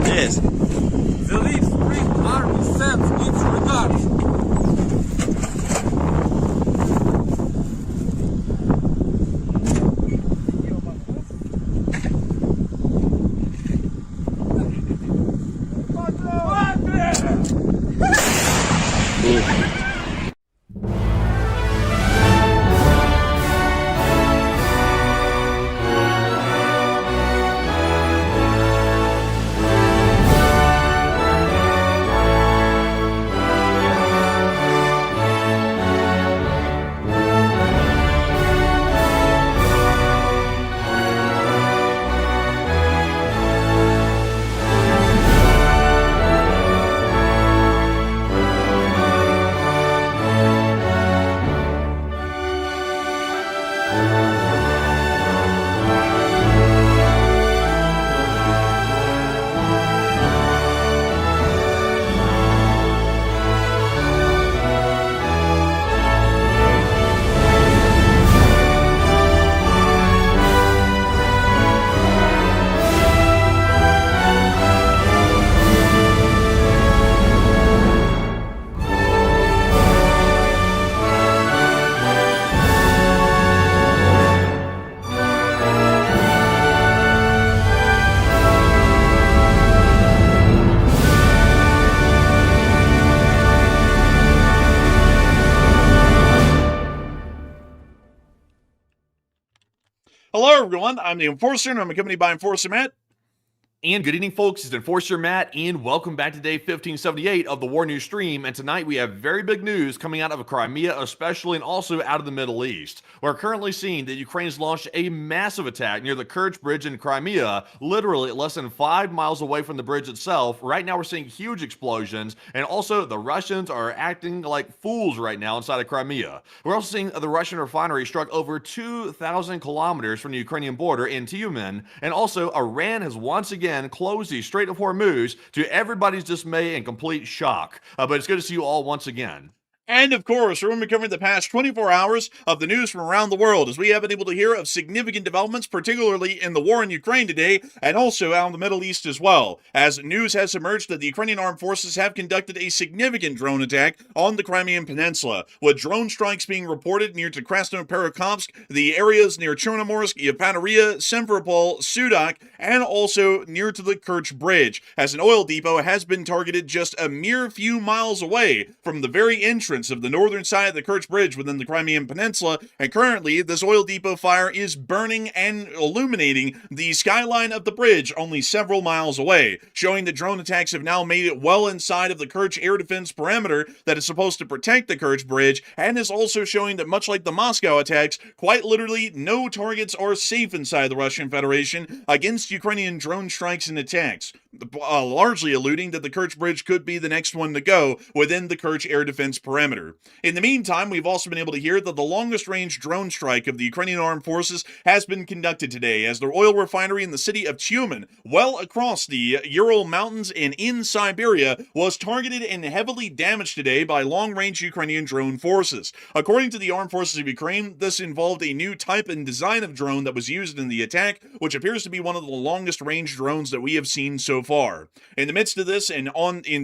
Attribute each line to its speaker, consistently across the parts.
Speaker 1: Yes.
Speaker 2: The Leaf Spring Army sends its regards.
Speaker 3: Hello, everyone. I'm the Enforcer, and I'm accompanied by Enforcer Matt.
Speaker 1: And good evening, folks. It's Enforcer Matt, and welcome back to day 1578 of the War News stream. And tonight we have very big news coming out of Crimea, especially, and also out of the Middle East. We're currently seeing that Ukraine has launched a massive attack near the Kerch Bridge in Crimea, literally less than 5 miles away from the bridge itself. Right now we're seeing huge explosions, and also the Russians are acting like fools right now inside of Crimea. We're also seeing the Russian refinery struck over 2,000 kilometers from the Ukrainian border in Tyumen, and also Iran has once again closed the Strait of Hormuz to everybody's dismay and complete shock. But it's good to see you all once again.
Speaker 3: And of course, we're going to be covering the past 24 hours of the news from around the world, as we have been able to hear of significant developments, particularly in the war in Ukraine today, and also out in the Middle East as well, as news has emerged that the Ukrainian armed forces have conducted a significant drone attack on the Crimean peninsula, with drone strikes being reported near to Krasnoperekovsk, the areas near Chornomorsk, Yevpatoria, Simferopol, Sudak, and also near to the Kerch Bridge, as an oil depot has been targeted just a mere few miles away from the very entrance of the northern side of the Kerch Bridge within the Crimean Peninsula, and currently this oil depot fire is burning and illuminating the skyline of the bridge only several miles away, showing that drone attacks have now made it well inside of the Kerch air defense perimeter that is supposed to protect the Kerch Bridge, and is also showing that much like the Moscow attacks, quite literally no targets are safe inside the Russian Federation against Ukrainian drone strikes and attacks, largely alluding that the Kerch Bridge could be the next one to go within the Kerch air defense perimeter. In the meantime, we've also been able to hear that the longest range drone strike of the Ukrainian armed forces has been conducted today, as their oil refinery in the city of Tyumen, well across the Ural mountains and in Siberia, was targeted and heavily damaged today by long-range Ukrainian drone forces. According to the armed forces of Ukraine, this involved a new type and design of drone that was used in the attack, which appears to be one of the longest range drones that we have seen so far. In the midst of this and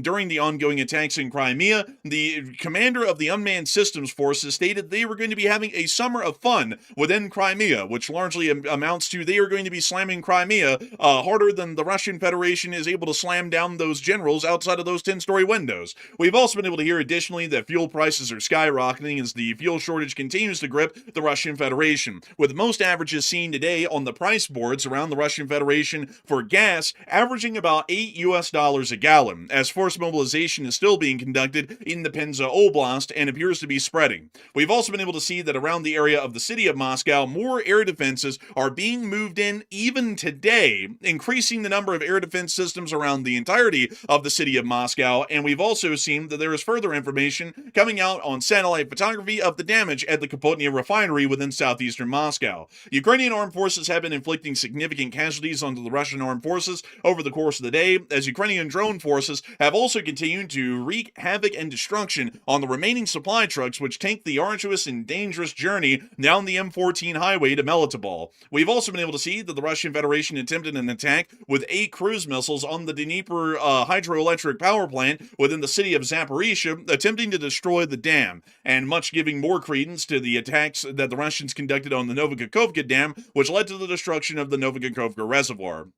Speaker 3: during the ongoing attacks in Crimea, the commander of the Unmanned Systems Forces stated they were going to be having a summer of fun within Crimea, which largely amounts to they are going to be slamming Crimea harder than the Russian Federation is able to slam down those generals outside of those 10-story windows. We've also been able to hear additionally that fuel prices are skyrocketing as the fuel shortage continues to grip the Russian Federation, with most averages seen today on the price boards around the Russian Federation for gas averaging about $8 a gallon, as forced mobilization is still being conducted in the Penza Oblast and appears to be spreading. We've also been able to see that around the area of the city of Moscow, more air defenses are being moved in even today, increasing the number of air defense systems around the entirety of the city of Moscow, and we've also seen that there is further information coming out on satellite photography of the damage at the Kapotnia refinery within southeastern Moscow. Ukrainian armed forces have been inflicting significant casualties onto the Russian armed forces over the course of the day, as Ukrainian drone forces have also continued to wreak havoc and destruction on the remaining supply trucks which take the arduous and dangerous journey down the M14 highway to Melitopol. We've also been able to see that the Russian Federation attempted an attack with 8 cruise missiles on the Dnieper hydroelectric power plant within the city of Zaporizhia, attempting to destroy the dam, and much giving more credence to the attacks that the Russians conducted on the Novokakhovka Dam, which led to the destruction of the Novokakhovka Reservoir.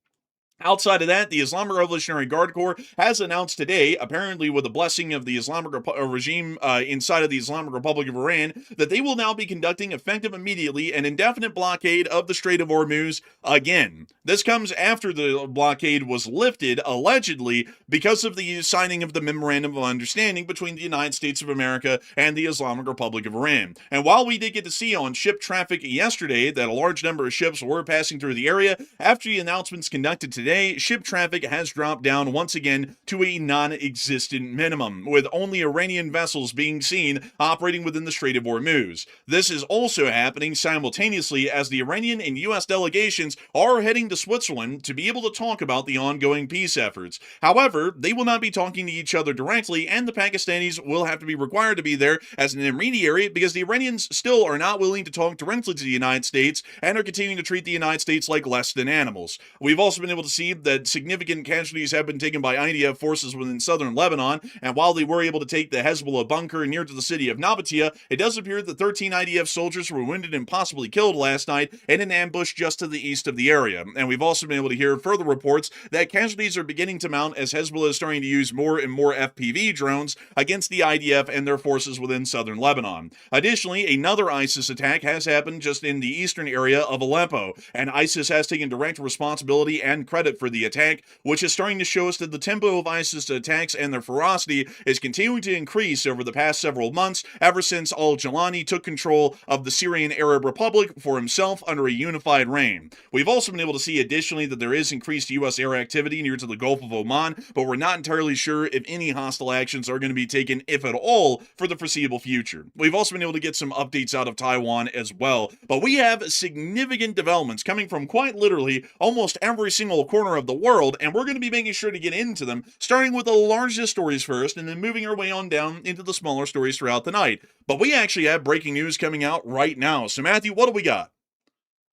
Speaker 3: Outside of that, the Islamic Revolutionary Guard Corps has announced today, apparently with the blessing of the Islamic regime inside of the Islamic Republic of Iran, that they will now be conducting effective immediately an indefinite blockade of the Strait of Hormuz again. This comes after the blockade was lifted, allegedly, because of the signing of the Memorandum of Understanding between the United States of America and the Islamic Republic of Iran. And while we did get to see on ship traffic yesterday that a large number of ships were passing through the area, after the announcements conducted today, ship traffic has dropped down once again to a non-existent minimum, with only Iranian vessels being seen operating within the Strait of Hormuz. This is also happening simultaneously as the Iranian and US delegations are heading to Switzerland to be able to talk about the ongoing peace efforts. However, they will not be talking to each other directly, and the Pakistanis will have to be required to be there as an intermediary because the Iranians still are not willing to talk directly to the United States and are continuing to treat the United States like less than animals. We've also been able to see that significant casualties have been taken by IDF forces within southern Lebanon, and while they were able to take the Hezbollah bunker near to the city of Nabatea, it does appear that 13 IDF soldiers were wounded and possibly killed last night in an ambush just to the east of the area. And we've also been able to hear further reports that casualties are beginning to mount as Hezbollah is starting to use more and more FPV drones against the IDF and their forces within southern Lebanon. Additionally, another ISIS attack has happened just in the eastern area of Aleppo, and ISIS has taken direct responsibility and credit for the attack, which is starting to show us that the tempo of ISIS attacks and their ferocity is continuing to increase over the past several months, ever since al-Jilani took control of the Syrian Arab Republic for himself under a unified reign. We've also been able to see additionally that there is increased U.S. air activity near to the Gulf of Oman, but we're not entirely sure if any hostile actions are going to be taken, if at all, for the foreseeable future. We've also been able to get some updates out of Taiwan as well, but we have significant developments coming from quite literally almost every single corner of the world, and we're going to be making sure to get into them, starting with the largest stories first, and then moving our way on down into the smaller stories throughout the night. But we actually have breaking news coming out right now. So Matthew, what do we got?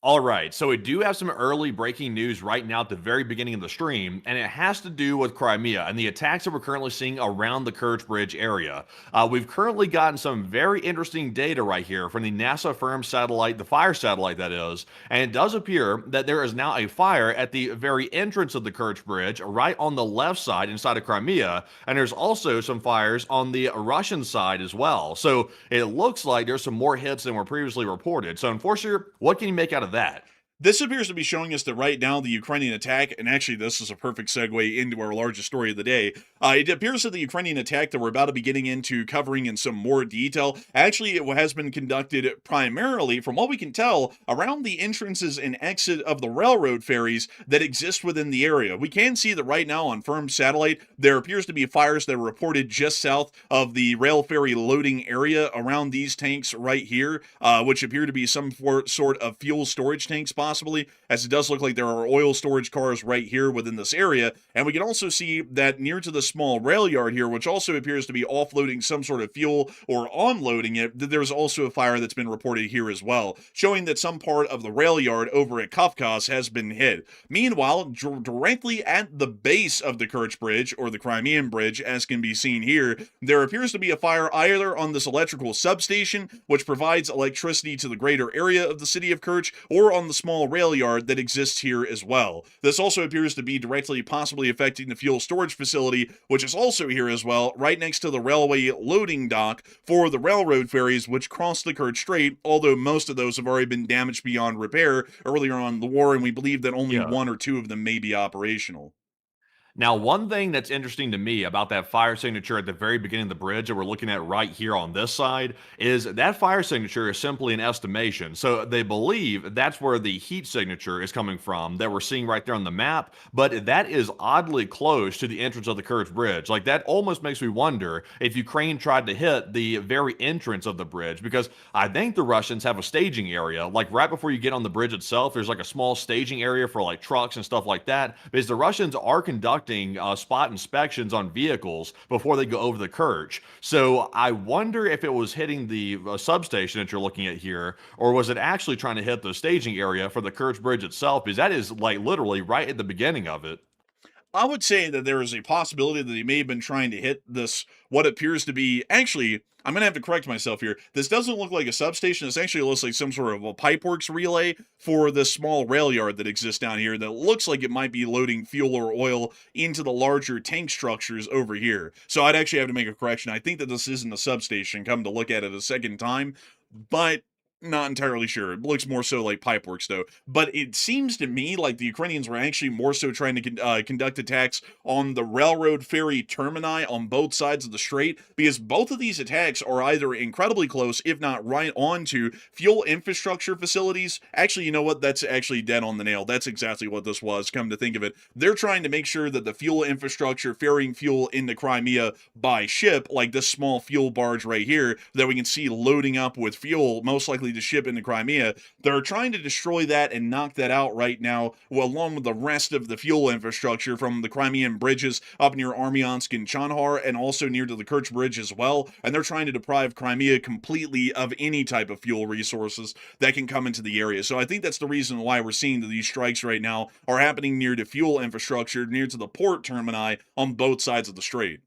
Speaker 1: All right, so we do have some early breaking news right now at the very beginning of the stream, and it has to do with Crimea and the attacks that we're currently seeing around the Kerch Bridge area. We've currently gotten some very interesting data right here from the NASA firm satellite, the fire satellite that is, and it does appear that there is now a fire at the very entrance of the Kerch Bridge, right on the left side inside of Crimea, and there's also some fires on the Russian side as well. So it looks like there's some more hits than were previously reported. So unfortunately, what can you make out of that?
Speaker 3: This appears to be showing us that right now the Ukrainian attack, and actually this is a perfect segue into our largest story of the day, it appears that the Ukrainian attack that we're about to be getting into covering in some more detail, actually it has been conducted primarily, from what we can tell, around the entrances and exit of the railroad ferries that exist within the area. We can see that right now on firm satellite, there appears to be fires that are reported just south of the rail ferry loading area around these tanks right here, which appear to be some sort of fuel storage tank spot. possibly, as it does look like there are oil storage cars right here within this area. And we can also see that near to the small rail yard here, which also appears to be offloading some sort of fuel or onloading it, that there's also a fire that's been reported here as well, showing that some part of the rail yard over at Kafkas has been hit. Meanwhile, directly at the base of the Kerch Bridge, or the Crimean Bridge, as can be seen here, there appears to be a fire either on this electrical substation, which provides electricity to the greater area of the city of Kerch, or on the small rail yard that exists here as well. This also appears to be directly possibly affecting the fuel storage facility, which is also here as well, right next to the railway loading dock for the railroad ferries which cross the Kerch Strait, although most of those have already been damaged beyond repair earlier on in the war, and we believe that only one or two of them may be operational.
Speaker 1: Now, one thing that's interesting to me about that fire signature at the very beginning of the bridge that we're looking at right here on this side is that fire signature is simply an estimation. So they believe that's where the heat signature is coming from that we're seeing right there on the map, but that is oddly close to the entrance of the Kerch Bridge. Like, that almost makes me wonder if Ukraine tried to hit the very entrance of the bridge, because I think the Russians have a staging area. Like, right before you get on the bridge itself, there's like a small staging area for like trucks and stuff like that, because the Russians are conducting spot inspections on vehicles before they go over the Kerch. So I wonder if it was hitting the substation that you're looking at here, or was it actually trying to hit the staging area for the Kerch Bridge itself, because that is like literally right at the beginning of it.
Speaker 3: I would say that there is a possibility that he may have been trying to hit this, what appears to be, actually, I'm going to have to correct myself here. This doesn't look like a substation. This actually looks like some sort of a pipeworks relay for this small rail yard that exists down here that looks like it might be loading fuel or oil into the larger tank structures over here. So I'd actually have to make a correction. I think that this isn't a substation, come to look at it a second time, but not entirely sure. It looks more so like pipeworks, though. But it seems to me like the Ukrainians were actually more so trying to conduct attacks on the railroad ferry termini on both sides of the strait, because both of these attacks are either incredibly close, if not right on to fuel infrastructure facilities. Actually, you know what? That's actually dead on the nail. That's exactly what this was, come to think of it. They're trying to make sure that the fuel infrastructure, ferrying fuel into Crimea by ship, like this small fuel barge right here, that we can see loading up with fuel, most likely to ship into Crimea. They're trying to destroy that and knock that out right now, well, along with the rest of the fuel infrastructure from the Crimean bridges up near Armyansk and Chandhar, and also near to the Kerch Bridge as well. And they're trying to deprive Crimea completely of any type of fuel resources that can come into the area. So I think that's the reason why we're seeing that these strikes right now are happening near to fuel infrastructure, near to the port termini on both sides of the strait.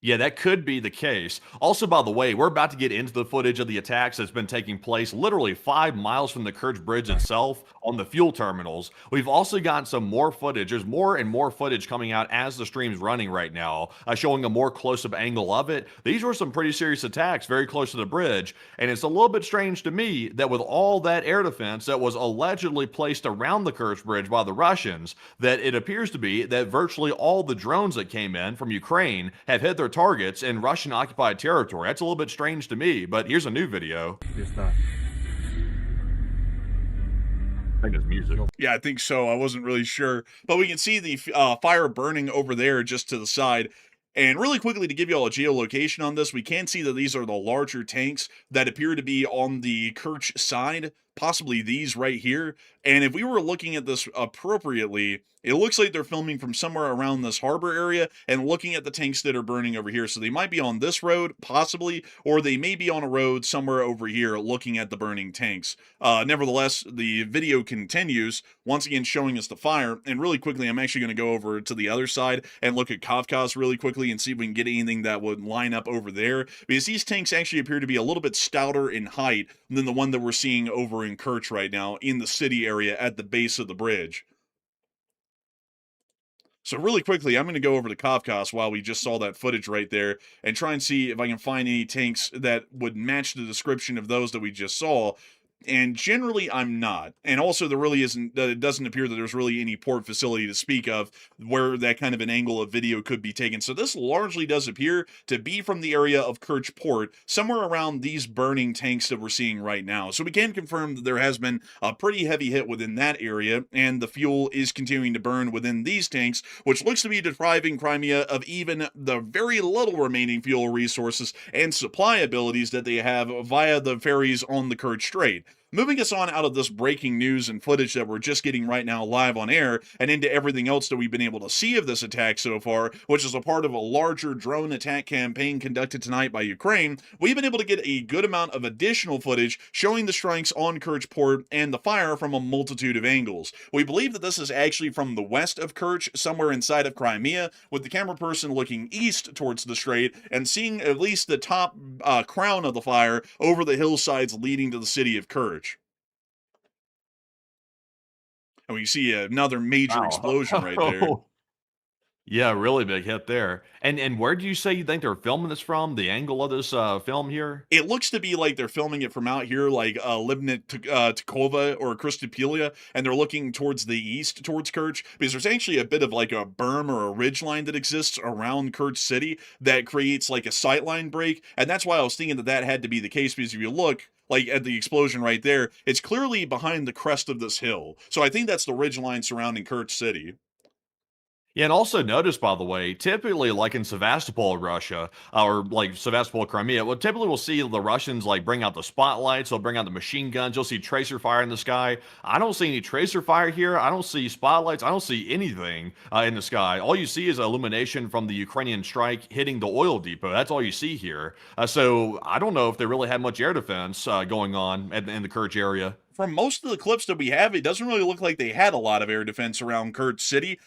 Speaker 1: Yeah, that could be the case. Also, by the way, we're about to get into the footage of the attacks that's been taking place literally 5 miles from the Kerch Bridge itself on the fuel terminals. We've also gotten some more footage. There's more and more footage coming out as the stream's running right now, showing a more close-up angle of it. These were some pretty serious attacks very close to the bridge, and it's a little bit strange to me that with all that air defense that was allegedly placed around the Kerch Bridge by the Russians, that it appears to be that virtually all the drones that came in from Ukraine have hit their targets in Russian-occupied territory. That's a little bit strange to me, but here's a new video. I think it's music.
Speaker 3: Yeah, I think so. I wasn't really sure. But we can see the fire burning over there just to the side. And really quickly, to give you all a geolocation on this, we can see that these are the larger tanks that appear to be on the Kerch side, possibly these right here. And if we were looking at this appropriately, it looks like they're filming from somewhere around this harbor area and looking at the tanks that are burning over here. So they might be on this road, possibly, or they may be on a road somewhere over here looking at the burning tanks. Nevertheless, the video continues, once again showing us the fire. And really quickly, I'm actually going to go over to the other side and look at Kafkas really quickly and see if we can get anything that would line up over there. Because these tanks actually appear to be a little bit stouter in height than the one that we're seeing over in Kerch right now in the city area at the base of the bridge. So really quickly, I'm going to go over to Kafkas while we just saw that footage right there and try and see if I can find any tanks that would match the description of those that we just saw. And generally, I'm not. And also, there really isn't, it doesn't appear that there's really any port facility to speak of where that kind of an angle of video could be taken. So this largely does appear to be from the area of Kerch Port, somewhere around these burning tanks that we're seeing right now. So we can confirm that there has been a pretty heavy hit within that area, and the fuel is continuing to burn within these tanks, which looks to be depriving Crimea of even the very little remaining fuel resources and supply abilities that they have via the ferries on the Kerch Strait. Moving us on out of this breaking news and footage that we're just getting right now live on air and into everything else that we've been able to see of this attack so far, which is a part of a larger drone attack campaign conducted tonight by Ukraine, we've been able to get a good amount of additional footage showing the strikes on Kerch Port and the fire from a multitude of angles. We believe that this is actually from the west of Kerch, somewhere inside of Crimea, with the camera person looking east towards the strait and seeing at least the top crown of the fire over the hillsides leading to the city of Kerch. And we see another major
Speaker 1: Wow.
Speaker 3: explosion right there.
Speaker 1: Yeah, really big hit there. And where do you say you think they're filming this from? The angle of this film here?
Speaker 3: It looks to be like they're filming it from out here, like Livnit-Tukova or Christopelia, and they're looking towards the east, towards Kerch, because there's actually a bit of like a berm or a ridge line that exists around Kerch City that creates like a sightline break, and that's why I was thinking that that had to be the case, because if you look, like at the explosion right there, it's clearly behind the crest of this hill. So I think that's the ridge line surrounding Kerch City.
Speaker 1: Yeah, and also notice, by the way, typically, like in Sevastopol, Russia, or like Sevastopol, Crimea, well, typically we'll see the Russians like bring out the spotlights, they'll bring out the machine guns, you'll see tracer fire in the sky. I don't see any tracer fire here. I don't see spotlights. I don't see anything in the sky. All you see is illumination from the Ukrainian strike hitting the oil depot. That's all you see here. So I don't know if they really had much air defense going on in the Kerch area.
Speaker 3: From most of the clips that we have, it doesn't really look like they had a lot of air defense around Kerch City,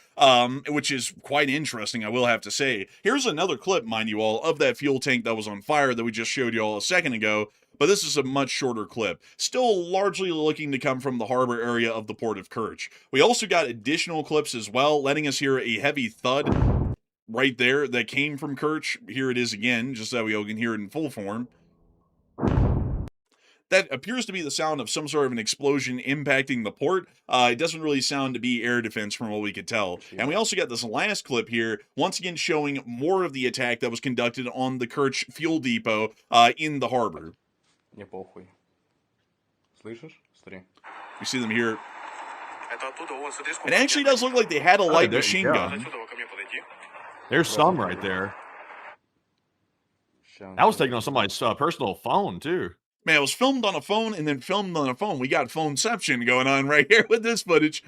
Speaker 3: which is quite interesting, I will have to say. Here's another clip, mind you all, of that fuel tank that was on fire that we just showed you all a second ago, but this is a much shorter clip. Still largely looking to come from the harbor area of the port of Kerch. We also got additional clips as well, letting us hear a heavy thud right there that came from Kerch. Here it is again, just so we can hear it in full form. That appears to be the sound of some sort of an explosion impacting the port. It doesn't really sound to be air defense from what we could tell. And we also got this last clip here, once again showing more of the attack that was conducted on the Kerch fuel depot in the harbor. We see them here. It actually does look like they had a light machine gun.
Speaker 1: There's some right there. That was taken on somebody's personal phone, too.
Speaker 3: Man, it was filmed on a phone and then filmed on a phone. We got phoneception going on right here with this footage.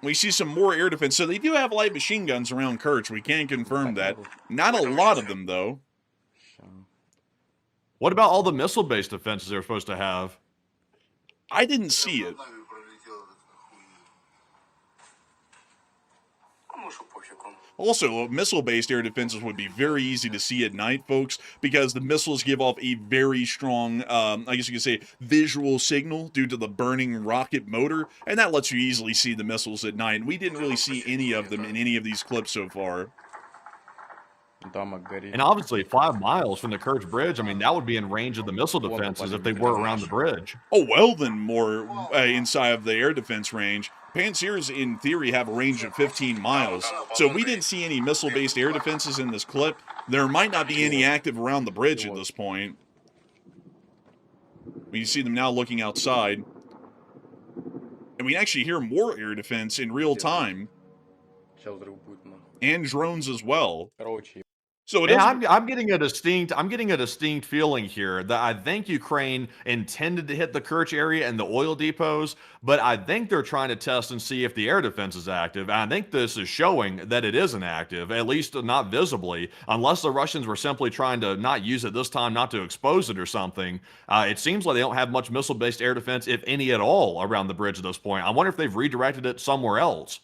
Speaker 3: We see some more air defense. So they do have light machine guns around Kerch. We can confirm that. Not a lot of them, though.
Speaker 1: What about all the missile-based defenses they're supposed to have?
Speaker 3: I didn't see it. Also, missile-based air defenses would be very easy to see at night, folks, because the missiles give off a very strong, I guess you could say, visual signal due to the burning rocket motor, and that lets you easily see the missiles at night. And we didn't really see any of them in any of these clips so far.
Speaker 1: And obviously, 5 miles from the Kerch Bridge, I mean, that would be in range of the missile defenses if they were around the bridge.
Speaker 3: Oh, well, then more inside of the air defense range. Pantsers, in theory, have a range of 15 miles. So we didn't see any missile-based air defenses in this clip. There might not be any active around the bridge at this point. We see them now looking outside. And we actually hear more air defense in real time. And drones as well. So
Speaker 1: I'm getting a distinct feeling here that I think Ukraine intended to hit the Kerch area and the oil depots, but I think they're trying to test and see if the air defense is active. And I think this is showing that it isn't active, at least not visibly, unless the Russians were simply trying to not use it this time, not to expose it or something. It seems like they don't have much missile-based air defense, if any at all, around the bridge at this point. I wonder if they've redirected it somewhere else.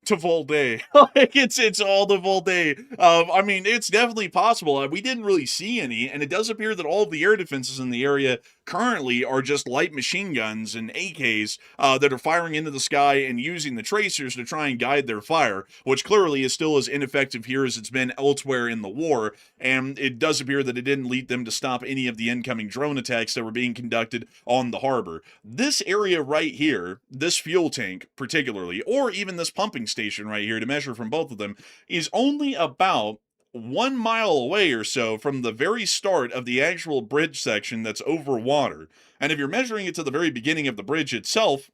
Speaker 3: To Volday. Like it's all to Volday. I mean, it's definitely possible. We didn't really see any, and it does appear that all of the air defenses in the area currently are just light machine guns and AKs that are firing into the sky and using the tracers to try and guide their fire, which clearly is still as ineffective here as it's been elsewhere in the war, and it does appear that it didn't lead them to stop any of the incoming drone attacks that were being conducted on the harbor. This area right here, this fuel tank particularly, or even this pumping station right here to measure from both of them, is only about 1 mile away or so from the very start of the actual bridge section that's over water. And if you're measuring it to the very beginning of the bridge itself,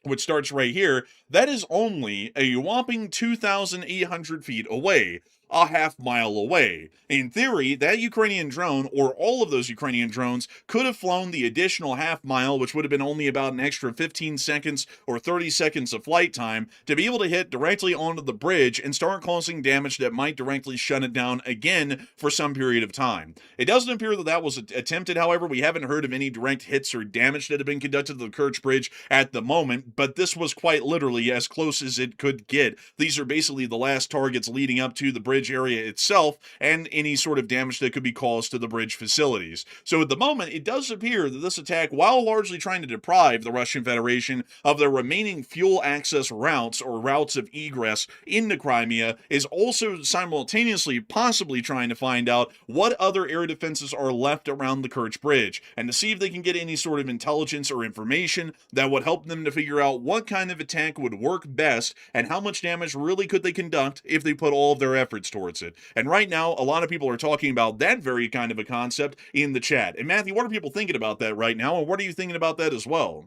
Speaker 3: which starts right here, that is only a whopping 2,800 feet away. a half-mile away. In theory, that Ukrainian drone, or all of those Ukrainian drones, could have flown the additional half-mile, which would have been only about an extra 15 seconds or 30 seconds of flight time, to be able to hit directly onto the bridge and start causing damage that might directly shut it down again for some period of time. It doesn't appear that that was attempted, however. We haven't heard of any direct hits or damage that have been conducted to the Kerch Bridge at the moment, but this was quite literally as close as it could get. These are basically the last targets leading up to the bridge area itself and any sort of damage that could be caused to the bridge facilities. So at the moment, it does appear that this attack, while largely trying to deprive the Russian Federation of their remaining fuel access routes or routes of egress into Crimea, is also simultaneously possibly trying to find out what other air defenses are left around the Kerch Bridge and to see if they can get any sort of intelligence or information that would help them to figure out what kind of attack would work best and how much damage really could they conduct if they put all of their efforts towards it. And right now, a lot of people are talking about that very kind of a concept in the chat. And Matthew, what are people thinking about that right now, and what are you thinking about that as well?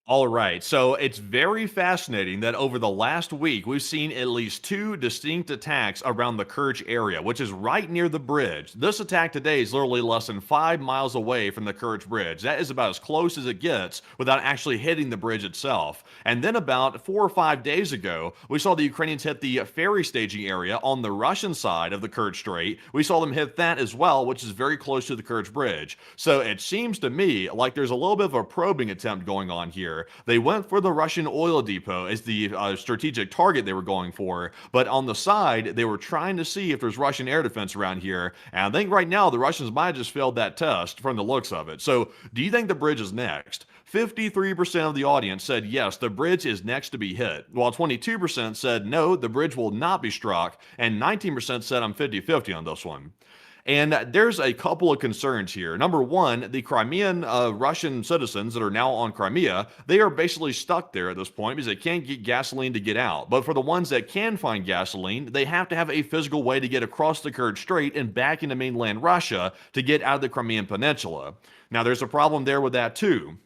Speaker 1: All right, so it's very fascinating that over the last week, we've seen at least 2 distinct attacks around the Kerch area, which is right near the bridge. This attack today is literally less than 5 miles away from the Kerch Bridge. That is about as close as it gets without actually hitting the bridge itself. And then about 4 or 5 days ago, we saw the Ukrainians hit the ferry staging area on the Russian side of the Kerch Strait. We saw them hit that as well, which is very close to the Kerch Bridge. So it seems to me like there's a little bit of a probing attempt going on here. They went for the Russian oil depot as the strategic target they were going for, but on the side, they were trying to see if there's Russian air defense around here, and I think right now the Russians might have just failed that test from the looks of it. So, do you think the bridge is next? 53% of the audience said yes, the bridge is next to be hit, while 22% said no, the bridge will not be struck, and 19% said I'm 50-50 on this one. And there's a couple of concerns here. Number one, the Crimean Russian citizens that are now on Crimea, they are basically stuck there at this point because they can't get gasoline to get out. But for the ones that can find gasoline, they have to have a physical way to get across the Kerch Strait and back into mainland Russia to get out of the Crimean Peninsula. Now, there's a problem there with that too.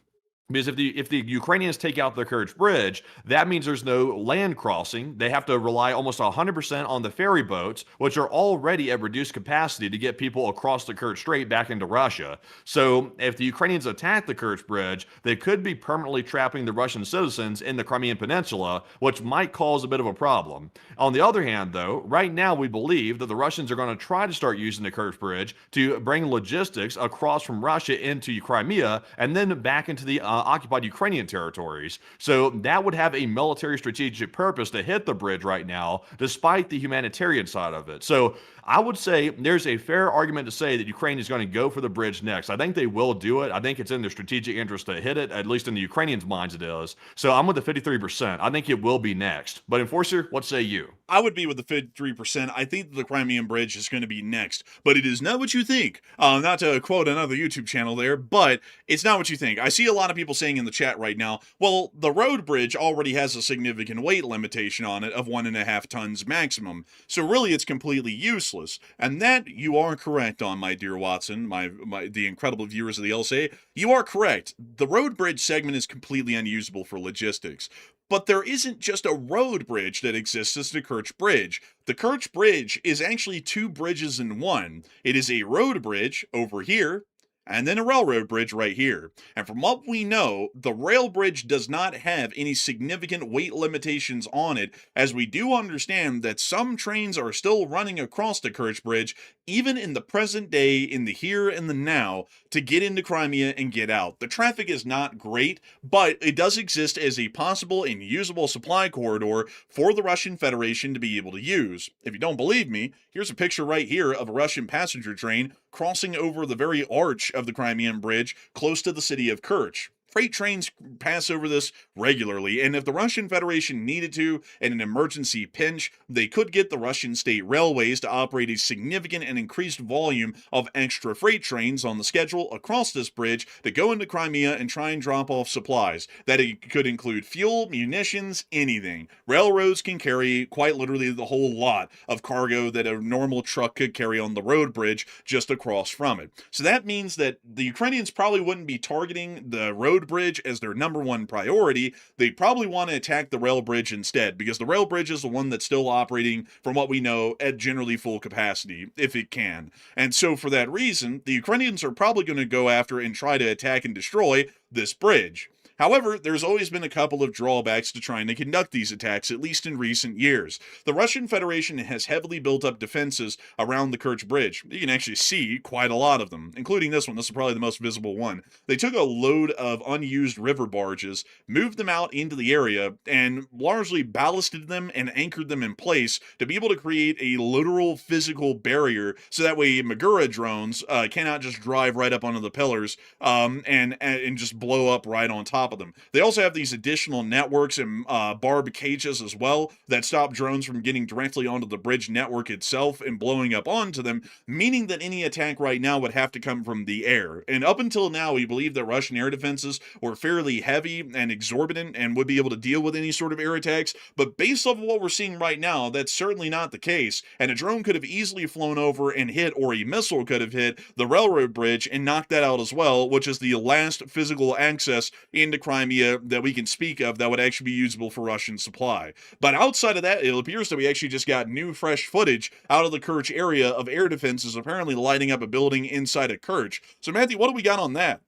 Speaker 1: Because if the Ukrainians take out the Kerch Bridge, that means there's no land crossing. They have to rely almost 100% on the ferry boats, which are already at reduced capacity to get people across the Kerch Strait back into Russia. So if the Ukrainians attack the Kerch Bridge, they could be permanently trapping the Russian citizens in the Crimean Peninsula, which might cause a bit of a problem. On the other hand, though, right now we believe that the Russians are going to try to start using the Kerch Bridge to bring logistics across from Russia into Crimea and then back into the occupied Ukrainian territories. So that would have a military strategic purpose to hit the bridge right now, despite the humanitarian side of it. So I would say there's a fair argument to say that Ukraine is going to go for the bridge next. I think they will do it. I think it's in their strategic interest to hit it, at least in the Ukrainians' minds it is. So I'm with the 53%. I think it will be next. But Enforcer, what say you?
Speaker 3: I would be with the 53%. I think the Crimean Bridge is going to be next, but it is not what you think. Not to quote another YouTube channel there, but it's not what you think. I see a lot of people saying in the chat right now, well, the road bridge already has a significant weight limitation on it of 1.5 tons maximum, so really it's completely useless. And that you are correct on, my dear Watson, the incredible viewers of the LSA. You are correct. The road bridge segment is completely unusable for logistics. But there isn't just a road bridge that exists as the Kerch Bridge. The Kerch Bridge is actually 2 bridges in one. It is a road bridge over here, and then a railroad bridge right here. And from what we know, the rail bridge does not have any significant weight limitations on it, as we do understand that some trains are still running across the Kerch Bridge, even in the present day, in the here and the now, to get into Crimea and get out. The traffic is not great, but it does exist as a possible and usable supply corridor for the Russian Federation to be able to use. If you don't believe me, here's a picture right here of a Russian passenger train crossing over the very arch of the Crimean Bridge close to the city of Kerch. Freight trains pass over this regularly, and if the Russian Federation needed to, in an emergency pinch, they could get the Russian state railways to operate a significant and increased volume of extra freight trains on the schedule across this bridge to go into Crimea and try and drop off supplies. That it could include fuel, munitions, anything. Railroads can carry quite literally the whole lot of cargo that a normal truck could carry on the road bridge just across from it. So that means that the Ukrainians probably wouldn't be targeting the road road bridge as their number one priority, they probably want to attack the rail bridge instead, because the rail bridge is the one that's still operating, from what we know, at generally full capacity, if it can. And so for that reason, the Ukrainians are probably going to go after and try to attack and destroy this bridge. However, there's always been a couple of drawbacks to trying to conduct these attacks, at least in recent years. The Russian Federation has heavily built up defenses around the Kerch Bridge. You can actually see quite a lot of them, including this one. This is probably the most visible one. They took a load of unused river barges, moved them out into the area, and largely ballasted them and anchored them in place to be able to create a literal physical barrier, so that way Magura drones cannot just drive right up onto the pillars and just blow up right on top of them. They also have these additional networks and barb cages as well that stop drones from getting directly onto the bridge network itself and blowing up onto them, meaning that any attack right now would have to come from the air. And up until now, we believe that Russian air defenses were fairly heavy and exorbitant and would be able to deal with any sort of air attacks, but based off of what we're seeing right now, that's certainly not the case, and a drone could have easily flown over and hit, or a missile could have hit, the railroad bridge and knocked that out as well, which is the last physical access into Crimea that we can speak of that would actually be usable for Russian supply. But outside of that, it appears that we actually just got new fresh footage out of the Kerch area of air defenses apparently lighting up a building inside of Kerch. So Matthew, what do we got on that?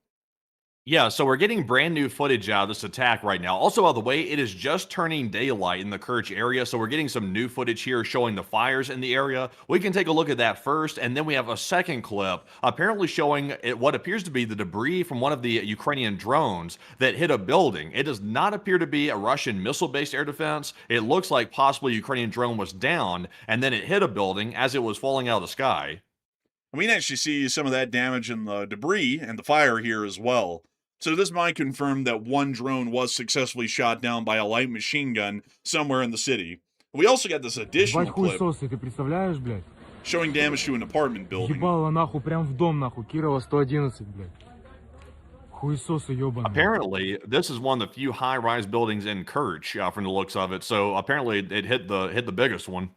Speaker 1: Yeah, so we're getting brand new footage out of this attack right now. Also, out of the way, it is just turning daylight in the Kerch area, so we're getting some new footage here showing the fires in the area. We can take a look at that first, and then we have a second clip apparently showing what appears to be the debris from one of the Ukrainian drones that hit a building. It does not appear to be a Russian missile-based air defense. It looks like possibly a Ukrainian drone was down, and then it hit a building as it was falling out of the sky.
Speaker 3: We can actually see some of that damage in the debris and the fire here as well. So this might confirm that one drone was successfully shot down by a light machine gun somewhere in the city. We also got this additional clip
Speaker 2: Ты представляешь, блядь?
Speaker 3: showing damage to an apartment building.
Speaker 2: Ебало нахуй, прям в дом нахуй, Кирова 111, блядь. Хуесосы ёбаные.
Speaker 1: Apparently, this is one of the few high-rise buildings in Kerch, from the looks of it. So apparently, it hit the biggest one.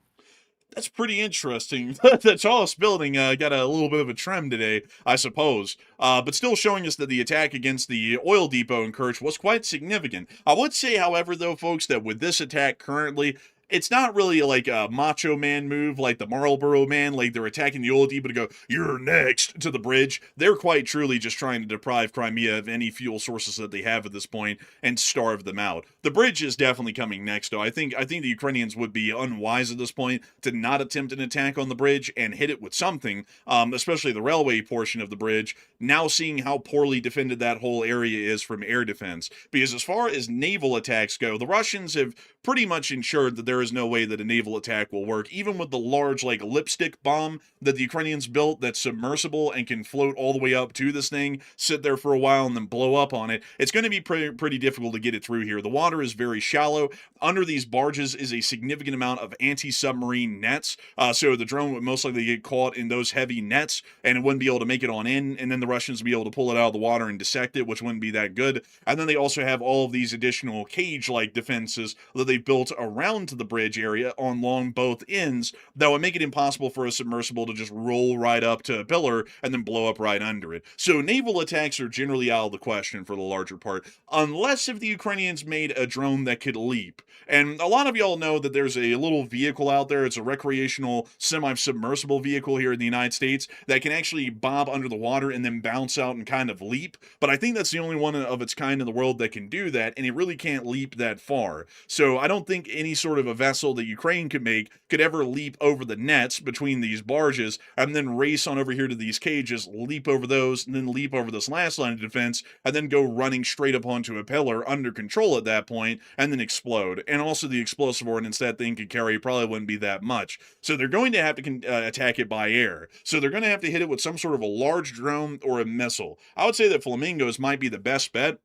Speaker 3: That's pretty interesting. The tallest building got a little bit of a trim today, I suppose. But still showing us that the attack against the oil depot in Kerch was quite significant. I would say, however, though, folks, that with this attack currently, it's not really like a macho man move like the Marlboro man, like they're attacking the oil depot to go, "You're next," to the bridge. They're quite truly just trying to deprive Crimea of any fuel sources that they have at this point and starve them out. The bridge is definitely coming next, though. I think the Ukrainians would be unwise at this point to not attempt an attack on the bridge and hit it with something, especially the railway portion of the bridge, now seeing how poorly defended that whole area is from air defense. Because as far as naval attacks go, the Russians have pretty much ensured that there is no way that a naval attack will work, even with the large, like, lipstick bomb that the Ukrainians built that's submersible and can float all the way up to this thing, sit there for a while, and then blow up on it. It's going to be pretty difficult to get it through here. The water is very shallow. Under these barges is a significant amount of anti-submarine nets, so the drone would most likely get caught in those heavy nets, and it wouldn't be able to make it on in, and then the Russians would be able to pull it out of the water and dissect it, which wouldn't be that good. And then they also have all of these additional cage-like defenses that they built around to the bridge area along both ends that would make it impossible for a submersible to just roll right up to a pillar and then blow up right under it. So naval attacks are generally out of the question for the larger part, unless if the Ukrainians made a drone that could leap. And a lot of y'all know that there's a little vehicle out there. It's a recreational semi-submersible vehicle here in the United States that can actually bob under the water and then bounce out and kind of leap. But I think that's the only one of its kind in the world that can do that, and it really can't leap that far. So I don't think any sort of a vessel that Ukraine could make could ever leap over the nets between these barges and then race on over here to these cages, leap over those, and then leap over this last line of defense, and then go running straight up onto a pillar under control at that point, and then explode. And also the explosive ordnance that thing could carry probably wouldn't be that much. So they're going to have to attack it by air. So they're going to have to hit it with some sort of a large drone or a missile. I would say that Flamingos might be the best bet,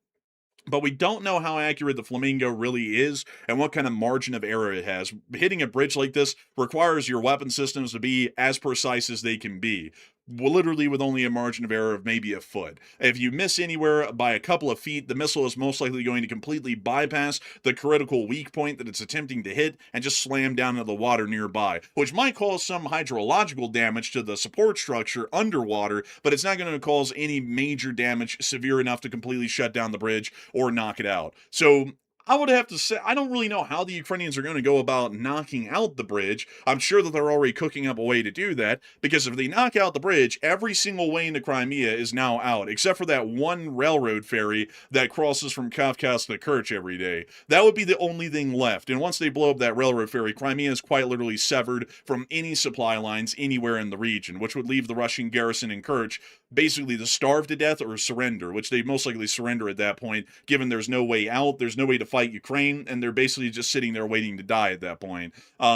Speaker 3: but we don't know how accurate the Flamingo really is and what kind of margin of error it has. Hitting a bridge like this requires your weapon systems to be as precise as they can be. literally with only a margin of error of maybe a foot. If you miss anywhere by a couple of feet, the missile is most likely going to completely bypass the critical weak point that it's attempting to hit and just slam down into the water nearby, which might cause some hydrological damage to the support structure underwater, but it's not going to cause any major damage severe enough to completely shut down the bridge or knock it out. So I would have to say, I don't really know how the Ukrainians are going to go about knocking out the bridge. I'm sure that they're already cooking up a way to do that, because if they knock out the bridge, every single way into Crimea is now out, except for that one railroad ferry that crosses from Kafkas to Kerch every day. That would be the only thing left. And once they blow up that railroad ferry, Crimea is quite literally severed from any supply lines anywhere in the region, which would leave the Russian garrison in Kerch basically to starve to death or surrender, which they most likely surrender at that point, given there's no way out, there's no way to fight Ukraine, and they're basically just sitting there waiting to die at that point.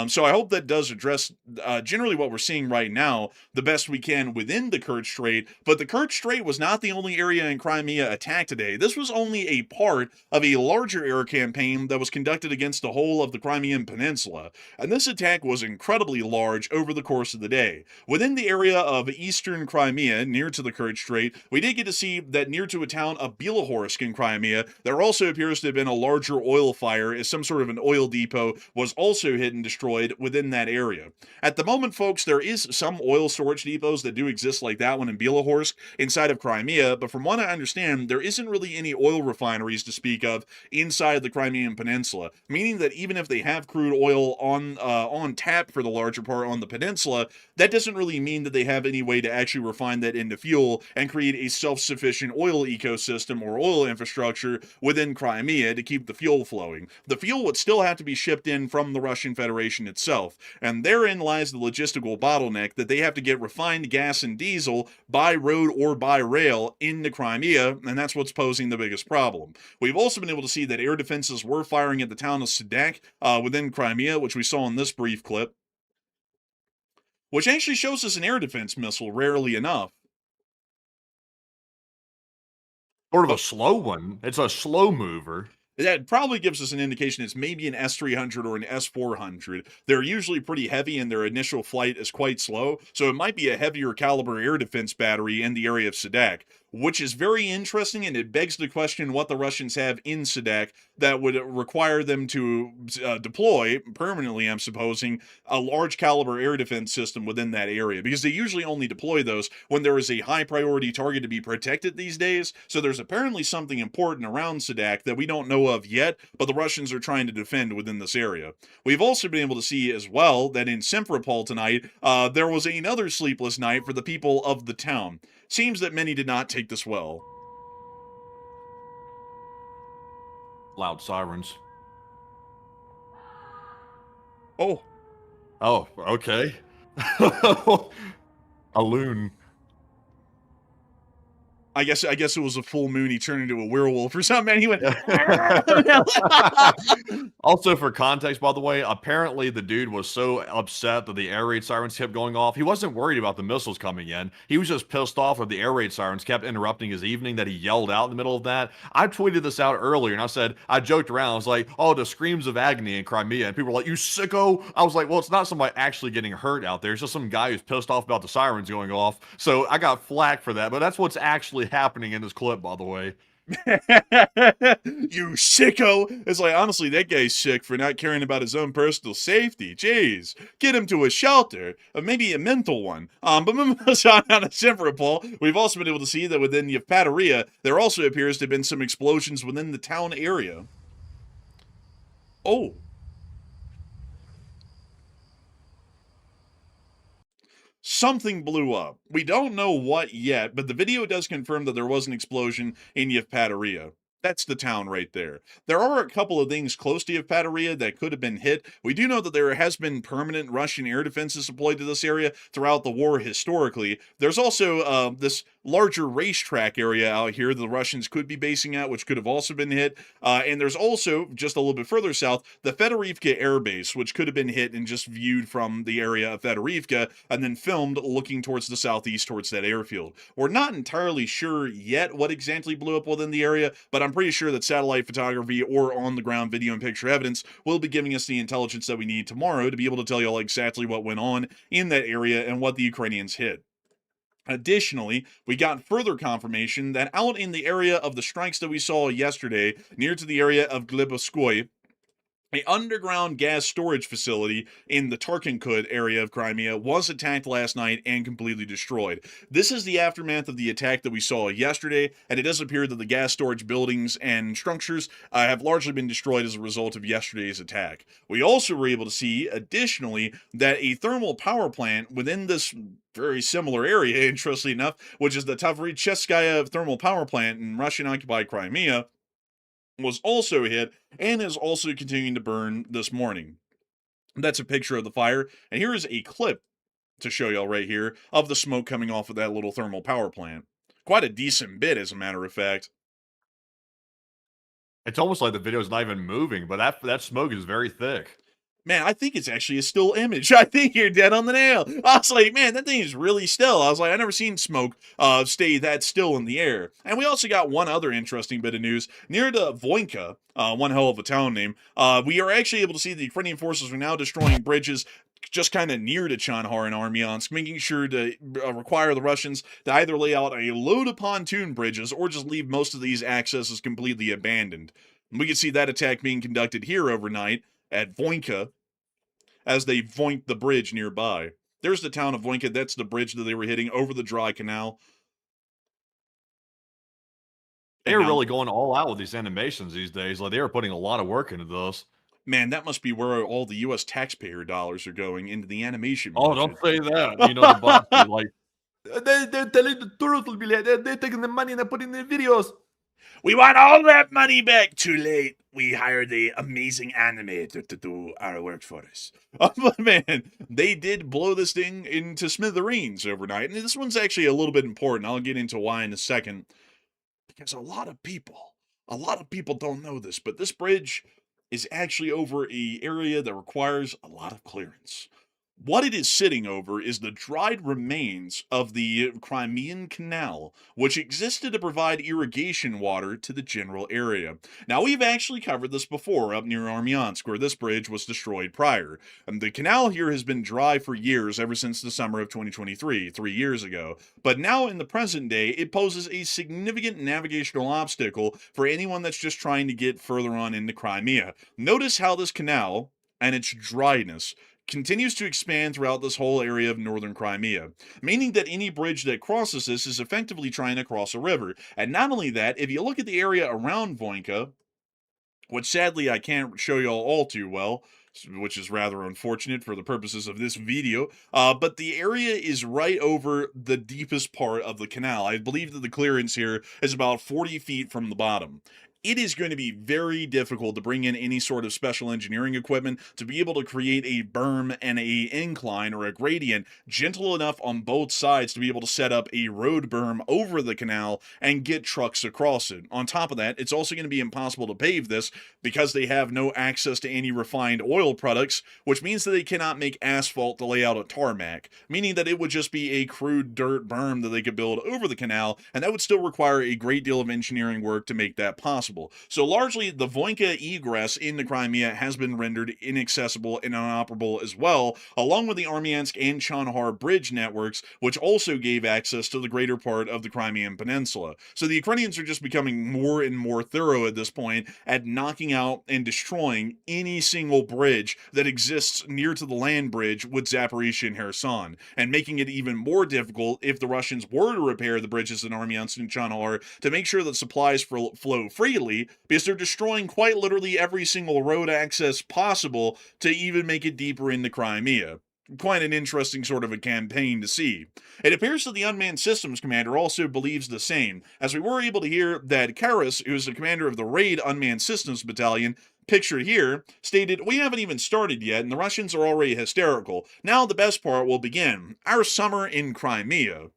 Speaker 3: So I hope that does address generally what we're seeing right now the best we can within the Kerch Strait, but the Kerch Strait was not the only area in Crimea attacked today. This was only a part of a larger air campaign that was conducted against the whole of the Crimean peninsula, and this attack was incredibly large over the course of the day. Within the area of eastern Crimea, near to the Kerch Strait, we did get to see that near to a town of Belahorsk in Crimea, there also appears to have been a larger oil fire, as some sort of an oil depot was also hit and destroyed within that area. At the moment, folks, there is some oil storage depots that do exist like that one in Belahorsk inside of Crimea, but from what I understand, there isn't really any oil refineries to speak of inside the Crimean Peninsula, meaning that even if they have crude oil on tap for the larger part on the peninsula, that doesn't really mean that they have any way to actually refine that into fuel and create a self-sufficient oil ecosystem or oil infrastructure within Crimea to keep the fuel flowing. The fuel would still have to be shipped in from the Russian Federation itself, and therein lies the logistical bottleneck that they have to get refined gas and diesel by road or by rail into Crimea, and that's what's posing the biggest problem. We've also been able to see that air defenses were firing at the town of Sudak within Crimea, which we saw in this brief clip, which actually shows us an air defense missile, rarely enough.
Speaker 1: Sort of a slow one. It's a slow mover.
Speaker 3: That probably gives us an indication it's maybe an S-300 or an S-400. They're usually pretty heavy and their initial flight is quite slow, so it might be a heavier caliber air defense battery in the area of Sudak, which is very interesting, and it begs the question what the Russians have in Sudak that would require them to deploy permanently, I'm supposing, a large caliber air defense system within that area, because they usually only deploy those when there is a high priority target to be protected these days. So there's apparently something important around Sudak that we don't know of yet, but the Russians are trying to defend within this area. We've also been able to see as well that in Simferopol tonight, there was another sleepless night for the people of the town. Seems that many did not take this well.
Speaker 1: Loud sirens.
Speaker 3: Oh.
Speaker 1: Oh, okay. A loon.
Speaker 3: I guess it was a full moon. He turned into a werewolf or something. And he went.
Speaker 1: Also, for context, by the way, apparently the dude was so upset that the air raid sirens kept going off. He wasn't worried about the missiles coming in. He was just pissed off that the air raid sirens kept interrupting his evening, that he yelled out in the middle of that. I tweeted this out earlier, and I said, I joked around. I was like, oh, the screams of agony in Crimea. And people were like, you sicko. I was like, well, it's not somebody actually getting hurt out there. It's just some guy who's pissed off about the sirens going off. So I got flack for that, but that's what's actually happening in this clip, by the way.
Speaker 3: You sicko. It's like, honestly, that guy's sick for not caring about his own personal safety. Jeez, get him to a shelter, or maybe a mental one. But moving on out of Simferopol, we've also been able to see that within Yevpatoria, there also appears to have been some explosions within the town area. Oh. Something blew up. We don't know what yet, but the video does confirm that there was an explosion in Yevpatoria. That's the town right there. There are a couple of things close to Yevpatoria that could have been hit. We do know that there has been permanent Russian air defenses deployed to this area throughout the war historically. There's also this larger racetrack area out here that the Russians could be basing at, which could have also been hit. And there's also, just a little bit further south, the Fedorivka Air Base, which could have been hit and just viewed from the area of Fedorivka and then filmed looking towards the southeast towards that airfield. We're not entirely sure yet what exactly blew up within the area, but I'm pretty sure that satellite photography or on-the-ground video and picture evidence will be giving us the intelligence that we need tomorrow to be able to tell y'all exactly what went on in that area and what the Ukrainians hit. Additionally, we got further confirmation that out in the area of the strikes that we saw yesterday, near to the area of Gliboskoye, an underground gas storage facility in the Tarkinkut area of Crimea was attacked last night and completely destroyed. This is the aftermath of the attack that we saw yesterday, and it does appear that the gas storage buildings and structures have largely been destroyed as a result of yesterday's attack. We also were able to see, additionally, that a thermal power plant within this very similar area, interestingly enough, which is the Tavricheskaya thermal power plant in Russian-occupied Crimea, was also hit and is also continuing to burn this morning. That's a picture of the fire, and here is a clip to show y'all right here of the smoke coming off of that little thermal power plant. Quite a decent bit, as a matter of fact.
Speaker 1: It's almost like the video's not even moving, but that smoke is very thick.
Speaker 3: Man, I think it's actually a still image. I think you're dead on the nail. I was like, man, that thing is really still. I was like, I never seen smoke stay that still in the air. And we also got one other interesting bit of news. Near to Voinka, one hell of a town name, we are actually able to see the Ukrainian forces are now destroying bridges just kind of near to Chanhar and Armyansk, making sure to require the Russians to either lay out a load of pontoon bridges or just leave most of these accesses completely abandoned. And we can see that attack being conducted here overnight at Voinka, as they voinked the bridge nearby. There's the town of Voinka. That's the bridge that they were hitting over the dry canal.
Speaker 1: They're really going all out with these animations these days. Like, they are putting a lot of work into this.
Speaker 3: Man, that must be where all the U.S. taxpayer dollars are going, into the animation.
Speaker 1: Oh, don't say that. You know, the bots are like, they're telling the truth. They're taking the money and they're putting in the videos.
Speaker 3: We want all that money back. Too late. We hired the amazing animator to do our work for us. But man, they did blow this thing into smithereens overnight. And this one's actually a little bit important. I'll get into why in a second. Because a lot of people don't know this, but this bridge is actually over an area that requires a lot of clearance. What it is sitting over is the dried remains of the Crimean Canal, which existed to provide irrigation water to the general area. Now, we've actually covered this before up near Armyansk, where this bridge was destroyed prior. And the canal here has been dry for years, ever since the summer of 2023, 3 years ago. But now, in the present day, it poses a significant navigational obstacle for anyone that's just trying to get further on into Crimea. Notice how this canal and its dryness continues to expand throughout this whole area of northern Crimea, meaning that any bridge that crosses this is effectively trying to cross a river. And not only that, if you look at the area around Voinka, which sadly I can't show y'all all too well, which is rather unfortunate for the purposes of this video, but the area is right over the deepest part of the canal. I believe that the clearance here is about 40 feet from the bottom. It is going to be very difficult to bring in any sort of special engineering equipment to be able to create a berm and a incline or a gradient gentle enough on both sides to be able to set up a road berm over the canal and get trucks across it. On top of that, it's also going to be impossible to pave this because they have no access to any refined oil products, which means that they cannot make asphalt to lay out a tarmac, meaning that it would just be a crude dirt berm that they could build over the canal, and that would still require a great deal of engineering work to make that possible. So largely, the Voinka egress into Crimea has been rendered inaccessible and inoperable as well, along with the Armyansk and Chanhar bridge networks, which also gave access to the greater part of the Crimean peninsula. So the Ukrainians are just becoming more and more thorough at this point at knocking out and destroying any single bridge that exists near to the land bridge with Zaporizhzhia and Kherson, and making it even more difficult if the Russians were to repair the bridges in Armyansk and Chanhar to make sure that supplies flow freely, because they're destroying quite literally every single road access possible to even make it deeper into Crimea. Quite an interesting sort of a campaign to see. It appears that the unmanned systems commander also believes the same, as we were able to hear that Karas, who is the commander of the Raid Unmanned Systems Battalion, pictured here, stated, "We haven't even started yet, and the Russians are already hysterical. Now the best part will begin. Our summer in Crimea."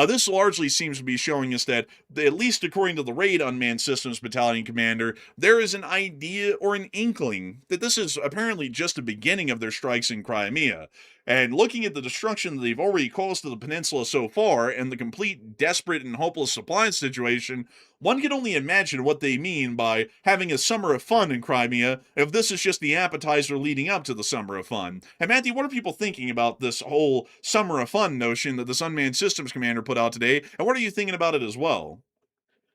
Speaker 3: This largely seems to be showing us that, at least according to the Raid Unmanned Systems Battalion commander, there is an idea or an inkling that this is apparently just the beginning of their strikes in Crimea. And looking at the destruction that they've already caused to the peninsula so far and the complete desperate and hopeless supply situation, one can only imagine what they mean by having a summer of fun in Crimea if this is just the appetizer leading up to the summer of fun. And Matthew, what are people thinking about this whole summer of fun notion that this unmanned systems commander put out today, and what are you thinking about it as well?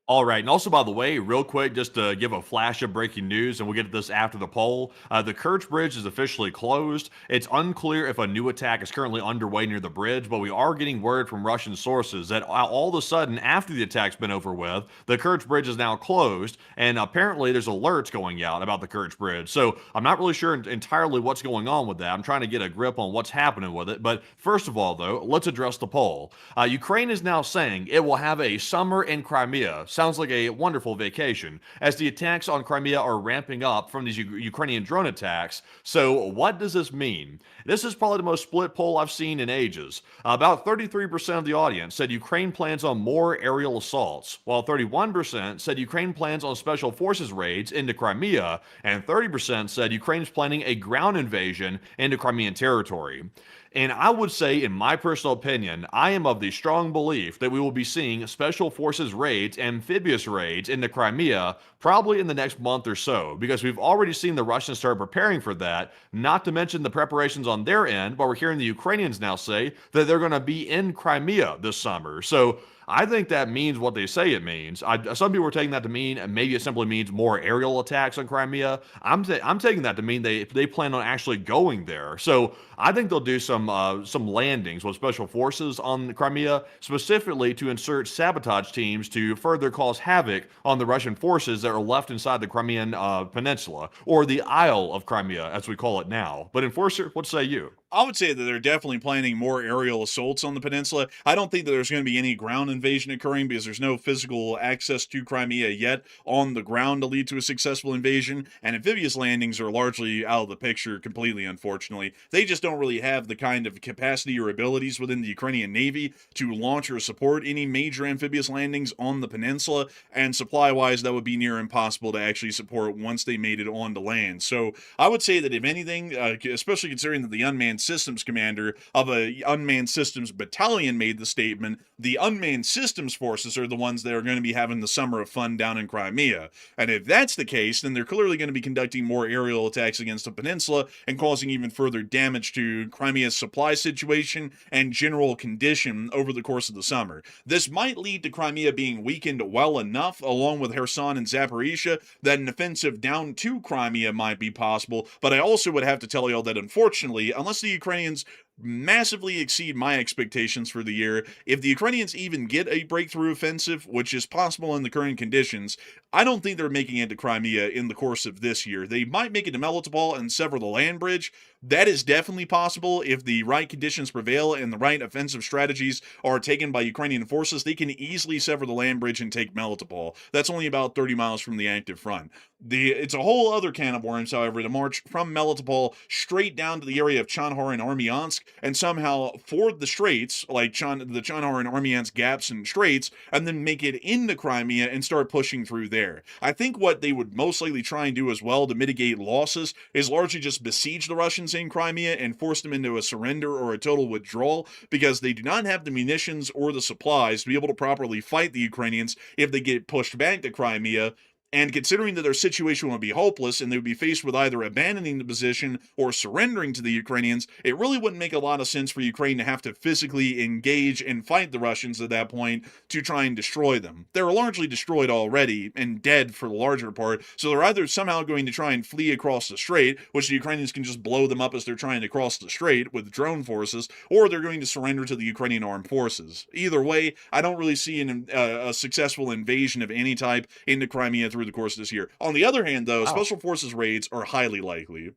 Speaker 1: All right. And also, by the way, real quick, just to give a flash of breaking news, and we'll get to this after the poll. The Kerch Bridge is officially closed. It's unclear if a new attack is currently underway near the bridge, but we are getting word from Russian sources that all of a sudden, after the attack's been over with, the Kerch Bridge is now closed, and apparently there's alerts going out about the Kerch Bridge. So I'm not really sure entirely what's going on with that. I'm trying to get a grip on what's happening with it. But first of all, though, let's address the poll. Ukraine is now saying it will have a summer in Crimea. Sounds like a wonderful vacation, as the attacks on Crimea are ramping up from these Ukrainian drone attacks. So what does this mean? This is probably the most split poll I've seen in ages. About 33% of the audience said Ukraine plans on more aerial assaults, while 31% said Ukraine plans on special forces raids into Crimea, and 30% said Ukraine's planning a ground invasion into Crimean territory. And I would say, in my personal opinion, I am of the strong belief that we will be seeing special forces raids, amphibious raids into Crimea probably in the next month or so, because we've already seen the Russians start preparing for that, not to mention the preparations on their end, but we're hearing the Ukrainians now say that they're going to be in Crimea this summer. So I think that means what they say it means. Some people are taking that to mean maybe it simply means more aerial attacks on Crimea. I'm taking that to mean they plan on actually going there. So I think they'll do some landings with special forces on Crimea, specifically to insert sabotage teams to further cause havoc on the Russian forces that are left inside the Crimean peninsula, or the Isle of Crimea, as we call it now. But Enforcer, what say you?
Speaker 3: I would say that they're definitely planning more aerial assaults on the peninsula. I don't think that there's going to be any ground invasion occurring because there's no physical access to Crimea yet on the ground to lead to a successful invasion, and amphibious landings are largely out of the picture completely, unfortunately. They just don't really have the kind of capacity or abilities within the Ukrainian Navy to launch or support any major amphibious landings on the peninsula, and supply-wise, that would be near impossible to actually support once they made it onto land. So I would say that if anything, especially considering that the unmanned systems commander of a unmanned systems battalion made the statement, the unmanned systems forces are the ones that are going to be having the summer of fun down in Crimea. And if that's the case, then they're clearly going to be conducting more aerial attacks against the peninsula and causing even further damage to Crimea's supply situation and general condition over the course of the summer. This might lead to Crimea being weakened well enough, along with Kherson and Zaporizhia, that an offensive down to Crimea might be possible. But I also would have to tell y'all that, unfortunately, unless the Ukrainians massively exceed my expectations for the year, if the Ukrainians even get a breakthrough offensive, which is possible in the current conditions, I don't think they're making it to Crimea in the course of this year. They might make it to Melitopol and sever the land bridge. That is definitely possible if the right conditions prevail and the right offensive strategies are taken by Ukrainian forces. They can easily sever the land bridge and take Melitopol. That's only about 30 miles from the active front. It's a whole other can of worms, however, to march from Melitopol straight down to the area of Chandhar and Armyansk and somehow ford the straits, like the Chandhar and Armyansk gaps and straits, and then make it into Crimea and start pushing through there. I think what they would most likely try and do as well to mitigate losses is largely just besiege the Russians in Crimea and force them into a surrender or a total withdrawal, because they do not have the munitions or the supplies to be able to properly fight the Ukrainians if they get pushed back to Crimea. And considering that their situation would be hopeless and they would be faced with either abandoning the position or surrendering to the Ukrainians, it really wouldn't make a lot of sense for Ukraine to have to physically engage and fight the Russians at that point to try and destroy them. They're largely destroyed already and dead for the larger part, so they're either somehow going to try and flee across the strait, which the Ukrainians can just blow them up as they're trying to cross the strait with drone forces, or they're going to surrender to the Ukrainian armed forces. Either way, I don't really see a successful invasion of any type into Crimea through the course of this year. On the other hand, though,
Speaker 1: Wow.
Speaker 3: special forces raids are highly likely.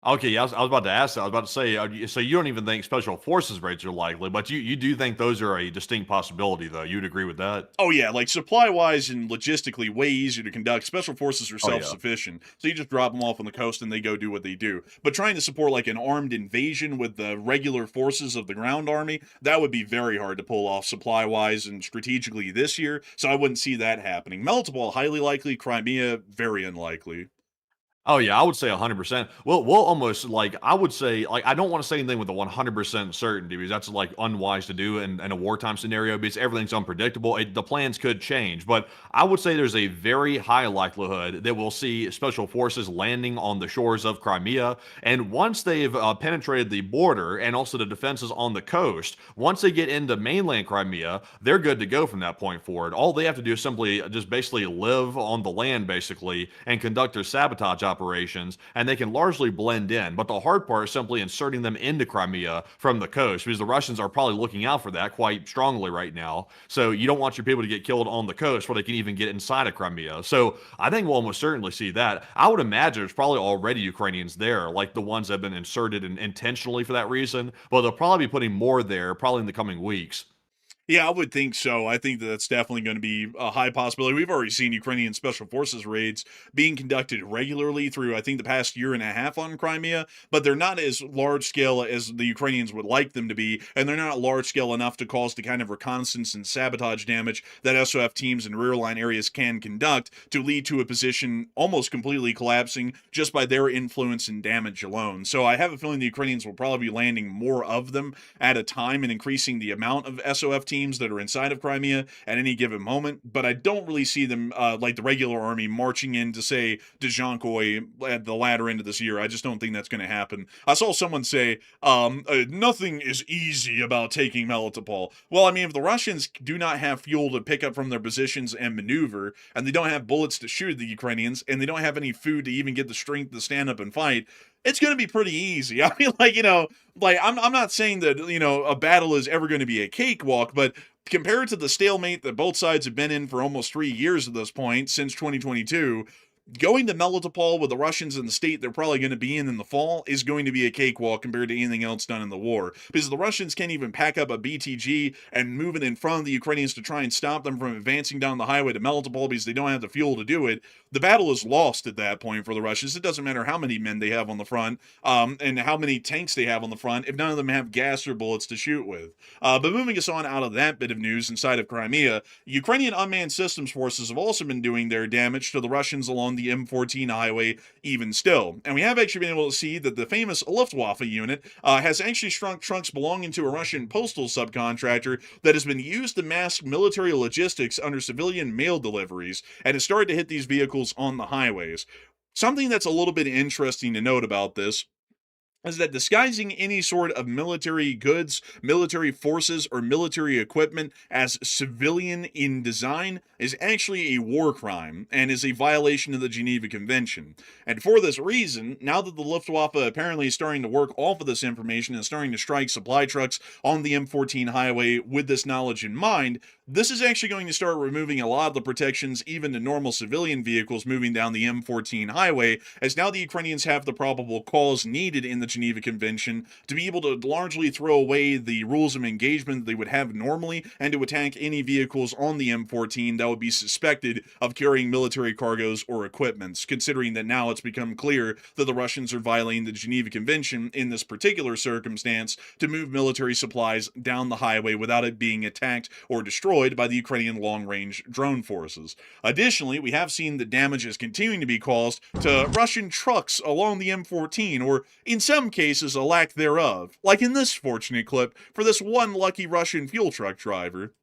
Speaker 1: Okay, yeah, I was about to ask that. I was about to say, so you don't even think special forces raids are likely, but you do think those are a distinct possibility, though. You'd agree with that?
Speaker 3: Oh yeah, like supply-wise and logistically way easier to conduct. Special forces are
Speaker 1: Oh, yeah.
Speaker 3: self-sufficient, so you just drop them off on the coast and they go do what they do. But trying to support like an armed invasion with the regular forces of the ground army, that would be very hard to pull off supply-wise and strategically this year, so I wouldn't see that happening. Melitopol, highly likely. Crimea, very unlikely.
Speaker 1: Oh yeah, I would say 100%. We'll almost like I would say like I don't want to say anything with a 100% certainty because that's like unwise to do in a wartime scenario because everything's unpredictable. The plans could change, but I would say there's a very high likelihood that we'll see special forces landing on the shores of Crimea. And once they've penetrated the border and also the defenses on the coast, once they get into mainland Crimea, they're good to go from that point forward. All they have to do is simply just basically live on the land basically and conduct their sabotage operations, and they can largely blend in. But the hard part is simply inserting them into Crimea from the coast, because the Russians are probably looking out for that quite strongly right now. So you don't want your people to get killed on the coast where they can even get inside of Crimea. So I think we'll almost certainly see that. I would imagine there's probably already Ukrainians there, like the ones that have been inserted intentionally for that reason, but they'll probably be putting more there probably in the coming weeks.
Speaker 3: Yeah, I would think so. I think that that's definitely going to be a high possibility. We've already seen Ukrainian special forces raids being conducted regularly through, I think, the past year and a half on Crimea, but they're not as large scale as the Ukrainians would like them to be, and they're not large scale enough to cause the kind of reconnaissance and sabotage damage that SOF teams in rear line areas can conduct to lead to a position almost completely collapsing just by their influence and damage alone. So I have a feeling the Ukrainians will probably be landing more of them at a time and increasing the amount of SOF teams that are inside of Crimea at any given moment, but I don't really see them like the regular army marching in to say Dzhankoy at the latter end of this year. I just don't think that's going to happen. I saw someone say nothing is easy about taking Melitopol. Well, I mean, if the Russians do not have fuel to pick up from their positions and maneuver, and they don't have bullets to shoot at the Ukrainians, and they don't have any food to even get the strength to stand up and fight, it's going to be pretty easy. I mean, like, I'm not saying that, a battle is ever going to be a cakewalk, but compared to the stalemate that both sides have been in for almost 3 years at this point, since 2022, going to Melitopol with the Russians in the state they're probably going to be in the fall is going to be a cakewalk compared to anything else done in the war. Because the Russians can't even pack up a BTG and move it in front of the Ukrainians to try and stop them from advancing down the highway to Melitopol because they don't have the fuel to do it. The battle is lost at that point for the Russians. It doesn't matter how many men they have on the front and how many tanks they have on the front if none of them have gas or bullets to shoot with. But moving us on out of that bit of news inside of Crimea, Ukrainian unmanned systems forces have also been doing their damage to the Russians along the M14 highway even still. And we have actually been able to see that the famous Luftwaffe unit has actually shrunk trunks belonging to a Russian postal subcontractor that has been used to mask military logistics under civilian mail deliveries and has started to hit these vehicles on the highways. Something that's a little bit interesting to note about this is that disguising any sort of military goods, military forces, or military equipment as civilian in design is actually a war crime and is a violation of the Geneva Convention. And for this reason, now that the Luftwaffe apparently is starting to work off of this information and starting to strike supply trucks on the M14 highway with this knowledge in mind, this is actually going to start removing a lot of the protections even to normal civilian vehicles moving down the M14 highway, as now the Ukrainians have the probable cause needed in the Geneva Convention to be able to largely throw away the rules of engagement they would have normally and to attack any vehicles on the M14 that would be suspected of carrying military cargoes or equipments, considering that now it's become clear that the Russians are violating the Geneva Convention in this particular circumstance to move military supplies down the highway without it being attacked or destroyed by the Ukrainian long-range drone forces. Additionally, we have seen that damage is continuing to be caused to Russian trucks along the M14, or in some cases a lack thereof, like in this fortunate clip for this one lucky Russian fuel truck driver.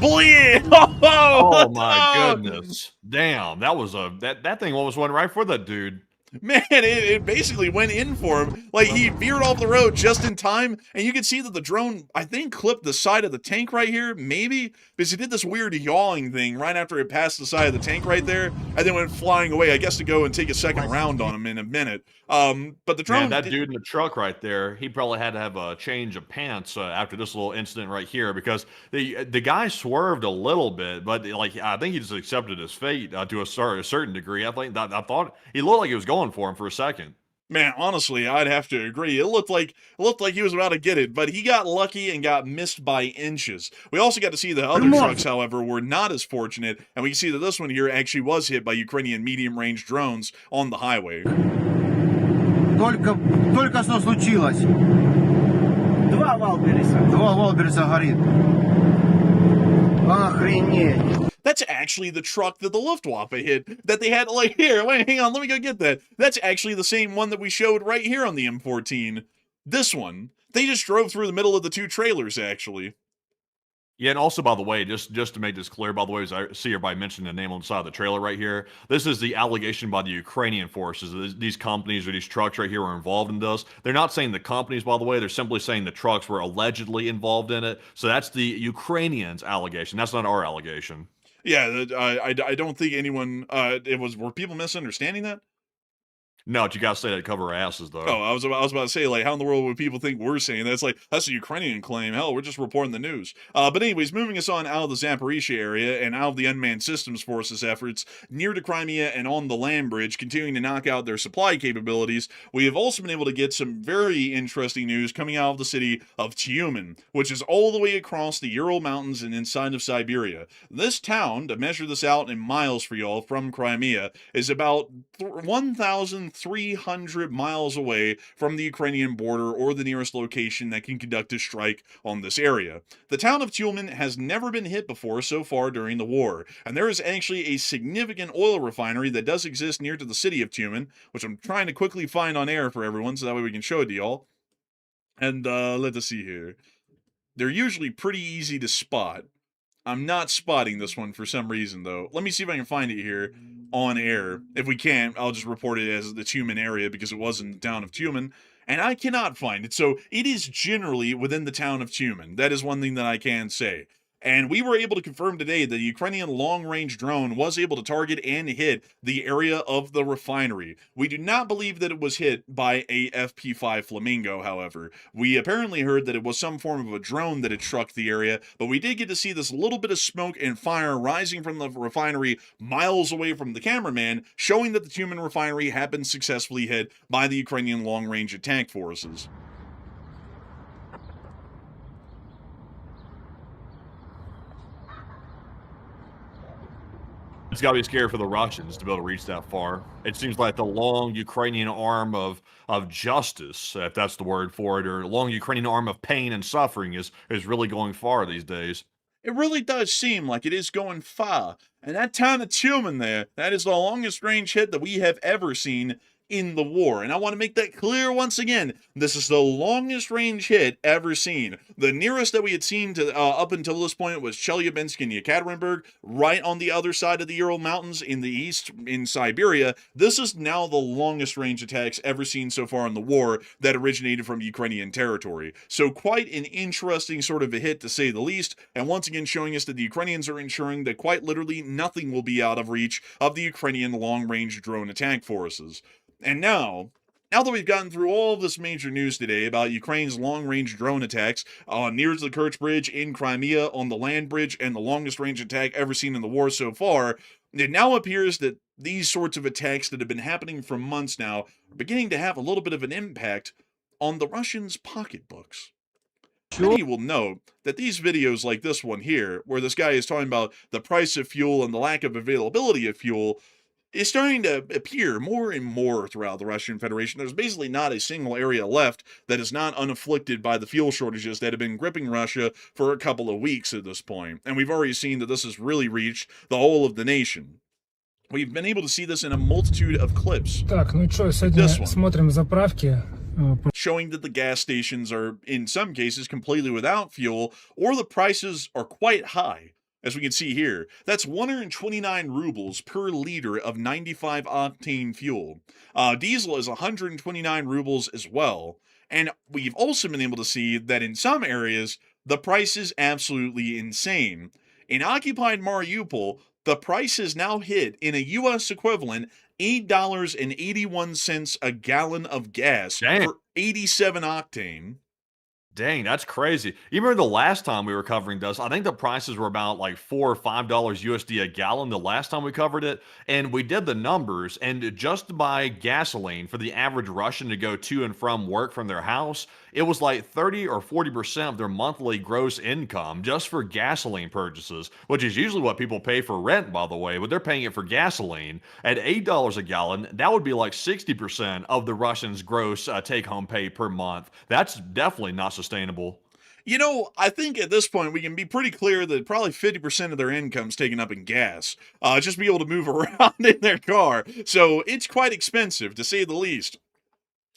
Speaker 3: Bleed!
Speaker 1: Oh my goodness. Damn, that was that thing almost went right for that dude.
Speaker 3: Man, it basically went in for him. Like, he veered off the road just in time, and you can see that the drone, I think, clipped the side of the tank right here, maybe, because he did this weird yawing thing right after it passed the side of the tank right there, and then went flying away, I guess, to go and take a second round on him in a minute. But the drone...
Speaker 1: Man, that dude in the truck right there, he probably had to have a change of pants after this little incident right here, because the guy swerved a little bit, but like I think he just accepted his fate to a certain degree. I thought he looked like he was going for him for a second.
Speaker 3: Man, honestly, I'd have to agree. It looked like he was about to get it, but he got lucky and got missed by inches. We also got to see the other trucks, however, were not as fortunate, and we can see that this one here actually was hit by Ukrainian medium-range drones on the highway.
Speaker 4: Только что случилось. Два Валбериса горит. Охренеть.
Speaker 3: That's actually the truck that the Luftwaffe hit, that they had, like, here, wait, hang on, let me go get that. That's actually the same one that we showed right here on the M14. This one. They just drove through the middle of the two trailers, actually.
Speaker 1: Yeah, and also, by the way, just to make this clear, by the way, as I see everybody mentioning the name on the side of the trailer right here, this is the allegation by the Ukrainian forces. These companies or these trucks right here were involved in this. They're not saying the companies, by the way. They're simply saying the trucks were allegedly involved in it. So that's the Ukrainians' allegation. That's not our allegation.
Speaker 3: Yeah, I don't think anyone, were people misunderstanding that?
Speaker 1: No, but you gotta say that to cover our asses, though.
Speaker 3: Oh, I was about to say, like, how in the world would people think we're saying that? It's like, that's a Ukrainian claim. Hell, we're just reporting the news. But anyways, moving us on out of the Zaporizhia area and out of the unmanned systems forces efforts near to Crimea and on the land bridge, continuing to knock out their supply capabilities, we have also been able to get some very interesting news coming out of the city of Tyumen, which is all the way across the Ural Mountains and inside of Siberia. This town, to measure this out in miles for y'all from Crimea, is about 1,300 miles away from the Ukrainian border or the nearest location that can conduct a strike on this area. The town of Tyumen has never been hit before so far during the war, and there is actually a significant oil refinery that does exist near to the city of Tyumen, which I'm trying to quickly find on air for everyone so that way we can show it to y'all. And let us see here. They're usually pretty easy to spot. I'm not spotting this one for some reason, though. Let me see if I can find it here on air. If we can't, I'll just report it as the Tyumen area because it was in the town of Tyumen, and I cannot find it. So it is generally within the town of Tyumen. That is one thing that I can say. And we were able to confirm today that the Ukrainian long-range drone was able to target and hit the area of the refinery. We do not believe that it was hit by a FP5 Flamingo, however. We apparently heard that it was some form of a drone that had struck the area, but we did get to see this little bit of smoke and fire rising from the refinery miles away from the cameraman, showing that the Tyumen refinery had been successfully hit by the Ukrainian long-range attack forces.
Speaker 1: It's got to be scary for the Russians to be able to reach that far. It seems like the long Ukrainian arm of justice, if that's the word for it, or long Ukrainian arm of pain and suffering is really going far these days.
Speaker 3: It really does seem like it is going far. And that town of Tyumen there, that is the longest range hit that we have ever seen in the war. And I want to make that clear once again. This is the longest range hit ever seen. The nearest that we had seen to up until this point was Chelyabinsk and Yekaterinburg, right on the other side of the Ural Mountains in the east in Siberia. This is now the longest range attacks ever seen so far in the war that originated from Ukrainian territory. So quite an interesting sort of a hit to say the least, and once again showing us that the Ukrainians are ensuring that quite literally nothing will be out of reach of the Ukrainian long-range drone attack forces. And now that we've gotten through all of this major news today about Ukraine's long-range drone attacks near the Kerch Bridge in Crimea, on the land bridge, and the longest-range attack ever seen in the war so far, it now appears that these sorts of attacks that have been happening for months now are beginning to have a little bit of an impact on the Russians' pocketbooks. Many will note that these videos like this one here, where this guy is talking about the price of fuel and the lack of availability of fuel, is starting to appear more and more throughout the Russian Federation. There's basically not a single area left that is not unafflicted by the fuel shortages that have been gripping Russia for a couple of weeks at this point. And we've already seen that this has really reached the whole of the nation. We've been able to see this in a multitude of clips.
Speaker 2: Так, ну что, сегодня смотрим заправки.
Speaker 3: Showing that the gas stations are, in some cases, completely without fuel, or the prices are quite high. As we can see here, that's 129 rubles per liter of 95 octane fuel. Diesel is 129 rubles as well. And we've also been able to see that in some areas, the price is absolutely insane. In occupied Mariupol, the price has now hit, in a U.S. equivalent, $8.81 a gallon of gas for 87 octane.
Speaker 1: Dang, that's crazy. You remember the last time we were covering this, I think the prices were about like $4 or $5 USD a gallon the last time we covered it. And we did the numbers, and just to buy gasoline for the average Russian to go to and from work from their house, it was like 30 or 40% of their monthly gross income just for gasoline purchases, which is usually what people pay for rent, by the way, but they're paying it for gasoline. At $8 a gallon, that would be like 60% of the Russians' gross take-home pay per month. That's definitely not sustainable.
Speaker 3: You know, I think at this point we can be pretty clear that probably 50% of their income's taken up in gas. Just be able to move around in their car. So it's quite expensive, to say the least.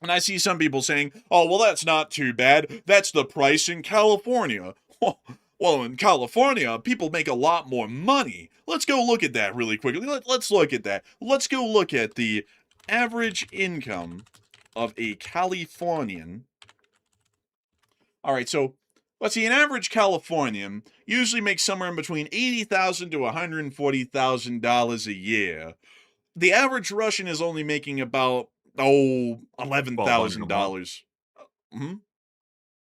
Speaker 3: And I see some people saying, oh, well, that's not too bad. That's the price in California. Well, in California, people make a lot more money. Let's go look at that really quickly. Let's look at that. Let's go look at the average income of a Californian. All right, so let's see. An average Californian usually makes somewhere in between $80,000 to $140,000 a year. The average Russian is only making about $11,000. Hmm?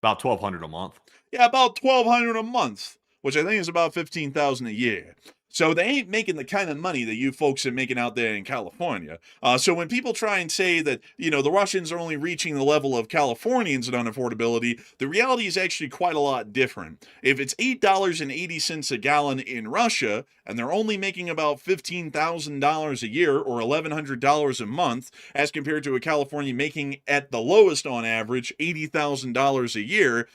Speaker 1: About 1,200 a month.
Speaker 3: Yeah, about $1,200 a month, which I think is about $15,000 a year. So they ain't making the kind of money that you folks are making out there in California. So when people try and say that, the Russians are only reaching the level of Californians in unaffordability, the reality is actually quite a lot different. If it's $8.80 a gallon in Russia, and they're only making about $15,000 a year or $1,100 a month, as compared to a Californian making at the lowest on average $80,000 a year,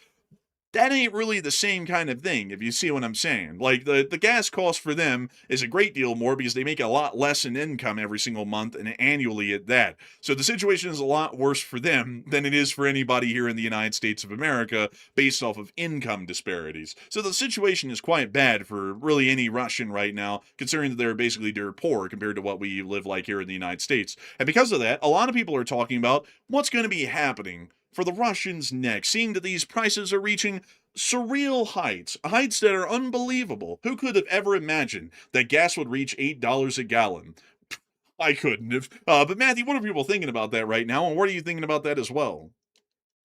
Speaker 3: that ain't really the same kind of thing, if you see what I'm saying. Like, the gas cost for them is a great deal more because they make a lot less in income every single month and annually at that. So the situation is a lot worse for them than it is for anybody here in the United States of America based off of income disparities. So the situation is quite bad for really any Russian right now, considering that they're basically dirt poor compared to what we live like here in the United States. And because of that, a lot of people are talking about what's going to be happening for the Russians next, seeing that these prices are reaching surreal heights that are unbelievable. Who could have ever imagined that gas would reach $8 a gallon? I couldn't have. But Matthew, what are people thinking about that right now, and what are you thinking about that as well?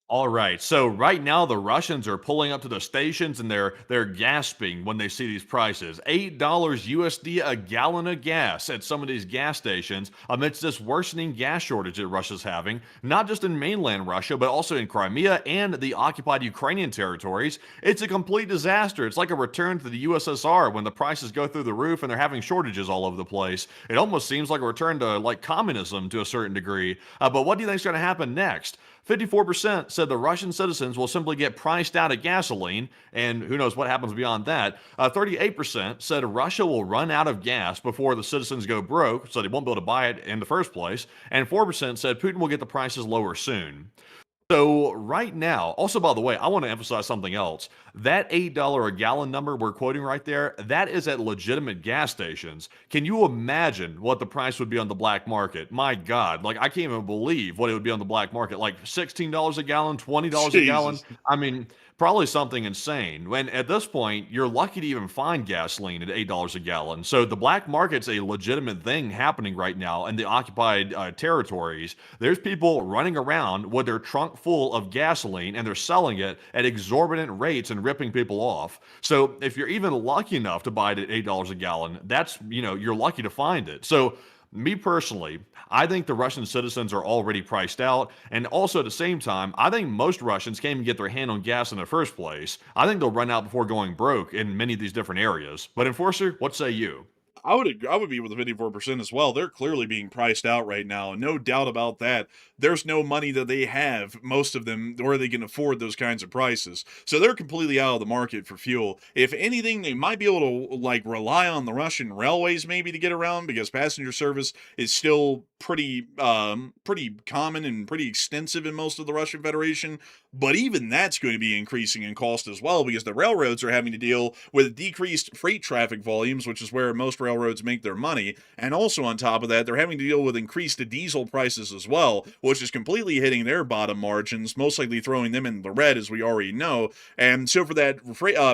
Speaker 1: All right. So right now the Russians are pulling up to the stations and they're gasping when they see these prices. $8 USD a gallon of gas at some of these gas stations amidst this worsening gas shortage that Russia's having, not just in mainland Russia, but also in Crimea and the occupied Ukrainian territories. It's a complete disaster. It's like a return to the USSR when the prices go through the roof and they're having shortages all over the place. It almost seems like a return to like communism to a certain degree. But what do you think is going to happen next? 54% said the Russian citizens will simply get priced out of gasoline, and who knows what happens beyond that. 38% said Russia will run out of gas before the citizens go broke, so they won't be able to buy it in the first place. And 4% said Putin will get the prices lower soon. So right now, also by the way, I want to emphasize something else. That $8 a gallon number we're quoting right there, that is at legitimate gas stations. Can you imagine what the price would be on the black market? My God, like I can't even believe what it would be on the black market. Like $16 a gallon, $20 a gallon.
Speaker 3: Jesus.
Speaker 1: I mean, probably something insane. When at this point, you're lucky to even find gasoline at $8 a gallon. So the black market's a legitimate thing happening right now in the occupied territories. There's people running around with their trunk full of gasoline and they're selling it at exorbitant rates and ripping people off. So if you're even lucky enough to buy it at $8 a gallon, that's, you're lucky to find it. So me personally, I think the Russian citizens are already priced out. And also at the same time, I think most Russians can't even get their hand on gas in the first place. I think they'll run out before going broke in many of these different areas. But Enforcer, what say you?
Speaker 3: I would be with the 54% as well. They're clearly being priced out right now. No doubt about that. There's no money that they have, most of them, where they can afford those kinds of prices. So they're completely out of the market for fuel. If anything, they might be able to like rely on the Russian railways maybe to get around because passenger service is still pretty common and pretty extensive in most of the Russian Federation. But even that's going to be increasing in cost as well because the railroads are having to deal with decreased freight traffic volumes, which is where most railroads make their money. And also on top of that, they're having to deal with increased diesel prices as well, which is completely hitting their bottom margins, most likely throwing them in the red, as we already know. And so for that,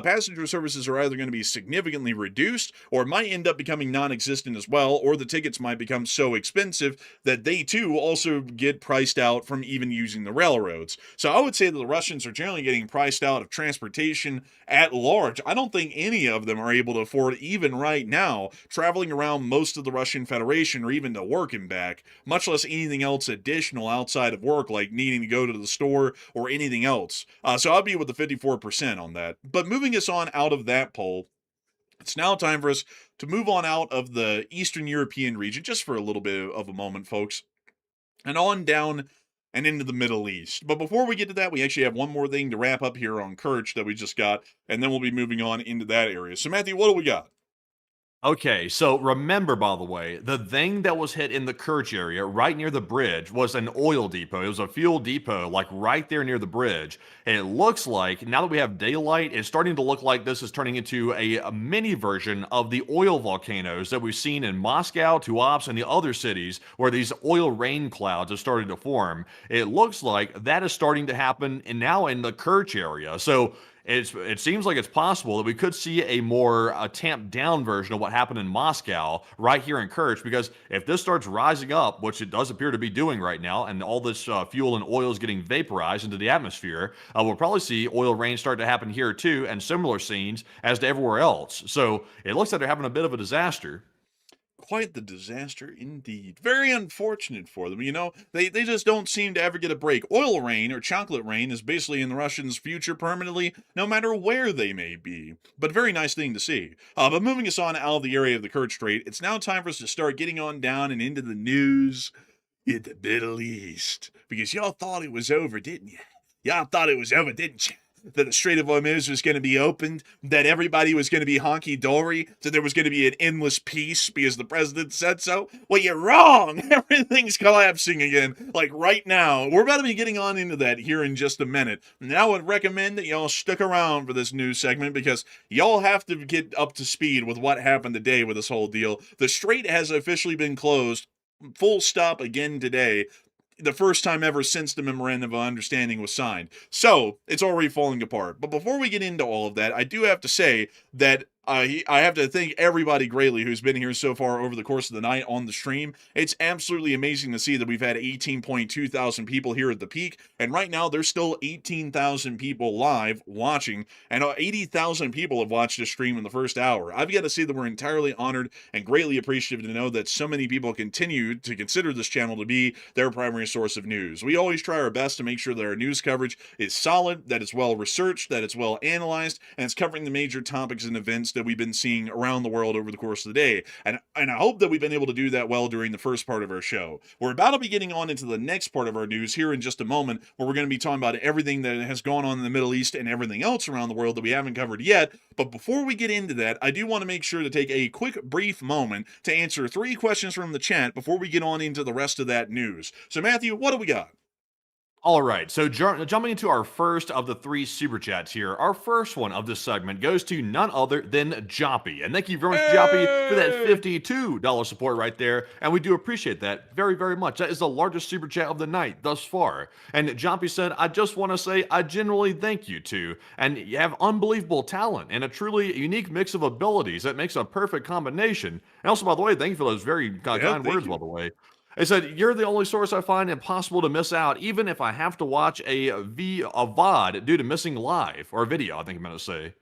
Speaker 3: passenger services are either going to be significantly reduced or might end up becoming non-existent as well, or the tickets might become so expensive that they too also get priced out from even using the railroads. So I would say that the Russians are generally getting priced out of transportation at large. I don't think any of them are able to afford, even right now, traveling around most of the Russian Federation or even to work and back, much less anything else additional outside of work, like needing to go to the store or anything else. So I'll be with the 54% on that. But moving us on out of that poll, it's now time for us to move on out of the Eastern European region, just for a little bit of a moment, folks, and on down and into the Middle East. But before we get to that, we actually have one more thing to wrap up here on Kerch that we just got, and then we'll be moving on into that area. So, Matthew, what do we got?
Speaker 1: Okay, so remember, by the way, the thing that was hit in the Kerch area right near the bridge was an oil depot. It was a fuel depot, like right there near the bridge. And it looks like, now that we have daylight, it's starting to look like this is turning into a mini version of the oil volcanoes that we've seen in Moscow, Tuapse, and the other cities where these oil rain clouds have started to form. It looks like that is starting to happen and now in the Kerch area. So it seems like it's possible that we could see a more tamped down version of what happened in Moscow right here in Kerch, because if this starts rising up, which it does appear to be doing right now, and all this fuel and oil is getting vaporized into the atmosphere, we'll probably see oil rain start to happen here too, and similar scenes as to everywhere else. So it looks like they're having a bit of a disaster.
Speaker 3: Quite the disaster indeed. Very unfortunate for them. You know, they just don't seem to ever get a break. Oil rain or chocolate rain is basically in the Russians' future permanently, no matter where they may be. But very nice thing to see. But moving us on out of the area of the Kerch Strait, it's now time for us to start getting on down and into the news in the Middle East. Because y'all thought it was over, didn't you? Y'all thought it was over, didn't you? That the Strait of Hormuz was going to be opened, that everybody was going to be honky-dory, that there was going to be an endless peace because the president said so? Well, you're wrong! Everything's collapsing again, like right now. We're about to be getting on into that here in just a minute. And I would recommend that y'all stick around for this news segment because y'all have to get up to speed with what happened today with this whole deal. The strait has officially been closed, full stop again today, the first time ever since the memorandum of understanding was signed. So it's already falling apart. But before we get into all of that, I do have to say that I have to thank everybody greatly who's been here so far over the course of the night on the stream. It's absolutely amazing to see that we've had 18.2 thousand people here at the peak, and right now there's still 18,000 people live watching, and 80,000 people have watched the stream in the first hour. I've got to say that we're entirely honored and greatly appreciative to know that so many people continue to consider this channel to be their primary source of news. We always try our best to make sure that our news coverage is solid, that it's well researched, that it's well analyzed, and it's covering the major topics and events that we've been seeing around the world over the course of the day. And I hope that we've been able to do that well during the first part of our show. We're about to be getting on into the next part of our news here in just a moment, where we're going to be talking about everything that has gone on in the Middle East and everything else around the world that we haven't covered yet. But before we get into that, I do want to make sure to take a quick, brief moment to answer 3 questions from the chat before we get on into the rest of that news. So, Matthew, what do we got?
Speaker 1: All right, so jumping into our first of the 3 super chats here, our first one of this segment goes to none other than Joppy. And thank you very much, Joppy, for that $52 support right there. And we do appreciate that very, very much. That is the largest super chat of the night thus far. And Joppy said, I just want to say I genuinely thank you too. And you have unbelievable talent and a truly unique mix of abilities that makes a perfect combination. And also, by the way, thank you for those very kind words, by the way. It said, you're the only source I find impossible to miss out, even if I have to watch a VOD due to missing live, or video, I think I meant to say.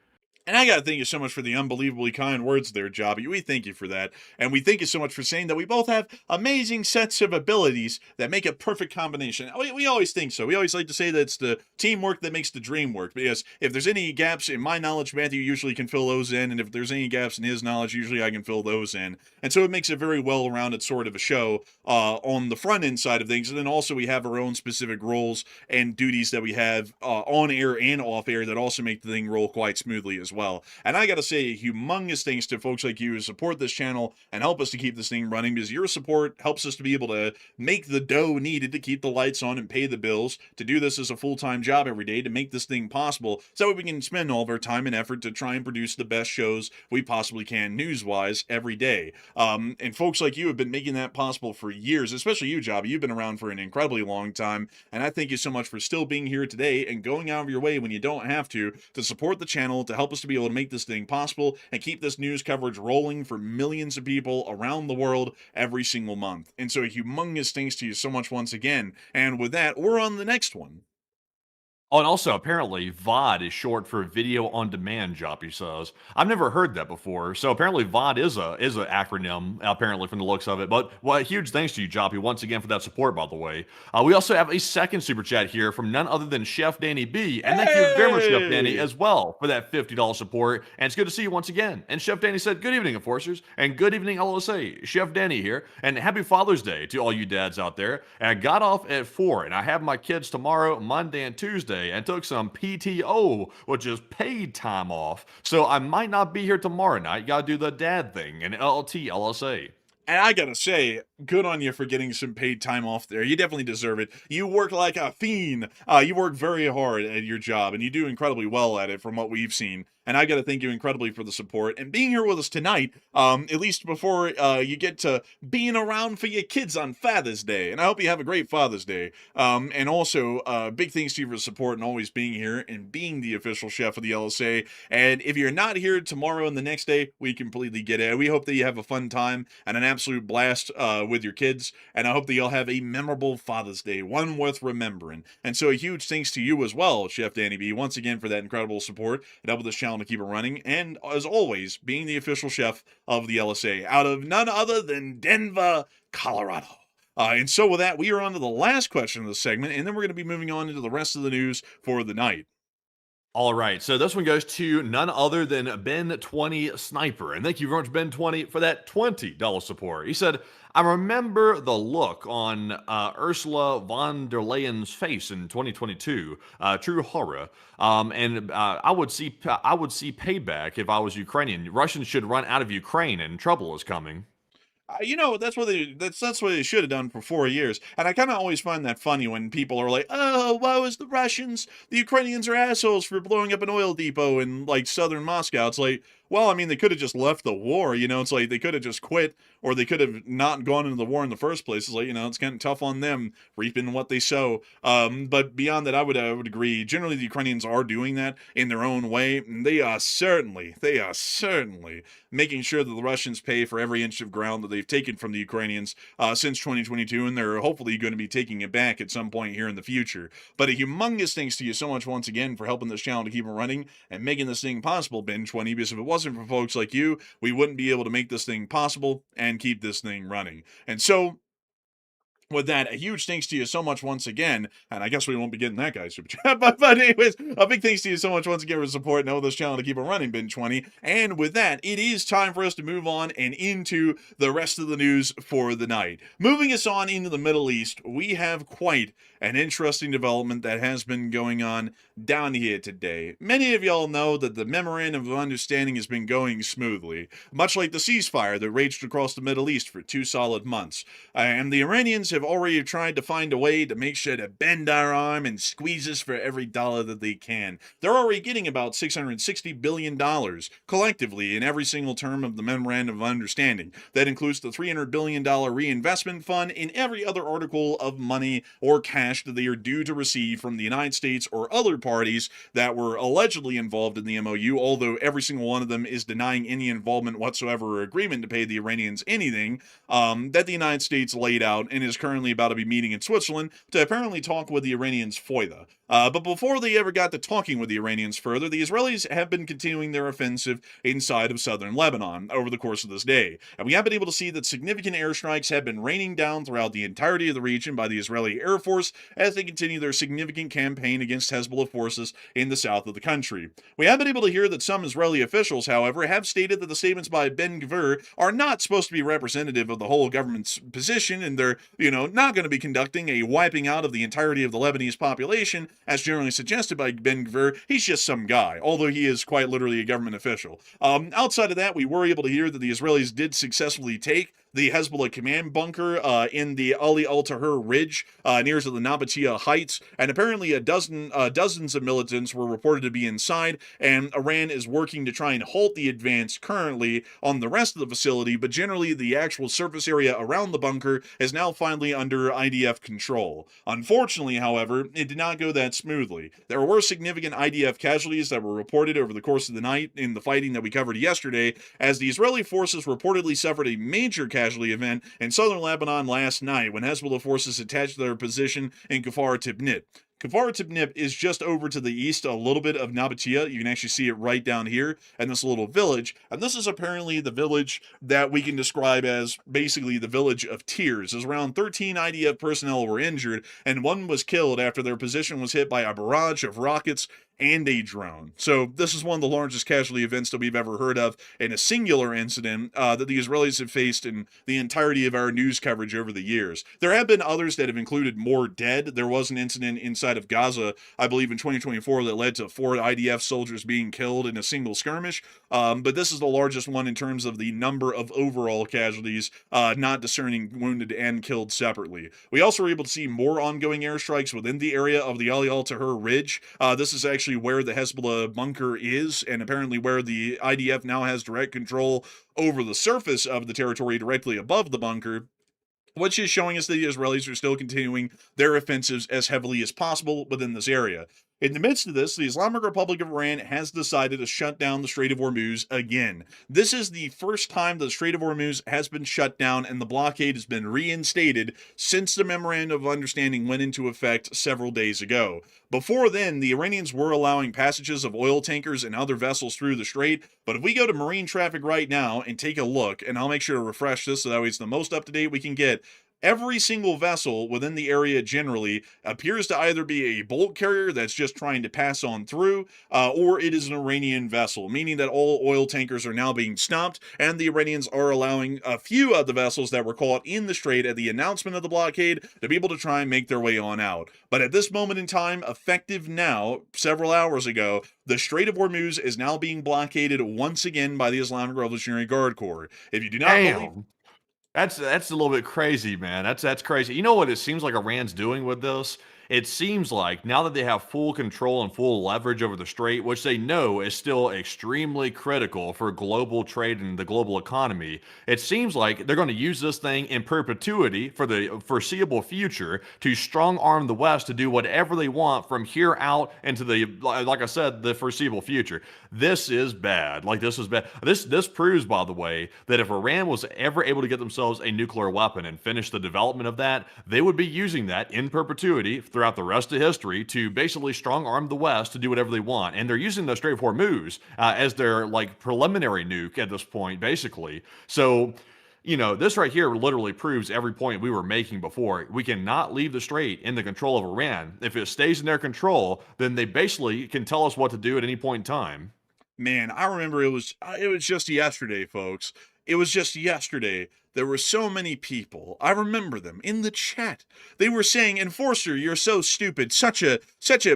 Speaker 3: And I got to thank you so much for the unbelievably kind words there, Jobby. We thank you for that. And we thank you so much for saying that we both have amazing sets of abilities that make a perfect combination. We always think so. We always like to say that it's the teamwork that makes the dream work. Because if there's any gaps in my knowledge, Matthew usually can fill those in. And if there's any gaps in his knowledge, usually I can fill those in. And so it makes a very well-rounded sort of a show on the front end side of things. And then also we have our own specific roles and duties that we have on air and off air that also make the thing roll quite smoothly as well. And I gotta say, humongous thanks to folks like you who support this channel and help us to keep this thing running, because your support helps us to be able to make the dough needed to keep the lights on and pay the bills, to do this as a full-time job every day, to make this thing possible, so that we can spend all of our time and effort to try and produce the best shows we possibly can news-wise every day. And folks like you have been making that possible for years, especially you, Jobby. You've been around for an incredibly long time, and I thank you so much for still being here today and going out of your way when you don't have to support the channel, to help us to be able to make this thing possible and keep this news coverage rolling for millions of people around the world every single month. And so a humongous thanks to you so much once again. And with that, we're on the next one.
Speaker 1: Oh, and also apparently VOD is short for video on demand, Joppy says. I've never heard that before. So apparently VOD is a acronym, apparently from the looks of it. But well, huge thanks to you, Joppy, once again for that support, by the way. We also have a second super chat here from none other than Chef Danny B. And thank you very much, Chef Danny,
Speaker 3: Hey!
Speaker 1: as well for that $50 support. And it's good to see you once again. And Chef Danny said, good evening, Enforcers, and good evening, LSA. Chef Danny here, and happy Father's Day to all you dads out there. And I got off at 4, and I have my kids tomorrow, Monday, and Tuesday, and took some PTO, which is paid time off. So I might not be here tomorrow night. Gotta do the dad thing and LT LSA.
Speaker 3: And I gotta say, good on you for getting some paid time off there. You definitely deserve it. You work like a fiend. You work very hard at your job, and you do incredibly well at it from what we've seen. And I gotta thank you incredibly for the support and being here with us tonight, at least before you get to being around for your kids on Father's Day. And I hope you have a great Father's Day. And also, big thanks to you for the support and always being here and being the official chef of the LSA. And if you're not here tomorrow and the next day, we completely get it. We hope that you have a fun time and an absolute blast with your kids. And I hope that you'll have a memorable Father's Day, one worth remembering. And so a huge thanks to you as well, Chef Danny B, once again for that incredible support and helping this channel to keep it running. And as always, being the official chef of the LSA out of none other than Denver, Colorado. And so with that, we are on to the last question of the segment, and then we're going to be moving on into the rest of the news for the night.
Speaker 1: All right, so this one goes to none other than Ben20 Sniper. And thank you very much, Ben20, for that $20 support. He said, I remember the look on Ursula von der Leyen's face in 2022, true horror. And I would see payback if I was Ukrainian. Russians should run out of Ukraine and trouble is coming.
Speaker 3: That's what they should have done for 4 years. And I kind of always find that funny when people are like, "Oh, woe is the Russians! The Ukrainians are assholes for blowing up an oil depot in like southern Moscow." It's like, well, I mean, they could have just left the war. It's like they could have just quit, or they could have not gone into the war in the first place. It's like, it's kind of tough on them reaping what they sow. But beyond that, I would agree. Generally, the Ukrainians are doing that in their own way. And they are certainly making sure that the Russians pay for every inch of ground that they've taken from the Ukrainians since 2022, and they're hopefully going to be taking it back at some point here in the future. But a humongous thanks to you so much once again for helping this channel to keep it running and making this thing possible, Ben20, because if it wasn't for folks like you, we wouldn't be able to make this thing possible and keep this thing running. And so, with that, a huge thanks to you so much once again, and I guess we won't be getting that guy's super chat, but anyways, a big thanks to you so much once again for support and help this channel to keep it running, Ben20. And with that, it is time for us to move on and into the rest of the news for the night. Moving us on into the Middle East, we have quite an interesting development that has been going on down here today. Many of y'all know that the Memorandum of Understanding has been going smoothly, much like the ceasefire that raged across the Middle East for 2 solid months. And the Iranians have already tried to find a way to make sure to bend our arm and squeeze us for every dollar that they can. They're already getting about $660 billion collectively in every single term of the Memorandum of Understanding. That includes the $300 billion reinvestment fund and every other article of money or cash that they are due to receive from the United States or other parties that were allegedly involved in the MOU, although every single one of them is denying any involvement whatsoever or agreement to pay the Iranians anything that the United States laid out and is currently about to be meeting in Switzerland to apparently talk with the Iranians further. But before they ever got to talking with the Iranians further, the Israelis have been continuing their offensive inside of southern Lebanon over the course of this day. And we have been able to see that significant airstrikes have been raining down throughout the entirety of the region by the Israeli Air Force as they continue their significant campaign against Hezbollah forces in the south of the country. We have been able to hear that some Israeli officials, however, have stated that the statements by Ben-Gvir are not supposed to be representative of the whole government's position, and they're, not going to be conducting a wiping out of the entirety of the Lebanese population, as generally suggested by Ben-Gvir. He's just some guy, although he is quite literally a government official. Outside of that, we were able to hear that the Israelis did successfully take the Hezbollah command bunker in the Ali al-Tahrir Ridge near to the Nabatea Heights, and apparently dozens of militants were reported to be inside, and Iran is working to try and halt the advance currently on the rest of the facility, but generally the actual surface area around the bunker is now finally under IDF control. Unfortunately, however, it did not go that smoothly. There were significant IDF casualties that were reported over the course of the night in the fighting that we covered yesterday, as the Israeli forces reportedly suffered a major casualty event in southern Lebanon last night when Hezbollah forces attached to their position in Kfar Tibnit. Kfar Tibnip is just over to the east, a little bit of Nabatea. You can actually see it right down here in this little village. And this is apparently the village that we can describe as basically the village of tears. As around 13 IDF personnel were injured, and one was killed after their position was hit by a barrage of rockets and a drone. So this is one of the largest casualty events that we've ever heard of in a singular incident that the Israelis have faced in the entirety of our news coverage over the years. There have been others that have included more dead. There was an incident inside of Gaza, I believe in 2024, that led to 4 IDF soldiers being killed in a single skirmish. But this is the largest one in terms of the number of overall casualties, not discerning wounded and killed separately. We also were able to see more ongoing airstrikes within the area of the Ali Al-Tahrir Ridge. This is actually where the Hezbollah bunker is, and apparently where the IDF now has direct control over the surface of the territory directly above the bunker, which is showing us that the Israelis are still continuing their offensives as heavily as possible within this area. In the midst of this, the Islamic Republic of Iran has decided to shut down the Strait of Hormuz again. This is the first time the Strait of Hormuz has been shut down and the blockade has been reinstated since the Memorandum of Understanding went into effect several days ago. Before then, the Iranians were allowing passages of oil tankers and other vessels through the strait, but if we go to marine traffic right now and take a look, and I'll make sure to refresh this so that way it's the most up-to-date we can get, every single vessel within the area generally appears to either be a bulk carrier that's just trying to pass on through, or it is an Iranian vessel, meaning that all oil tankers are now being stopped, and the Iranians are allowing a few of the vessels that were caught in the strait at the announcement of the blockade to be able to try and make their way on out. But at this moment in time, effective now, several hours ago, the Strait of Hormuz is now being blockaded once again by the Islamic Revolutionary Guard Corps. If you do not believe...
Speaker 1: That's a little bit crazy, man. That's crazy. You know what it seems like Iran's doing with this? It seems like now that they have full control and full leverage over the strait, which they know is still extremely critical for global trade and the global economy, it seems like they're going to use this thing in perpetuity for the foreseeable future to strong arm the West to do whatever they want from here out into the, like I said, the foreseeable future. This is bad. Like, this is bad. This proves, by the way, that if Iran was ever able to get themselves a nuclear weapon and finish the development of that, they would be using that in perpetuity throughout the rest of history to basically strong arm the West to do whatever they want. And they're using the Strait of Hormuz as their like preliminary nuke at this point, basically. So, you know, this right here literally proves every point we were making before. We cannot leave the strait in the control of Iran. If it stays in their control, then they basically can tell us what to do at any point in time.
Speaker 3: Man, I remember it was just yesterday, folks. It was just yesterday. There were so many people. I remember them in the chat. They were saying, "Enforcer, you're so stupid. Such a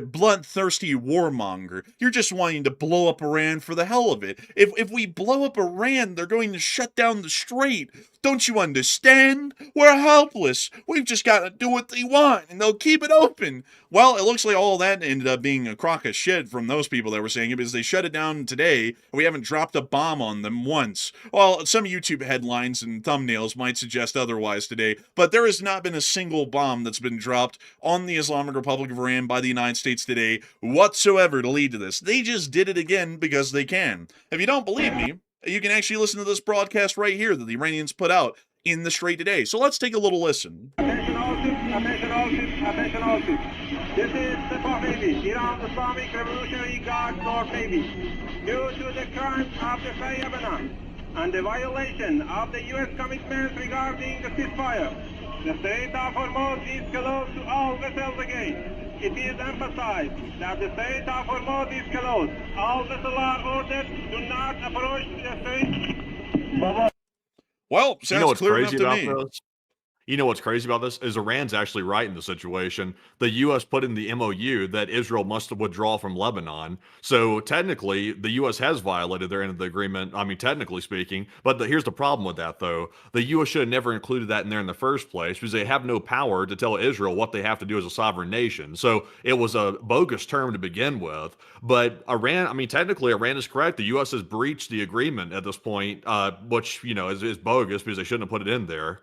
Speaker 3: bloodthirsty warmonger. You're just wanting to blow up Iran for the hell of it. If we blow up Iran, they're going to shut down the strait. Don't you understand? We're helpless. We've just got to do what they want, and they'll keep it open." Well, it looks like all that ended up being a crock of shit from those people that were saying it, because they shut it down today, and we haven't dropped a bomb on them once. Well, some YouTube headlines and thumbnails might suggest otherwise today, but there has not been a single bomb that's been dropped on the Islamic Republic of Iran by the United States today whatsoever to lead to this. They just did it again because they can. If you don't believe me, you can actually listen to this broadcast right here that the Iranians put out in the Strait today. So let's take a little listen.
Speaker 4: Attention all ships, attention all ships, attention all ships. This is Sepah Navy, Iran Islamic Revolutionary Guard Corps Navy. Due to the crimes of the Lebanon and the violation of the U.S. commitments regarding the ceasefire, the Strait of Hormuz is closed to all vessels again. It is emphasized that the Strait of Hormuz is closed. All vessels are ordered do not approach the strait.
Speaker 3: Well, sounds clear enough to me.
Speaker 1: This? You know what's crazy about this is Iran's actually right in the situation. The U.S. put in the MOU that Israel must withdraw from Lebanon. So technically, the U.S. has violated their end of the agreement, I mean, technically speaking. But here's the problem with that, though. The U.S. should have never included that in there in the first place because they have no power to tell Israel what they have to do as a sovereign nation. So it was a bogus term to begin with. But Iran, I mean, technically, Iran is correct. The U.S. has breached the agreement at this point, which, you know, is bogus because they shouldn't have put it in there.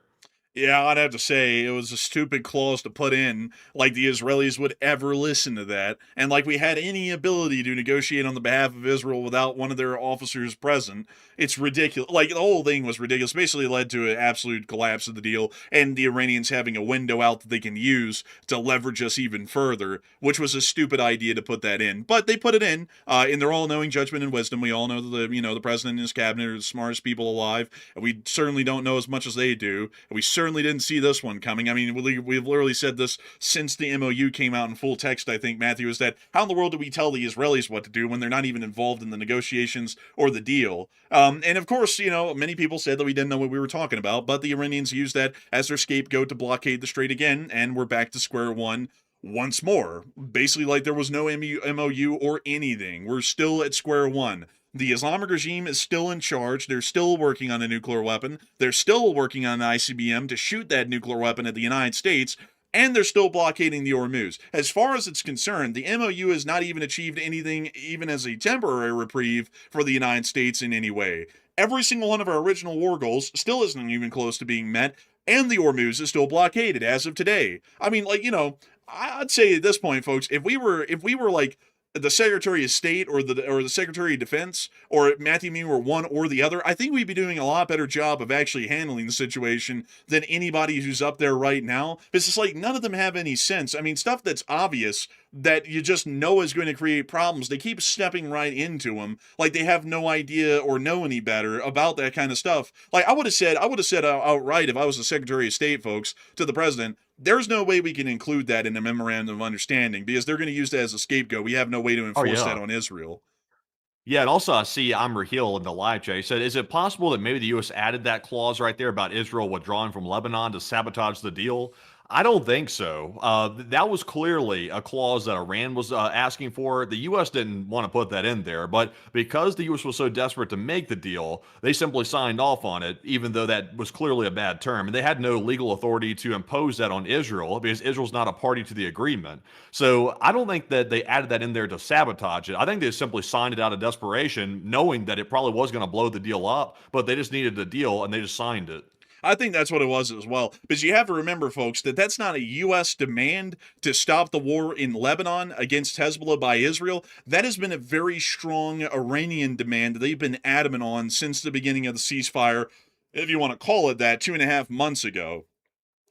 Speaker 3: Yeah, I'd have to say it was a stupid clause to put in, like the Israelis would ever listen to that, and like we had any ability to negotiate on the behalf of Israel without one of their officers present. It's ridiculous. Like, the whole thing was ridiculous. Basically led to an absolute collapse of the deal, and the Iranians having a window out that they can use to leverage us even further, which was a stupid idea to put that in. But they put it in their all-knowing judgment and wisdom. We all know that the president and his cabinet are the smartest people alive, and we certainly don't know as much as they do, and we certainly didn't see this one coming. I mean, we've literally said this since the MOU came out in full text, I think, Matthew, is that how in the world do we tell the Israelis what to do when they're not even involved in the negotiations or the deal? And of course, many people said that we didn't know what we were talking about, but the Iranians used that as their scapegoat to blockade the strait again, and we're back to square one once more. Basically, like there was no MOU or anything. We're still at square one. The Islamic regime is still in charge. They're still working on a nuclear weapon. They're still working on an ICBM to shoot that nuclear weapon at the United States. And they're still blockading the Hormuz. As far as it's concerned, the MOU has not even achieved anything, even as a temporary reprieve for the United States in any way. Every single one of our original war goals still isn't even close to being met, and the Hormuz is still blockaded as of today. I mean, I'd say at this point, folks, if we were like the Secretary of State or the Secretary of Defense, or Matthew and me were one or the other, I think we'd be doing a lot better job of actually handling the situation than anybody who's up there right now. It's just like none of them have any sense. I mean, stuff that's obvious that you just know is going to create problems, they keep stepping right into them like they have no idea or know any better about that kind of stuff. Like I would have said outright, if I was the Secretary of State, folks, to the president, there's no way we can include that in a memorandum of understanding because they're going to use that as a scapegoat. We have no way to enforce that on Israel.
Speaker 1: Yeah, and also I see Amr Hill in the live chat. He said, is it possible that maybe the U.S. added that clause right there about Israel withdrawing from Lebanon to sabotage the deal? I don't think so. That was clearly a clause that Iran was asking for. The U.S. didn't want to put that in there, but because the U.S. was so desperate to make the deal, they simply signed off on it, even though that was clearly a bad term. And they had no legal authority to impose that on Israel because Israel's not a party to the agreement. So I don't think that they added that in there to sabotage it. I think they simply signed it out of desperation, knowing that it probably was going to blow the deal up, but they just needed the deal and they just signed it.
Speaker 3: I think that's what it was as well. Because you have to remember, folks, that that's not a U.S. demand to stop the war in Lebanon against Hezbollah by Israel. That has been a very strong Iranian demand that they've been adamant on since the beginning of the ceasefire, if you want to call it that, 2.5 months ago.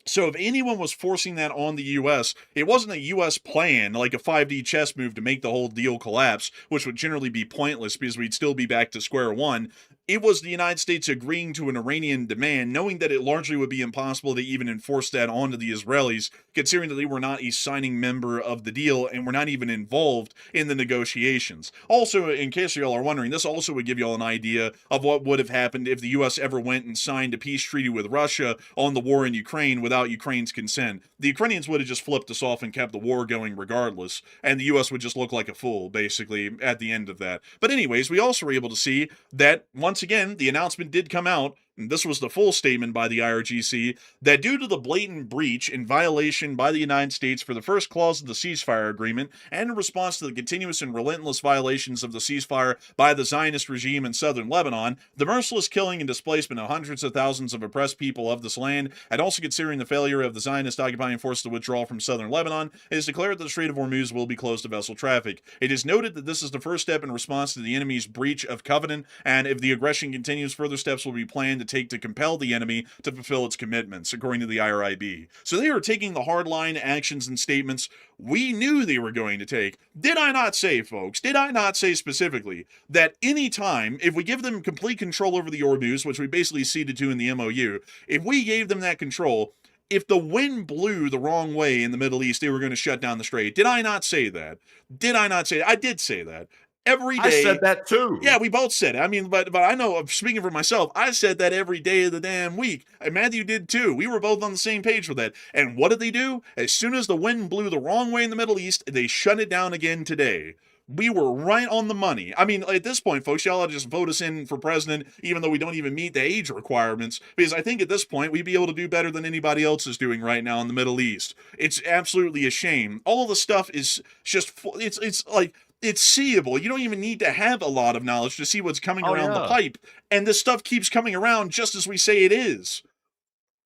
Speaker 3: So if anyone was forcing that on the U.S., it wasn't a U.S. plan, like a 5D chess move to make the whole deal collapse, which would generally be pointless because we'd still be back to square one. It was the United States agreeing to an Iranian demand, knowing that it largely would be impossible to even enforce that onto the Israelis, considering that they were not a signing member of the deal and were not even involved in the negotiations. Also, in case y'all are wondering, this also would give y'all an idea of what would have happened if the U.S. ever went and signed a peace treaty with Russia on the war in Ukraine without Ukraine's consent. The Ukrainians would have just flipped us off and kept the war going regardless, and the U.S. would just look like a fool, basically, at the end of that. But anyways, we also were able to see that, once again, the announcement did come out, and this was the full statement by the IRGC, that due to the blatant breach and violation by the United States for the first clause of the ceasefire agreement, and in response to the continuous and relentless violations of the ceasefire by the Zionist regime in southern Lebanon, the merciless killing and displacement of hundreds of thousands of oppressed people of this land, and also considering the failure of the Zionist occupying force to withdraw from southern Lebanon, it is declared that the Strait of Hormuz will be closed to vessel traffic. It is noted that this is the first step in response to the enemy's breach of covenant, and if the aggression continues, further steps will be planned to take to compel the enemy to fulfill its commitments, according to the IRIB. So they are taking the hardline actions and statements we knew they were going to take. Did I not say, folks, did I not say specifically that any time, if we give them complete control over the Hormuz, which we basically ceded to in the MOU, if we gave them that control, if the wind blew the wrong way in the Middle East, they were going to shut down the strait. Did I not say that? Did I not say that? I did say that. Every day.
Speaker 1: I said that too.
Speaker 3: Yeah, we both said it. I mean, but I know, speaking for myself, I said that every day of the damn week. And Matthew did too. We were both on the same page with that. And what did they do? As soon as the wind blew the wrong way in the Middle East, they shut it down again today. We were right on the money. I mean, at this point, folks, y'all just vote us in for president, even though we don't even meet the age requirements, because I think at this point, we'd be able to do better than anybody else is doing right now in the Middle East. It's absolutely a shame. All the stuff is just, it's like, it's seeable. You don't even need to have a lot of knowledge to see what's coming around the pipe. And this stuff keeps coming around just as we say it is.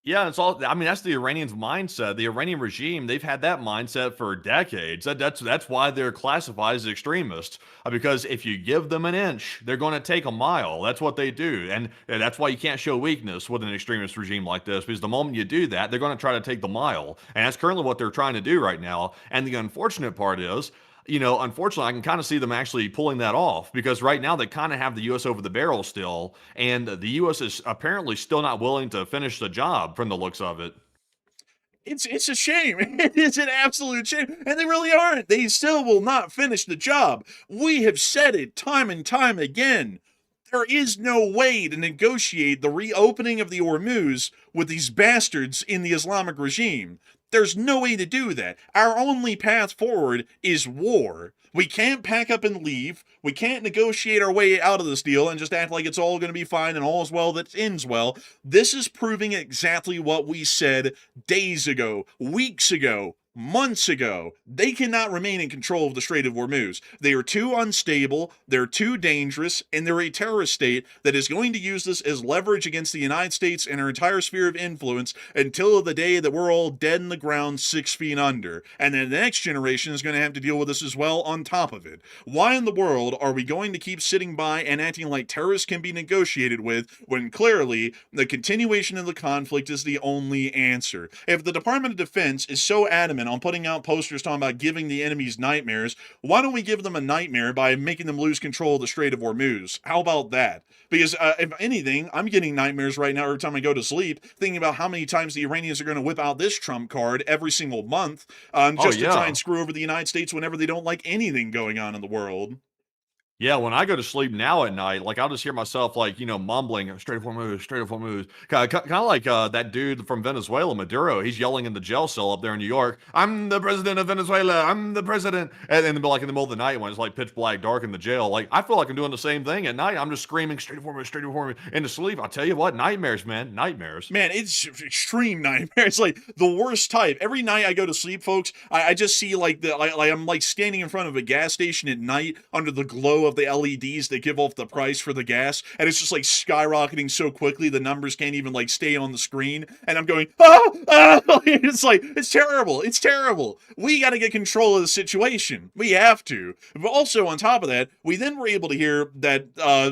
Speaker 1: Yeah, it's all. I mean, that's the Iranians' mindset. The Iranian regime, they've had that mindset for decades. That's why they're classified as extremists. Because if you give them an inch, they're going to take a mile. That's what they do, and that's why you can't show weakness with an extremist regime like this. Because the moment you do that, they're going to try to take the mile, and that's currently what they're trying to do right now. And the unfortunate part is, unfortunately, I can kind of see them actually pulling that off because right now they kind of have the U.S. over the barrel still, and the U.S. is apparently still not willing to finish the job from the looks of it.
Speaker 3: It's a shame. It is an absolute shame. And they really aren't. They still will not finish the job. We have said it time and time again. There is no way to negotiate the reopening of the Hormuz with these bastards in the Islamic regime. There's no way to do that. Our only path forward is war. We can't pack up and leave. We can't negotiate our way out of this deal and just act like it's all going to be fine and all is well that ends well. This is proving exactly what we said days ago, weeks ago, months ago. They cannot remain in control of the Strait of Hormuz. They are too unstable, they're too dangerous, and they're a terrorist state that is going to use this as leverage against the United States and our entire sphere of influence until the day that we're all dead in the ground 6 feet under. And then the next generation is going to have to deal with this as well on top of it. Why in the world are we going to keep sitting by and acting like terrorists can be negotiated with when clearly the continuation of the conflict is the only answer? If the Department of Defense is so adamant on putting out posters talking about giving the enemies nightmares, why don't we give them a nightmare by making them lose control of the Strait of Hormuz? How about that? Because if anything, I'm getting nightmares right now every time I go to sleep, thinking about how many times the Iranians are going to whip out this trump card every single month just to try and screw over the United States whenever they don't like anything going on in the world.
Speaker 1: Yeah, when I go to sleep now at night, like I'll just hear myself like, mumbling, Strait of Hormuz, Strait of Hormuz. Kind of like that dude from Venezuela, Maduro. He's yelling in the jail cell up there in New York, I'm the president of Venezuela, I'm the president. And then like in the middle of the night when it's like pitch black dark in the jail, like I feel like I'm doing the same thing at night. I'm just screaming, Strait of Hormuz, into sleep. I'll tell you what, nightmares, man, nightmares.
Speaker 3: Man, it's extreme nightmares, like the worst type. Every night I go to sleep, folks, I just see like I'm like standing in front of a gas station at night under the glow of the LEDs that give off the price for the gas, and it's just like skyrocketing so quickly the numbers can't even like stay on the screen, and I'm going, it's like, it's terrible. We got to get control of the situation. We have to. But also on top of that, we then were able to hear that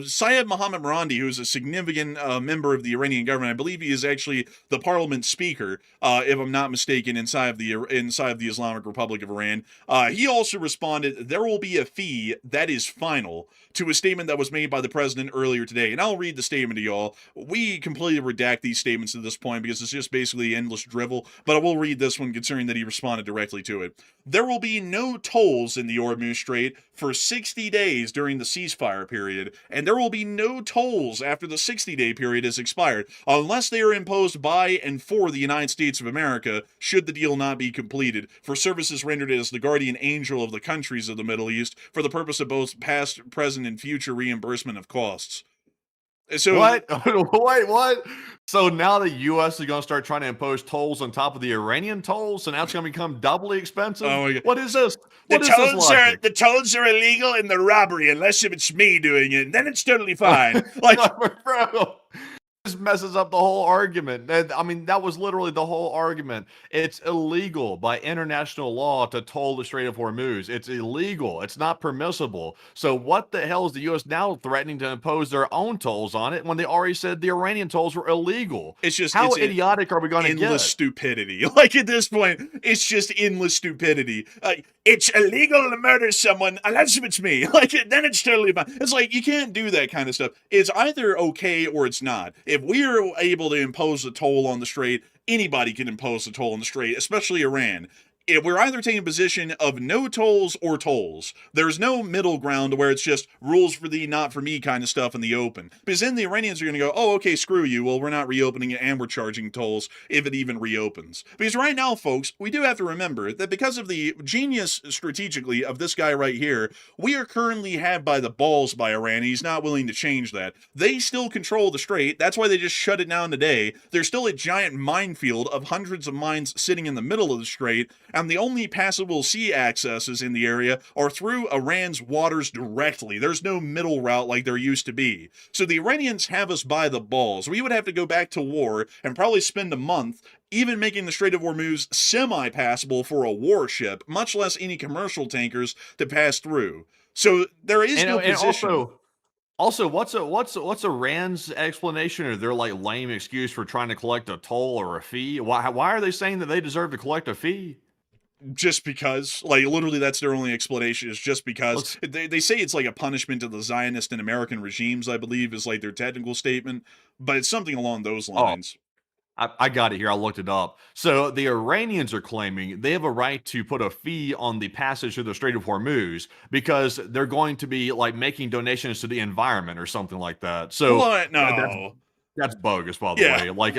Speaker 3: Syed Mohammed Marandi, who's a significant member of the Iranian government, I believe he is actually the parliament speaker, if I'm not mistaken, inside of the Islamic Republic of Iran. He also responded, there will be a fee that is final, to a statement that was made by the president earlier today. And I'll read the statement to y'all. We completely redact these statements at this point because it's just basically endless drivel, but I will read this one considering that he responded directly to it. There will be no tolls in the Hormuz Strait for 60 days during the ceasefire period, and there will be no tolls after the 60-day period has expired, unless they are imposed by and for the United States of America, should the deal not be completed, for services rendered as the guardian angel of the countries of the Middle East, for the purpose of both past, present, and future reimbursement of costs. So
Speaker 1: what? Wait, what? So now the U.S. is going to start trying to impose tolls on top of the Iranian tolls, so now it's going to become doubly expensive?
Speaker 3: Oh my God.
Speaker 1: What is this? The
Speaker 3: tolls are illegal in the robbery unless if it's me doing it. Then it's totally fine. Like,
Speaker 1: bro, this messes up the whole argument. I mean, that was literally the whole argument. It's illegal by international law to toll the Strait of Hormuz. It's illegal. It's not permissible. So what the hell is the U.S. now threatening to impose their own tolls on it when they already said the Iranian tolls were illegal?
Speaker 3: It's just
Speaker 1: how idiotic are we going to get?
Speaker 3: Endless stupidity. Like at this point, it's just endless stupidity. It's illegal to murder someone unless if it's me. Like then it's totally fine. It's like you can't do that kind of stuff. It's either okay or it's not. If we are able to impose a toll on the strait, anybody can impose a toll on the strait, especially Iran. If we're either taking a position of no tolls or tolls. There's no middle ground where it's just rules for thee, not for me kind of stuff in the open. Because then the Iranians are going to go, oh, okay, screw you. Well, we're not reopening it and we're charging tolls if it even reopens. Because right now, folks, we do have to remember that because of the genius strategically of this guy right here, we are currently had by the balls by Iran. He's not willing to change that. They still control the strait. That's why they just shut it down today. There's still a giant minefield of hundreds of mines sitting in the middle of the strait. and the only passable sea accesses in the area are through Iran's waters directly. There's no middle route like there used to be. So the Iranians have us by the balls. We would have to go back to war and probably spend a month even making the Strait of Hormuz semi-passable for a warship, much less any commercial tankers to pass through. So there is no position.
Speaker 1: And also, what's Iran's explanation or their like lame excuse for trying to collect a toll or a fee? Why are they saying that they deserve to collect a fee?
Speaker 3: Just because, like, literally that's their only explanation, is just because. They say it's like a punishment to the Zionist and American regimes, I believe, is like their technical statement, but it's something along those lines.
Speaker 1: I got it here. I looked it up. So the Iranians are claiming they have a right to put a fee on the passage through the Strait of Hormuz because they're going to be like making donations to the environment or something like that. So
Speaker 3: What? No.
Speaker 1: that's bogus, by the
Speaker 3: Yeah.
Speaker 1: way. Like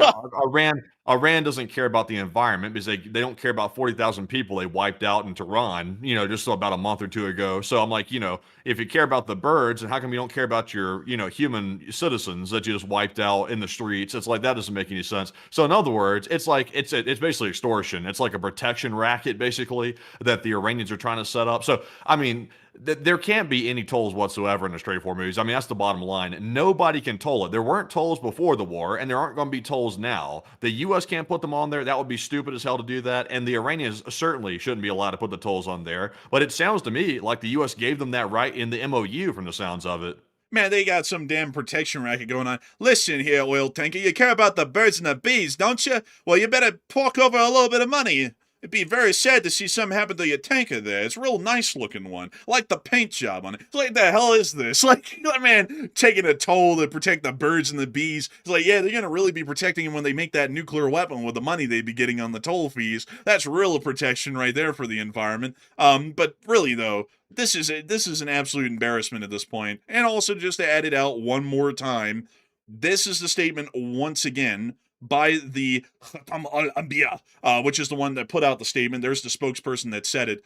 Speaker 1: Iran doesn't care about the environment because they don't care about 40,000 people they wiped out in Tehran, just about a month or two ago. So I'm like, if you care about the birds, and how come you don't care about your, human citizens that you just wiped out in the streets? It's like that doesn't make any sense. So in other words, it's like it's basically extortion. It's like a protection racket, basically, that the Iranians are trying to set up. So I mean, there can't be any tolls whatsoever in the Strait of Hormuz. I mean, that's the bottom line. Nobody can toll it. There weren't tolls before the war, and there aren't going to be tolls now. The U.S. can't put them on there. That would be stupid as hell to do that, and the Iranians certainly shouldn't be allowed to put the tolls on there. But it sounds to me like the U.S. gave them that right in the MOU from the sounds of it.
Speaker 3: Man, they got some damn protection racket going on. Listen here, oil tanker, you care about the birds and the bees, don't you? Well, you better fork over a little bit of money. It'd be very sad to see something happen to your tanker there. It's a real nice looking one. I like the paint job on it. It's like, the hell is this? Like, man, taking a toll to protect the birds and the bees. It's like, yeah, they're going to really be protecting them when they make that nuclear weapon with the money they'd be getting on the toll fees. That's real protection right there for the environment. But really, though, this is an absolute embarrassment at this point. And also, just to add it out one more time, this is the statement once again by the Khatam al-Anbiya, which is the one that put out the statement. There's the spokesperson that said it.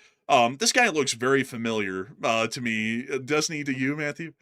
Speaker 3: This guy looks very familiar to me. Doesn't he to you, Matthew?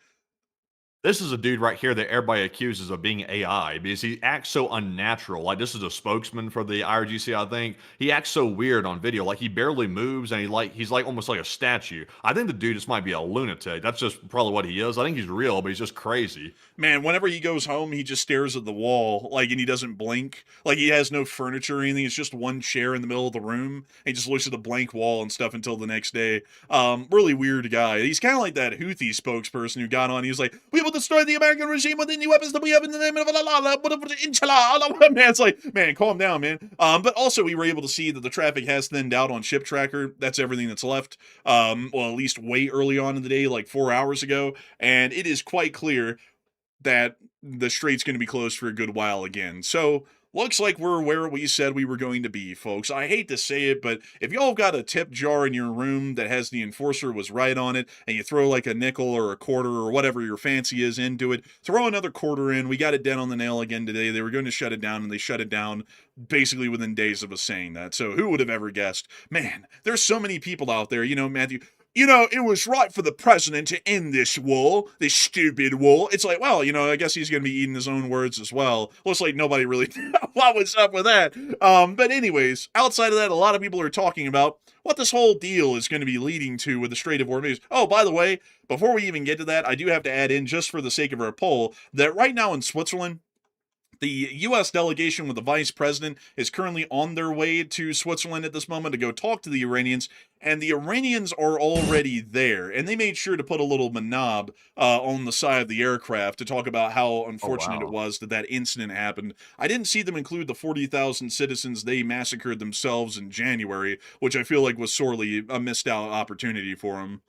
Speaker 1: This is a dude right here that everybody accuses of being AI because he acts so unnatural. Like, this is a spokesman for the IRGC, I think. He acts so weird on video. Like, he barely moves, and he's like almost like a statue. I think the dude just might be a lunatic. That's just probably what he is. I think he's real, but he's just crazy.
Speaker 3: Man, whenever he goes home, he just stares at the wall, like, and he doesn't blink. Like, he has no furniture or anything. It's just one chair in the middle of the room. He just looks at the blank wall and stuff until the next day. Really weird guy. He's kind of like that Houthi spokesperson who got on. He was like, "We will destroy the American regime with any weapons that we have in the name of Allah, inshallah." Man, it's like, man, calm down, man. But also we were able to see that the traffic has thinned out on Ship Tracker. That's everything that's left. Well, at least way early on in the day, like 4 hours ago. And it is quite clear that the strait's going to be closed for a good while again. So looks like we're where we said we were going to be, folks. I hate to say it, but if y'all got a tip jar in your room that has the enforcer was right on it, and you throw like a nickel or a quarter or whatever your fancy is into it, throw another quarter in. We got it dead on the nail again today. They were going to shut it down, and they shut it down basically within days of us saying that. So who would have ever guessed? Man, there's so many people out there, Matthew. It was right for the president to end this war, this stupid war. It's like, well, I guess he's going to be eating his own words as well. Looks like nobody really what was up with that. But anyways, outside of that, a lot of people are talking about what this whole deal is going to be leading to with the Strait of Hormuz. Oh, by the way, before we even get to that, I do have to add in, just for the sake of our poll, that right now in Switzerland, the U.S. delegation with the vice president is currently on their way to Switzerland at this moment to go talk to the Iranians, and the Iranians are already there. And they made sure to put a little manab on the side of the aircraft to talk about how unfortunate it was that incident happened. I didn't see them include the 40,000 citizens they massacred themselves in January, which I feel like was sorely a missed out opportunity for them.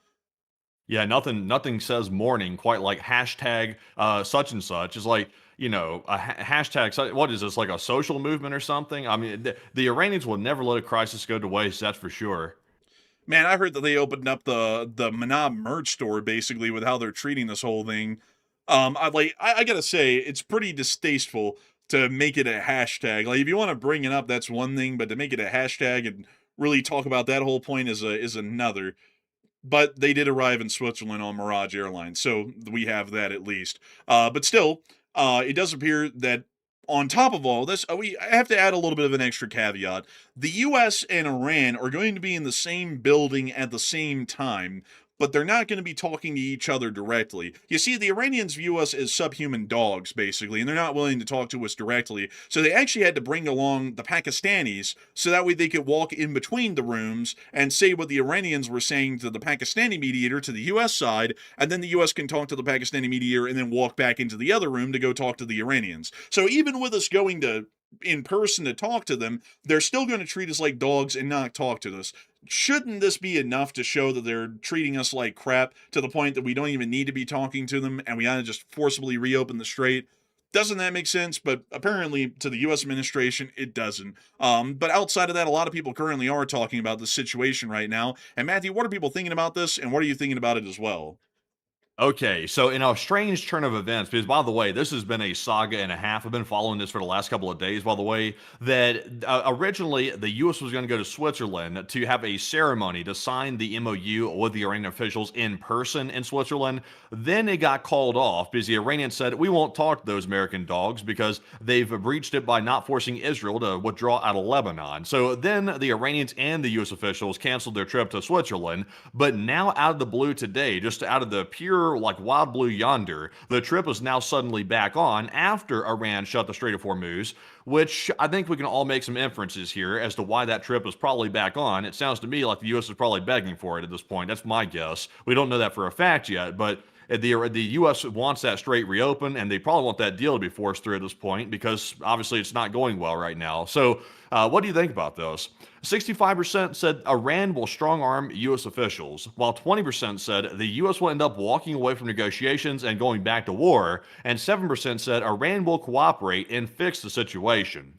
Speaker 1: Yeah, nothing says mourning quite like hashtag such and such. It's like, a hashtag, what is this, like a social movement or something? I mean, the Iranians will never let a crisis go to waste, that's for sure.
Speaker 3: Man, I heard that they opened up the Manab merch store, basically, with how they're treating this whole thing. I gotta say, it's pretty distasteful to make it a hashtag. Like, if you want to bring it up, that's one thing, but to make it a hashtag and really talk about that whole point is another. But they did arrive in Switzerland on Mirage Airlines, so we have that at least. But still, it does appear that On top of all this, I have to add a little bit of an extra caveat. The US and Iran are going to be in the same building at the same time, but they're not going to be talking to each other directly. You see, the Iranians view us as subhuman dogs, basically, and they're not willing to talk to us directly. So they actually had to bring along the Pakistanis so that way they could walk in between the rooms and say what the Iranians were saying to the Pakistani mediator to the US side, and then the US can talk to the Pakistani mediator and then walk back into the other room to go talk to the Iranians. So even with us going to in person to talk to them, they're still going to treat us like dogs and not talk to us. Shouldn't this be enough to show that they're treating us like crap to the point that we don't even need to be talking to them and we ought to just forcibly reopen the strait? Doesn't that make sense? But apparently to the U.S. administration, it doesn't. But outside of that, a lot of people currently are talking about the situation right now. And Matthew, what are people thinking about this, and what are you thinking about it as well?
Speaker 1: Okay, so in a strange turn of events, because by the way, this has been a saga and a half. I've been following this for the last couple of days, by the way, that originally the U.S. was going to go to Switzerland to have a ceremony to sign the MOU with the Iranian officials in person in Switzerland. Then it got called off because the Iranians said, we won't talk to those American dogs because they've breached it by not forcing Israel to withdraw out of Lebanon. So then the Iranians and the U.S. officials canceled their trip to Switzerland. But now out of the blue today, just out of the pure like wild blue yonder, the trip is now suddenly back on after Iran shut the Strait of Hormuz, which I think we can all make some inferences here as to why that trip is probably back on. It sounds to me like the U.S. is probably begging for it at this point. That's my guess. We don't know that for a fact yet, but the U.S. wants that strait reopened, and they probably want that deal to be forced through at this point because obviously it's not going well right now. So, what do you think about those? 65% said Iran will strong arm U.S. officials, while 20% said the U.S. will end up walking away from negotiations and going back to war, and 7% said Iran will cooperate and fix the situation.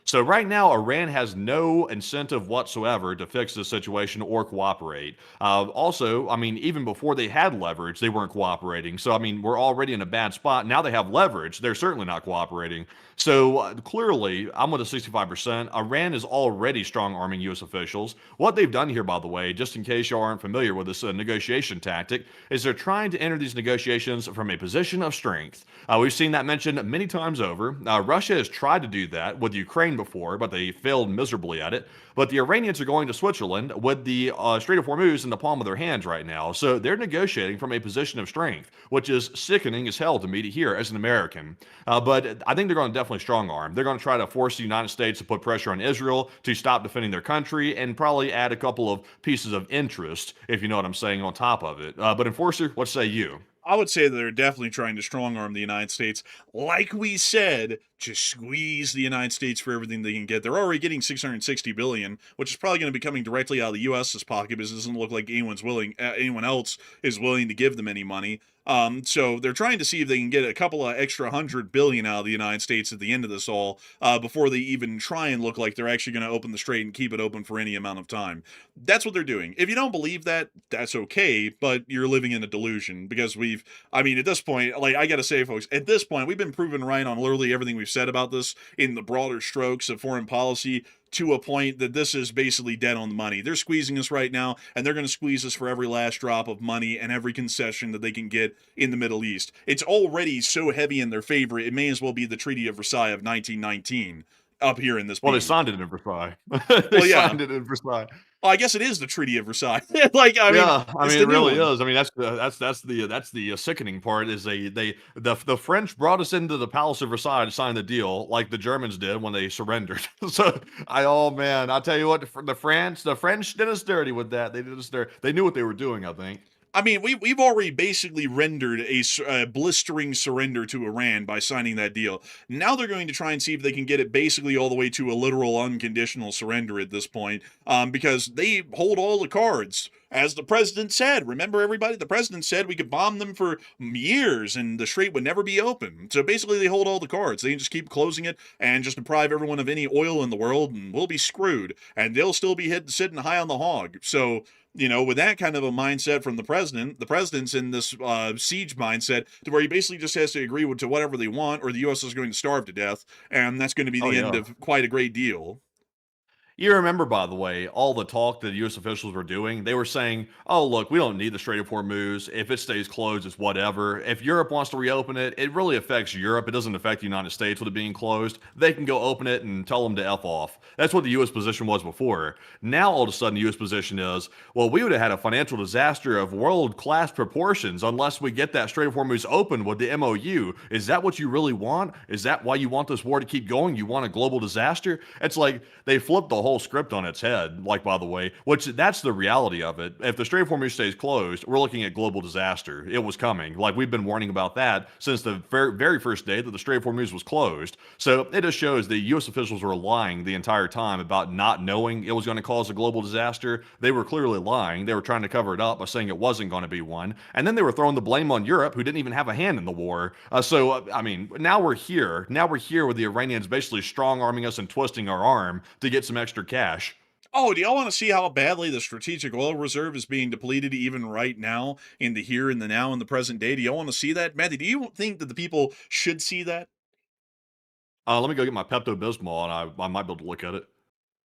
Speaker 1: So right now, Iran has no incentive whatsoever to fix this situation or cooperate. Also, I mean, even before they had leverage, they weren't cooperating. So, I mean, we're already in a bad spot. Now they have leverage. They're certainly not cooperating. So clearly, I'm with the 65%. Iran is already strong arming U.S. officials. What they've done here, by the way, just in case you aren't familiar with this negotiation tactic, is they're trying to enter these negotiations from a position of strength. We've seen that mentioned many times over. Russia has tried to do that with Ukraine before, but they failed miserably at it. But the Iranians are going to Switzerland with the Strait of Hormuz in the palm of their hands right now. So they're negotiating from a position of strength, which is sickening as hell to me to hear as an American. But I think they're going to definitely strong arm. They're going to try to force the United States to put pressure on Israel to stop defending their country and probably add a couple of pieces of interest, if you know what I'm saying, on top of it. But Enforcer, what say you?
Speaker 3: I would say that they're definitely trying to strong arm the United States. Like we said, just squeeze the United States for everything they can get. They're already getting $660 billion, which is probably going to be coming directly out of the U.S.'s pocket because it doesn't look like anyone else is willing to give them any money. So they're trying to see if they can get a couple of extra $100 billion out of the United States at the end of this all before they even try and look like they're actually going to open the strait and keep it open for any amount of time. That's what they're doing. If you don't believe that, that's okay, but you're living in a delusion because at this point, like I got to say, folks, at this point, we've been proven right on literally everything we've said about this in the broader strokes of foreign policy, to a point that this is basically dead on the money. They're squeezing us right now, and they're going to squeeze us for every last drop of money and every concession that they can get in the Middle East. It's already so heavy in their favor, it may as well be the Treaty of Versailles of 1919 up here in this.
Speaker 1: Well, they signed it in Versailles. They signed it in Versailles.
Speaker 3: Well, I guess it is the Treaty of Versailles. It
Speaker 1: really is. I mean, that's the sickening part. Is the French brought us into the Palace of Versailles to sign the deal, like the Germans did when they surrendered. So I tell you what, the French did us dirty with that. They did us dirty. They knew what they were doing, I think.
Speaker 3: I mean, we've already basically rendered a blistering surrender to Iran by signing that deal. Now they're going to try and see if they can get it basically all the way to a literal unconditional surrender at this point, because they hold all the cards. As the president said, remember everybody? The president said we could bomb them for years and the strait would never be open. So basically they hold all the cards. They can just keep closing it and just deprive everyone of any oil in the world and we'll be screwed. And they'll still be sitting high on the hog. So, with that kind of a mindset from the president's in this siege mindset to where he basically just has to agree to whatever they want or the U.S. is going to starve to death. And that's going to be the end of quite a great deal.
Speaker 1: You remember, by the way, all the talk that U.S. officials were doing. They were saying, oh, look, we don't need the Strait of Hormuz. If it stays closed, it's whatever. If Europe wants to reopen it, it really affects Europe. It doesn't affect the United States with it being closed. They can go open it and tell them to F off. That's what the U.S. position was before. Now, all of a sudden, the U.S. position is, well, we would have had a financial disaster of world-class proportions unless we get that Strait of Hormuz open with the MOU. Is that what you really want? Is that why you want this war to keep going? You want a global disaster? It's like they flipped the whole script on its head, like, by the way, which that's the reality of it. If the Strait of Hormuz stays closed, we're looking at global disaster. It was coming. Like, we've been warning about that since the very first day that the Strait of Hormuz was closed. So it just shows the U.S. officials were lying the entire time about not knowing it was going to cause a global disaster. They were clearly lying. They were trying to cover it up by saying it wasn't going to be one. And then they were throwing the blame on Europe, who didn't even have a hand in the war. I mean, now we're here. Now we're here with the Iranians basically strong-arming us and twisting our arm to get some extra cash.
Speaker 3: Oh, do y'all want to see how badly the strategic oil reserve is being depleted even right now in the here and the now in the present day? Do y'all want to see that? Matthew, do you think that the people should see that?
Speaker 1: Let me go get my Pepto-Bismol, and I might be able to look at it.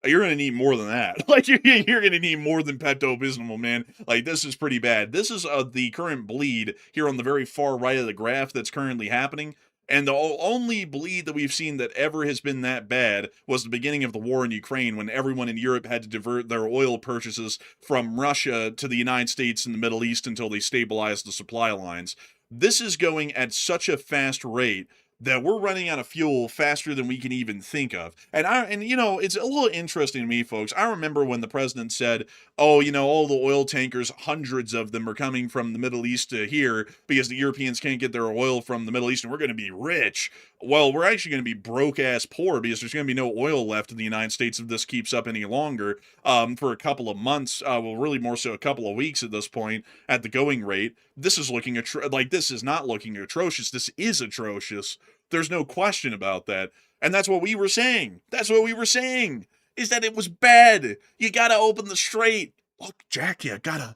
Speaker 3: You're going to need more than that. Like, you're going to need more than Pepto-Bismol, man. Like, this is pretty bad. This is the current bleed here on the very far right of the graph that's currently happening. And the only bleed that we've seen that ever has been that bad was the beginning of the war in Ukraine, when everyone in Europe had to divert their oil purchases from Russia to the United States and the Middle East until they stabilized the supply lines. This is going at such a fast rate that we're running out of fuel faster than we can even think of. And you know, it's a little interesting to me, folks. I remember when the president said, oh, you know, all the oil tankers, hundreds of them are coming from the Middle East to here because the Europeans can't get their oil from the Middle East and we're going to be rich. Well, we're actually going to be broke-ass poor because there's going to be no oil left in the United States if this keeps up any longer for a couple of months. Well, really more so a couple of weeks at this point at the going rate. This is looking this is not looking atrocious. This is atrocious. There's no question about that. And that's what we were saying. That's what we were saying, is that it was bad. You gotta open the strait. Look, Jack, you gotta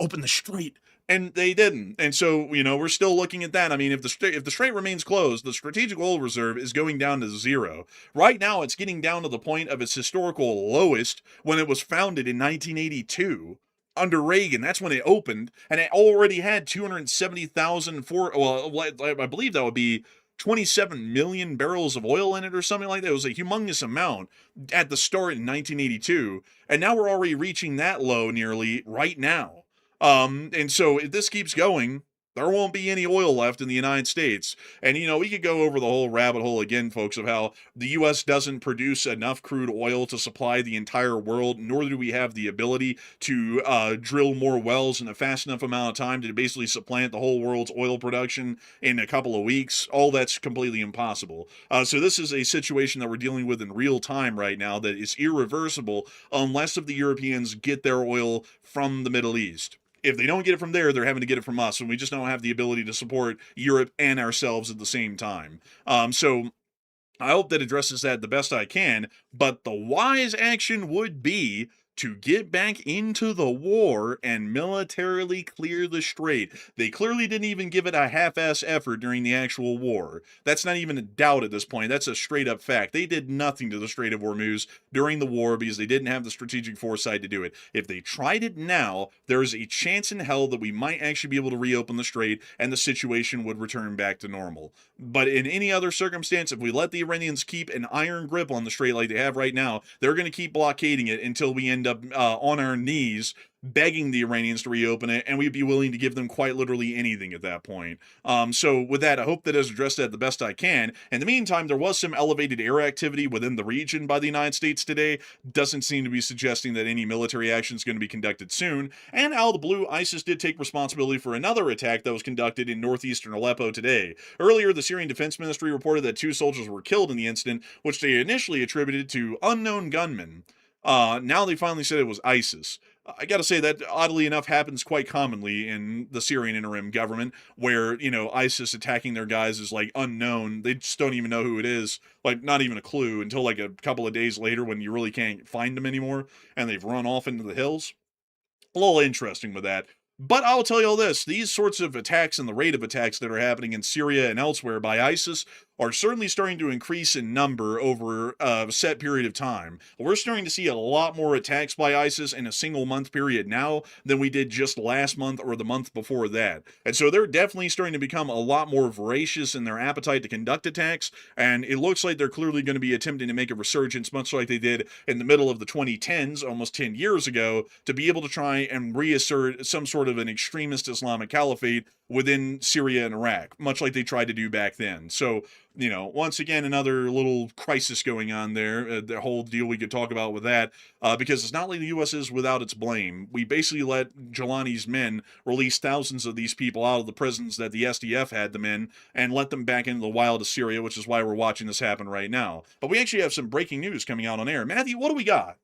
Speaker 3: open the strait. And they didn't. And so, you know, we're still looking at that. I mean, if the strait remains closed, the strategic oil reserve is going down to zero. Right now, it's getting down to the point of its historical lowest when it was founded in 1982. Under Reagan, that's when it opened, and it already had 270,000 I believe that would be 27 million barrels of oil in it or something like that. It was a humongous amount at the start in 1982, and now we're already reaching that low nearly right now. And so if this keeps going, there won't be any oil left in the United States. And, you know, we could go over the whole rabbit hole again, folks, of how the U.S. doesn't produce enough crude oil to supply the entire world, nor do we have the ability to drill more wells in a fast enough amount of time to basically supplant the whole world's oil production in a couple of weeks. All that's completely impossible. So this is a situation that we're dealing with in real time right now that is irreversible unless the Europeans get their oil from the Middle East. If they don't get it from there, they're having to get it from us, and we just don't have the ability to support Europe and ourselves at the same time. So I hope that addresses that the best I can, but the wise action would be to get back into the war and militarily clear the strait. They clearly didn't even give it a half-ass effort during the actual war. That's not even a doubt at this point. That's a straight-up fact. They did nothing to the Strait of Hormuz during the war because they didn't have the strategic foresight to do it. If they tried it now, there's a chance in hell that we might actually be able to reopen the strait and the situation would return back to normal. But in any other circumstance, if we let the Iranians keep an iron grip on the strait like they have right now, they're going to keep blockading it until we end up on our knees begging the Iranians to reopen it, and we'd be willing to give them quite literally anything at that point. So with that, I hope that has addressed that the best I can. In the meantime, there was some elevated air activity within the region by the United States today. Doesn't seem to be suggesting that any military action is going to be conducted soon. And out of the blue, ISIS did take responsibility for another attack that was conducted in northeastern Aleppo today. Earlier, the Syrian Defense Ministry reported that 2 soldiers were killed in the incident, which they initially attributed to unknown gunmen. Now they finally said it was ISIS. I gotta say that, oddly enough, happens quite commonly in the Syrian interim government, where, you know, ISIS attacking their guys is, like, unknown. They just don't even know who it is. Like, not even a clue until, like, a couple of days later when you really can't find them anymore, and they've run off into the hills. A little interesting with that. But I'll tell you all this, these sorts of attacks and the rate of attacks that are happening in Syria and elsewhere by ISIS are certainly starting to increase in number over a set period of time. We're starting to see a lot more attacks by ISIS in a single month period now than we did just last month or the month before that. And so they're definitely starting to become a lot more voracious in their appetite to conduct attacks, and it looks like they're clearly going to be attempting to make a resurgence, much like they did in the middle of the 2010s, almost 10 years ago, to be able to try and reassert some sort of an extremist Islamic caliphate within Syria and Iraq, much like they tried to do back then. So, once again, another little crisis going on there, the whole deal we could talk about with that, because it's not like the U.S. is without its blame. We basically let Jelani's men release thousands of these people out of the prisons that the SDF had them in and let them back into the wild of Syria, which is why we're watching this happen right now. But we actually have some breaking news coming out on air. Matthew, what do we got?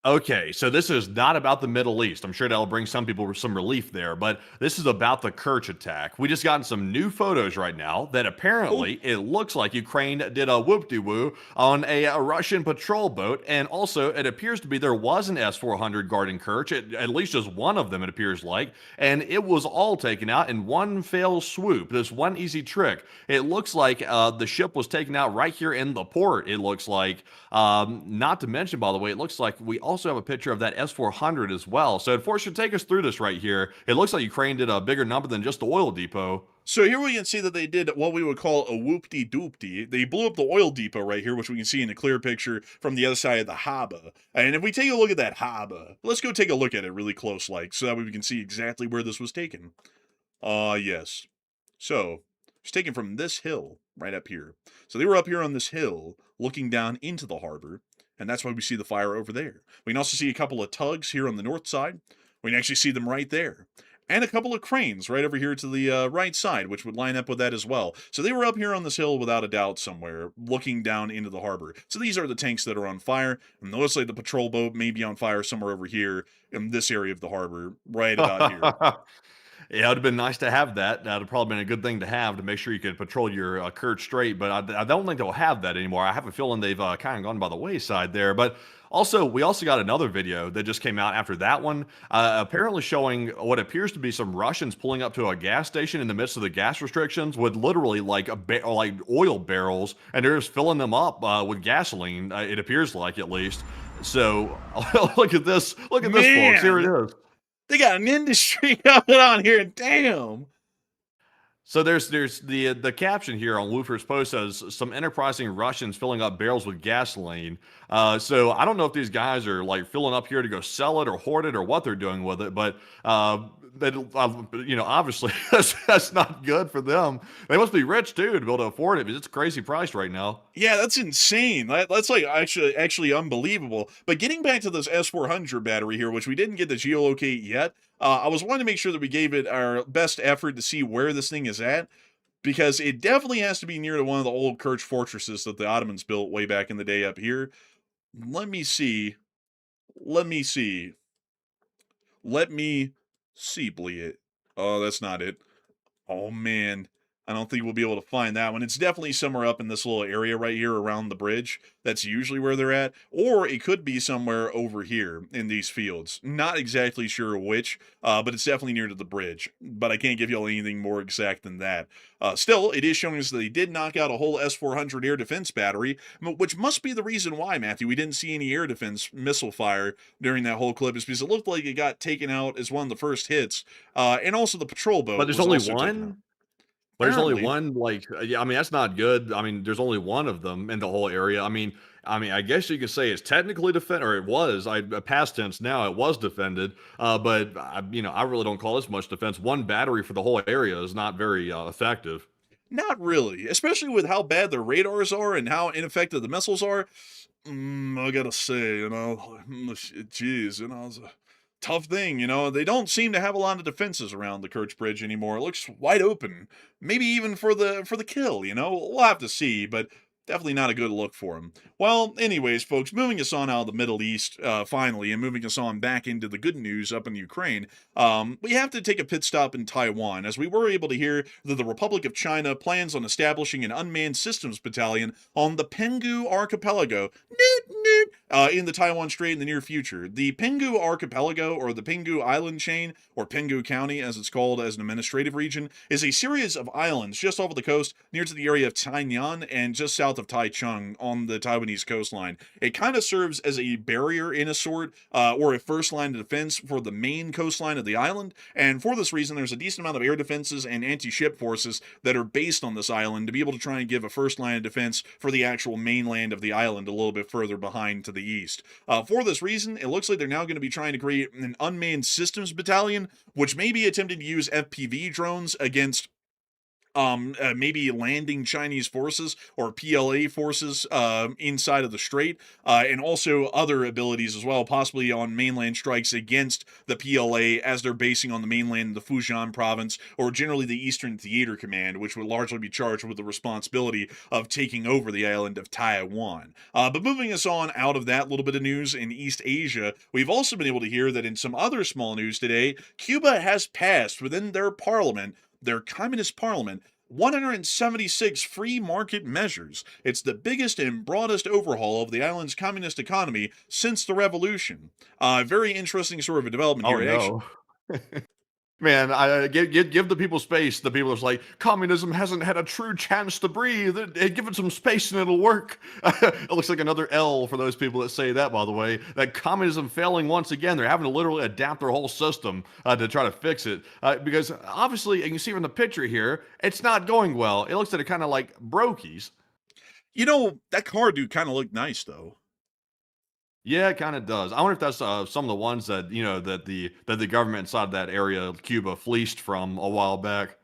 Speaker 1: Okay, so this is not about the Middle East. I'm sure that'll bring some people some relief there, but this is about the Kerch attack. We just gotten some new photos right now that apparently it looks like Ukraine did a whoop-de-woo on a Russian patrol boat, and also it appears to be there was an S-400 guarding Kerch, at least just one of them it appears like, and it was all taken out in one fell swoop, this one easy trick. It looks like the ship was taken out right here in the port, it looks like. Not to mention, by the way, it looks like we also have a picture of that S-400 as well. So unfortunately, take us through this right here. It looks like Ukraine did a bigger number than just the oil depot.
Speaker 3: So here we can see that they did what we would call a whoop-de-doop-de. They blew up the oil depot right here, which we can see in a clear picture from the other side of the harbor. And if we take a look at that harbor, let's go take a look at it really close, so that way we can see exactly where this was taken. Yes. So, it's taken from this hill right up here. So they were up here on this hill looking down into the harbor, and that's why we see the fire over there. We can also see a couple of tugs here on the north side. We can actually see them right there. And a couple of cranes right over here to the right side, which would line up with that as well. So they were up here on this hill without a doubt somewhere, looking down into the harbor. So these are the tanks that are on fire, and looks like the patrol boat may be on fire somewhere over here in this area of the harbor, right about here.
Speaker 1: Yeah, it would have been nice to have that. That would have probably been a good thing to have to make sure you could patrol your Kerch Strait, but I don't think they'll have that anymore. I have a feeling they've kind of gone by the wayside there. But also, we also got another video that just came out after that one, apparently showing what appears to be some Russians pulling up to a gas station in the midst of the gas restrictions with literally like like oil barrels, and they're just filling them up with gasoline. It appears like, at least. So look at this. Look at this, folks. Here it is.
Speaker 3: They got an industry going on here, damn.
Speaker 1: So there's the caption here on Woofer's post says some enterprising Russians filling up barrels with gasoline. So I don't know if these guys are like filling up here to go sell it or hoard it or what they're doing with it, but obviously that's not good for them. They must be rich too to be able to afford it, because it's a crazy price right now.
Speaker 3: Yeah, that's insane. That's like actually unbelievable. But getting back to this S-400 battery here, which we didn't get to geolocate yet, I was wanting to make sure that we gave it our best effort to see where this thing is at, because it definitely has to be near to one of the old Kerch fortresses that the Ottomans built way back in the day up here. Let me see. Let me see, Bleat. Oh, that's not it. Oh, man. I don't think we'll be able to find that one. It's definitely somewhere up in this little area right here around the bridge. That's usually where they're at. Or it could be somewhere over here in these fields. Not exactly sure which, but it's definitely near to the bridge. But I can't give you anything more exact than that. Still, it is showing us that they did knock out a whole S-400 air defense battery, which must be the reason why, Matthew, we didn't see any air defense missile fire during that whole clip, is because it looked like it got taken out as one of the first hits. And also the patrol boat.
Speaker 1: But there's only one? There's only one, yeah, I mean, that's not good. I mean, there's only one of them in the whole area. I mean, I guess you could say it's technically defended, or it was, past tense now, it was defended. But I really don't call this much defense. One battery for the whole area is not very effective.
Speaker 3: Not really, especially with how bad the radars are and how ineffective the missiles are. I gotta say, geez, it's a tough thing, They don't seem to have a lot of defenses around the Kerch Bridge anymore. It looks wide open, maybe even for the kill, We'll have to see, but Definitely not a good look for him. Well, anyways, folks, moving us on out of the Middle East, finally, and moving us on back into the good news up in Ukraine, we have to take a pit stop in Taiwan, as we were able to hear that the Republic of China plans on establishing an unmanned systems battalion on the Penghu Archipelago, in the Taiwan Strait in the near future. The Penghu Archipelago, or the Penghu Island Chain, or Penghu County, as it's called as an administrative region, is a series of islands just off of the coast near to the area of Tainan and just south of Taichung on the Taiwanese coastline. It kind of serves as a barrier in a sort, or a first line of defense for the main coastline of the island, and for this reason there's a decent amount of air defenses and anti-ship forces that are based on this island to be able to try and give a first line of defense for the actual mainland of the island a little bit further behind to the east. For this reason, it looks like they're now going to be trying to create an unmanned systems battalion, which may be attempting to use FPV drones against maybe landing Chinese forces or PLA forces inside of the strait, and also other abilities as well, possibly on mainland strikes against the PLA as they're basing on the mainland, the Fujian province, or generally the Eastern Theater Command, which would largely be charged with the responsibility of taking over the island of Taiwan. But moving us on out of that little bit of news in East Asia, we've also been able to hear that in some other small news today, Cuba has passed within their parliament, their communist parliament, 176 free market measures. It's the biggest and broadest overhaul of the island's communist economy since the revolution. Very interesting sort of a development
Speaker 1: Oh
Speaker 3: here. Actually,
Speaker 1: no. Man, I give the people space. The people are like, communism hasn't had a true chance to breathe. Give it some space and it'll work. It looks like another L for those people that say that, by the way. That communism failing once again. They're having to literally adapt their whole system to try to fix it. Because obviously, and you can see from the picture here, it's not going well. It looks like it kind of like brokies.
Speaker 3: you know, that car do kind of look nice though.
Speaker 1: Yeah, it kind of does. I wonder if that's some of the ones that that the government inside that area of Cuba fleeced from a while back.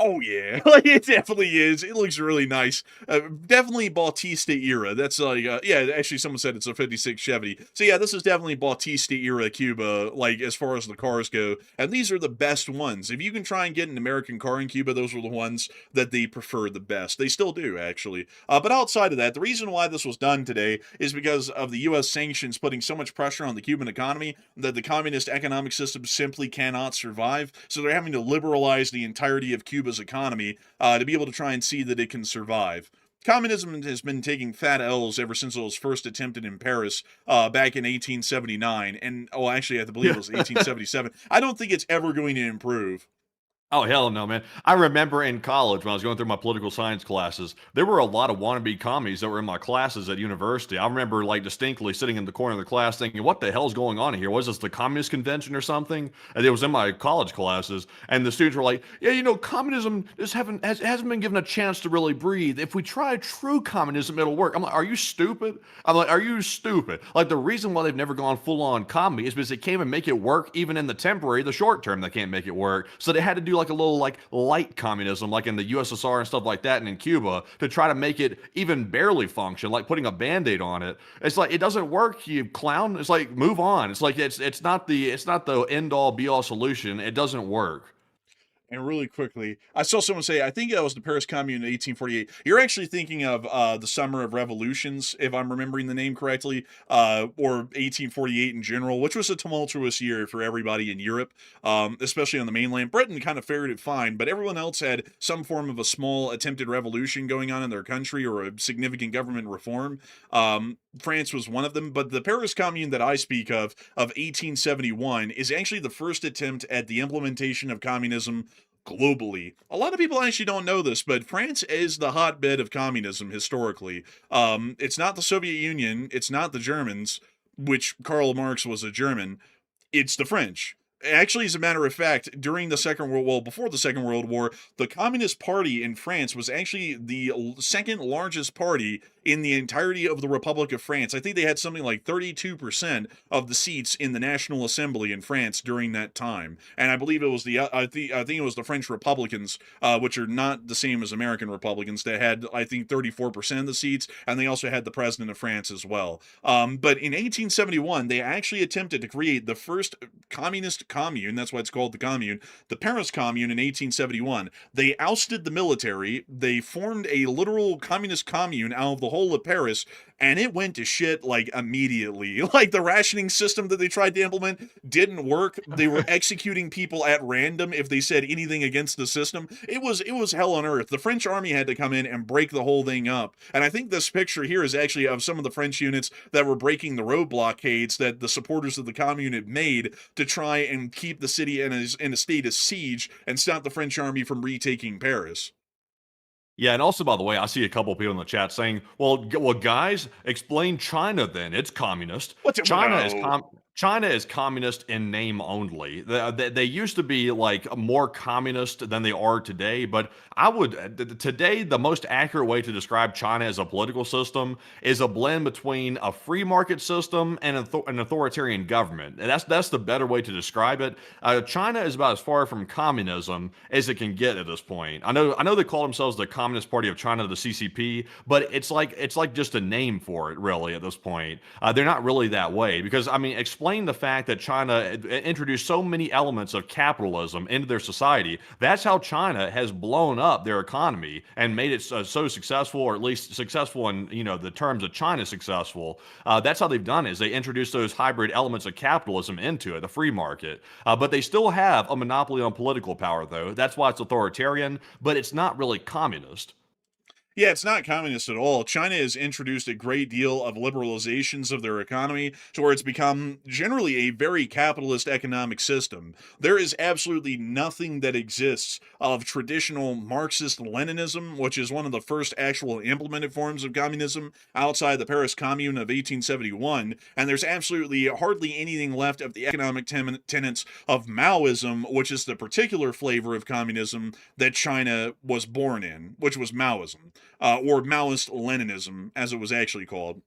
Speaker 3: Oh yeah, like it definitely is. It looks really nice. Definitely Bautista era. That's like yeah. Actually, someone said it's a '56 Chevy. So yeah, this is definitely Bautista era Cuba. Like as far as the cars go, and these are the best ones. If you can try and get an American car in Cuba, those are the ones that they prefer the best. They still do actually. But outside of that, the reason why this was done today is because of the U.S. sanctions putting so much pressure on the Cuban economy that the communist economic system simply cannot survive. So they're having to liberalize the entirety of Cuba's economy to be able to try and see that it can survive. Communism has been taking fat L's ever since it was first attempted in Paris back in 1879. And, oh, actually, I believe it was 1877. I don't think it's ever going to improve.
Speaker 1: Oh, hell no, man. I remember in college when I was going through my political science classes, there were a lot of wannabe commies that were in my classes at university. I remember like distinctly sitting in the corner of the class thinking, what the hell's going on here? Was this the communist convention or something? And it was in my college classes. And the students were like, yeah, you know, communism hasn't been given a chance to really breathe. If we try true communism, it'll work. I'm like, are you stupid? I'm like, are you stupid? Like the reason why they've never gone full on commie is because they can't even make it work even in the temporary, the short term, they can't make it work. So they had to do like a little like light communism like in the USSR and stuff like that and in Cuba to try to make it even barely function, like putting a band-aid on it. It's like it doesn't work, you clown. It's like move on. It's like it's not the end all be all solution. It doesn't work.
Speaker 3: And really quickly, I saw someone say, I think that was the Paris Commune in 1848. You're actually thinking of the Summer of Revolutions, if I'm remembering the name correctly, or 1848 in general, which was a tumultuous year for everybody in Europe, especially on the mainland. Britain kind of fared it fine, but everyone else had some form of a small attempted revolution going on in their country or a significant government reform. France was one of them, but the Paris Commune that I speak of 1871, is actually the first attempt at the implementation of communism globally. A lot of people actually don't know this, but France is the hotbed of communism historically. It's not the Soviet Union, it's not the Germans, which Karl Marx was a German, it's the French. Actually, as a matter of fact, during the Second World War, before the Second World War, the Communist Party in France was actually the second largest party in the entirety of the Republic of France. I think they had something like 32% of the seats in the National Assembly in France during that time. And I believe it was I think it was the French Republicans, which are not the same as American Republicans, that had, I think, 34% of the seats, and they also had the President of France as well. But in 1871, they actually attempted to create the first communist commune. That's why it's called the commune. The Paris Commune in 1871. They ousted the military. They formed a literal communist commune out of the whole of Paris, and it went to shit like immediately. Like the rationing system that they tried to implement didn't work. They were executing people at random if they said anything against the system. It was hell on earth. The French army had to come in and break the whole thing up. And I think this picture here is actually of some of the French units that were breaking the road blockades that the supporters of the commune had made to try and keep the city in a state of siege and stop the French army from retaking Paris.
Speaker 1: Yeah, and also, by the way, I see a couple people in the chat saying, "Well, guys, explain China then. It's communist. China is communist in name only. They used to be like more communist than they are today, but I would today the most accurate way to describe China as a political system is a blend between a free market system and an authoritarian government. And that's the better way to describe it. China is about as far from communism as it can get at this point. I know they call themselves the Communist Party of China, the CCP, but it's like just a name for it really at this point. They're not really that way because I mean explain the fact that China introduced so many elements of capitalism into their society. That's how China has blown up their economy and made it so successful, or at least successful in the terms of China successful. That's how they've done it, is they introduced those hybrid elements of capitalism into it, the free market. But they still have a monopoly on political power, though. That's why it's authoritarian, but it's not really communist.
Speaker 3: Yeah, it's not communist at all. China has introduced a great deal of liberalizations of their economy to where it's become generally a very capitalist economic system. There is absolutely nothing that exists of traditional Marxist-Leninism, which is one of the first actual implemented forms of communism outside the Paris Commune of 1871, and there's absolutely hardly anything left of the economic tenets of Maoism, which is the particular flavor of communism that China was born in, which was Maoism. Or Maoist-Leninism, as it was actually called.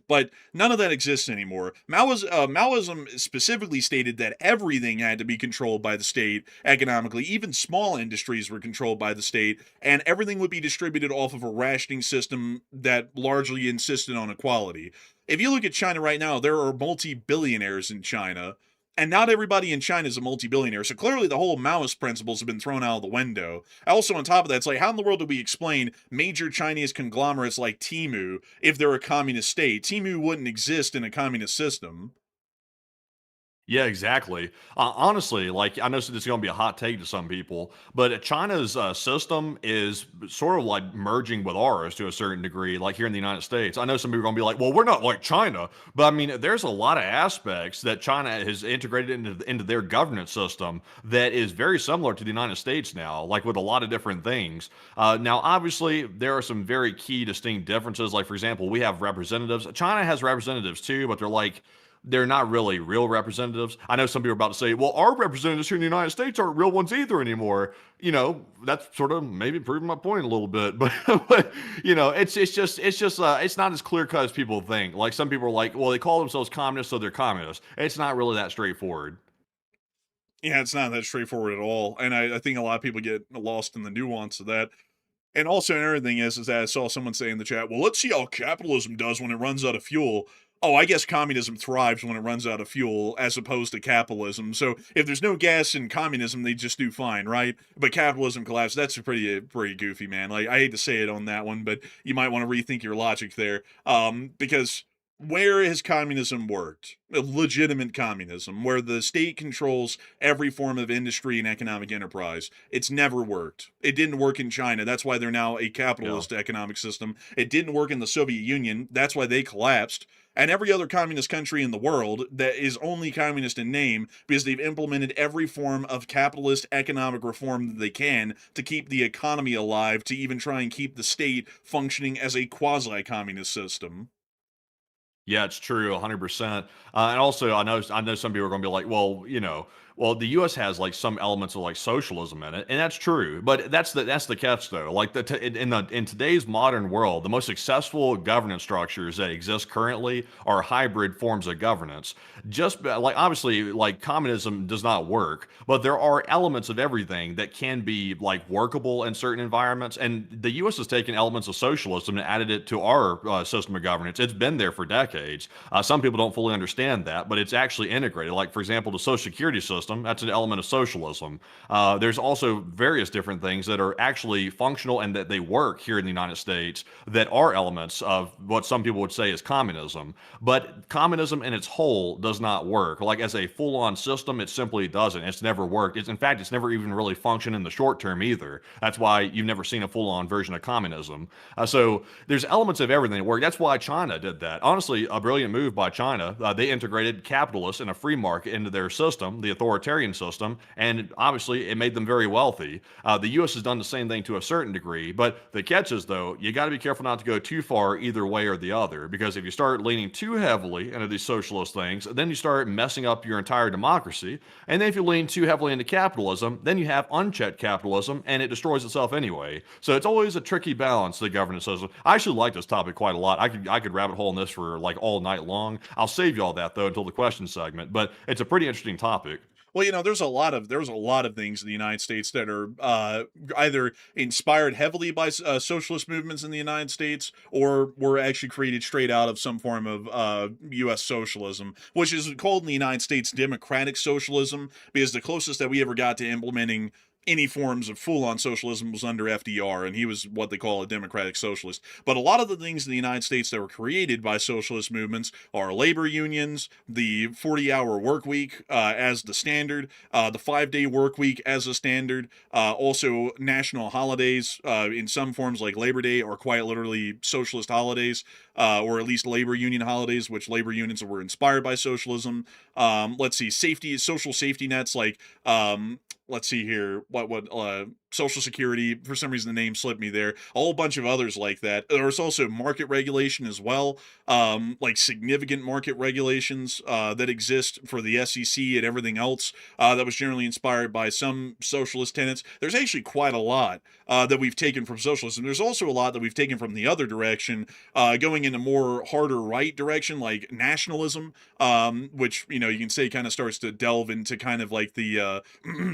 Speaker 3: But none of that exists anymore. Maoism specifically stated that everything had to be controlled by the state economically. Even small industries were controlled by the state, and everything would be distributed off of a rationing system that largely insisted on equality. If you look at China right now, there are multi-billionaires in China, and not everybody in China is a multi-billionaire, so clearly the whole Maoist principles have been thrown out of the window. Also, on top of that, it's like, how in the world do we explain major Chinese conglomerates like Temu if they're a communist state? Temu wouldn't exist in a communist system.
Speaker 1: Yeah, exactly. Honestly, like I know this is going to be a hot take to some people, but China's system is sort of like merging with ours to a certain degree, like here in the United States. I know some people are going to be like, well, we're not like China, but I mean, there's a lot of aspects that China has integrated into their governance system that is very similar to the United States now, like with a lot of different things. Now, obviously, there are some very key distinct differences. Like, for example, we have representatives. China has representatives too, but they're not really real representatives. I know some people are about to say, well, our representatives here in the United States aren't real ones either anymore. That's sort of maybe proving my point a little bit, but, it's not as clear cut as people think. Like some people are like, well, they call themselves communists, so they're communists. It's not really that straightforward.
Speaker 3: Yeah, it's not that straightforward at all. And I think a lot of people get lost in the nuance of that. And also another thing is that I saw someone say in the chat, well, let's see how capitalism does when it runs out of fuel. Oh, I guess communism thrives when it runs out of fuel as opposed to capitalism. So if there's no gas in communism, they just do fine, right? But capitalism collapses. That's pretty goofy, man. Like, I hate to say it on that one, but you might want to rethink your logic there. Because where has communism worked? Legitimate communism, where the state controls every form of industry and economic enterprise. It's never worked. It didn't work in China. That's why they're now a capitalist economic system. It didn't work in the Soviet Union. That's why they collapsed. And every other communist country in the world that is only communist in name because they've implemented every form of capitalist economic reform that they can to keep the economy alive, to even try and keep the state functioning as a quasi-communist system.
Speaker 1: Yeah, it's true, 100%. And also, I know some people are going to be like, well, the U.S. has like some elements of like socialism in it, and that's true. But that's the catch, though. Like in today's modern world, the most successful governance structures that exist currently are hybrid forms of governance. Just like obviously, like communism does not work, but there are elements of everything that can be like workable in certain environments. And the U.S. has taken elements of socialism and added it to our system of governance. It's been there for decades. Some people don't fully understand that, but it's actually integrated. Like for example, the Social Security system system. That's an element of socialism. There's also various different things that are actually functional and that they work here in the United States that are elements of what some people would say is communism. But communism in its whole does not work. Like as a full-on system, it simply doesn't. It's never worked. In fact, it's never even really functioned in the short term either. That's why you've never seen a full-on version of communism. So there's elements of everything that work. That's why China did that. Honestly, a brilliant move by China. They integrated capitalists and a free market into their system, the authoritarian system, and obviously it made them very wealthy. The U.S. has done the same thing to a certain degree, but the catch is, though, you got to be careful not to go too far either way or the other, because if you start leaning too heavily into these socialist things, then you start messing up your entire democracy. And then if you lean too heavily into capitalism, then you have unchecked capitalism, and it destroys itself anyway. So it's always a tricky balance, the governance system. I actually like this topic quite a lot. I could rabbit hole in this for like all night long. I'll save you all that though until the question segment, but it's a pretty interesting topic.
Speaker 3: Well, there's a lot of things in the United States that are either inspired heavily by socialist movements in the United States, or were actually created straight out of some form of U.S. socialism, which is called in the United States democratic socialism, because the closest that we ever got to implementing any forms of full-on socialism was under FDR, and he was what they call a democratic socialist. But a lot of the things in the United States that were created by socialist movements are labor unions, the 40-hour work week as the standard, the 5-day work week as a standard, also national holidays in some forms like Labor Day are quite literally socialist holidays, or at least labor union holidays, which labor unions were inspired by socialism. Let's see, social safety nets like let's see here, Social Security, for some reason the name slipped me there, a whole bunch of others like that. There's also market regulation as well, like significant market regulations that exist for the SEC and everything else that was generally inspired by some socialist tenets. There's actually quite a lot that we've taken from socialism. There's also a lot that we've taken from the other direction, going in a more harder right direction, like nationalism, which, you can say kind of starts to delve into kind of like the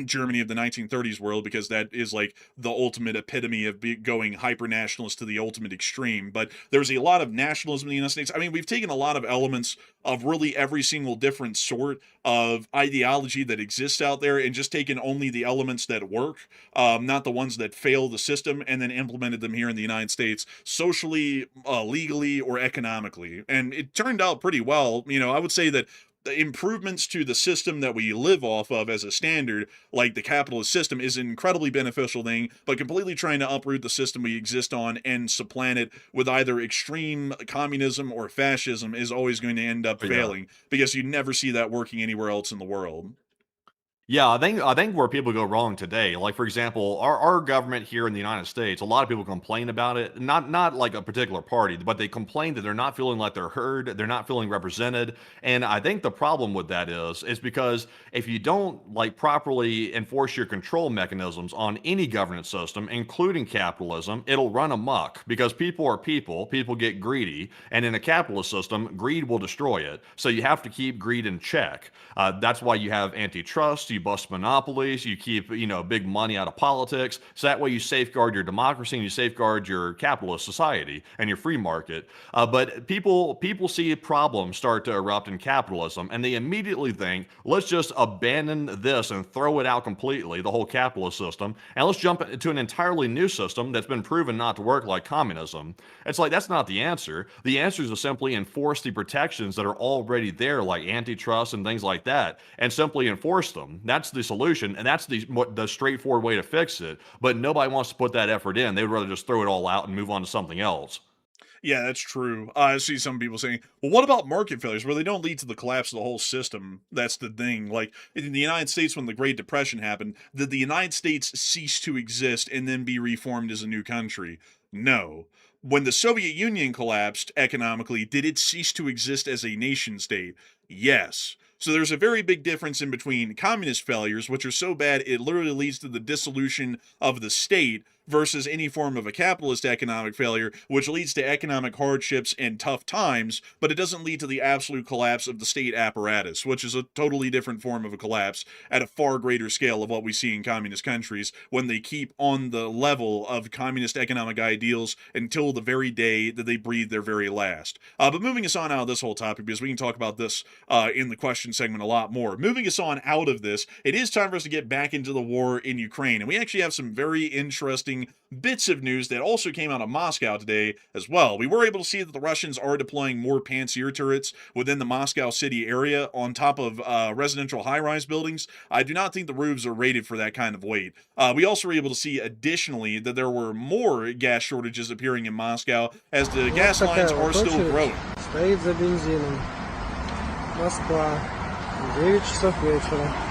Speaker 3: Germany of the 1930s world, because that is like the ultimate epitome of going hyper-nationalist to the ultimate extreme. But there's a lot of nationalism in the United States. I mean, we've taken a lot of elements of really every single different sort of ideology that exists out there and just taken only the elements that work, not the ones that fail the system, and then implemented them here in the United States socially, legally, or economically. And it turned out pretty well. I would say that the improvements to the system that we live off of as a standard, like the capitalist system, is an incredibly beneficial thing, but completely trying to uproot the system we exist on and supplant it with either extreme communism or fascism is always going to end up failing, because you never see that working anywhere else in the world.
Speaker 1: Yeah, I think where people go wrong today, like for example, our government here in the United States, a lot of people complain about it. Not like a particular party, but they complain that they're not feeling like they're heard, they're not feeling represented. And I think the problem with that is because if you don't like properly enforce your control mechanisms on any governance system, including capitalism, it'll run amok, because people are people get greedy, and in a capitalist system, greed will destroy it. So you have to keep greed in check. That's why you have antitrust. You bust monopolies, you keep, big money out of politics. So that way you safeguard your democracy and you safeguard your capitalist society and your free market. But people see problems start to erupt in capitalism, and they immediately think, let's just abandon this and throw it out completely, the whole capitalist system, and let's jump into an entirely new system that's been proven not to work, like communism. It's like, that's not the answer. The answer is to simply enforce the protections that are already there, like antitrust and things like that, and simply enforce them. That's the solution, and that's the straightforward way to fix it. But nobody wants to put that effort in. They would rather just throw it all out and move on to something else.
Speaker 3: Yeah, that's true. I see some people saying, well, what about market failures where they don't lead to the collapse of the whole system? That's the thing. Like in the United States, when the Great Depression happened, did the United States cease to exist and then be reformed as a new country? No. When the Soviet Union collapsed economically, did it cease to exist as a nation state? Yes. So there's a very big difference in between communist failures, which are so bad it literally leads to the dissolution of the state, versus any form of a capitalist economic failure, which leads to economic hardships and tough times, but it doesn't lead to the absolute collapse of the state apparatus, which is a totally different form of a collapse at a far greater scale of what we see in communist countries when they keep on the level of communist economic ideals until the very day that they breathe their very last. But moving us on out of this whole topic, because we can talk about this in the question segment a lot more. Moving us on out of this, it is time for us to get back into the war in Ukraine, and we actually have some very interesting bits of news that also came out of Moscow today as well. We were able to see that the Russians are deploying more Pantsir turrets within the Moscow city area on top of residential high-rise buildings. I do not think the roofs are rated for that kind of weight. We also were able to see additionally that there were more gas shortages appearing in Moscow as the gas lines are still growing.
Speaker 5: Стоит за бензином. Москва. 9 часов вечера.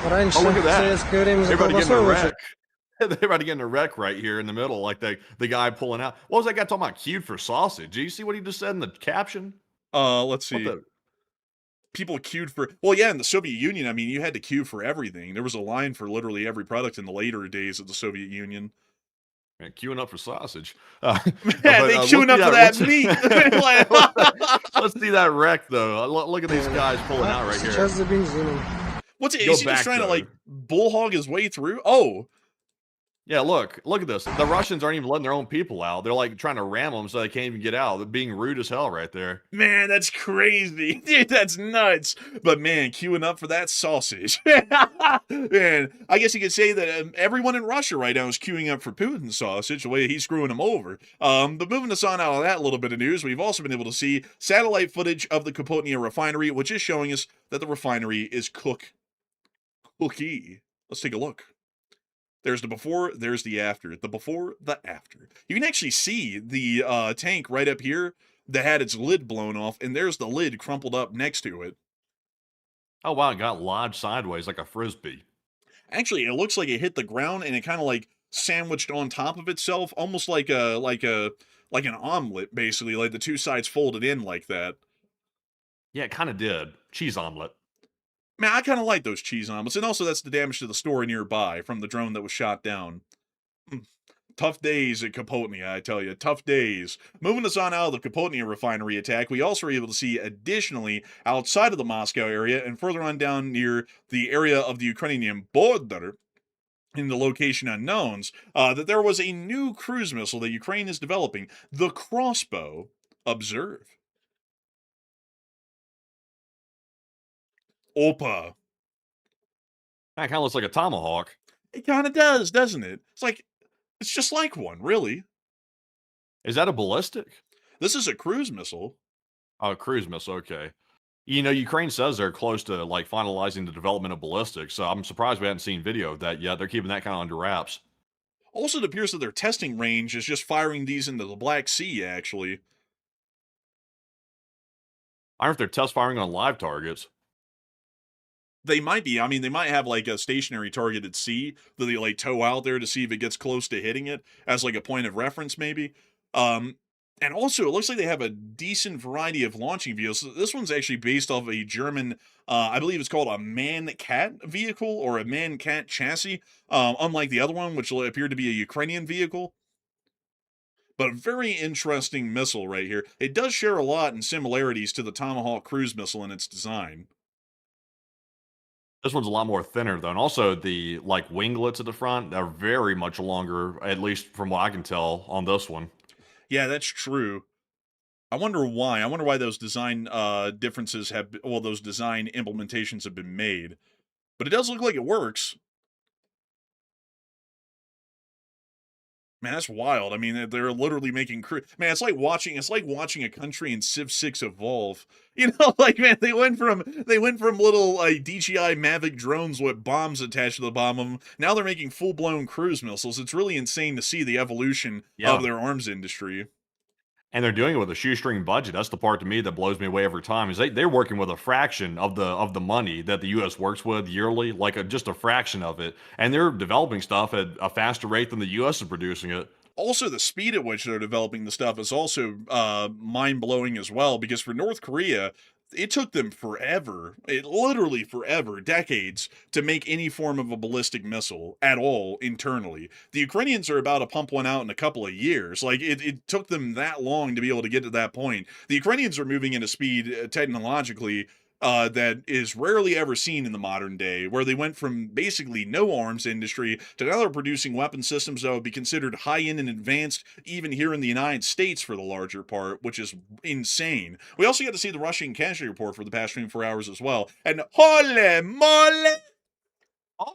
Speaker 5: Раньше,
Speaker 1: Oh, look at
Speaker 5: в
Speaker 1: that.
Speaker 5: советское время за
Speaker 1: Everybody getting a
Speaker 5: колбасой очередь.
Speaker 1: wreck. Everybody getting a wreck right here in the middle, like the guy pulling out. What was that guy talking about? Queued for sausage. Do you see what he just said in the caption?
Speaker 3: Let's
Speaker 1: What
Speaker 3: see.
Speaker 1: the?
Speaker 3: People queued for, well, yeah, in the Soviet Union, I mean, you had to queue for everything. There was a line for literally every product in the later days of the Soviet Union.
Speaker 1: Man, queuing up for sausage.
Speaker 3: Yeah,
Speaker 1: But,
Speaker 3: they
Speaker 1: let's
Speaker 3: queuing
Speaker 1: see
Speaker 3: up for that
Speaker 1: let's-
Speaker 3: meat.
Speaker 1: Let's see that wreck though. Look at these guys pulling out right here.
Speaker 5: Сейчас за бензином.
Speaker 3: What's it?
Speaker 1: Go
Speaker 3: Is he just
Speaker 1: back,
Speaker 3: trying to
Speaker 1: though.
Speaker 3: like bullhog his way through? Oh,
Speaker 1: Yeah, look at this. The Russians aren't even letting their own people out. They're like trying to ram them so they can't even get out. They're being rude as hell right there.
Speaker 3: man, that's crazy. Dude, that's nuts. But man, queuing up for that sausage. Man, I guess you could say that everyone in Russia right now is queuing up for Putin's sausage, the way he's screwing them over. But moving us on out of that little bit of news, we've also been able to see satellite footage of the Kapotnia refinery, which is showing us that the refinery is cookie. Let's take a look. There's the before, there's the after. The before, the after. You can actually see the tank right up here that had its lid blown off, and there's the lid crumpled up next to it.
Speaker 1: Oh wow, it got lodged sideways like a frisbee.
Speaker 3: Actually, it looks like it hit the ground and it kind of like sandwiched on top of itself, almost like an omelet, basically, like the two sides folded in like that.
Speaker 1: Yeah, it kind of did. Cheese omelet.
Speaker 3: Man, I kind of like those cheese omelets, and also that's the damage to the store nearby from the drone that was shot down. Tough days at Kapotnia, I tell you. Tough days. Moving us on out of the Kapotnia refinery attack, we also were able to see additionally outside of the Moscow area and further on down near the area of the Ukrainian border, in the location unknowns, that there was a new cruise missile that Ukraine is developing, the Crossbow. Observe. Opa.
Speaker 1: That kind of looks like a tomahawk.
Speaker 3: It kind of does, doesn't it? It's just like one, really.
Speaker 1: Is that a ballistic?
Speaker 3: This is a cruise missile.
Speaker 1: Oh, a cruise missile. Okay. You know, Ukraine says they're close to like finalizing the development of ballistics, so I'm surprised we haven't seen video of that yet. They're keeping that kind of under wraps.
Speaker 3: Also, it appears that their testing range is just firing these into the Black Sea, actually.
Speaker 1: I wonder if they're test firing on live targets.
Speaker 3: They might be. I mean, they might have like a stationary target at sea that they like tow out there to see if it gets close to hitting it as like a point of reference, maybe. And also, it looks like they have a decent variety of launching vehicles. This one's actually based off a German, I believe it's called a man-cat vehicle or a man-cat chassis, unlike the other one, which appeared to be a Ukrainian vehicle. But a very interesting missile right here. It does share a lot in similarities to the Tomahawk cruise missile in its design.
Speaker 1: This one's a lot more thinner though, and also the like winglets at the front are very much longer, at least from what I can tell on this one.
Speaker 3: Yeah, that's true. I wonder why. I wonder why those design differences have, well, those design implementations have been made. But it does look like it works. Man, that's wild. I mean, they're literally making man, it's like watching a country in Civ 6 evolve. You know, like man, they went from little DJI Mavic drones with bombs attached to the bottom of them. Now they're making full-blown cruise missiles. It's really insane to see the evolution of their arms industry.
Speaker 1: And they're doing it with a shoestring budget. That's the part to me that blows me away every time. Is they're working with a fraction of the money that the U.S. works with yearly, like just a fraction of it, and they're developing stuff at a faster rate than the U.S. is producing it.
Speaker 3: Also, the speed at which they're developing the stuff is also mind-blowing as well, because for North Korea, it took them forever, literally forever, decades, to make any form of a ballistic missile at all internally. The Ukrainians are about to pump one out in a couple of years. Like, it took them that long to be able to get to that point. The Ukrainians are moving at a speed, technologically, that is rarely ever seen in the modern day, where they went from basically no arms industry to now they're producing weapon systems that would be considered high-end and advanced, even here in the United States for the larger part, which is insane. We also got to see the Russian casualty report for the past 24 hours as well, and holy moly!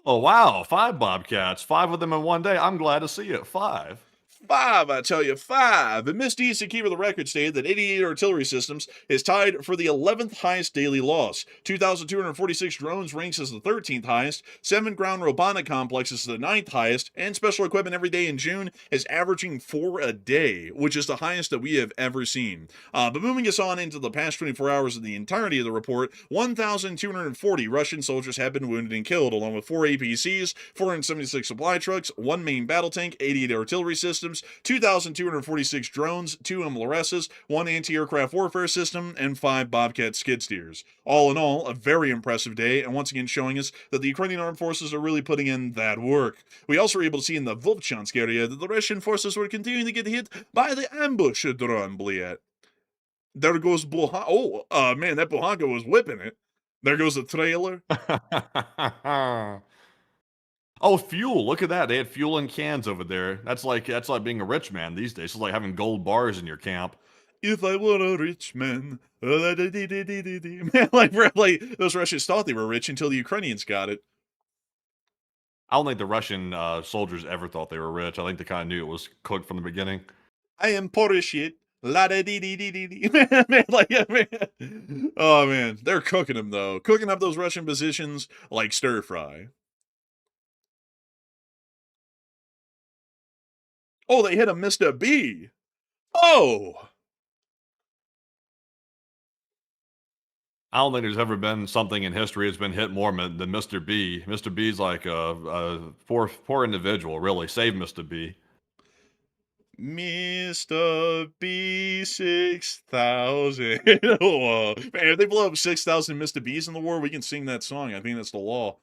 Speaker 1: Oh, wow. 5 Bobcats. 5 of them in one day. I'm glad to see it. 5.
Speaker 3: 5, I tell you, 5. And Miss D, to keep the record, stated that 88 artillery systems is tied for the 11th highest daily loss. 2,246 drones ranks as the 13th highest. 7 ground robotic complexes is the 9th highest. And special equipment every day in June is averaging 4 a day, which is the highest that we have ever seen. But moving us on into the past 24 hours of the entirety of the report, 1,240 Russian soldiers have been wounded and killed, along with 4 APCs, 476 supply trucks, 1 main battle tank, 88 artillery systems, 2,246 drones, 2 MLRSs, 1 anti-aircraft warfare system, and 5 Bobcat skid steers. All in all, a very impressive day, and once again showing us that the Ukrainian armed forces are really putting in that work. We also were able to see in the Volchansk area that the Russian forces were continuing to get hit by the ambush drone, bliat. There goes Buhanka. Oh, man, that Buhanka was whipping it. There goes the trailer.
Speaker 1: Oh, fuel. Look at that. They had fuel in cans over there. That's like being a rich man these days. It's like having gold bars in your camp.
Speaker 3: If I were a rich man. Man, like those Russians thought they were rich until the Ukrainians got it.
Speaker 1: I don't think the Russian soldiers ever thought they were rich. I think they kind of knew it was cooked from the beginning.
Speaker 3: I am poor as shit. La da dee dee dee dee. Man, like, man. Oh man, they're cooking them though. Cooking up those Russian positions like stir fry. Oh, they hit a Mr. B. Oh!
Speaker 1: I don't think there's ever been something in history that's been hit more than Mr. B. Mr. B's like a poor individual, really. Save Mr. B.
Speaker 3: Mr. B 6,000. Oh, man, if they blow up 6,000 Mr. B's in the war, we can sing that song. I think that's the law.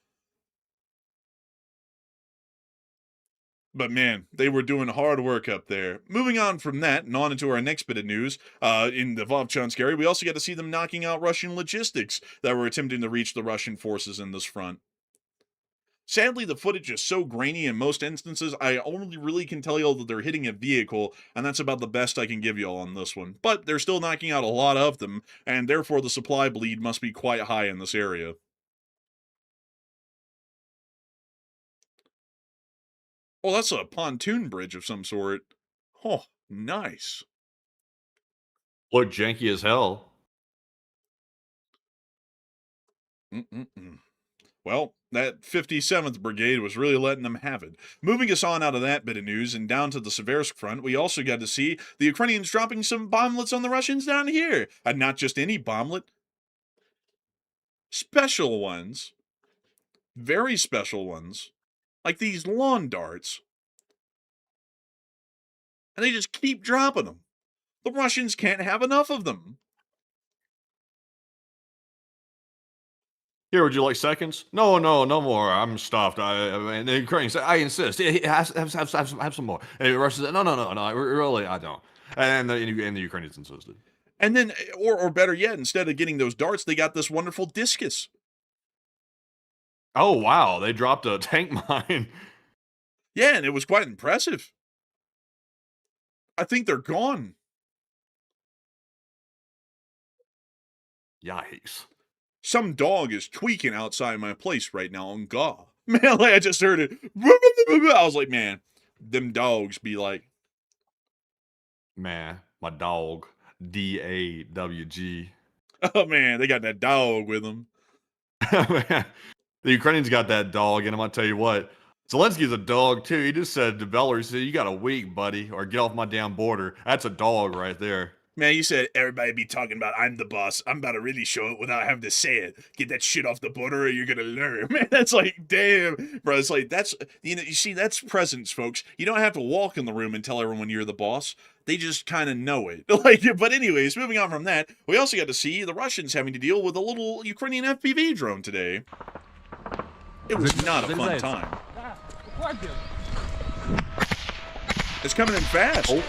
Speaker 3: But man, they were doing hard work up there. Moving on from that and on into our next bit of news, in the Volchansk area, we also got to see them knocking out Russian logistics that were attempting to reach the Russian forces in this front. Sadly, the footage is so grainy in most instances, I only really can tell y'all that they're hitting a vehicle, and that's about the best I can give y'all on this one. But they're still knocking out a lot of them, and therefore the supply bleed must be quite high in this area. Oh, that's a pontoon bridge of some sort. Oh, nice.
Speaker 1: Look janky as hell.
Speaker 3: Well, that 57th Brigade was really letting them have it. Moving us on out of that bit of news and down to the Seversk front, we also got to see the Ukrainians dropping some bomblets on the Russians down here. And not just any bomblet. Special ones. Very special ones. Like these lawn darts. And they just keep dropping them. The Russians can't have enough of them.
Speaker 1: Here, would you like seconds? No more. I'm stuffed. And the Ukrainians say, I insist. Have some more. And the Russians say, no, really, I don't. And the Ukrainians insisted.
Speaker 3: And then, or better yet, instead of getting those darts, they got this wonderful discus.
Speaker 1: Oh, wow. They dropped a tank mine.
Speaker 3: Yeah, and it was quite impressive. I think they're gone.
Speaker 1: Yikes.
Speaker 3: Some dog is tweaking outside my place right now on God. Man, like I just heard it. I was like, man, them dogs be like.
Speaker 1: Man, my dog. DAWG.
Speaker 3: Oh, man, they got that dog with them.
Speaker 1: Man, the Ukrainians got that dog, and I'm going to tell you what. Zelensky's a dog, too. He just said to Belarus, he said, you got a weak, buddy, or get off my damn border. That's a dog right there.
Speaker 3: Man, you said everybody be talking about I'm the boss. I'm about to really show it without having to say it. Get that shit off the border or you're gonna learn. Man, that's like, damn. Bro, it's like, that's, you see, that's presence, folks. You don't have to walk in the room and tell everyone you're the boss. They just kind of know it. But anyways, moving on from that, we also got to see the Russians having to deal with a little Ukrainian FPV drone today. It was not a fun time. It's coming in fast.
Speaker 1: Oh.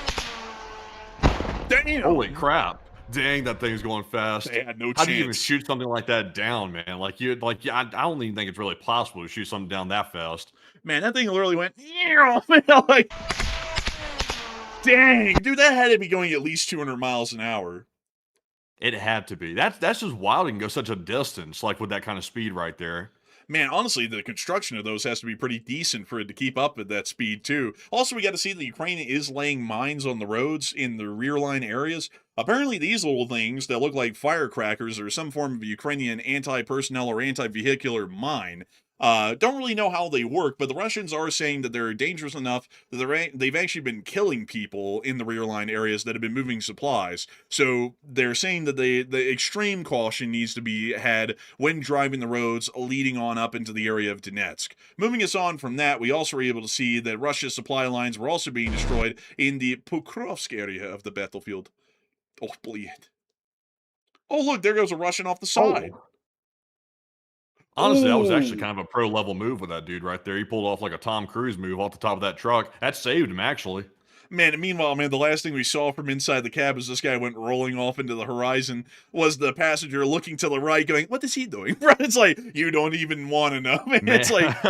Speaker 3: Damn.
Speaker 1: Holy crap. Dang, that thing's going fast.
Speaker 3: They had no
Speaker 1: How do you even
Speaker 3: chance.
Speaker 1: shoot something like that down, man? I don't even think it's really possible to shoot something down that fast.
Speaker 3: Man, that thing literally went, like, dang, dude, that had to be going at least 200 miles an hour.
Speaker 1: It had to be. That's just wild. It can go such a distance, like with that kind of speed right there.
Speaker 3: Man, honestly, the construction of those has to be pretty decent for it to keep up at that speed, too. Also, we got to see that Ukraine is laying mines on the roads in the rear line areas. Apparently, these little things that look like firecrackers or some form of Ukrainian anti-personnel or anti-vehicular mine. Don't really know how they work, but the Russians are saying that they're dangerous enough that they've actually been killing people in the rear line areas that have been moving supplies. So they're saying that the extreme caution needs to be had when driving the roads leading on up into the area of Donetsk. Moving us on from that, we also were able to see that Russia's supply lines were also being destroyed in the Pokrovsk area of the battlefield. Oh, bleed. Oh, look, there goes a Russian off the side.
Speaker 1: Oh. Honestly, that was actually kind of a pro-level move with that dude right there. He pulled off like a Tom Cruise move off the top of that truck. That saved him, actually.
Speaker 3: Man, and meanwhile, man, the last thing we saw from inside the cab as this guy went rolling off into the horizon was the passenger looking to the right going, what is he doing? It's like, you don't even want to know. Man, it's like...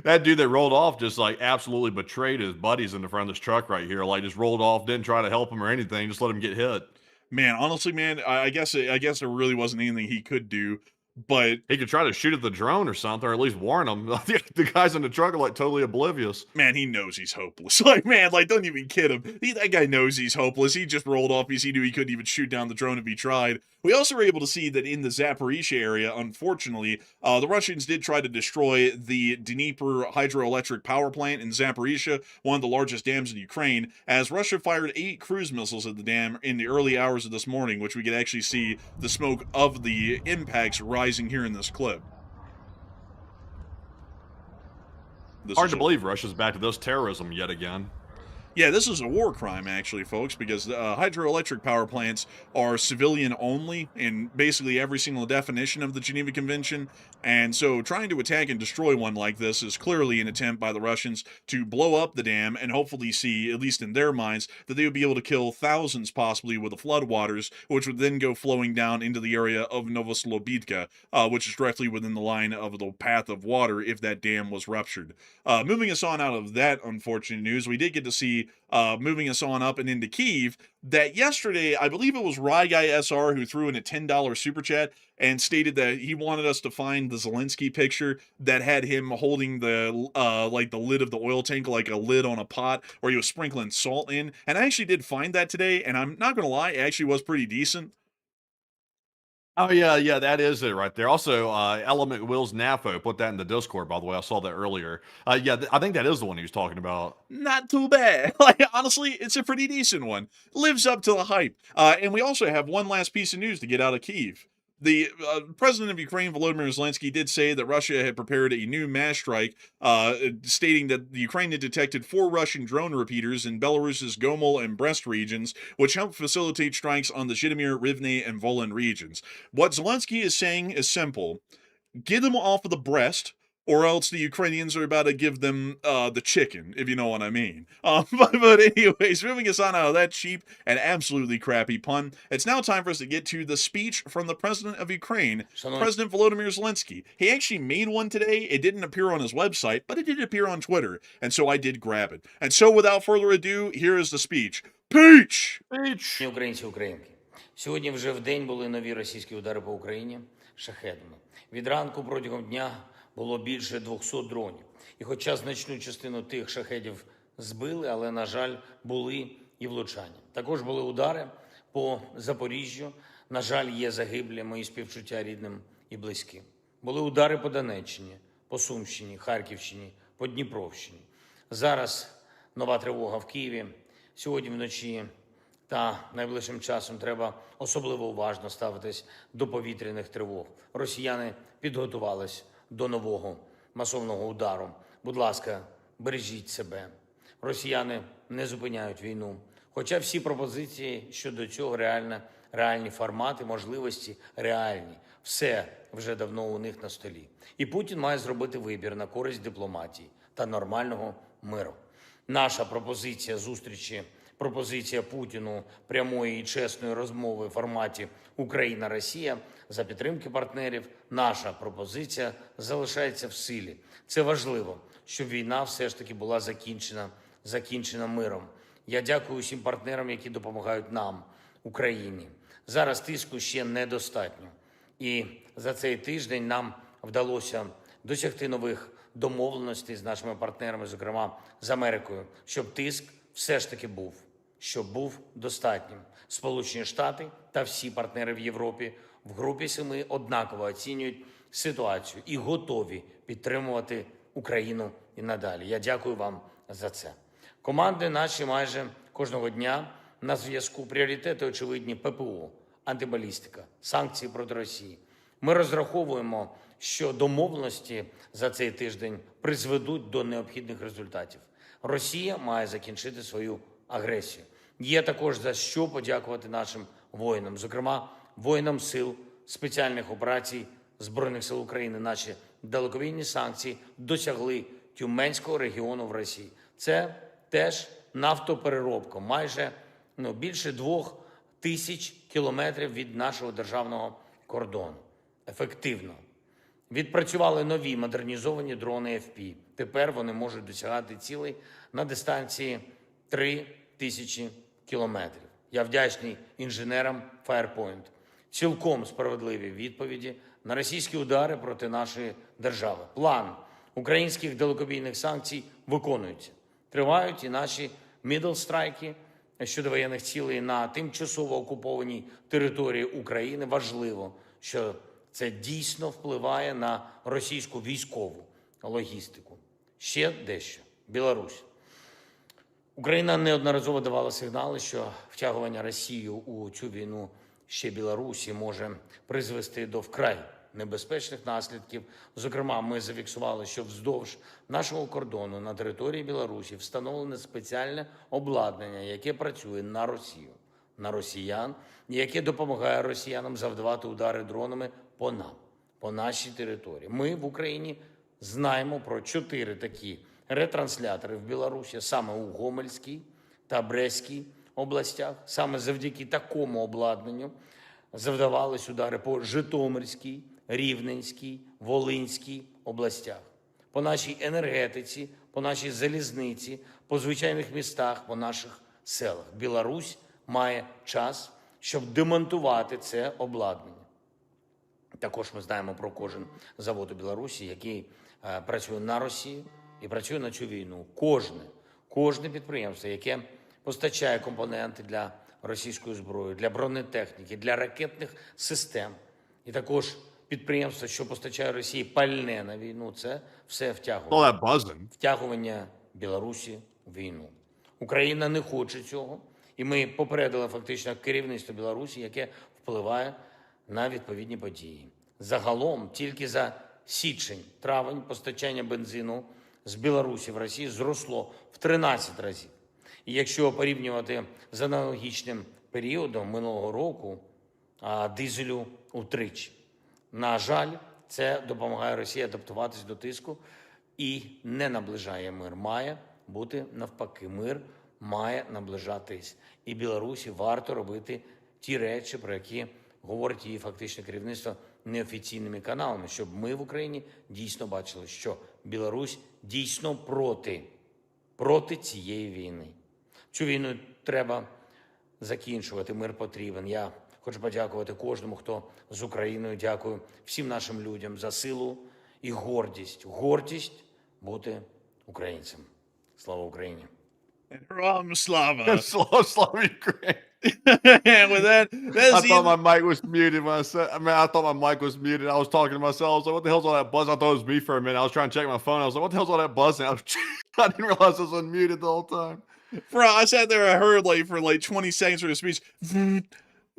Speaker 1: that dude that rolled off just like absolutely betrayed his buddies in the front of this truck right here. Like just rolled off, didn't try to help him or anything, just let him get hit.
Speaker 3: Man, honestly, man, I guess there really wasn't anything he could do. But
Speaker 1: he could try to shoot at the drone or something, or at least warn him. The guys in the truck are like totally oblivious.
Speaker 3: Man, he knows he's hopeless. Like, man, like, don't even kid him. That guy knows he's hopeless. He just rolled off because he knew he couldn't even shoot down the drone if he tried. We also were able to see that in the Zaporizhia area, unfortunately, the Russians did try to destroy the Dnieper hydroelectric power plant in Zaporizhia, one of the largest dams in Ukraine, as Russia fired 8 cruise missiles at the dam in the early hours of this morning, which we could actually see the smoke of the impacts rising here in this clip.
Speaker 1: Hard to believe Russia's back to this terrorism yet again.
Speaker 3: Yeah, this is a war crime, actually, folks, because hydroelectric power plants are civilian only in basically every single definition of the Geneva Convention. And so trying to attack and destroy one like this is clearly an attempt by the Russians to blow up the dam and hopefully see, at least in their minds, that they would be able to kill thousands possibly with the floodwaters, which would then go flowing down into the area of Novoslobidka, which is directly within the line of the path of water if that dam was ruptured. Moving us on out of that unfortunate news, we did get to see moving us on up and into Kyiv, that yesterday, I believe it was Rye Guy SR who threw in a $10 super chat and stated that he wanted us to find the Zelensky picture that had him holding the like the lid of the oil tank like a lid on a pot where he was sprinkling salt in. And I actually did find that today, and I'm not gonna lie, it actually was pretty decent.
Speaker 1: Oh, yeah, that is it right there. Also, Element Wills Nafo put that in the Discord, by the way. I saw that earlier. Yeah, I think that is the one he was talking about.
Speaker 3: Not too bad. Like, honestly, it's a pretty decent one. Lives up to the hype. And we also have one last piece of news to get out of Kyiv. The president of Ukraine, Volodymyr Zelensky, did say that Russia had prepared a new mass strike, stating that the Ukraine had detected 4 Russian drone repeaters in Belarus's Gomel and Brest regions, which helped facilitate strikes on the Zhytomyr, Rivne, and Volyn regions. What Zelensky is saying is simple. Get them off of the Brest, or else the Ukrainians are about to give them the chicken, if you know what I mean. But anyways, moving us on out of that cheap and absolutely crappy pun, it's now time for us to get to the speech from the president of Ukraine, President Volodymyr Zelensky. He actually made one today. It didn't appear on his website, but it did appear on Twitter, and so I did grab it. And so without further ado, here is the speech. Peach!
Speaker 1: Peach!
Speaker 6: Українці, українки. Сьогодні вже в день були нові російські удари по Україні шахедами. Від ранку протягом дня було більше 200 дронів. І хоча значну частину тих шахедів збили, але, на жаль, були і влучання. Також були удари по Запоріжжю. На жаль, є загиблі, мої співчуття рідним і близьким. Були удари по Донеччині, по Сумщині, Харківщині, по Дніпровщині. Зараз нова тривога в Києві. Сьогодні вночі Та найближчим часом треба особливо уважно ставитись до повітряних тривог. Росіяни підготувались до нового масового удару. Будь ласка, бережіть себе. Росіяни не зупиняють війну. Хоча всі пропозиції щодо цього реальні формати, можливості реальні. Все вже давно у них на столі. І Путін має зробити вибір на користь дипломатії та нормального миру. Наша пропозиція зустрічі, пропозиція Путіну прямої і чесної розмови в форматі Україна-Росія за підтримки партнерів, наша пропозиція залишається в силі. Це важливо, щоб війна все ж таки була закінчена миром. Я дякую усім партнерам, які допомагають нам, Україні. Зараз тиску ще недостатньо. І за цей тиждень нам вдалося досягти нових домовленостей з нашими партнерами, зокрема з Америкою, щоб тиск все ж таки був достатнім. Сполучені Штати та всі партнери в Європі в групі 7 однаково оцінюють ситуацію і готові підтримувати Україну і надалі. Я дякую вам за це. Команди наші майже кожного дня на зв'язку. Пріоритети очевидні: ППО, антибалістика, санкції проти Росії. Ми розраховуємо, що домовленості за цей тиждень призведуть до необхідних результатів. Росія має закінчити свою агресію. Є також за що подякувати нашим воїнам, зокрема воїнам сил спеціальних операцій Збройних сил України. Наші далекобійні санкції досягли Тюменського регіону в Росії. Це теж нафтопереробка, майже більше 2000 кілометрів від нашого державного кордону. Ефективно. Відпрацювали нові модернізовані дрони FP. Тепер вони можуть досягати цілей на дистанції 3000 кілометрів. Я вдячний інженерам Firepoint. Цілком справедливі відповіді на російські удари проти нашої держави. План українських далекобійних санкцій виконується. Тривають і наші мідл-страйки щодо воєнних цілей на тимчасово окупованій території України. Важливо, що це дійсно впливає на російську військову логістику. Ще дещо. Білорусь. Україна неодноразово давала сигнали, що втягування Росії у цю війну ще Білорусі може призвести до вкрай небезпечних наслідків. Зокрема, ми зафіксували, що вздовж нашого кордону на території Білорусі встановлене спеціальне обладнання, яке працює на Росію, на росіян, яке допомагає росіянам завдавати удари дронами по нам, по нашій території. Ми в Україні знаємо про 4 такі ретранслятори в Білорусі, саме у Гомельській та Брестській областях. Саме завдяки такому обладнанню завдавались удари по Житомирській, Рівненській, Волинській областях, по нашій енергетиці, по нашій залізниці, по звичайних містах, по наших селах. Білорусь має час, щоб демонтувати це обладнання. Також ми знаємо про кожен завод у Білорусі, який працює на Росію і працює на цю війну. Кожне підприємство, яке постачає компоненти для російської зброї, для бронетехніки, для ракетних систем, і також підприємство, що постачає Росії пальне на війну, це все втягування Білорусі в війну. Україна не хоче цього, і ми попередили фактично керівництво Білорусі, яке впливає на відповідні події. Загалом, тільки за січень-травень постачання бензину з Білорусі в Росію зросло в 13 разів. І якщо порівнювати з аналогічним періодом минулого року, дизелю утричі. На жаль, це допомагає Росії адаптуватись до тиску і не наближає мир. Має бути навпаки. Мир має наближатись. І Білорусі варто робити ті речі, про які говорить її фактичне керівництво неофіційними каналами, щоб ми в Україні дійсно бачили, що Білорусь дійсно проти цієї війни. Цю війну треба закінчувати, мир потрібен. Я хочу подякувати кожному, хто з Україною. Дякую всім нашим людям за силу і гордість. Гордість бути українцем. Слава Україні!
Speaker 3: Ram Slava.
Speaker 1: Slava Ukraine.
Speaker 3: With that,
Speaker 1: I thought my mic was muted when I thought my mic was muted. I was talking to myself. I was like, what the hell's all that buzz? I thought it was me for a minute. I was trying to check my phone. I was like, what the hell's all that buzzing? I didn't realize I was unmuted the whole time.
Speaker 3: Bro, I sat there, I heard like for like 20 seconds for the speech.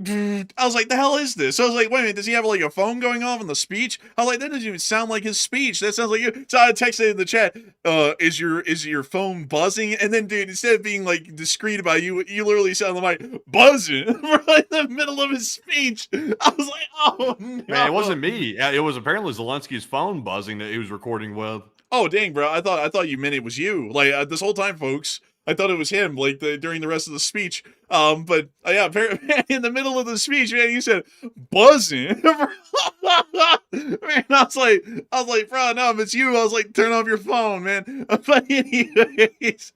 Speaker 3: I was like, the hell is this? I was like, wait a minute, does he have like a phone going off in the speech? I was like, that doesn't even sound like his speech. That sounds like you. So I texted in the chat, is your phone buzzing? And then, dude, instead of being like discreet about you literally sounded like buzzing for like the middle of his speech. I was like, oh no.
Speaker 1: Man, it wasn't me. It was apparently Zelensky's phone buzzing that he was recording with.
Speaker 3: Oh dang, bro! I thought you meant it was you. Like this whole time, folks, I thought it was him. Like during the rest of the speech. But yeah, apparently in the middle of the speech, man, you said buzzing. Man, I was like, bro, no, if it's you, I was like, turn off your phone, man. But anyways,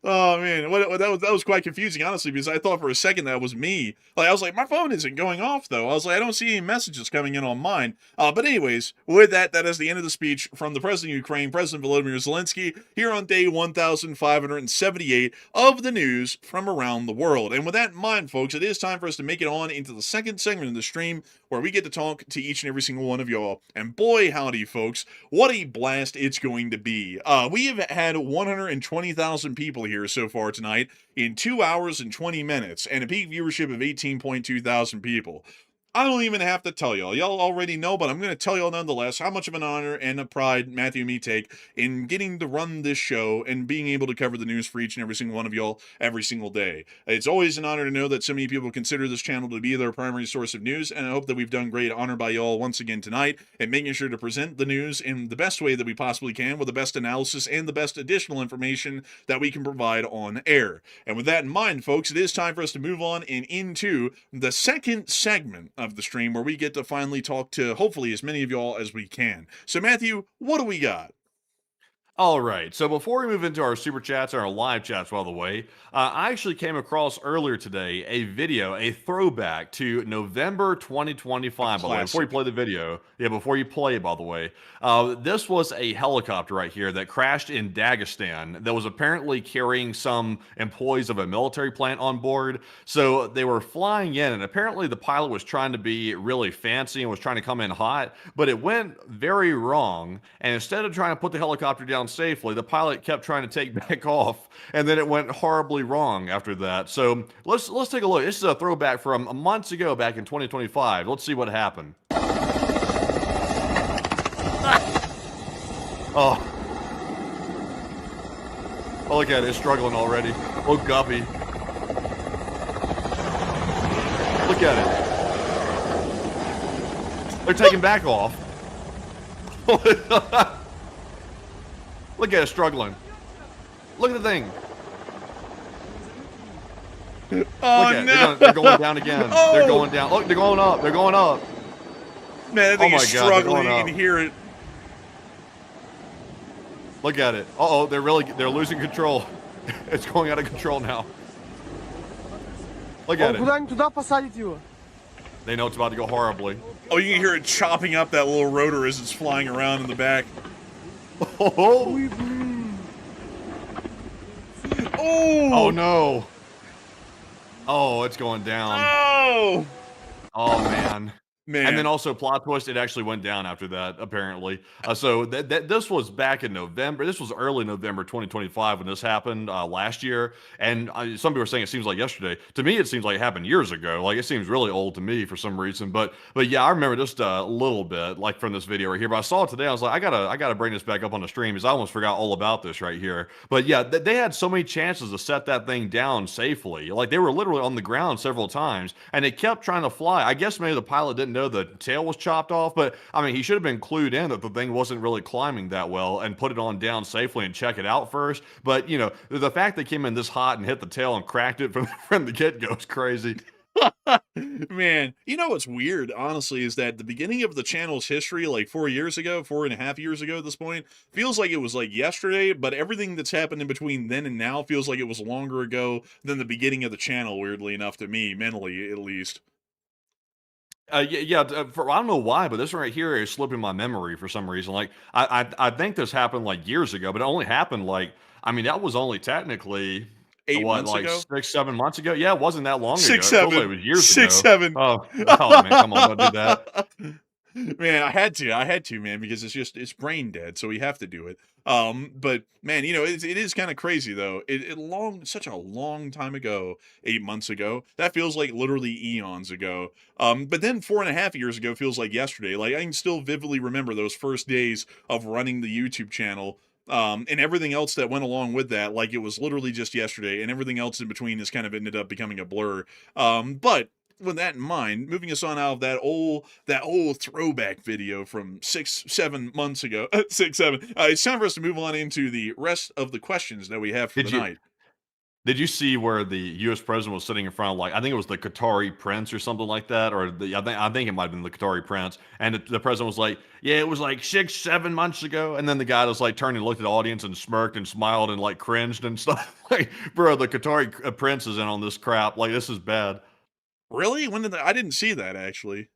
Speaker 3: oh man, that was quite confusing, honestly, because I thought for a second that was me. Like I was like, my phone isn't going off though. I was like, I don't see any messages coming in on mine. But anyways, with that is the end of the speech from the President of Ukraine, President Volodymyr Zelensky, here on day 1578 of the news from around the world. And with that in mind, folks, it is time for us to make it on into the second segment of the stream where we get to talk to each and every single one of y'all. And boy, howdy, folks, what a blast it's going to be. We have had 120,000 people here so far tonight in 2 hours and 20 minutes and a peak viewership of 18.2 thousand people. I don't even have to tell y'all. Y'all already know, but I'm going to tell y'all nonetheless how much of an honor and a pride Matthew and me take in getting to run this show and being able to cover the news for each and every single one of y'all every single day. It's always an honor to know that so many people consider this channel to be their primary source of news, and I hope that we've done great honor by y'all once again tonight and making sure to present the news in the best way that we possibly can with the best analysis and the best additional information that we can provide on air. And with that in mind, folks, it is time for us to move on and into the second segment of the stream where we get to finally talk to hopefully as many of y'all as we can. So Matthew, what do we got?
Speaker 1: All right. So before we move into our super chats and our live chats, by the way, I actually came across earlier today a video, a throwback to November 2025. By the way, before you play the video, before you play it, by the way, this was a helicopter right here that crashed in Dagestan that was apparently carrying some employees of a military plant on board. So they were flying in, and apparently the pilot was trying to be really fancy and was trying to come in hot, but it went very wrong. And instead of trying to put the helicopter down safely, the pilot kept trying to take back off, and then it went horribly wrong after that. So let's take a look. This is a throwback from months ago, back in 2025. Let's see what happened. Oh, look at it. It's struggling already. Oh, guppy. Look at it. They're taking back off. Look at it struggling. Look at the thing.
Speaker 3: Oh,
Speaker 1: Look
Speaker 3: no.
Speaker 1: They're going down again.
Speaker 3: Oh.
Speaker 1: They're going down. Look, they're going up. They're going up.
Speaker 3: Man, I think
Speaker 1: Oh
Speaker 3: he's
Speaker 1: my God, they're
Speaker 3: struggling.
Speaker 1: going
Speaker 3: You
Speaker 1: up.
Speaker 3: can hear it.
Speaker 1: Look at it. Uh-oh, they're losing control. It's going out of control now. Look at
Speaker 5: Он
Speaker 1: it.
Speaker 5: куда-нибудь туда посадить его.
Speaker 1: They know it's about to go horribly.
Speaker 3: Oh, you can hear it chopping up that little rotor as it's flying around in the back.
Speaker 1: Oh,
Speaker 5: Ой, блин.
Speaker 3: Oh!
Speaker 1: oh no. Oh, it's going down.
Speaker 3: Oh!
Speaker 1: Oh, man.
Speaker 3: Man.
Speaker 1: And then also plot twist, it actually went down after that, apparently. So this was back in November. This was early November 2025 when this happened last year. And some people are saying it seems like yesterday. To me, it seems like it happened years ago. Like, it seems really old to me for some reason. But yeah, I remember just a little bit, like from this video right here. But I saw it today. I was like, I gotta bring this back up on the stream because I almost forgot all about this right here. But yeah, they had so many chances to set that thing down safely. Like, they were literally on the ground several times, and it kept trying to fly. I guess maybe the pilot didn't know the tail was chopped off, but I mean, he should have been clued in that the thing wasn't really climbing that well and put it on down safely and check it out first. But you know, the fact they came in this hot and hit the tail and cracked it from the get-go is crazy.
Speaker 3: Man, you know what's weird, honestly, is that the beginning of the channel's history, like 4 years ago, 4.5 years ago at this point, feels like it was like yesterday, but everything that's happened in between then and now feels like it was longer ago than the beginning of the channel, weirdly enough to me, mentally at least.
Speaker 1: I don't know why, but this one right here is slipping my memory for some reason. Like, I think this happened like years ago, but it only happened like, I mean, that was only technically
Speaker 3: 8 months
Speaker 1: like
Speaker 3: ago?
Speaker 1: 6, 7 months ago. Yeah, it wasn't that long ago.
Speaker 3: 6,
Speaker 1: It feels
Speaker 3: 7.
Speaker 1: like it was years
Speaker 3: 6,
Speaker 1: ago.
Speaker 3: 7.
Speaker 1: Oh man, come on, don't do that.
Speaker 3: Man, I had to, man, because it's brain dead, so we have to do it. But man, it is kind of crazy though. Such a long time ago, 8 months ago. That feels like literally eons ago. But then 4.5 years ago feels like yesterday. Like I can still vividly remember those first days of running the YouTube channel. And everything else that went along with that, like it was literally just yesterday, and everything else in between has kind of ended up becoming a blur. But with that in mind, moving us on out of that old throwback video from 6-7 months ago, 6-7. It's time for us to move on into the rest of the questions that we have for
Speaker 1: Did
Speaker 3: the
Speaker 1: you
Speaker 3: night.
Speaker 1: did you see where the U.S. president was sitting in front of, like, I think it was the Qatari prince or something like that, or I think it might have been the Qatari prince, and the president was like, "Yeah, it was like 6-7 months ago," and then the guy was like turned and looked at the audience and smirked and smiled and like cringed and stuff. Like, bro, the Qatari prince is in on this crap. Like, this is bad.
Speaker 3: Really? I didn't see that actually.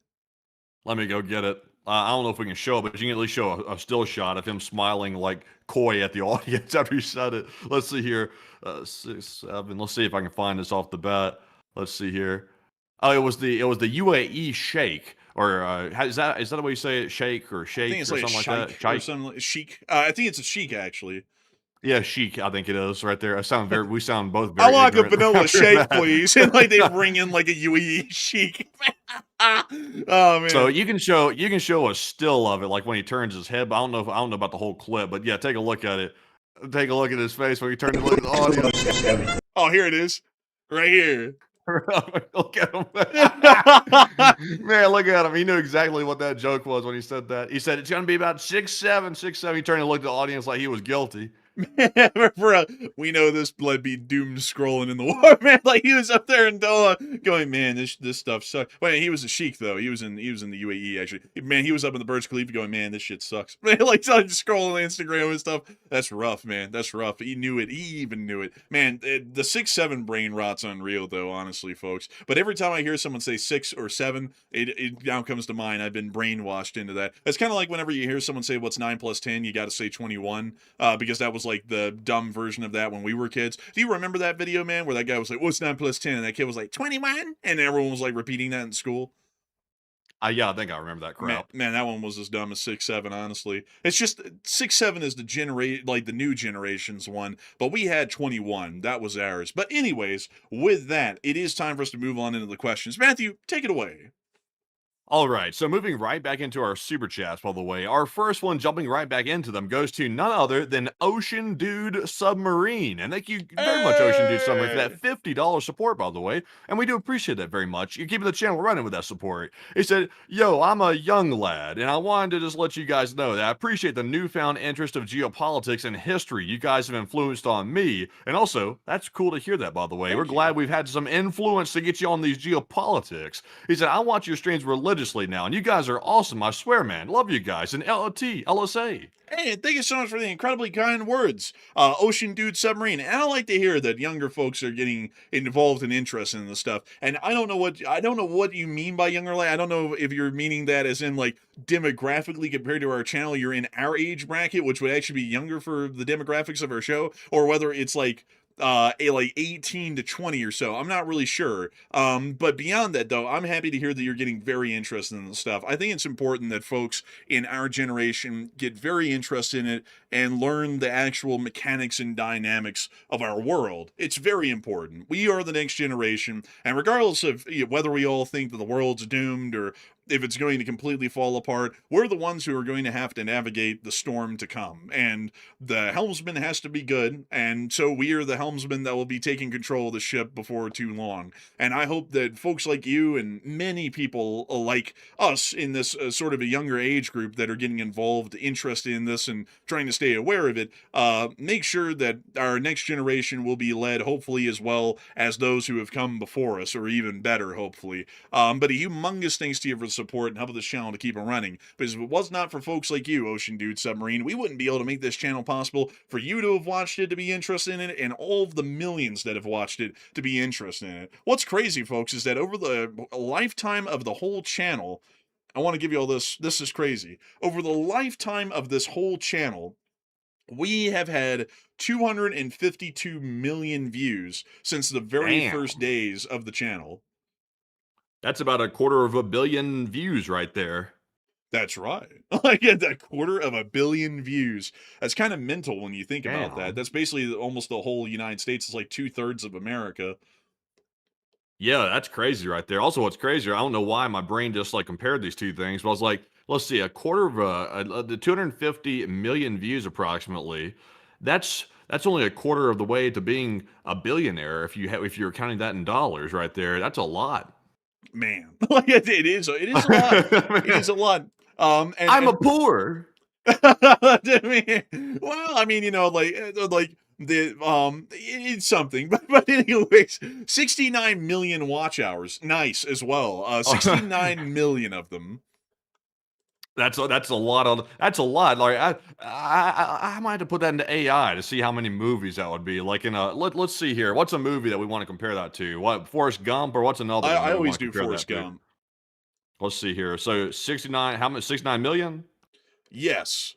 Speaker 1: Let me go get it. I don't know if we can show it, but you can at least show a still shot of him smiling like coy at the audience after he said it. Let's see here. 6-7. Let's see if I can find this off the bat. Let's see here. Oh, it was the UAE Sheikh, or is that the way you say it? Sheikh or
Speaker 3: I
Speaker 1: Sheikh
Speaker 3: think
Speaker 1: or
Speaker 3: it's like
Speaker 1: something like that?
Speaker 3: or
Speaker 1: Sheikh.
Speaker 3: something like chic. I think it's a chic actually.
Speaker 1: Yeah, Sheikh. I think it is right there. We sound both
Speaker 3: I
Speaker 1: very
Speaker 3: like a
Speaker 1: ignorant
Speaker 3: vanilla
Speaker 1: after
Speaker 3: shake,
Speaker 1: that.
Speaker 3: please. And like they bring in like a UAE chic. Oh man.
Speaker 1: So you can show a still of it, like when he turns his head. But I don't know about the whole clip. But yeah, take a look at it. Take a look at his face when he turned to look at the audience.
Speaker 3: Oh, here it is. Right here.
Speaker 1: Look at him. Man, look at him. He knew exactly what that joke was when he said that. He said it's going to be about 6-7, 6-7. He turned and looked at the audience like he was guilty.
Speaker 3: We know this blood be doomed scrolling in the war, man. Like he was up there in Doha going, man, this stuff sucks. Wait, he was a sheik though. He was in the UAE actually. Man, he was up in the Burj Khalifa going, man, this shit sucks. Man, like scrolling Instagram and stuff. That's rough, man. That's rough. He knew it. He even knew it. Man, the 6-7 brain rot's unreal though, honestly, folks. But every time I hear someone say 6 or 7, it now comes to mind. I've been brainwashed into that. It's kind of like whenever you hear someone say what's 9 plus 10, you got to say 21, because that was like the dumb version of that when we were kids. Do you remember that video, man, where that guy was like, what's 9 plus 10? And that kid was like, 21? And everyone was like repeating that in school.
Speaker 1: Yeah, I think I remember that crap.
Speaker 3: Man, that one was as dumb as 6-7, honestly. It's just 6-7 is the new generation's one, but we had 21. That was ours. But anyways, with that, it is time for us to move on into the questions. Matthew, take it away.
Speaker 1: All right, so moving right back into our super chats, by the way, our first one, jumping right back into them, goes to none other than Ocean Dude Submarine. And thank you very much, Ocean Dude Submarine, for that $50 support, by the way. And we do appreciate that very much. You're keeping the channel running with that support. He said, yo, I'm a young lad, and I wanted to just let you guys know that I appreciate the newfound interest of geopolitics and history you guys have influenced on me. And also, that's cool to hear that, by the way. We're glad we've had some influence to get you on these geopolitics. He said, I watch your streams religiously now, and you guys are awesome. I swear, man. Love you guys. And LSA.
Speaker 3: Hey, thank you so much for the incredibly kind words, Ocean Dude Submarine. And I like to hear that younger folks are getting involved and interested in this stuff. And I don't know what you mean by younger. Like, I don't know if you're meaning that as in like demographically compared to our channel, you're in our age bracket, which would actually be younger for the demographics of our show, or whether it's like 18 to 20 or so. I'm not really sure. But beyond that though, I'm happy to hear that you're getting very interested in the stuff. I think it's important that folks in our generation get very interested in it and learn the actual mechanics and dynamics of our world. It's very important. We are the next generation, and regardless of whether we all think that the world's doomed or if it's going to completely fall apart, we're the ones who are going to have to navigate the storm to come. And the helmsman has to be good, and so we are the helmsman that will be taking control of the ship before too long. And I hope that folks like you and many people like us in this sort of a younger age group that are getting involved, interested in this, and trying to stay aware of it, make sure that our next generation will be led, hopefully, as well as those who have come before us, or even better, hopefully. But a humongous thanks to you for support and help this channel to keep it running, because if it was not for folks like you, Ocean Dude Submarine, we wouldn't be able to make this channel possible for you to have watched it, to be interested in it, and all of the millions that have watched it to be interested in it. What's crazy, folks, is that over the lifetime of the whole channel, I want to give you all this. This is crazy. Over the lifetime of this whole channel, we have had 252 million views since the very first days of the channel.
Speaker 1: That's about 250 million views right there.
Speaker 3: That's right. Like at a quarter of a billion views. That's kind of mental when you think about that.
Speaker 1: Damn.
Speaker 3: That's basically almost the whole United States. It's like 2/3 of America.
Speaker 1: Yeah, that's crazy right there. Also, what's crazier, I don't know why my brain just like compared these two things, but I was like, let's see, a quarter of the 250 million views approximately. That's only a quarter of the way to being a billionaire if you're counting that in dollars right there. That's a lot.
Speaker 3: Man, like it is a lot. It is a lot.
Speaker 1: I'm a
Speaker 3: And
Speaker 1: poor.
Speaker 3: I mean, well, I mean, like the it's something, but anyways, 69 million watch hours, nice as well. 69 million of them.
Speaker 1: That's a lot of that's a lot. Like I might have to put that into AI to see how many movies that would be. Like in a let's see here. What's a movie that we want to compare that to? What Forrest Gump or what's another one
Speaker 3: I
Speaker 1: that we
Speaker 3: always
Speaker 1: want to
Speaker 3: do
Speaker 1: compare
Speaker 3: Forrest
Speaker 1: that to?
Speaker 3: Gump.
Speaker 1: Let's see here. So 69, how much? 69 million?
Speaker 3: Yes.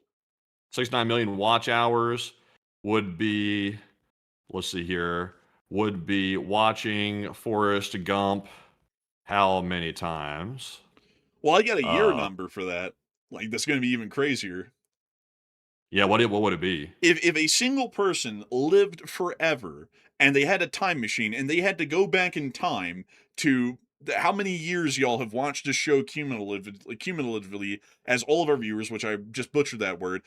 Speaker 1: 69 million watch hours would be, let's see here, would be watching Forrest Gump how many times?
Speaker 3: Well, I got a year
Speaker 1: Uh,
Speaker 3: number for that. Like that's going to be even crazier.
Speaker 1: yeah, what would it be?
Speaker 3: If a single person lived forever and they had a time machine and they had to go back in time to how many years y'all have watched this show cumulatively as all of our viewers, which I just butchered that word,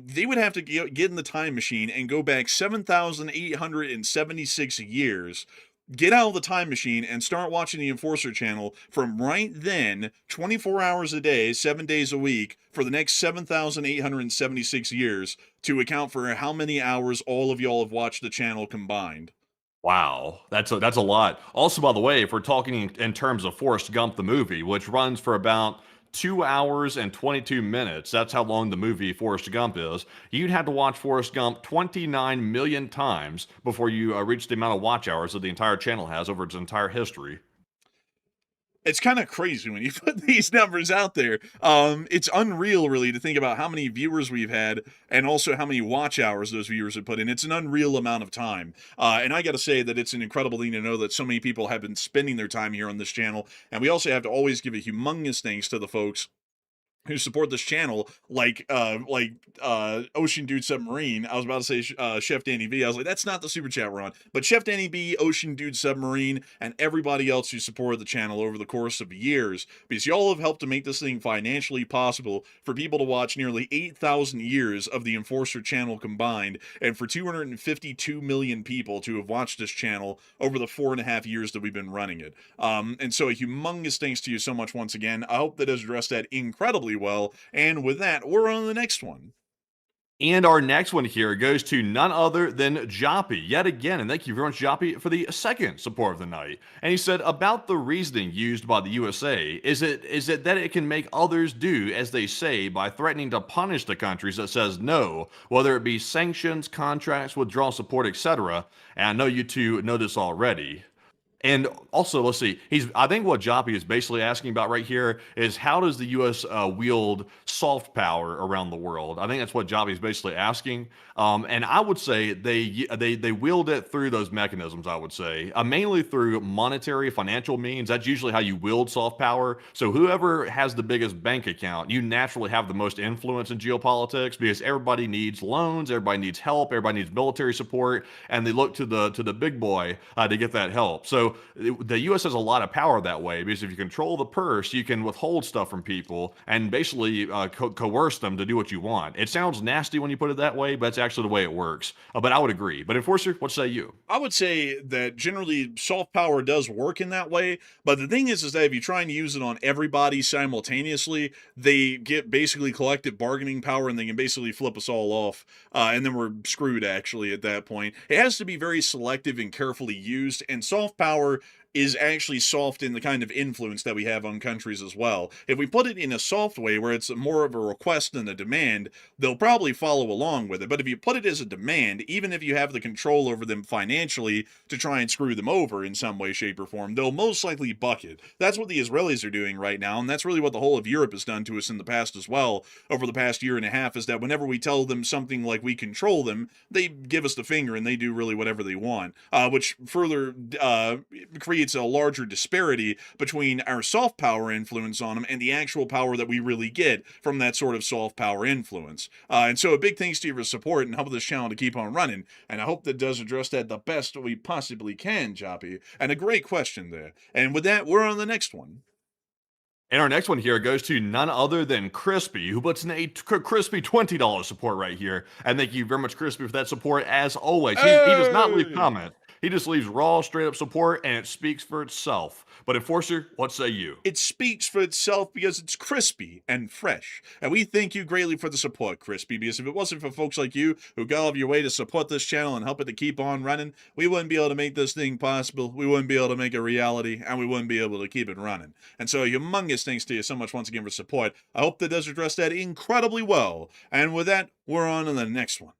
Speaker 3: they would have to get in the time machine and go back 7,876 years, get out of the time machine and start watching the Enforcer channel from right then, 24 hours a day, 7 days a week, for the next 7,876 years to account for how many hours all of y'all have watched the channel combined.
Speaker 1: Wow, that's a lot. Also, by the way, if we're talking in terms of Forrest Gump the movie, which runs for about 2 hours and 22 minutes, that's how long the movie Forrest Gump is. You'd have to watch Forrest Gump 29 million times before you reach the amount of watch hours that the entire channel has over its entire history.
Speaker 3: It's kind of crazy when you put these numbers out there. It's unreal, really, to think about how many viewers we've had and also how many watch hours those viewers have put in. It's an unreal amount of time. And I got to say that it's an incredible thing to know that so many people have been spending their time here on this channel. And we also have to always give a humongous thanks to the folks who support this channel, like Ocean Dude Submarine. I was about to say Chef Danny B. I was like, that's not the super chat we're on. But Chef Danny B, Ocean Dude Submarine, and everybody else who supported the channel over the course of years, because y'all have helped to make this thing financially possible for people to watch nearly 8,000 years of the Enforcer channel combined, and for 252 million people to have watched this channel over the 4.5 years that we've been running it. And so a humongous thanks to you so much once again. I hope that has addressed that incredibly well. And with that, we're on the next one.
Speaker 1: And our next one here goes to none other than Joppy, yet again. And thank you very much, Joppy, for the second support of the night. And he said, about the reasoning used by the USA, is it that it can make others do as they say by threatening to punish the countries that says no, whether it be sanctions, contracts, withdrawal support, etc. And I know you two know this already. And also, let's see, I think what Joppy is basically asking about right here is how does the U.S. Wield soft power around the world? I think that's what Joppy is basically asking. And I would say they wield it through those mechanisms, I would say, mainly through monetary, financial means. That's usually how you wield soft power. So whoever has the biggest bank account, you naturally have the most influence in geopolitics because everybody needs loans, everybody needs help, everybody needs military support, and they look to the big boy to get that help. So the U.S. has a lot of power that way because if you control the purse, you can withhold stuff from people and basically coerce them to do what you want. It sounds nasty when you put it that way, but it's actually the way it works. But I would agree. But Enforcer, what say you?
Speaker 3: I would say that generally soft power does work in that way, but the thing is that if you try and use it on everybody simultaneously, they get basically collective bargaining power and they can basically flip us all off, and then we're screwed actually at that point. It has to be very selective and carefully used, and soft power is actually soft in the kind of influence that we have on countries as well. If we put it in a soft way where it's more of a request than a demand, they'll probably follow along with it. But if you put it as a demand, even if you have the control over them financially to try and screw them over in some way, shape, or form, they'll most likely buck it. That's what the Israelis are doing right now, and that's really what the whole of Europe has done to us in the past as well, over the past year and a half, is that whenever we tell them something like we control them, they give us the finger and they do really whatever they want, which further creates creates a larger disparity between our soft power influence on them and the actual power that we really get from that sort of soft power influence. And so a big thanks to you for support and helping this channel to keep on running. And I hope that does address that the best we possibly can, Joppy. And a great question there. And with that, we're on the next one.
Speaker 1: And our next one here goes to none other than Crispy, who puts in a crispy $20 support right here. And thank you very much, Crispy, for that support as always. He does not leave comment. He just leaves raw, straight up support, and it speaks for itself. But Enforcer, what say you?
Speaker 3: It speaks for itself because it's crispy and fresh. And we thank you greatly for the support, Crispy, because if it wasn't for folks like you who go out of your way to support this channel and help it to keep on running, we wouldn't be able to make this thing possible, we wouldn't be able to make it a reality, and we wouldn't be able to keep it running. And so humongous thanks to you so much once again for support. I hope that does address that incredibly well. And with that, we're on to the next one.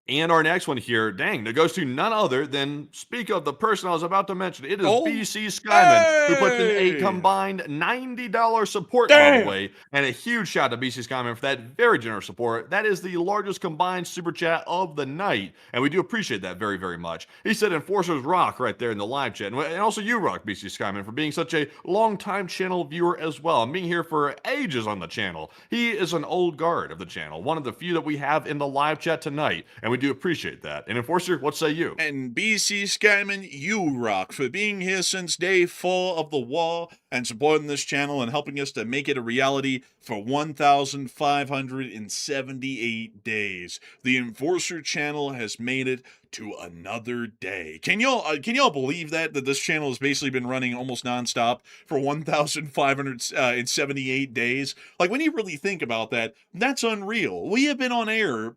Speaker 1: And our next one here, dang, that goes to none other than, speak of the person I was about to mention, it is BC Skyman, who puts in a combined $90 support, by the way, and a huge shout to BC Skyman for that very generous support. That is the largest combined super chat of the night, and we do appreciate that very, very much. He said Enforcers rock right there in the live chat, and also you rock, BC Skyman, for being such a long-time channel viewer as well, and being here for ages on the channel. He is an old guard of the channel, one of the few that we have in the live chat tonight, and we do appreciate that. And Enforcer, what say you?
Speaker 3: And BC Skyman, you rock for being here since day 4 of the war and supporting this channel and helping us to make it a reality for 1,578 days. The Enforcer channel has made it to another day. Can y'all believe that this channel has basically been running almost nonstop for 1,578 days? Like, when you really think about that, that's unreal. We have been on air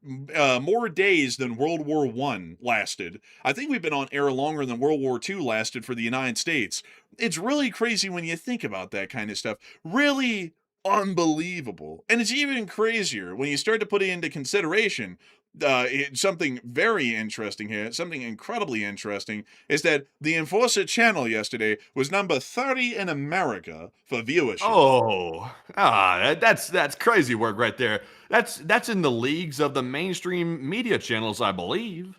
Speaker 3: more days than World War I lasted. I think we've been on air longer than World War II lasted for the United States. It's really crazy when you think about that kind of stuff. Really unbelievable. And it's even crazier when you start to put it into consideration. Something very interesting here, something incredibly interesting, is that the Enforcer channel yesterday was number 30 in America for viewership.
Speaker 1: Oh, that's crazy work right there. That's in the leagues of the mainstream media channels, I believe.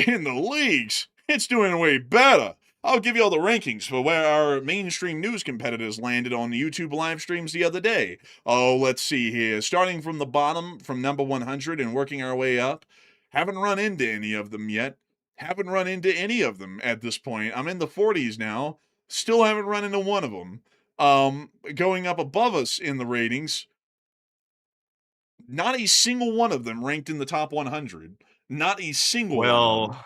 Speaker 3: In the leagues? It's doing way better. I'll give you all the rankings for where our mainstream news competitors landed on YouTube live streams the other day. Oh, let's see here. Starting from the bottom, from number 100 and working our way up. Haven't run into any of them yet. Haven't run into any of them at this point. I'm in the 40s now. Still haven't run into one of them. Going up above us in the ratings, not a single one of them ranked in the top 100. Not a single one of them.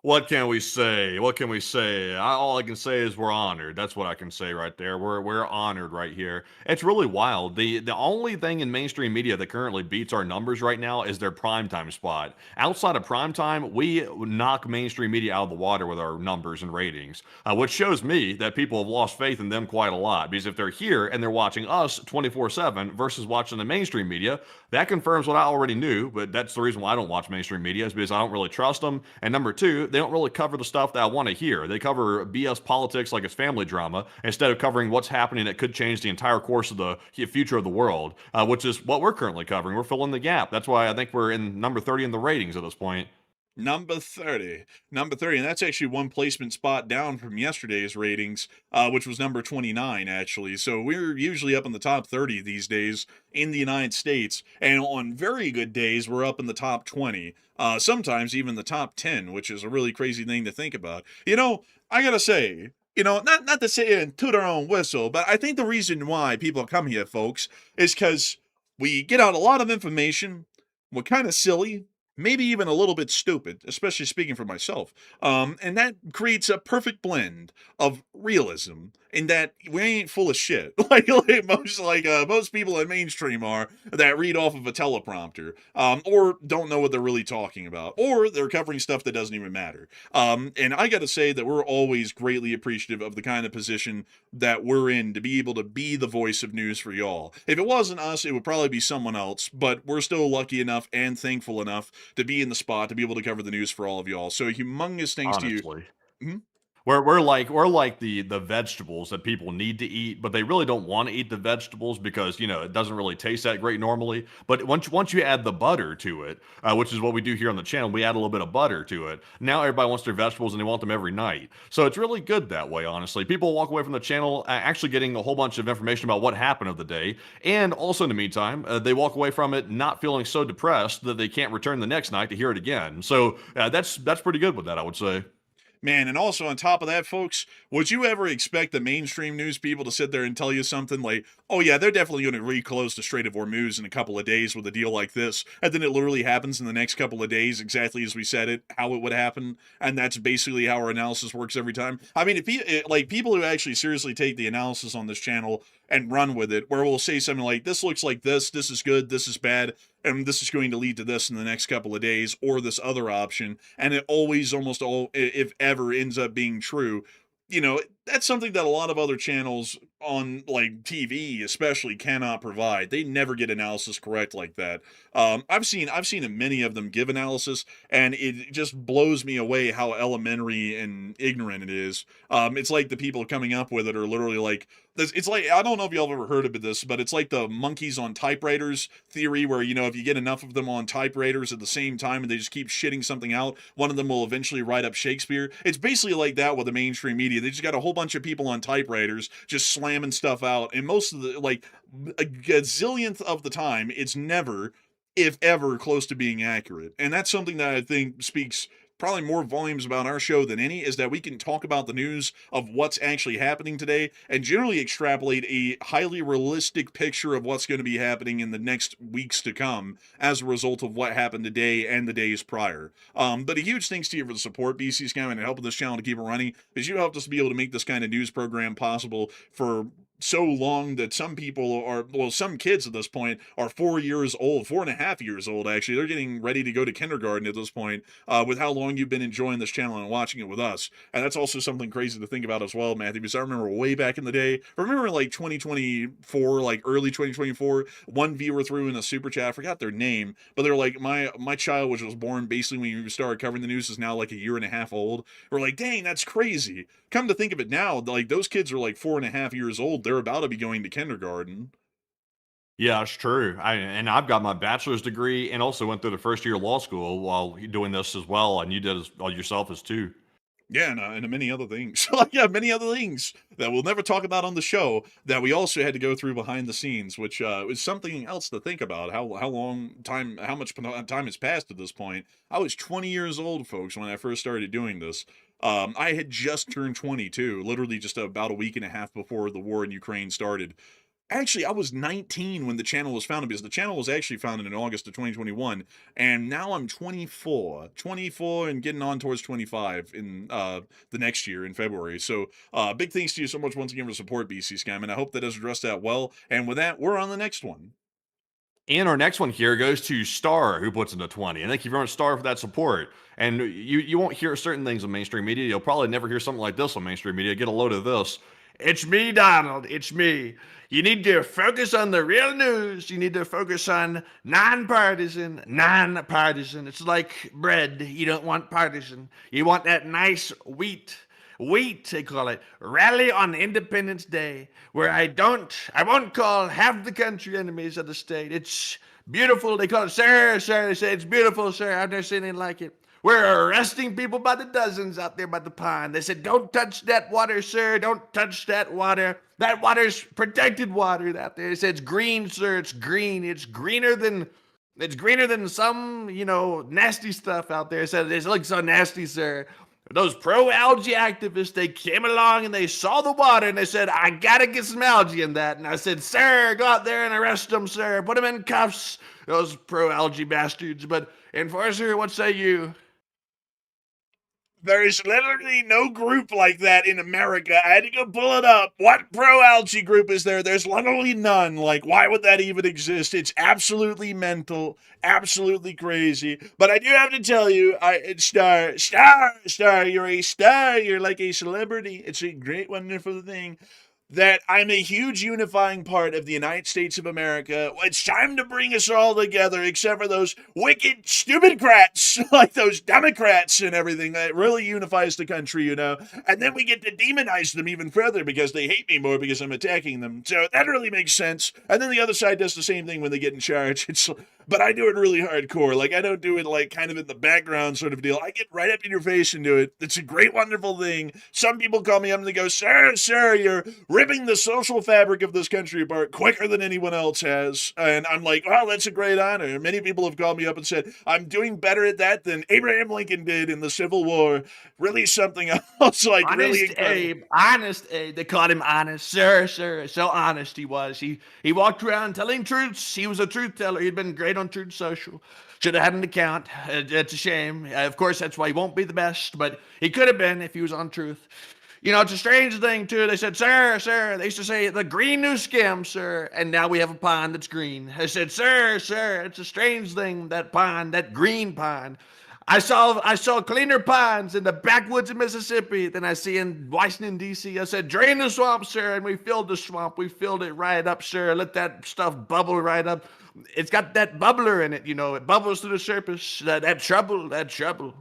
Speaker 1: What can we say? What can we say? All I can say is we're honored. That's what I can say right there. We're honored right here. It's really wild. The only thing in mainstream media that currently beats our numbers right now is their primetime spot. Outside of primetime, we knock mainstream media out of the water with our numbers and ratings, which shows me that people have lost faith in them quite a lot. Because if they're here and they're watching us 24/7 versus watching the mainstream media, that confirms what I already knew. But that's the reason why I don't watch mainstream media, is because I don't really trust them. And number two, they don't really cover the stuff that I want to hear. They cover BS politics like it's family drama instead of covering what's happening that could change the entire course of the future of the world, which is what we're currently covering. We're filling the gap. That's why I think we're in number 30 in the ratings at this point.
Speaker 3: Number 30, and that's actually one placement spot down from yesterday's ratings, which was number 29, actually. So we're usually up in the top 30 these days in the United States, and on very good days, we're up in the top 20, sometimes even the top 10, which is a really crazy thing to think about. You know, I gotta say, not to say it and toot our own whistle, but I think the reason why people come here, folks, is because we get out a lot of information, we're kind of silly, maybe even a little bit stupid, especially speaking for myself. And that creates a perfect blend of realism in that we ain't full of shit. like most people in mainstream are that read off of a teleprompter, or don't know what they're really talking about, or they're covering stuff that doesn't even matter. And I gotta say that we're always greatly appreciative of the kind of position that we're in to be able to be the voice of news for y'all. If it wasn't us, it would probably be someone else, but we're still lucky enough and thankful enough to be in the spot to be able to cover the news for all of y'all. So humongous thanks to you.
Speaker 1: Honestly.
Speaker 3: Mm-hmm.
Speaker 1: We're like the vegetables that people need to eat, but they really don't want to eat the vegetables because it doesn't really taste that great normally. But once you add the butter to it, which is what we do here on the channel, we add a little bit of butter to it. Now everybody wants their vegetables and they want them every night. So it's really good that way, honestly. People walk away from the channel actually getting a whole bunch of information about what happened of the day, and also in the meantime, they walk away from it not feeling so depressed that they can't return the next night to hear it again. So that's pretty good with that, I would say.
Speaker 3: Man, and also on top of that, folks, would you ever expect the mainstream news people to sit there and tell you something like, oh yeah, they're definitely going to reclose the Strait of Hormuz in a couple of days with a deal like this, and then it literally happens in the next couple of days exactly as we said it, how it would happen, and that's basically how our analysis works every time? I mean, if people who actually seriously take the analysis on this channel and run with it, where we'll say something like, this looks like this is good, this is bad, and this is going to lead to this in the next couple of days, or this other option, and it always, almost all, if ever, ends up being true. That's something that a lot of other channels on like TV especially cannot provide. They never get analysis correct like that. I've seen many of them give analysis, and it just blows me away how elementary and ignorant it is. It's like the people coming up with it are literally like this. It's like, I don't know if y'all have ever heard of this, but it's like the monkeys on typewriters theory, where if you get enough of them on typewriters at the same time and they just keep shitting something out, one of them will eventually write up Shakespeare. It's basically like that with the mainstream media. They just got a whole bunch of people on typewriters just slamming stuff out, and most of the, like, a gazillionth of the time, it's never, if ever, close to being accurate. And that's something that I think speaks probably more volumes about our show than any, is that we can talk about the news of what's actually happening today and generally extrapolate a highly realistic picture of what's going to be happening in the next weeks to come as a result of what happened today and the days prior. But a huge thanks to you for the support, BC Scam, and helping this channel to keep it running, because you helped us to be able to make this kind of news program possible for so long that some kids at this point are 4 years old, 4.5 years old, actually. They're getting ready to go to kindergarten at this point, with how long you've been enjoying this channel and watching it with us. And that's also something crazy to think about as well, Matthew, because I remember way back in the day, like 2024, like early 2024, one viewer threw in a super chat, I forgot their name, but they're like, my child, which was born basically when you started covering the news, is now like a year and a half old. We're like, dang, that's crazy. Come to think of it now, like, those kids are like 4.5 years old. They're about to be going to kindergarten.
Speaker 1: Yeah, it's true. I've got my bachelor's degree and also went through the first year of law school while doing this as well, and you did yourself as too.
Speaker 3: Yeah, and many other things. Many other things that we'll never talk about on the show that we also had to go through behind the scenes, which is something else to think about. How much time has passed at this point. I was 20 years old, folks, when I first started doing this. I had just turned 22, literally just about a week and a half before the war in Ukraine started. Actually, I was 19 when the channel was founded, because the channel was actually founded in August of 2021, and now I'm 24 and getting on towards 25 in the next year in February. So big thanks to you so much once again for the support, BC Scam, and I hope that has addressed that well. And with that, we're on the next one.
Speaker 1: And our next one here goes to Star, who puts in a 20. And thank you very much, Star, for that support. And you won't hear certain things on mainstream media. You'll probably never hear something like this on mainstream media. Get a load of this. It's me, Donald. It's me. You need to focus on the real news. You need to focus on nonpartisan. It's like bread. You don't want partisan. You want that nice wheat, they call it, rally on Independence Day, where I won't call half the country enemies of the state. It's beautiful. They call it, sir, they say, it's beautiful, sir. I've never seen anything like it. We're arresting people by the dozens out there by the pond. They said, don't touch that water, sir. Don't touch that water. That water's protected water out there. They said, it's green, sir. It's green. It's greener than some, nasty stuff out there. It said, it looks so nasty, sir. Those pro-algae activists, they came along and they saw the water and they said, I gotta get some algae in that. And I said, sir, go out there and arrest them, sir. Put them in cuffs, those pro-algae bastards. But enforcer, what say you?
Speaker 3: There is literally no group like that in America. I had to go pull it up. What pro-algae group is there? There's literally none. Like, why would that even exist? It's absolutely mental, absolutely crazy. But I do have to tell you, Star, you're a star. You're like a celebrity. It's a great, wonderful thing. that I'm a huge unifying part of the United States of America. It's time to bring us all together, except for those wicked, stupid crats, like those Democrats and everything. That really unifies the country, you know. And then we get to demonize them even further because they hate me more because I'm attacking them. So that really makes sense. And then the other side does the same thing when they get in charge. But I do it really hardcore. Like, I don't do it like kind of in the background sort of deal. I get right up in your face and do it. It's a great, wonderful thing. Some people call me up and they go, sir, you're ripping the social fabric of this country apart quicker than anyone else has. And I'm like, well, that's a great honor. Many people have called me up and said, I'm doing better at that than Abraham Lincoln did in the Civil War. Really something else, like
Speaker 1: Honest
Speaker 3: really incredible.
Speaker 1: Abe, honest Abe. They called him honest, sir. So honest he was. He walked around telling truths. He was a truth teller. He'd been great on Truth Social. Should have had an account. It's a shame. Of course, that's why he won't be the best, but he could have been if he was on Truth. You know, it's a strange thing, too. They said, sir, they used to say, the green new skim, sir. And now we have a pond that's green. I said, sir, it's a strange thing, that pond, that green pond. I saw cleaner ponds in the backwoods of Mississippi than I see in Washington, D.C. I said, drain the swamp, sir. And we filled the swamp. We filled it right up, sir. Let that stuff bubble right up. It's got that bubbler in it, you know. It bubbles to the surface. That trouble.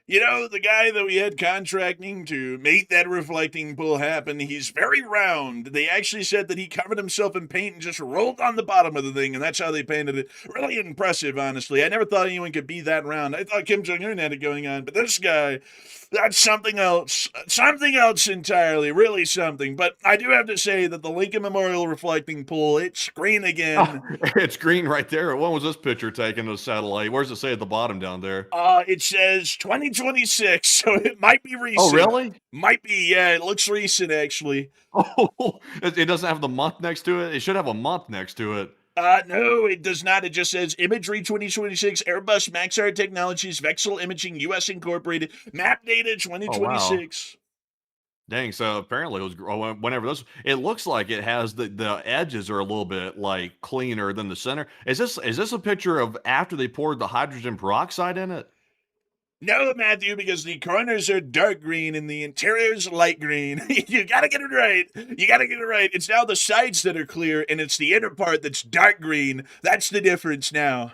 Speaker 3: You know, the guy that we had contracting to make that reflecting pool happen, he's very round. They actually said that he covered himself in paint and just rolled on the bottom of the thing, and that's how they painted it. Really impressive, honestly. I never thought anyone could be that round. I thought Kim Jong-un had it going on, but this guy, that's something else. Something else entirely. Really something. But I do have to say that the Lincoln Memorial reflecting pool, it's green again.
Speaker 1: Oh, it's green right there. When was this picture taken of satellite? Where's it say at the bottom down there?
Speaker 3: It says 2026, so it might be recent.
Speaker 1: Oh, really?
Speaker 3: Might be, yeah. It looks recent, actually.
Speaker 1: Oh, it doesn't have the month next to it? It should have a month next to it.
Speaker 3: No, it does not. It just says Imagery 2026, Airbus Maxar Technologies, Vexel Imaging, US Incorporated, Map Data 2026.
Speaker 1: Dang, so apparently it was whenever this. It looks like it has the edges are a little bit like cleaner than the center. Is this a picture of after they poured the hydrogen peroxide in it?
Speaker 3: No, Matthew, because the corners are dark green and the interior's light green. You gotta get it right. It's now the sides that are clear, and it's the inner part that's dark green. That's the difference now.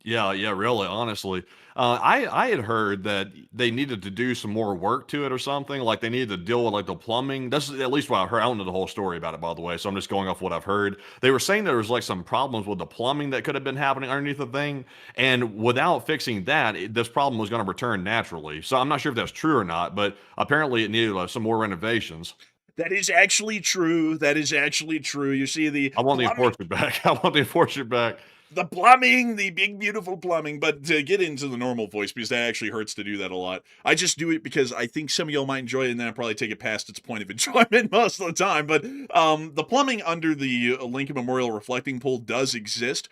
Speaker 1: Yeah, really, honestly. I had heard that they needed to do some more work to it or something. Like they needed to deal with like the plumbing. That's at least what I heard. I don't know the whole story about it, by the way. So I'm just going off what I've heard. They were saying there was like some problems with the plumbing that could have been happening underneath the thing. And without fixing that, this problem was going to return naturally. So I'm not sure if that's true or not, but apparently it needed some more renovations.
Speaker 3: That is actually true. You see
Speaker 1: I want the enforcement back. I want the enforcement back.
Speaker 3: The plumbing, the big, beautiful plumbing, but to get into the normal voice, because that actually hurts to do that a lot. I just do it because I think some of y'all might enjoy it, and then I'll probably take it past its point of enjoyment most of the time. But the plumbing under the Lincoln Memorial reflecting pool does exist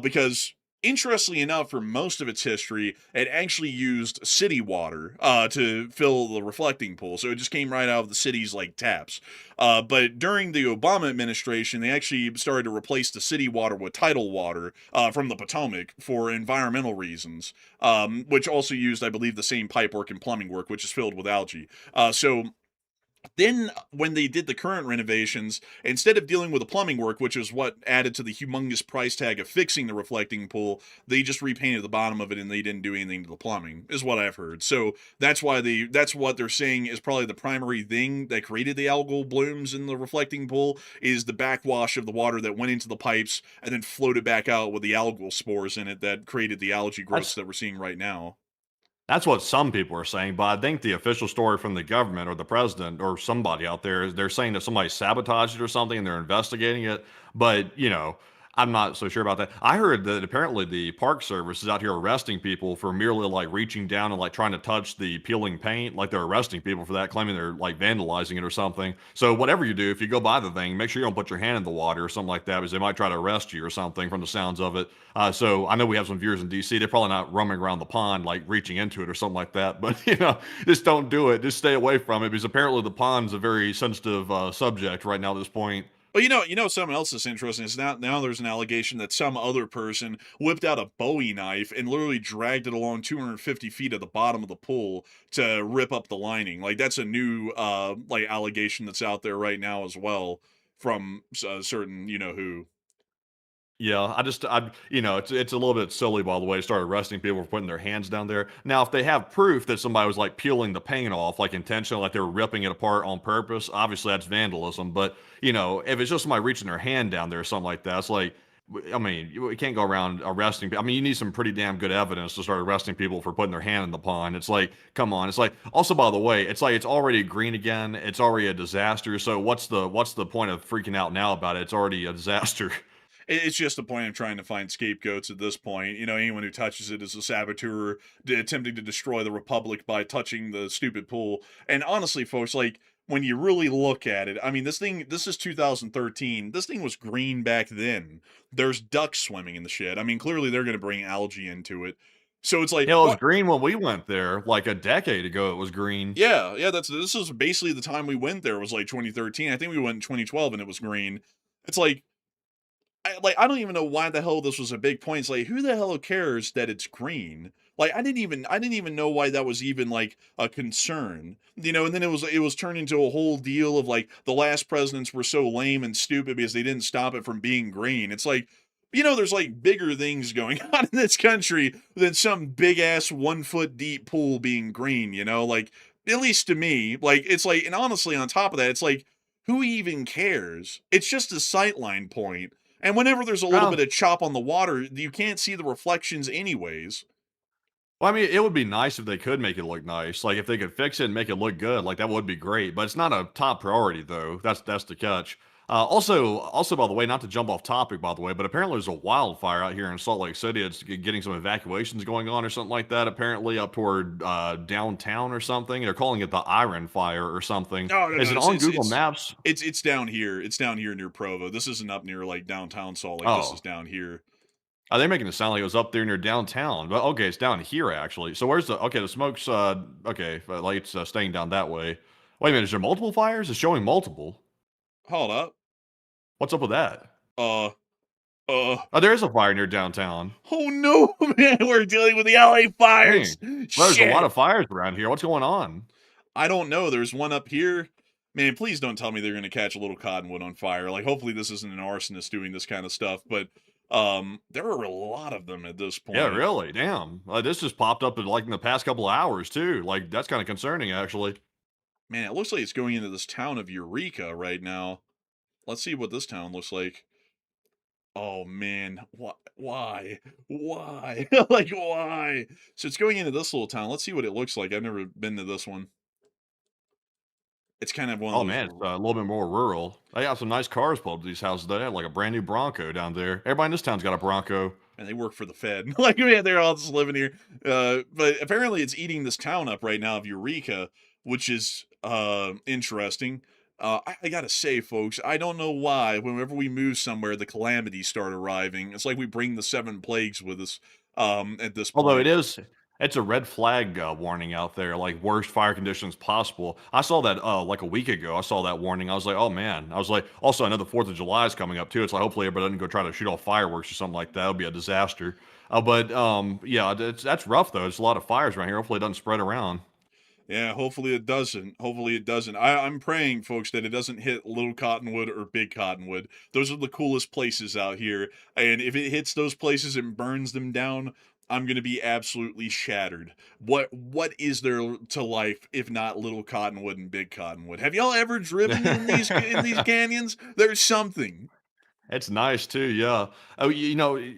Speaker 3: because, interestingly enough, for most of its history, it actually used city water to fill the reflecting pool. So it just came right out of the city's like taps. But during the Obama administration, they actually started to replace the city water with tidal water from the Potomac for environmental reasons, which also used, I believe, the same pipework and plumbing work, which is filled with algae. So then, when they did the current renovations, instead of dealing with the plumbing work, which is what added to the humongous price tag of fixing the reflecting pool, they just repainted the bottom of it and they didn't do anything to the plumbing, is what I've heard. So that's what they're saying is probably the primary thing that created the algal blooms in the reflecting pool, is the backwash of the water that went into the pipes and then floated back out with the algal spores in it that created the algae growth that we're seeing right now.
Speaker 1: That's what some people are saying, but I think the official story from the government or the president or somebody out there, they're saying that somebody sabotaged it or something and they're investigating it. But, I'm not so sure about that. I heard that apparently the Park Service is out here arresting people for merely like reaching down and like trying to touch the peeling paint. Like they're arresting people for that, claiming they're like vandalizing it or something. So whatever you do, if you go by the thing, make sure you don't put your hand in the water or something like that, because they might try to arrest you or something from the sounds of it. So I know we have some viewers in DC. They're probably not roaming around the pond, like reaching into it or something like that. But, just don't do it. Just stay away from it, because apparently the pond's a very sensitive subject right now at this point.
Speaker 3: But something else that's interesting is now there's an allegation that some other person whipped out a Bowie knife and literally dragged it along 250 feet at the bottom of the pool to rip up the lining. Like that's a new like allegation that's out there right now as well from a certain who.
Speaker 1: Yeah, it's a little bit silly, by the way, to start arresting people for putting their hands down there. Now, if they have proof that somebody was like peeling the paint off, like intentionally, like they were ripping it apart on purpose, obviously that's vandalism. But if it's just somebody reaching their hand down there or something like that, it's like, I mean, you can't go around arresting people. I mean, you need some pretty damn good evidence to start arresting people for putting their hand in the pond. It's like, come on. It's like, also, by the way, it's like it's already green again. It's already a disaster. So what's the point of freaking out now about it? It's already a disaster.
Speaker 3: It's just a point of trying to find scapegoats at this point. Anyone who touches it is a saboteur attempting to destroy the Republic by touching the stupid pool. And honestly, folks, like, when you really look at it, I mean, this is 2013. This thing was green back then. There's ducks swimming in the shit. I mean, clearly they're going to bring algae into it. So it's like,
Speaker 1: Hell, it was green when we went there, like a decade ago. It was green.
Speaker 3: yeah, this is basically the time we went there was like 2013. I think we went in 2012 and it was green. It's like, I don't even know why the hell this was a big point. It's like, who the hell cares that it's green? Like, I didn't even know why that was even like a concern, And then it was turned into a whole deal of like the last presidents were so lame and stupid because they didn't stop it from being green. It's like, there's like bigger things going on in this country than some big ass 1 foot deep pool being green. Like, at least to me, like it's like, and honestly, on top of that, it's like, who even cares? It's just a sightline point. And whenever there's a little bit of chop on the water, you can't see the reflections anyways.
Speaker 1: Well, I mean, it would be nice if they could make it look nice. Like if they could fix it and make it look good, like that would be great. But it's not a top priority, though. That's the catch. Also, by the way, not to jump off topic, by the way, but apparently there's a wildfire out here in Salt Lake City. It's getting some evacuations going on or something like that. Apparently up toward downtown or something. They're calling it the Iron Fire or something.
Speaker 3: No,
Speaker 1: Is it on Google Maps?
Speaker 3: It's down here. It's down here near Provo. This isn't up near like downtown Salt Lake. This is down here.
Speaker 1: They're making it sound like it was up there near downtown, but okay, it's down here actually. So where's the smoke's okay, like it's staying down that way. Wait a minute, is there multiple fires? It's showing multiple.
Speaker 3: Hold up.
Speaker 1: What's up with that?
Speaker 3: Oh,
Speaker 1: there is a fire near downtown.
Speaker 3: Oh no, man, we're dealing with the LA fires.
Speaker 1: Well, there's a lot of fires around here. What's going on?
Speaker 3: I don't know. There's one up here. Man, please don't tell me they're going to catch a little cottonwood on fire. Like, hopefully this isn't an arsonist doing this kind of stuff, but there are a lot of them at this point.
Speaker 1: Yeah, really? Damn. This just popped up in the past couple of hours too. Like that's kind of concerning, actually.
Speaker 3: Man, it looks like it's going into this town of Eureka right now. Let's see what this town looks like. Oh man, why? Like why? So it's going into this little town. Let's see what it looks like. I've never been to this one. It's kind of one of those.
Speaker 1: Oh man, it's a little bit more rural. They got some nice cars pulled up to these houses. They have like a brand new Bronco down there. Everybody in this town's got a Bronco.
Speaker 3: And they work for the Fed. Like, man, they're all just living here. But apparently it's eating this town up right now of Eureka, which is interesting. I gotta say, folks, I don't know why, whenever we move somewhere, the calamities start arriving. It's like we bring the 7 plagues with us at this point.
Speaker 1: Although it's a red flag warning out there, like worst fire conditions possible. I saw that like a week ago. I saw that warning. I was like, oh man. I was like, also I know the 4th of July is coming up too. It's like hopefully everybody doesn't go try to shoot off fireworks or something like that. It'll be a disaster. But yeah, that's rough though. There's a lot of fires around here. Hopefully it doesn't spread around.
Speaker 3: Yeah, hopefully it doesn't. Hopefully it doesn't. I'm praying, folks, that it doesn't hit Little Cottonwood or Big Cottonwood. Those are the coolest places out here. And if it hits those places and burns them down, I'm going to be absolutely shattered. What is there to life if not Little Cottonwood and Big Cottonwood? Have y'all ever driven in these canyons? There's something.
Speaker 1: It's nice too, yeah. Oh,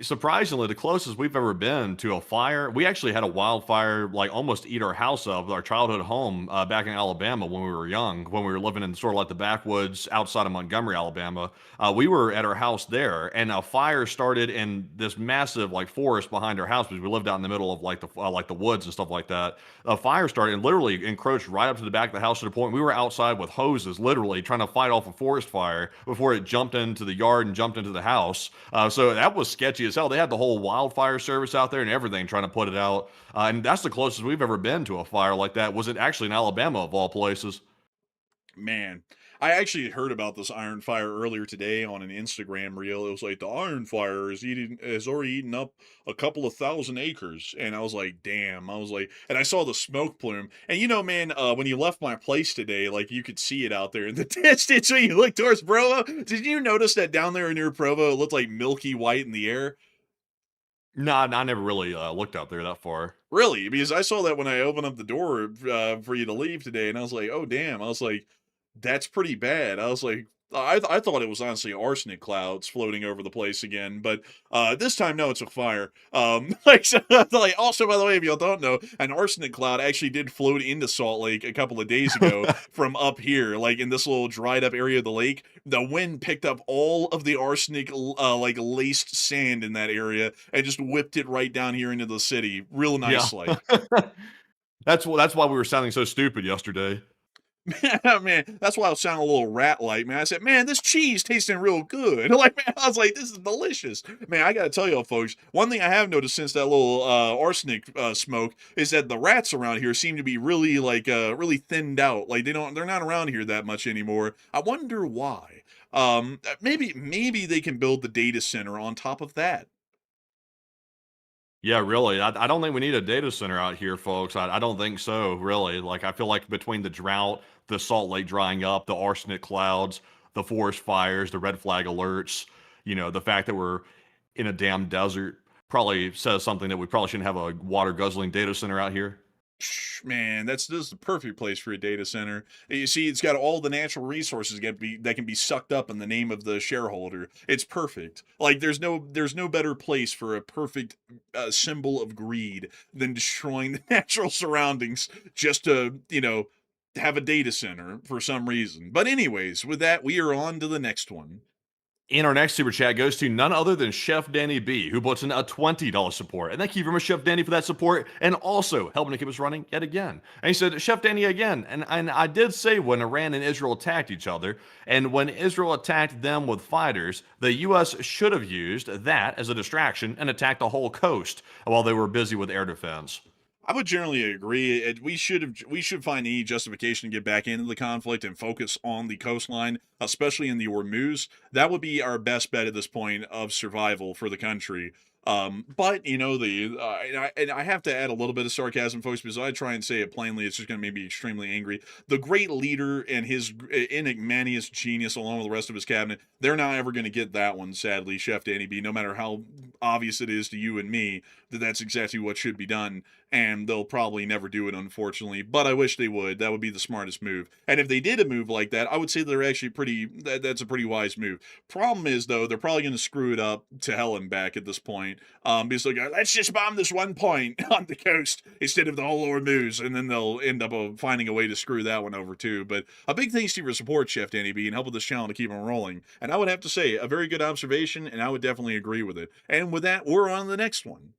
Speaker 1: surprisingly, the closest we've ever been to a fire, we actually had a wildfire like almost eat our house up, our childhood home back in Alabama when we were young, when we were living in sort of like the backwoods outside of Montgomery, Alabama. We were at our house there, and a fire started in this massive like forest behind our house because we lived out in the middle of like the woods and stuff like that. A fire started and literally encroached right up to the back of the house to the point we were outside with hoses, literally trying to fight off a forest fire before it jumped into the yard and jumped into the house. So that was sketchy as hell. They had the whole wildfire service out there and everything trying to put it out. And that's the closest we've ever been to a fire like that. Was it actually in Alabama of all places?
Speaker 3: Man, I actually heard about this iron fire earlier today on an Instagram reel. It was like the iron fire is already eaten up a couple of thousand acres, and I was like, damn. I was like, and I saw the smoke plume, and you know, man, when you left my place today, like you could see it out there in the distance when you look towards Provo. Did you notice that down there near Provo, it looked like milky white in the air?
Speaker 1: No, I never really looked out there that far.
Speaker 3: Really? Because I saw that when I opened up the door for you to leave today, and I was like, oh damn. I was like, that's pretty bad. I was like, I thought it was honestly arsenic clouds floating over the place again, but this time no, it's a fire. Like, so, like also by the way, if y'all don't know, an arsenic cloud actually did float into Salt Lake a couple of days ago from up here, like in this little dried up area of the lake. The wind picked up all of the arsenic like laced sand in that area and just whipped it right down here into the city, real nice like.
Speaker 1: That's why we were sounding so stupid yesterday.
Speaker 3: Man, that's why I was sounding a little rat-like, man. I said, man, this cheese tasting real good. Like, man, I was like, this is delicious. Man, I gotta tell y'all, folks, one thing I have noticed since that little arsenic smoke is that the rats around here seem to be really, like, really thinned out. Like, they're not around here that much anymore. I wonder why. Maybe they can build the data center on top of that.
Speaker 1: Yeah, really. I don't think we need a data center out here, folks. I don't think so, really. Like, I feel like between the drought, the Salt Lake drying up, the arsenic clouds, the forest fires, the red flag alerts, the fact that we're in a damn desert probably says something that we probably shouldn't have a water guzzling data center out here.
Speaker 3: Man, this is the perfect place for a data center. You see, it's got all the natural resources that can be sucked up in the name of the shareholder. It's perfect. Like there's no better place for a perfect symbol of greed than destroying the natural surroundings just to have a data center for some reason. But anyways, with that, we are on to the next one.
Speaker 1: And our next super chat goes to none other than Chef Danny B, who puts in a $20 support. And thank you very much, Chef Danny, for that support and also helping to keep us running yet again. And he said, Chef Danny again. And I did say when Iran and Israel attacked each other, and when Israel attacked them with fighters, the U.S. should have used that as a distraction and attacked the whole coast while they were busy with air defense.
Speaker 3: I would generally agree. We should find any justification to get back into the conflict and focus on the coastline, especially in the Hormuz. That would be our best bet at this point of survival for the country. But I have to add a little bit of sarcasm, folks, because I try and say it plainly. It's just going to make me extremely angry. The great leader and his enigmatic genius, along with the rest of his cabinet, they're not ever going to get that one, sadly, Chef Danny B. No matter how obvious it is to you and me that that's exactly what should be done, and they'll probably never do it, unfortunately. But I wish they would. That would be the smartest move. And if they did a move like that, I would say they're actually that's a pretty wise move. Problem is, though, they're probably going to screw it up to hell and back at this point. Because they'll go, let's just bomb this one point on the coast instead of the whole Hormuz, and then they'll end up finding a way to screw that one over too. But a big thanks to your support, Chef Danny B, and help with this channel to keep on rolling. And I would have to say, a very good observation, and I would definitely agree with it. And with that, we're on to the next one.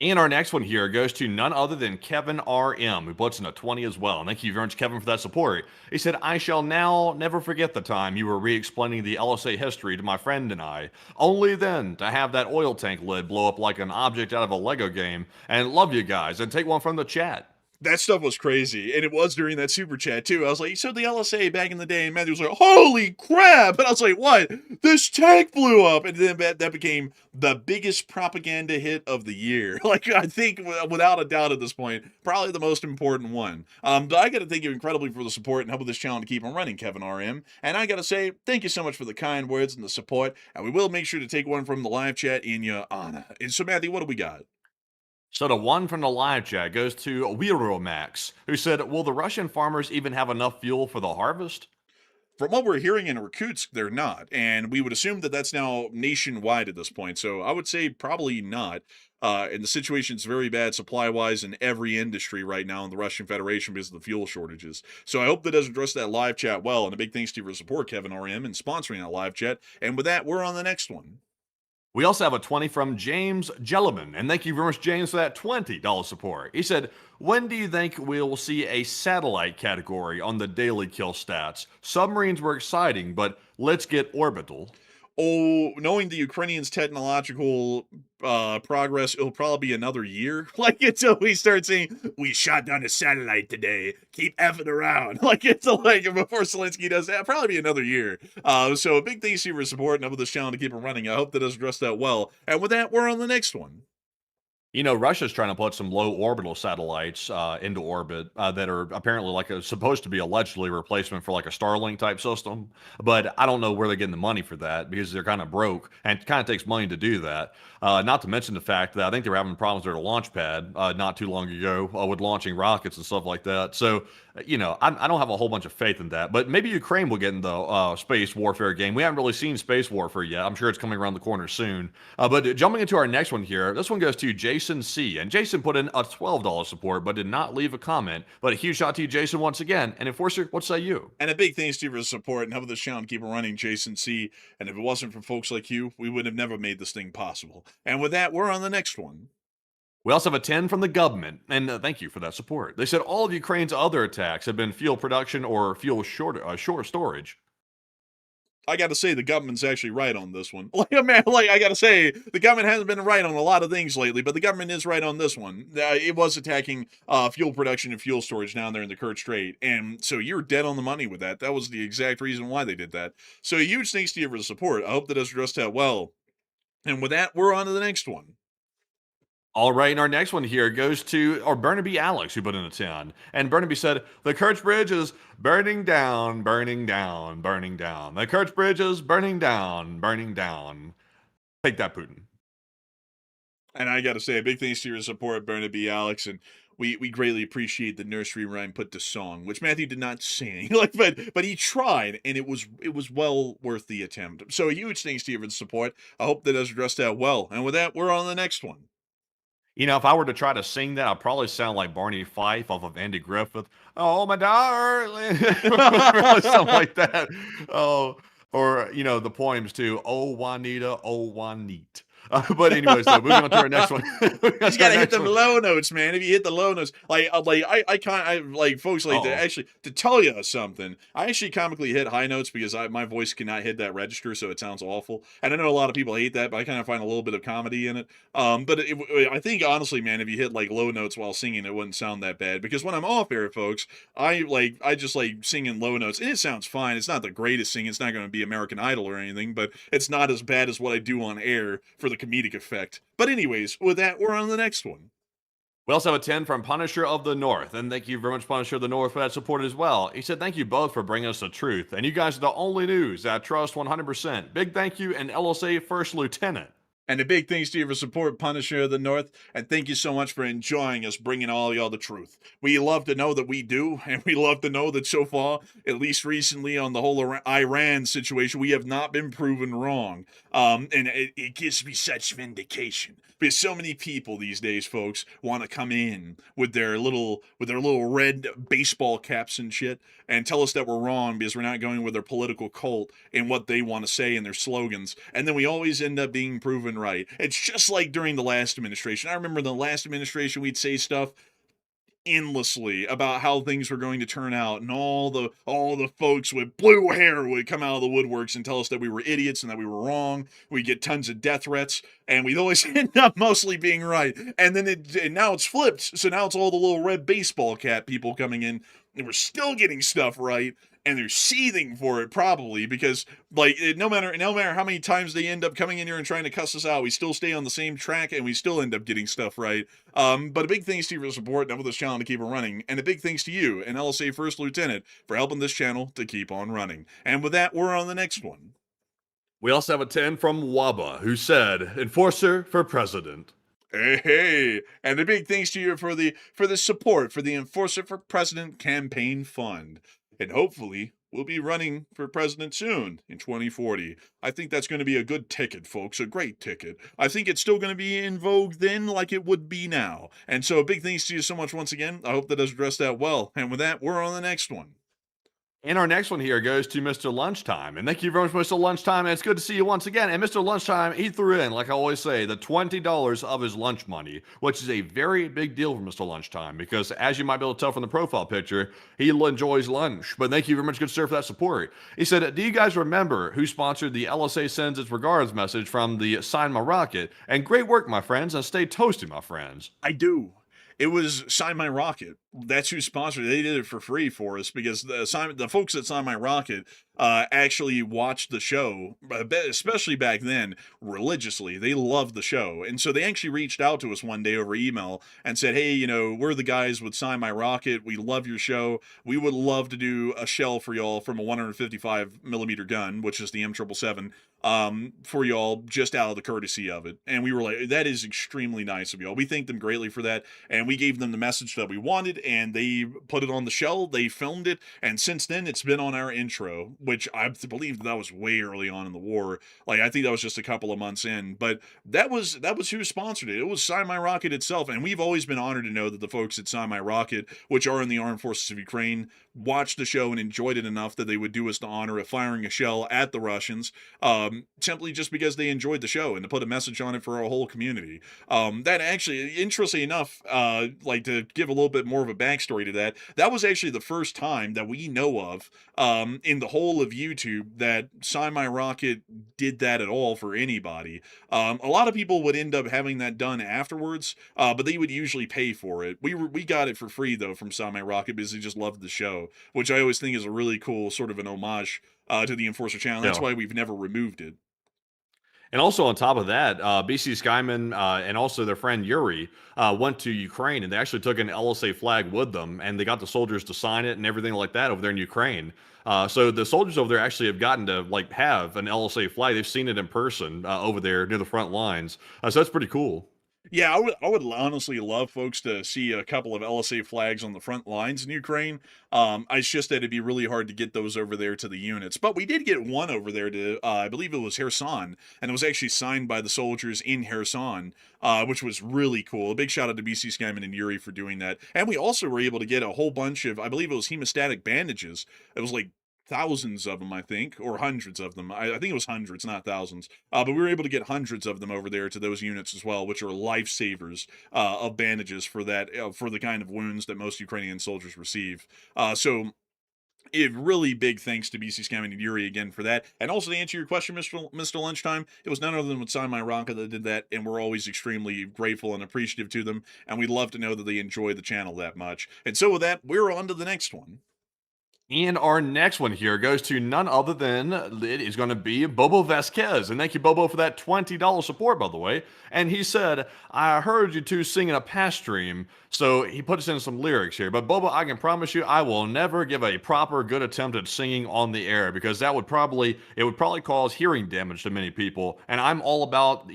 Speaker 1: And our next one here goes to none other than Kevin RM, who puts in a 20 as well. And thank you very much, Kevin, for that support. He said, I shall now never forget the time you were re-explaining the LSA history to my friend and I. Only then to have that oil tank lid blow up like an object out of a Lego game. And love you guys. And take one from the chat.
Speaker 3: That stuff was crazy, and it was during that super chat, too. I was like, so the LSA back in the day, and Matthew was like, holy crap! And I was like, what? This tank blew up! And then that became the biggest propaganda hit of the year. Like, I think, without a doubt at this point, probably the most important one. But I gotta thank you incredibly for the support and help with this channel to keep on running, Kevin RM. And I gotta say, thank you so much for the kind words and the support, and we will make sure to take one from the live chat in your honor. And so, Matthew, what do we got?
Speaker 1: So the one from the live chat goes to Ural Max, who said, will the Russian farmers even have enough fuel for the harvest?
Speaker 3: From what we're hearing in Irkutsk, they're not. And we would assume that that's now nationwide at this point. So I would say probably not. And the situation's very bad supply-wise in every industry right now in the Russian Federation because of the fuel shortages. So I hope that does address that live chat well. And a big thanks to your support, Kevin RM, and sponsoring that live chat. And with that, we're on the next one.
Speaker 1: We also have a 20 from James Jelliman, and thank you very much, James, for that $20 support. He said, when do you think we'll see a satellite category on the daily kill stats? Submarines were exciting, but let's get orbital.
Speaker 3: oh, knowing the Ukrainians' technological progress, it'll probably be another year. Like, until we start saying, we shot down a satellite today. Keep effing around. Like, it's like, before Zelensky does that, probably be another year. So a big thanks to you for support and up with this channel to keep it running. I hope that does address that well. And with that, we're on the next one.
Speaker 1: You know, Russia's trying to put some low orbital satellites into orbit that are apparently supposed to be allegedly replacement for like a Starlink type system. But I don't know where they're getting the money for that because they're kind of broke and it kind of takes money to do that. Not to mention the fact that I think they were having problems with their launch pad not too long ago with launching rockets and stuff like that. So, you know, I don't have a whole bunch of faith in that. But maybe Ukraine will get in the space warfare game. We haven't really seen space warfare yet. I'm sure it's coming around the corner soon. But jumping into our next one here, this one goes to Jason C. And Jason put in a $12 support, but did not leave a comment. But a huge shout out to you, Jason, once again. And Enforcer, what say you?
Speaker 3: And a big thanks to you for the support and helping this channel keep it running, Jason C. And if it wasn't for folks like you, we would have never made this thing possible. And with that, we're on the next one.
Speaker 1: We also have a 10 from the government, and thank you for that support. They said all of Ukraine's other attacks have been fuel production or fuel short storage.
Speaker 3: I gotta say, the government's actually right on this one. I gotta say, the government hasn't been right on a lot of things lately, but the government is right on this one. It was attacking fuel production and fuel storage down there in the Kerch Strait, and so you're dead on the money with that. That was the exact reason why they did that. So a huge thanks to you for the support. I hope that does address that well. And with that, we're on to the next one.
Speaker 1: All right, and our next one here goes to Burnaby Alex, who put in a 10. And Burnaby said, the Kerch Bridge is burning down, burning down, burning down. The Kerch Bridge is burning down, burning down. Take that, Putin.
Speaker 3: And I gotta say, a big thanks to your support, Burnaby Alex, and we greatly appreciate the nursery rhyme put to song, which Matthew did not sing, but he tried, and it was well worth the attempt. So a huge thanks to you for the support. I hope that does address that well. And with that, we're on the next one.
Speaker 1: You know, if I were to try to sing that, I'd probably sound like Barney Fife off of Andy Griffith. Oh, my darling. Something like that. Oh, or, you know, the poems too. Oh, Juanita, oh, Juanita. But anyways, though, moving on to our next one.
Speaker 3: You gotta hit the low notes, man. If you hit the low notes, folks, to tell you something. I actually comically hit high notes because my voice cannot hit that register, so it sounds awful. And I know a lot of people hate that, but I kind of find a little bit of comedy in it. I think honestly, man, if you hit like low notes while singing, it wouldn't sound that bad. Because when I'm off air, folks, I just like singing low notes, and it sounds fine. It's not the greatest singing. It's not going to be American Idol or anything, but it's not as bad as what I do on air for the comedic effect. But anyways, with that, we're on the next one.
Speaker 1: We also have a 10 from Punisher of the North, and thank you very much, Punisher of the North, for that support as well. He said, thank you both for bringing us the truth, and you guys are the only news that I trust 100%. Big thank you, and LSA First Lieutenant.
Speaker 3: And a big thanks to you for support, Punisher of the North, and thank you so much for enjoying us bringing all y'all the truth. We love to know that we do, and we love to know that so far, at least recently on the whole Iran situation, we have not been proven wrong. And it gives me such vindication. Because so many people these days, folks, want to come in with their little red baseball caps and shit and tell us that we're wrong because we're not going with their political cult and what they want to say in their slogans. And then we always end up being proven right. It's just like during the last administration. I remember the last administration, we'd say stuff endlessly about how things were going to turn out, and all the folks with blue hair would come out of the woodworks and tell us that we were idiots and that we were wrong. We'd get tons of death threats, and we'd always end up mostly being right. And then now it's flipped. So now it's all the little red baseball cap people coming in, and we're still getting stuff right. And they're seething for it probably because, like, no matter how many times they end up coming in here and trying to cuss us out, we still stay on the same track and we still end up getting stuff right. But a big thanks to you for the support and for this channel to keep it running, and a big thanks to you and LSA First Lieutenant for helping this channel to keep on running. And with that, we're on the next one.
Speaker 1: We also have a 10 from Waba, who said, Enforcer for President.
Speaker 3: Hey, and a big thanks to you for the support for the Enforcer for President campaign fund. And hopefully, we'll be running for president soon in 2040. I think that's going to be a good ticket, folks, a great ticket. I think it's still going to be in vogue then like it would be now. And so a big thanks to you so much once again. I hope that does address that well. And with that, we're on the next one.
Speaker 1: And our next one here goes to Mr. Lunchtime. And thank you very much, Mr. Lunchtime. And it's good to see you once again. And Mr. Lunchtime, he threw in, like I always say, the $20 of his lunch money, which is a very big deal for Mr. Lunchtime because, as you might be able to tell from the profile picture, he enjoys lunch. But thank you very much, good sir, for that support. He said, do you guys remember who sponsored the LSA sends its regards message from the Sign My Rocket? And great work, my friends, and stay toasty, my friends.
Speaker 3: I do. It was Sign My Rocket. That's who sponsored it. They did it for free for us because the folks at Sign My Rocket actually watched the show, especially back then, religiously. They loved the show. And so they actually reached out to us one day over email and said, hey, you know, we're the guys with Sign My Rocket. We love your show. We would love to do a shell for y'all from a 155 millimeter gun, which is the M777, for y'all just out of the courtesy of it. And we were like, that is extremely nice of y'all. We thank them greatly for that. And we gave them the message that we wanted, and they put it on the shell. They filmed it. And since then, it's been on our intro, which I believe that was way early on in the war. Like, I think that was just a couple of months in. But that was who sponsored it. It was Sign My Rocket itself. And we've always been honored to know that the folks at Sign My Rocket, which are in the armed forces of Ukraine, watched the show and enjoyed it enough that they would do us the honor of firing a shell at the Russians, simply just because they enjoyed the show and to put a message on it for our whole community. That actually, interestingly enough, like to give a little bit more of a backstory to that, that was actually the first time that we know of in the whole of YouTube that Sign My Rocket did that at all for anybody. A lot of people would end up having that done afterwards, but they would usually pay for it. We got it for free though from Sign My Rocket because they just loved the show, which I always think is a really cool sort of an homage to the Enforcer channel. That's why we've never removed it.
Speaker 1: And also on top of that, BC Skyman and also their friend Yuri went to Ukraine, and they actually took an LSA flag with them, and they got the soldiers to sign it and everything like that over there in Ukraine. So the soldiers over there actually have gotten to like have an LSA flag. They've seen it in person over there near the front lines. So that's pretty cool.
Speaker 3: Yeah, I would honestly love folks to see a couple of LSA flags on the front lines in Ukraine. It's just that it'd be really hard to get those over there to the units. But we did get one over there to, I believe it was Kherson, and it was actually signed by the soldiers in Kherson, which was really cool. A big shout out to BC Skyman and Yuri for doing that. And we also were able to get a whole bunch of, I believe it was hemostatic bandages. It was like thousands of them, I think, or hundreds of them. I think it was hundreds, not thousands. But we were able to get hundreds of them over there to those units as well, which are lifesavers of bandages for that for the kind of wounds that most Ukrainian soldiers receive. So a really big thanks to BC Scamming and Yuri again for that. And also to answer your question, Mr. Lunchtime, it was none other than Sign My Rocket that did that, and we're always extremely grateful and appreciative to them, and we'd love to know that they enjoy the channel that much. And so with that, we're on to the next one.
Speaker 1: And our next one here goes to none other than it is going to be Bobo Vasquez. And thank you, Bobo, for that $20 support, by the way. And he said, I heard you two sing in a past stream. So he put us in some lyrics here. But Bobo, I can promise you, I will never give a proper good attempt at singing on the air because it would probably cause hearing damage to many people. And I'm all about,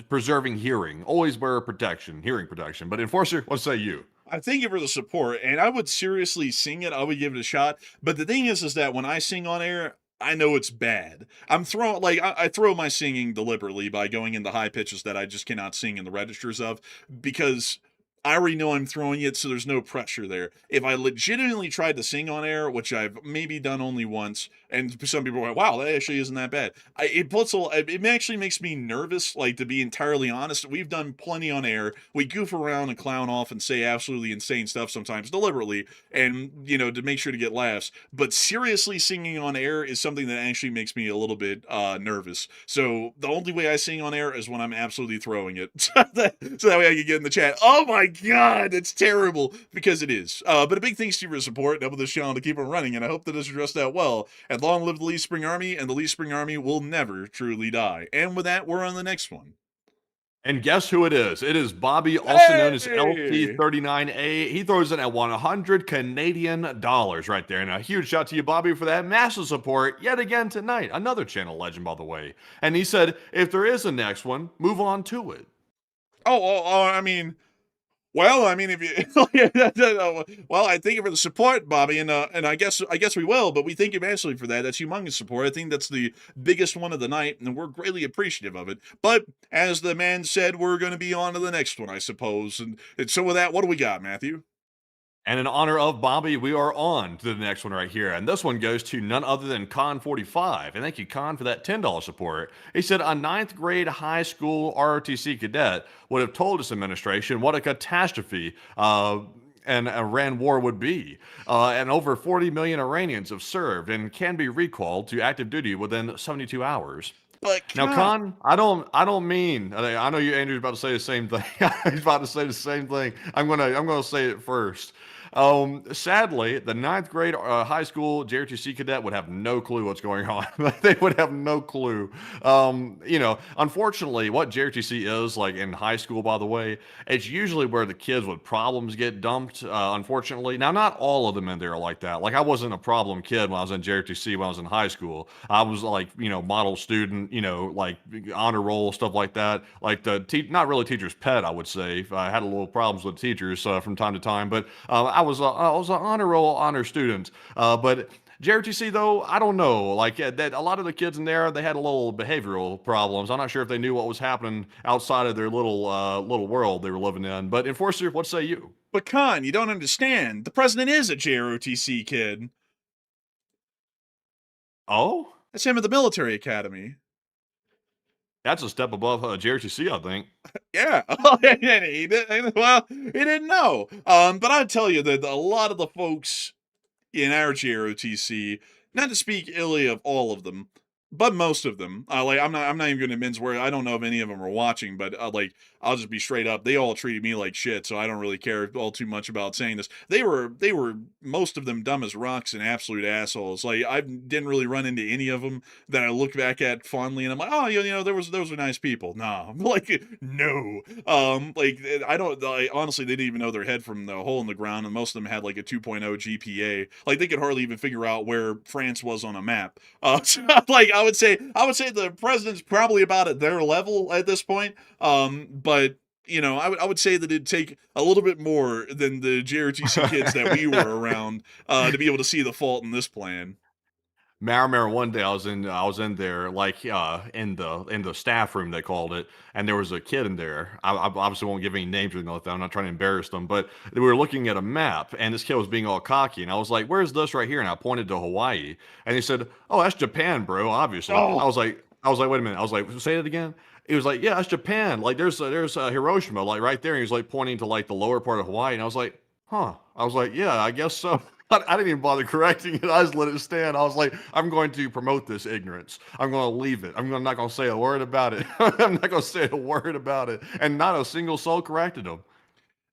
Speaker 1: preserving hearing. Always wear protection, hearing protection. But Enforcer, what say you?
Speaker 3: I thank you for the support, and I would seriously sing it. I would give it a shot. But the thing is that when I sing on air, I know it's bad. I throw my singing deliberately by going into high pitches that I just cannot sing in the registers of, because I already know I'm throwing it, so there's no pressure there. If I legitimately tried to sing on air, which I've maybe done only once, and some people are like, wow, that actually isn't that bad. It actually makes me nervous, like, to be entirely honest. We've done plenty on air. We goof around and clown off and say absolutely insane stuff sometimes deliberately, and, to make sure to get laughs. But seriously singing on air is something that actually makes me a little bit nervous. So the only way I sing on air is when I'm absolutely throwing it. So that way I can get in the chat, oh my God, it's terrible, because it is. But a big thanks to your support, and this channel to keep it running, and I hope that it's addressed out well. And long live the Lee Spring Army, and the Lee Spring Army will never truly die. And with that, we're on the next one.
Speaker 1: And guess who it is? It is Bobby, also known as LT39A. He throws in at 100 Canadian dollars right there. And a huge shout to you, Bobby, for that massive support yet again tonight. Another channel legend, by the way. And he said, if there is a next one, move on to it.
Speaker 3: If you, well, I thank you for the support, Bobby, and I guess we will, but we thank you massively for that. That's humongous support. I think that's the biggest one of the night, and we're greatly appreciative of it. But as the man said, we're going to be on to the next one, I suppose. And so with that, what do we got, Matthew?
Speaker 1: And in honor of Bobby, we are on to the next one right here. And this one goes to none other than Con45. And thank you, Con, for that $10 support. He said, a ninth grade high school ROTC cadet would have told his administration what a catastrophe an Iran war would be. And over 40 million Iranians have served and can be recalled to active duty within 72 hours.
Speaker 3: But
Speaker 1: Now, Con, I don't mean. I know you, Andrew's about to say the same thing. He's about to say the same thing. I'm gonna say it first. Sadly, the ninth grade high school JRTC cadet would have no clue what's going on. They would have no clue. Unfortunately, what JRTC is like in high school, by the way, it's usually where the kids with problems get dumped. Unfortunately, now not all of them in there are like that. Like I wasn't a problem kid when I was in JRTC when I was in high school. I was like model student, like honor roll stuff like that. Like not really teacher's pet, I would say. I had a little problems with teachers from time to time, but I was an honor roll honor student. But JRTC though, I don't know. Like that, a lot of the kids in there, they had a little behavioral problems. I'm not sure if they knew what was happening outside of their little world they were living in. But Enforcer, what say you?
Speaker 3: But Con, you don't understand. The president is a JROTC kid.
Speaker 1: Oh,
Speaker 3: That's him at the military academy.
Speaker 1: that's a step above JRTC, I think.
Speaker 3: Yeah. He didn't know. But I'll tell you that a lot of the folks in our JROTC, not to speak illy of all of them, but most of them, I'm not even going to mince words. I don't know if any of them are watching, but I'll just be straight up. They all treated me like shit, so I don't really care all too much about saying this. They were most of them dumb as rocks and absolute assholes. Like I didn't really run into any of them that I look back at fondly, and I'm like, oh, those were nice people. No, like no, honestly, they didn't even know their head from the hole in the ground, and most of them had like a 2.0 GPA. Like they could hardly even figure out where France was on a map. So, I would say the president's probably about at their level at this point. But I would say that it'd take a little bit more than the JRTC kids that we were around to be able to see the fault in this plan.
Speaker 1: I remember one day I was in there like in the staff room they called it, and there was a kid in there. I obviously won't give any names or anything like that. I'm not trying to embarrass them, but we were looking at a map, and this kid was being all cocky, and I was like, "Where's this right here?" And I pointed to Hawaii, and he said, "Oh, that's Japan, bro. Obviously."
Speaker 3: Oh.
Speaker 1: I was like, "Wait a minute." I was like, "Say it again." He was like, "Yeah, that's Japan. Like there's Hiroshima like right there." And he was like pointing to like the lower part of Hawaii, and I was like, "Huh." I was like, "Yeah, I guess so." I didn't even bother correcting it. I just let it stand. I was like, I'm going to promote this ignorance. I'm going to leave it. I'm not going to say a word about it. I'm not going to say a word about it. And not a single soul corrected him.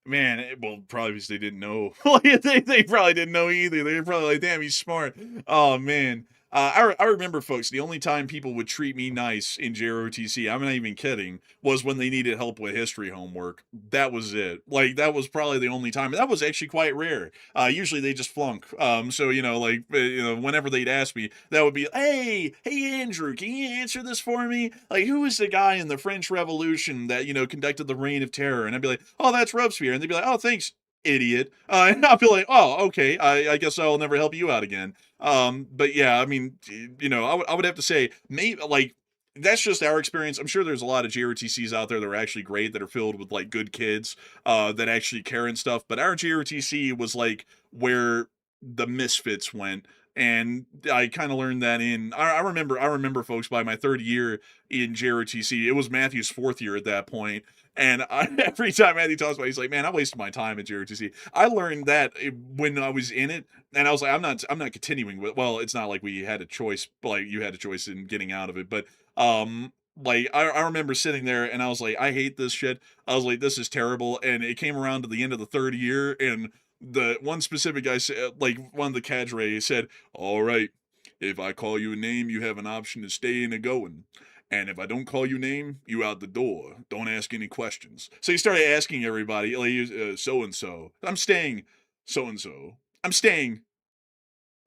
Speaker 3: Man, probably because they didn't know. They probably didn't know either. They were probably like, damn, he's smart. Oh, man. I remember, folks, the only time people would treat me nice in JROTC, I'm not even kidding, was when they needed help with history homework. That was it. Like, that was probably the only time. That was actually quite rare. Usually they just flunk. So, whenever they'd ask me, that would be, hey, Andrew, can you answer this for me? Like, who was the guy in the French Revolution that, conducted the Reign of Terror? And I'd be like, oh, that's Robespierre. And they'd be like, oh, thanks, idiot. And I'll be like, oh, okay, I guess I'll never help you out again. But yeah, I mean, I would have to say, maybe like that's just our experience. I'm sure there's a lot of JRTCs out there that are actually great, that are filled with like good kids, that actually care and stuff. But our JRTC was like where the misfits went. And I kind of learned that I remember folks, by my third year in JROTC, it was Matthew's fourth year at that point. And every time Matthew talks about it, he's like, man, I wasted my time at JROTC. I learned that when I was in it, and I was like, I'm not continuing with, well, it's not like we had a choice, like you had a choice in getting out of it. But, like I remember sitting there and I was like, I hate this shit. I was like, this is terrible. And it came around to the end of the third year, and the one specific guy said, like one of the cadre said, all right, if I call you a name, you have an option to stay in or going. And if I don't call you name, you out the door. Don't ask any questions. So he started asking everybody, like, so-and-so. I'm staying, so-and-so. I'm staying.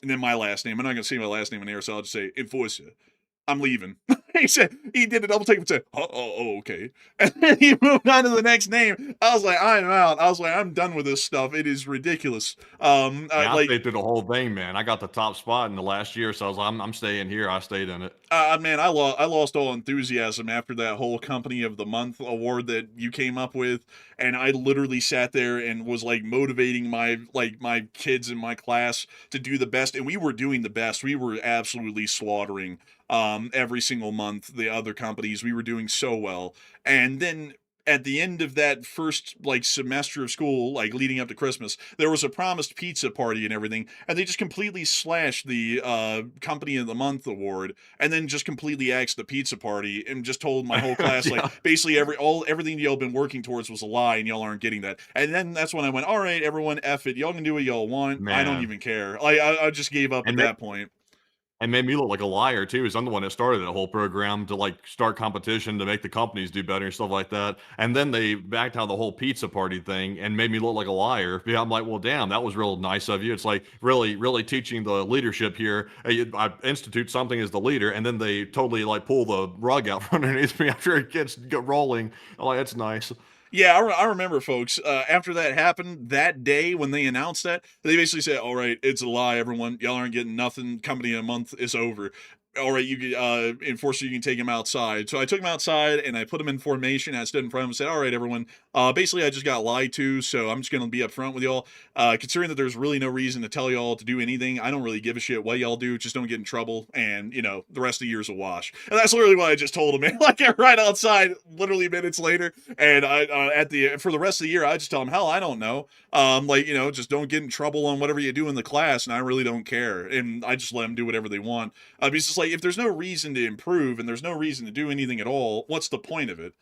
Speaker 3: And then my last name. I'm not going to say my last name in here, so I'll just say Enforcer. I'm leaving. he did a double take and said, okay. And then he moved on to the next name. I was like, I'm out. I was like, I'm done with this stuff. It is ridiculous.
Speaker 1: I stayed through the whole thing, man. I got the top spot in the last year, so I was like, I'm staying here. I stayed in it.
Speaker 3: Man, I lost all enthusiasm after that whole Company of the Month award that you came up with, and I literally sat there and was like motivating my kids in my class to do the best, and we were doing the best. We were absolutely slaughtering every single month the other companies. We were doing so well, and then at the end of that first like semester of school, like leading up to Christmas, there was a promised pizza party and everything, and they just completely slashed the Company of the Month award, and then just completely axed the pizza party, and just told my whole class
Speaker 1: Yeah.
Speaker 3: like basically everything y'all been working towards was a lie, and y'all aren't getting that. And then that's when I went, all right, everyone, F it, y'all can do what y'all want. I don't
Speaker 1: Man.
Speaker 3: even care. Like I just gave up
Speaker 1: And
Speaker 3: at
Speaker 1: ma
Speaker 3: that point.
Speaker 1: and made me look like a liar too, 'cause I'm the one that started that whole program to, like, start competition to make the companies do better and stuff like that, and then they backed out of the whole pizza party thing and made me look like a liar. Yeah, I'm like, "Well, damn, that was real nice of you." It's like, really teaching the leadership here. I institute something as the leader, and then they totally, like, pull the rug out from underneath me after it gets rolling. I'm like, "That's nice."
Speaker 3: Yeah, I remember, folks. After that happened, that day when they announced that, they basically said, "All right, it's a lie, everyone. Y'all aren't getting nothing. Company of the Month is over. All right, you can enforcer, you can take him outside." So I took him outside and I put him in formation. I stood in front of him and said, "All right, everyone. Basically, I just got lied to, so I'm just gonna be upfront with y'all. Considering that there's really no reason to tell y'all to do anything, I don't really give a shit what y'all do. Just don't get in trouble, and the rest of the year's a wash." And that's literally what I just told him, man. Like right outside, literally minutes later. And for the rest of the year, I just tell him, hell, I don't know. Just don't get in trouble on whatever you do in the class, and I really don't care. And I just let them do whatever they want. Because it's like, if there's no reason to improve and there's no reason to do anything at all, what's the point of it?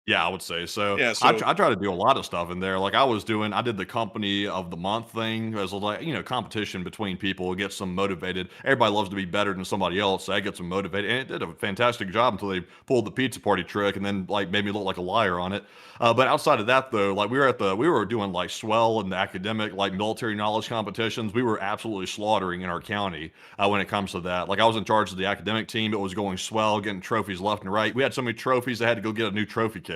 Speaker 1: Yeah, I would say so.
Speaker 3: Yeah,
Speaker 1: I
Speaker 3: so
Speaker 1: try I try to do a lot of stuff in there. Like I did the company of the month thing as like, competition between people. It gets them motivated. Everybody loves to be better than somebody else. So that gets them motivated. And it did a fantastic job until they pulled the pizza party trick and then like made me look like a liar on it. But outside of that though, like we were doing like swell and academic, like military knowledge competitions. We were absolutely slaughtering in our county when it comes to that. Like I was in charge of the academic team. It was going swell, getting trophies left and right. We had so many trophies, I had to go get a new trophy case.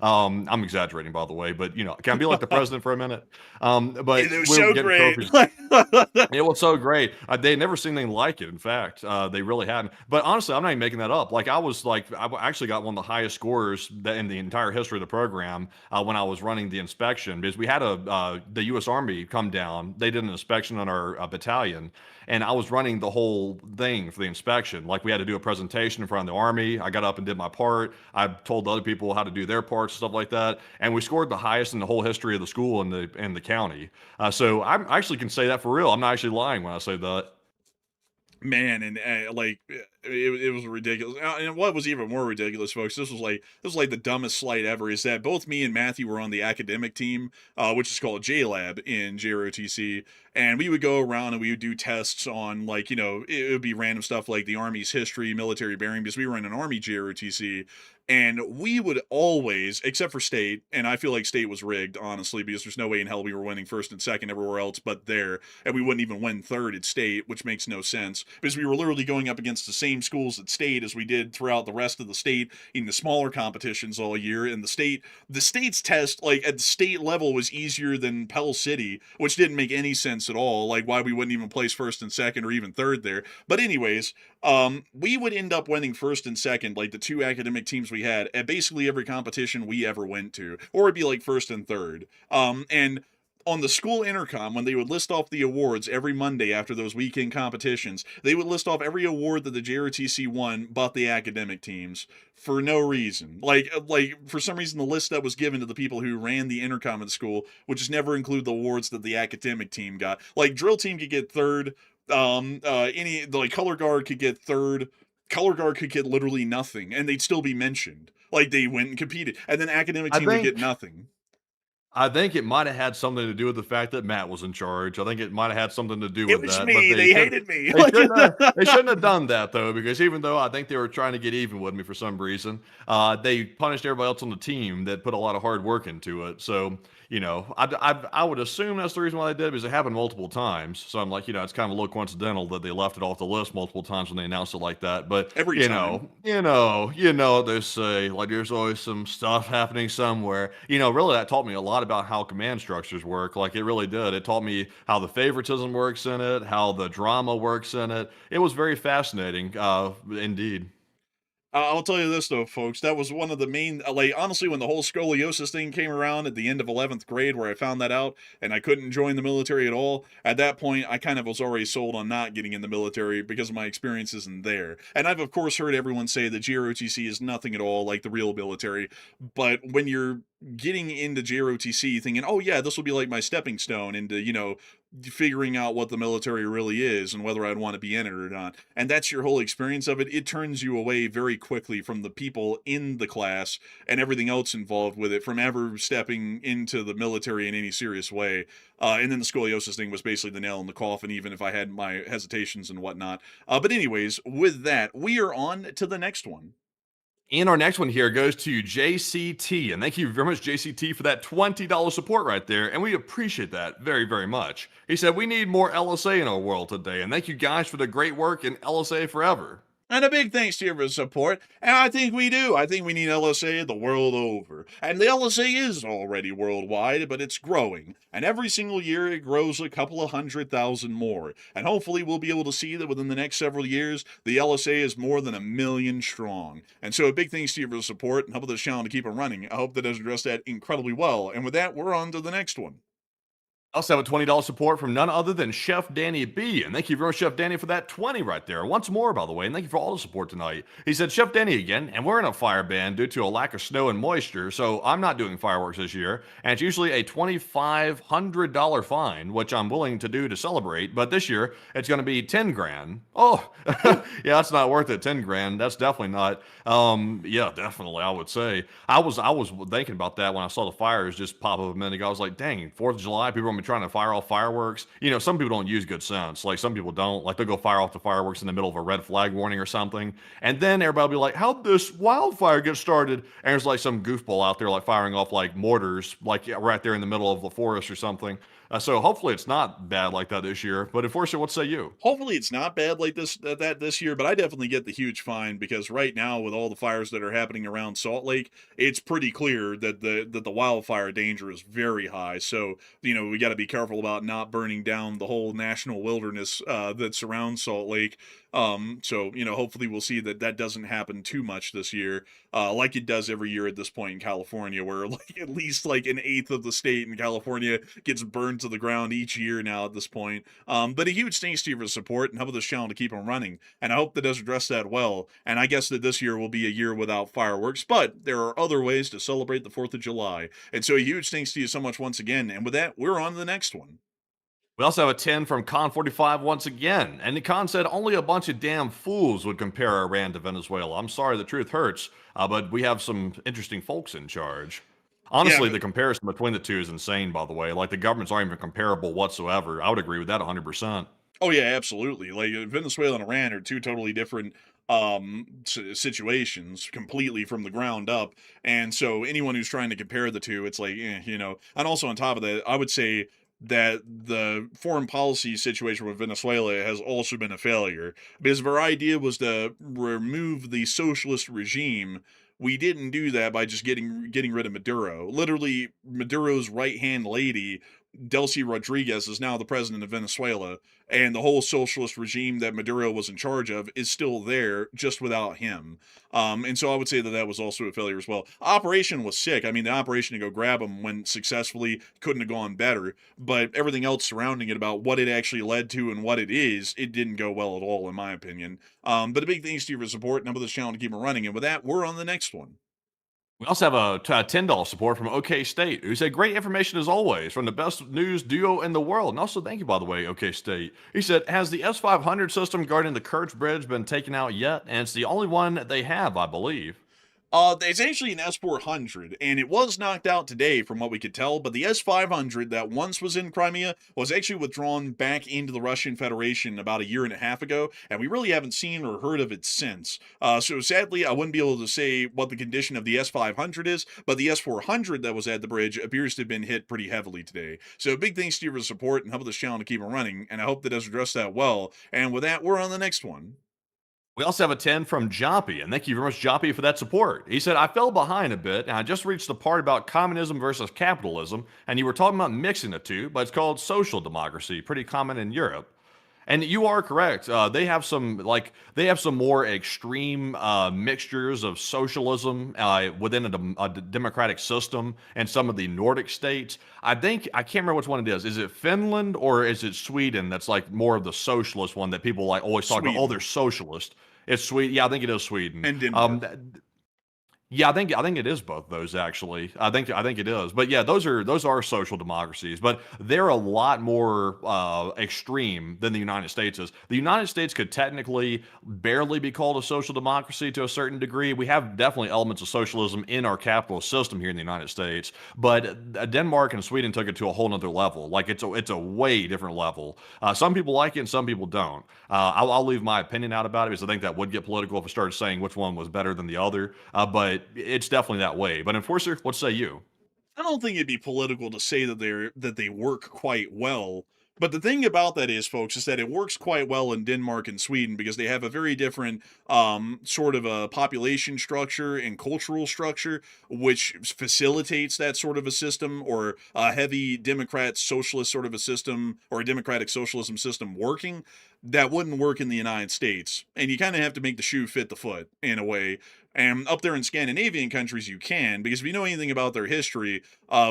Speaker 1: I'm exaggerating, by the way, but can I be like the president for a minute? But
Speaker 3: it was
Speaker 1: we
Speaker 3: so
Speaker 1: were getting
Speaker 3: great.
Speaker 1: trophies. It was so great. They'd never seen anything like it. In fact, they really hadn't. But honestly, I'm not even making that up. Like I actually got one of the highest scores in the entire history of the program when I was running the inspection because we had the U.S. Army come down. They did an inspection on our battalion, and I was running the whole thing for the inspection. Like we had to do a presentation in front of the Army. I got up and did my part. I told the other people how to do their parts, stuff like that, and we scored the highest in the whole history of the school and the county. So I actually can say that for real. I'm not actually lying when I say that.
Speaker 3: Man, and it was ridiculous. And what was even more ridiculous, folks, this was like the dumbest slight ever, is that both me and Matthew were on the academic team, which is called JLab in JROTC, and we would go around and we would do tests on it would be random stuff like the Army's history, military bearing, because we were in an Army JROTC. And we would always, except for state, and I feel like state was rigged, honestly, because there's no way in hell we were winning first and second everywhere else but there, and we wouldn't even win third at state, which makes no sense, because we were literally going up against the same schools at state as we did throughout the rest of the state in the smaller competitions all year, and the state's test, like, at the state level was easier than Pell City, which didn't make any sense at all, like, why we wouldn't even place first and second or even third there. But anyways, we would end up winning first and second, like the two academic teams we had at basically every competition we ever went to, or it'd be like first and third. And on the school intercom, when they would list off the awards every Monday after those weekend competitions, they would list off every award that the JROTC won but the academic teams for no reason. Like for some reason, the list that was given to the people who ran the intercom at the school would just never include the awards that the academic team got. Like drill team could get third, color guard could get third. Color guard could get literally nothing, and they'd still be mentioned. Like they went and competed, and then academic
Speaker 1: I
Speaker 3: team would
Speaker 1: think
Speaker 3: get nothing.
Speaker 1: I think it might have had something to do with the fact that Matt was in charge. I think it might have had something to do
Speaker 3: It
Speaker 1: with
Speaker 3: was
Speaker 1: that, but
Speaker 3: me. They hated me.
Speaker 1: they shouldn't have done that though, because even though I think they were trying to get even with me for some reason, they punished everybody else on the team that put a lot of hard work into it. So, I would assume that's the reason why they did, because it happened multiple times. So I'm like, it's kind of a little coincidental that they left it off the list multiple times when they announced it like that. But
Speaker 3: Every time.
Speaker 1: they say, like, there's always some stuff happening somewhere. Really that taught me a lot about how command structures work. Like, it really did. It taught me how the favoritism works in it, how the drama works in it. It was very fascinating, indeed.
Speaker 3: I'll tell you this though, folks. That was one of the main, like, honestly, when the whole scoliosis thing came around at the end of 11th grade, where I found that out and I couldn't join the military at all. At that point, I kind of was already sold on not getting in the military because of my experiences in there. And I've, of course, heard everyone say that GROTC is nothing at all like the real military. But when you're getting into GROTC thinking, oh, yeah, this will be like my stepping stone into, figuring out what the military really is and whether I'd want to be in it or not, and that's your whole experience of it, it turns you away very quickly from the people in the class and everything else involved with it from ever stepping into the military in any serious way. And then the scoliosis thing was basically the nail in the coffin, even if I had my hesitations and whatnot. But anyways, with that, we are on to the next one.
Speaker 1: And our next one here goes to JCT. And thank you very much, JCT, for that $20 support right there. And we appreciate that very, very much. He said, we need more LSA in our world today. And thank you guys for the great work in LSA forever.
Speaker 3: And a big thanks to you for the support. And I think we do. I think we need LSA the world over. And the LSA is already worldwide, but it's growing. And every single year it grows a couple of 100,000 more. And hopefully we'll be able to see that within the next several years, the LSA is more than 1 million strong. And so a big thanks to you for the support and help this channel to keep it running. I hope that does address that incredibly well. And with that, we're on to the next one.
Speaker 1: I also have a $20 support from none other than Chef Danny B. And thank you very much, Chef Danny, for that 20 right there. Once more, by the way, and thank you for all the support tonight. He said, Chef Danny again, and we're in a fire ban due to a lack of snow and moisture, so I'm not doing fireworks this year. And it's usually a $2,500 fine, which I'm willing to do to celebrate, but this year it's going to be 10 grand. Oh, yeah, that's not worth it, 10 grand. That's definitely not. Yeah, definitely, I would say. I was thinking about that when I saw the fires just pop up a minute ago. I was like, dang, 4th of July, people are going to be trying to fire off fireworks. Some people don't use good sense. Like, some people don't. Like, they'll go fire off the fireworks in the middle of a red flag warning or something. And then everybody will be like, how'd this wildfire get started? And there's like some goofball out there, like firing off like mortars, like right there in the middle of the forest or something. So hopefully it's not bad like that this year. But Enforcer, what say you?
Speaker 3: Hopefully it's not bad like this year, but I definitely get the huge fine because right now with all the fires that are happening around Salt Lake, it's pretty clear that the wildfire danger is very high. So, we got to be careful about not burning down the whole national wilderness that surrounds Salt Lake. So, hopefully we'll see that doesn't happen too much this year, like it does every year at this point in California, where like at least like 1/8 of the state in California gets burned to the ground each year now at this point. But a huge thanks to you for the support and help this channel to keep them running. And I hope that does address that well. And I guess that this year will be a year without fireworks, but there are other ways to celebrate the 4th of July. And so a huge thanks to you so much once again. And with that, we're on to the next one.
Speaker 1: We also have a 10 from Con45 once again. And the Con said only a bunch of damn fools would compare Iran to Venezuela. I'm sorry, the truth hurts, but we have some interesting folks in charge. Honestly, the comparison between the two is insane, by the way. Like, the governments aren't even comparable whatsoever. I would agree with that 100%.
Speaker 3: Oh, yeah, absolutely. Like, Venezuela and Iran are two totally different situations completely from the ground up. And so anyone who's trying to compare the two, it's like, And also on top of that, I would say that the foreign policy situation with Venezuela has also been a failure, because if our idea was to remove the socialist regime, we didn't do that by just getting rid of Maduro. Literally, Maduro's right-hand lady, Delcy Rodriguez, is now the president of Venezuela, and the whole socialist regime that Maduro was in charge of is still there, just without him. And so I would say that was also a failure as well. Operation was sick. I mean, the operation to go grab him went successfully, couldn't have gone better, but everything else surrounding it about what it actually led to and what it is, it didn't go well at all, in my opinion. But a big thanks to you for support and help this channel to keep it running. And with that, we're on the next one.
Speaker 1: We also have a $10 support from OK State, who said, great information as always from the best news duo in the world. And also, thank you, by the way, OK State. He said, has the S-500 system guarding the Kerch Bridge been taken out yet? And it's the only one they have, I believe.
Speaker 3: It's actually an S-400, and it was knocked out today from what we could tell, but the S-500 that once was in Crimea was actually withdrawn back into the Russian Federation about a year and a half ago, and we really haven't seen or heard of it since. So sadly, I wouldn't be able to say what the condition of the S-500 is, but the S-400 that was at the bridge appears to have been hit pretty heavily today. So big thanks to your support and help with this channel to keep it running, and I hope that does address that well. And with that, we're on the next one.
Speaker 1: We also have a 10 from Joppy, and thank you very much, Joppy, for that support. He said, I fell behind a bit, and I just reached the part about communism versus capitalism, and you were talking about mixing the two, but it's called social democracy, pretty common in Europe. And you are correct. They have some more extreme mixtures of socialism within a democratic system and some of the Nordic states. I can't remember which one it is. Is it Finland or is it Sweden? That's like more of the socialist one that people like always talk about. Oh, they're socialist. It's Sweden. Yeah, I think it is Sweden.
Speaker 3: And Denmark.
Speaker 1: Yeah, I think it is both those actually. I think it is. But yeah, those are social democracies, but they're a lot more extreme than the United States is. The United States could technically barely be called a social democracy to a certain degree. We have definitely elements of socialism in our capitalist system here in the United States, but Denmark and Sweden took it to a whole nother level. Like it's a way different level. Some people like it and some people don't. I'll leave my opinion out about it because I think that would get political if I started saying which one was better than the other. But it's definitely that way. But Enforcer, what say you?
Speaker 3: I don't think it'd be political to say that they work quite well. But the thing about that is, folks, is that it works quite well in Denmark and Sweden because they have a very different sort of a population structure and cultural structure, which facilitates that sort of a system or a heavy democrat socialist sort of a system or a democratic socialism system working that wouldn't work in the United States. And you kind of have to make the shoe fit the foot in a way. And up there in Scandinavian countries, you can, because if you know anything about their history,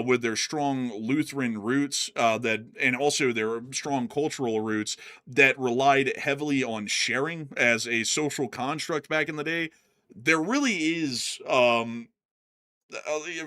Speaker 3: with their strong Lutheran roots, and also their strong cultural roots that relied heavily on sharing as a social construct back in the day, there really is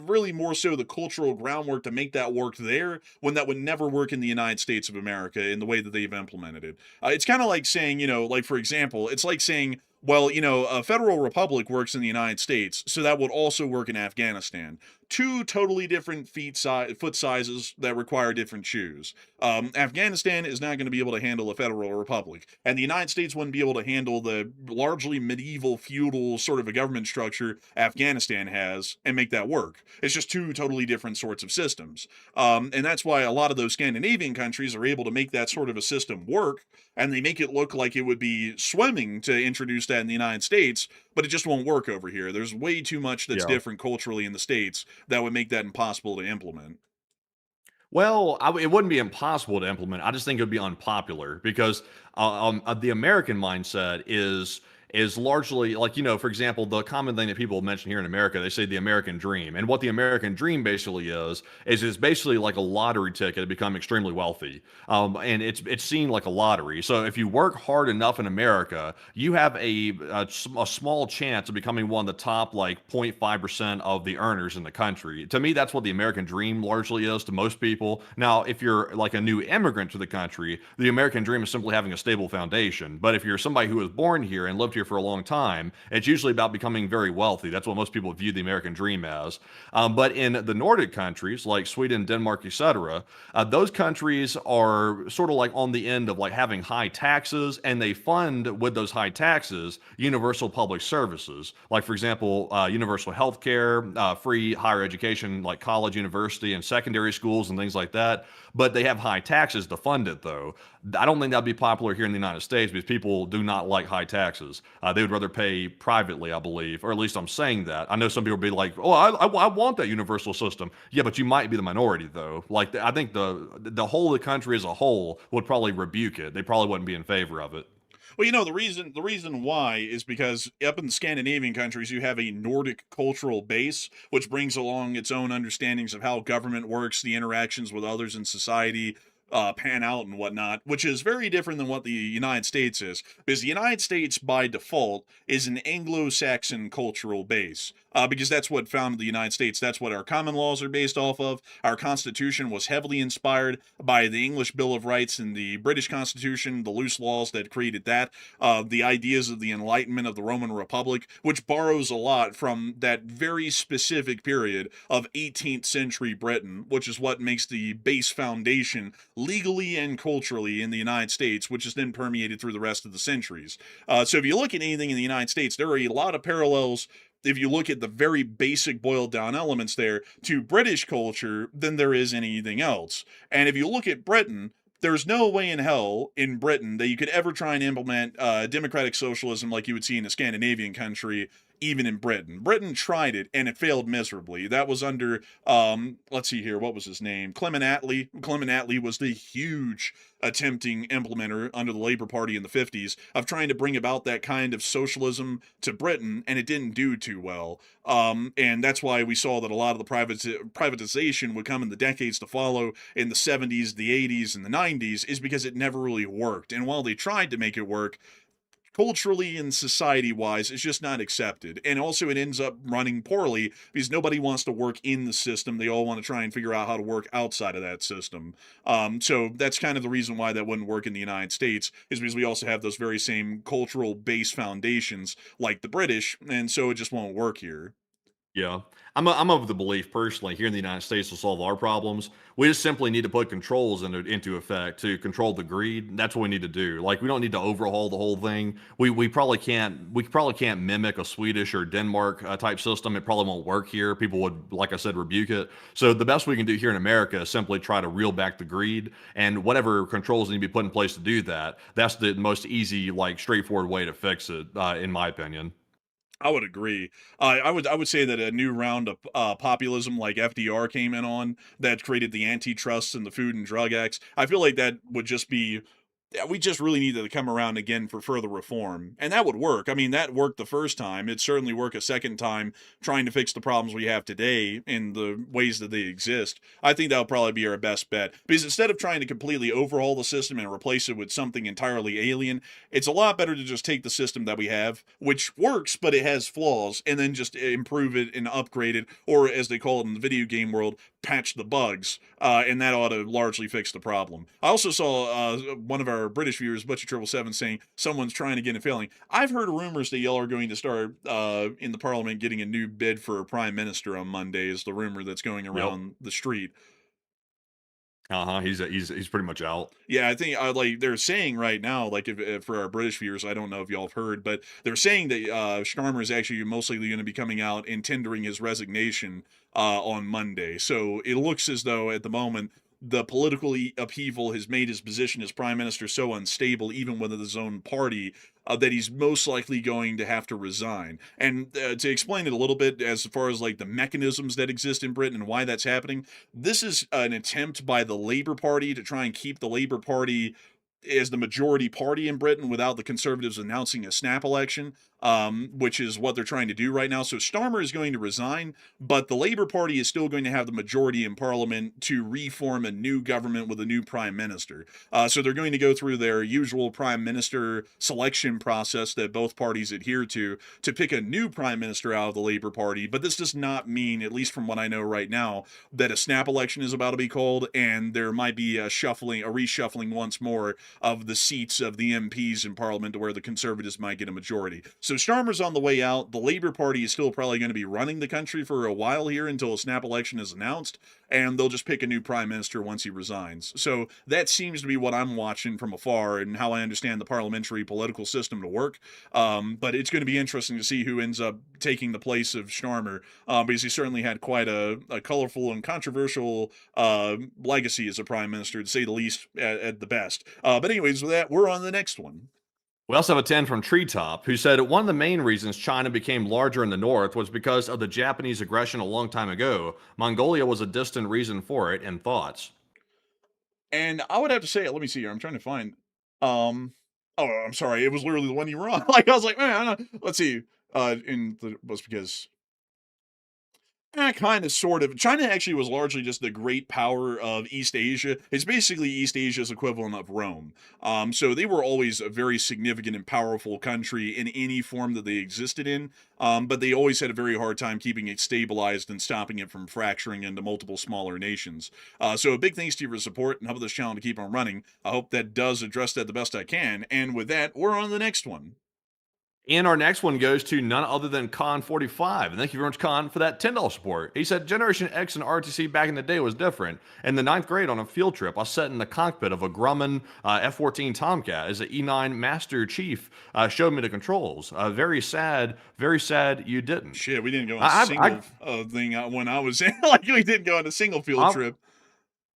Speaker 3: really more so the cultural groundwork to make that work there when that would never work in the United States of America in the way that they've implemented it. It's kind of like saying, like for example, it's like saying, well, a federal republic works in the United States, so that would also work in Afghanistan. Two totally different foot sizes that require different shoes. Afghanistan is not going to be able to handle a federal republic, and the United States wouldn't be able to handle the largely medieval feudal sort of a government structure Afghanistan has and make that work. It's just two totally different sorts of systems. And that's why a lot of those Scandinavian countries are able to make that sort of a system work, and they make it look like it would be swimming to introduce that in the United States, but it just won't work over here. There's way too much that's different culturally in the States that would make that impossible to implement.
Speaker 1: Well, it wouldn't be impossible to implement. I just think it would be unpopular because the American mindset is largely like, for example, the common thing that people mention here in America, they say the American dream. And what the American dream basically is it's basically like a lottery ticket to become extremely wealthy. And it's seen like a lottery. So if you work hard enough in America, you have a small chance of becoming one of the top like 0.5% of the earners in the country. To me, that's what the American dream largely is to most people. Now, if you're like a new immigrant to the country, the American dream is simply having a stable foundation. But if you're somebody who was born here and lived here for a long time, it's usually about becoming very wealthy. That's what most people view the American dream as. But in the Nordic countries like Sweden, Denmark, etc., those countries are sort of like on the end of like having high taxes, and they fund with those high taxes universal public services, like for example, universal health care, free higher education like college, university, and secondary schools and things like that. But they have high taxes to fund it, though. I don't think that'd be popular here in the United States because people do not like high taxes. They would rather pay privately, I believe, or at least I'm saying that. I know some people would be like, "Oh, I want that universal system." Yeah, but you might be the minority, though. Like, I think the whole of the country as a whole would probably rebuke it. They probably wouldn't be in favor of it.
Speaker 3: Well, the reason why is because up in the Scandinavian countries, you have a Nordic cultural base, which brings along its own understandings of how government works, the interactions with others in society, pan out and whatnot, which is very different than what the United States is, because the United States by default is an Anglo-Saxon cultural base. Because that's what founded the United States. That's what our common laws are based off of. Our Constitution was heavily inspired by the English Bill of Rights and the British Constitution, the loose laws that created that, the ideas of the Enlightenment of the Roman Republic, which borrows a lot from that very specific period of 18th century Britain, which is what makes the base foundation legally and culturally in the United States, which is then permeated through the rest of the centuries. So if you look at anything in the United States, there are a lot of parallels if you look at the very basic boiled down elements there to British culture than there is anything else. And if you look at Britain, there's no way in hell in Britain that you could ever try and implement democratic socialism like you would see in a Scandinavian country, even in Britain. Britain tried it and it failed miserably. That was under, let's see here, what was his name? Clement Attlee. Clement Attlee was the huge attempting implementer under the Labour Party in the 50s of trying to bring about that kind of socialism to Britain, and it didn't do too well. And that's why we saw that a lot of the privatization would come in the decades to follow in the 70s, the 80s, and the 90s, is because it never really worked. And while they tried to make it work, culturally and society-wise, it's just not accepted. And also it ends up running poorly because nobody wants to work in the system. They all want to try and figure out how to work outside of that system. So that's kind of the reason why that wouldn't work in the United States, is because we also have those very same cultural base foundations like the British, and so it just won't work here.
Speaker 1: Yeah. I'm of the belief personally here in the United States to solve our problems. We just simply need to put controls into effect to control the greed. That's what we need to do. Like we don't need to overhaul the whole thing. We probably can't mimic a Swedish or Denmark type system. It probably won't work here. People would, like I said, rebuke it. So the best we can do here in America is simply try to reel back the greed, and whatever controls need to be put in place to do that. That's the most easy, like straightforward way to fix it, in my opinion.
Speaker 3: I would agree. I would say that a new round of populism like FDR came in on that created the antitrust and the Food and Drug Acts. I feel like that would just be, yeah, we just really needed to come around again for further reform. And that would work. I mean, that worked the first time. It'd certainly work a second time trying to fix the problems we have today in the ways that they exist. I think that'll probably be our best bet. Because instead of trying to completely overhaul the system and replace it with something entirely alien, it's a lot better to just take the system that we have, which works, but it has flaws, and then just improve it and upgrade it, or as they call it in the video game world, patch the bugs. And that ought to largely fix the problem. I also saw one of our British viewers, Butcher777, saying someone's trying again and failing. I've heard rumors that y'all are going to start in the Parliament getting a new bid for a prime minister on Monday. Is the rumor that's going around the street.
Speaker 1: Uh-huh. He's pretty much out.
Speaker 3: Yeah, I think like they're saying right now, like if for our British viewers, I don't know if y'all have heard, but they're saying that Starmer is actually mostly going to be coming out and tendering his resignation on Monday. So it looks as though at the moment the political upheaval has made his position as prime minister so unstable, even within his own party, that he's most likely going to have to resign. And to explain it a little bit, as far as like the mechanisms that exist in Britain and why that's happening, this is an attempt by the Labour Party to try and keep the Labour Party as the majority party in Britain without the Conservatives announcing a snap election, which is what they're trying to do right now. So Starmer is going to resign, but the Labour Party is still going to have the majority in Parliament to reform a new government with a new prime minister. So they're going to go through their usual prime minister selection process that both parties adhere to pick a new prime minister out of the Labour Party. But this does not mean, at least from what I know right now, that a snap election is about to be called, and there might be a reshuffling once more of the seats of the MPs in Parliament to where the Conservatives might get a majority. So Starmer's on the way out. The Labour Party is still probably going to be running the country for a while here until a snap election is announced, and they'll just pick a new prime minister once he resigns. So that seems to be what I'm watching from afar and how I understand the parliamentary political system to work. But it's going to be interesting to see who ends up taking the place of Starmer, because he certainly had quite a colorful and controversial legacy as a prime minister, to say the least, at the best. But anyways, with that, we're on the next one.
Speaker 1: We also have a 10 from Treetop, who said one of the main reasons China became larger in the north was because of the Japanese aggression a long time ago. Mongolia was a distant reason for it, and thoughts.
Speaker 3: And I would have to say, let me see here. I'm trying to find. Oh, I'm sorry. It was literally the one you were on. Like I was like, man, let's see. Was because Kind of, sort of. China actually was largely just the great power of East Asia. It's basically East Asia's equivalent of Rome. So they were always a very significant and powerful country in any form that they existed in. But they always had a very hard time keeping it stabilized and stopping it from fracturing into multiple smaller nations. So a big thanks to your support and help this channel to keep on running. I hope that does address that the best I can. And with that, we're on to the next one.
Speaker 1: And our next one goes to none other than Con45. And thank you very much, Con, for that $10 support. He said, Generation X and RTC back in the day was different. In the ninth grade on a field trip, I sat in the cockpit of a Grumman F-14 Tomcat as the E9 Master Chief showed me the controls. Very sad you didn't.
Speaker 3: Shit, we didn't go on a single thing when I was in. Like, we didn't go on a single field trip.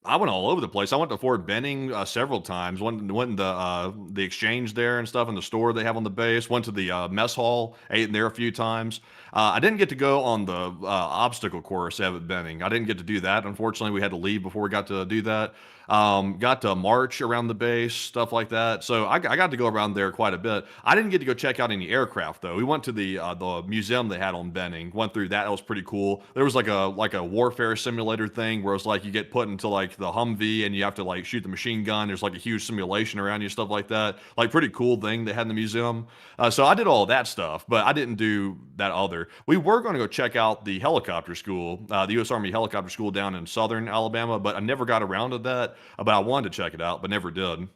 Speaker 1: I went all over the place. I went to Fort Benning several times. Went in the exchange there and stuff in the store they have on the base. Went to the mess hall, ate in there a few times. I didn't get to go on the obstacle course at Benning. I didn't get to do that. Unfortunately, we had to leave before we got to do that. Got to march around the base, stuff like that. So I got to go around there quite a bit. I didn't get to go check out any aircraft though. We went to the museum they had on Benning. Went through that. That was pretty cool. There was like a warfare simulator thing where it's like you get put into like the Humvee and you have to like shoot the machine gun. There's like a huge simulation around you, stuff like that. Like pretty cool thing they had in the museum. So I did all that stuff, but I didn't do that other. We were going to go check out the helicopter school, the U.S. Army helicopter school down in southern Alabama, but I never got around to that. But I wanted to check it out, but never did.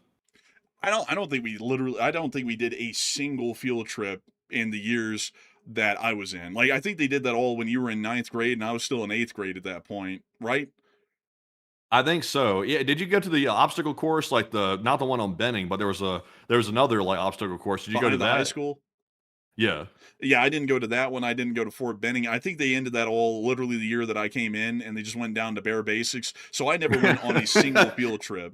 Speaker 3: I don't think we did a single field trip in the years that I was in. Like, I think they did that all when you were in ninth grade and I was still in eighth grade at that point, right?
Speaker 1: I think so. Yeah. Did you go to the obstacle course, like not the one on Benning, but there was another like obstacle course. Did you go to that?
Speaker 3: High school?
Speaker 1: Yeah.
Speaker 3: Yeah, I didn't go to that one. I didn't go to Fort Benning. I think they ended that all literally the year that I came in, and they just went down to bare basics. So I never went on a single field trip.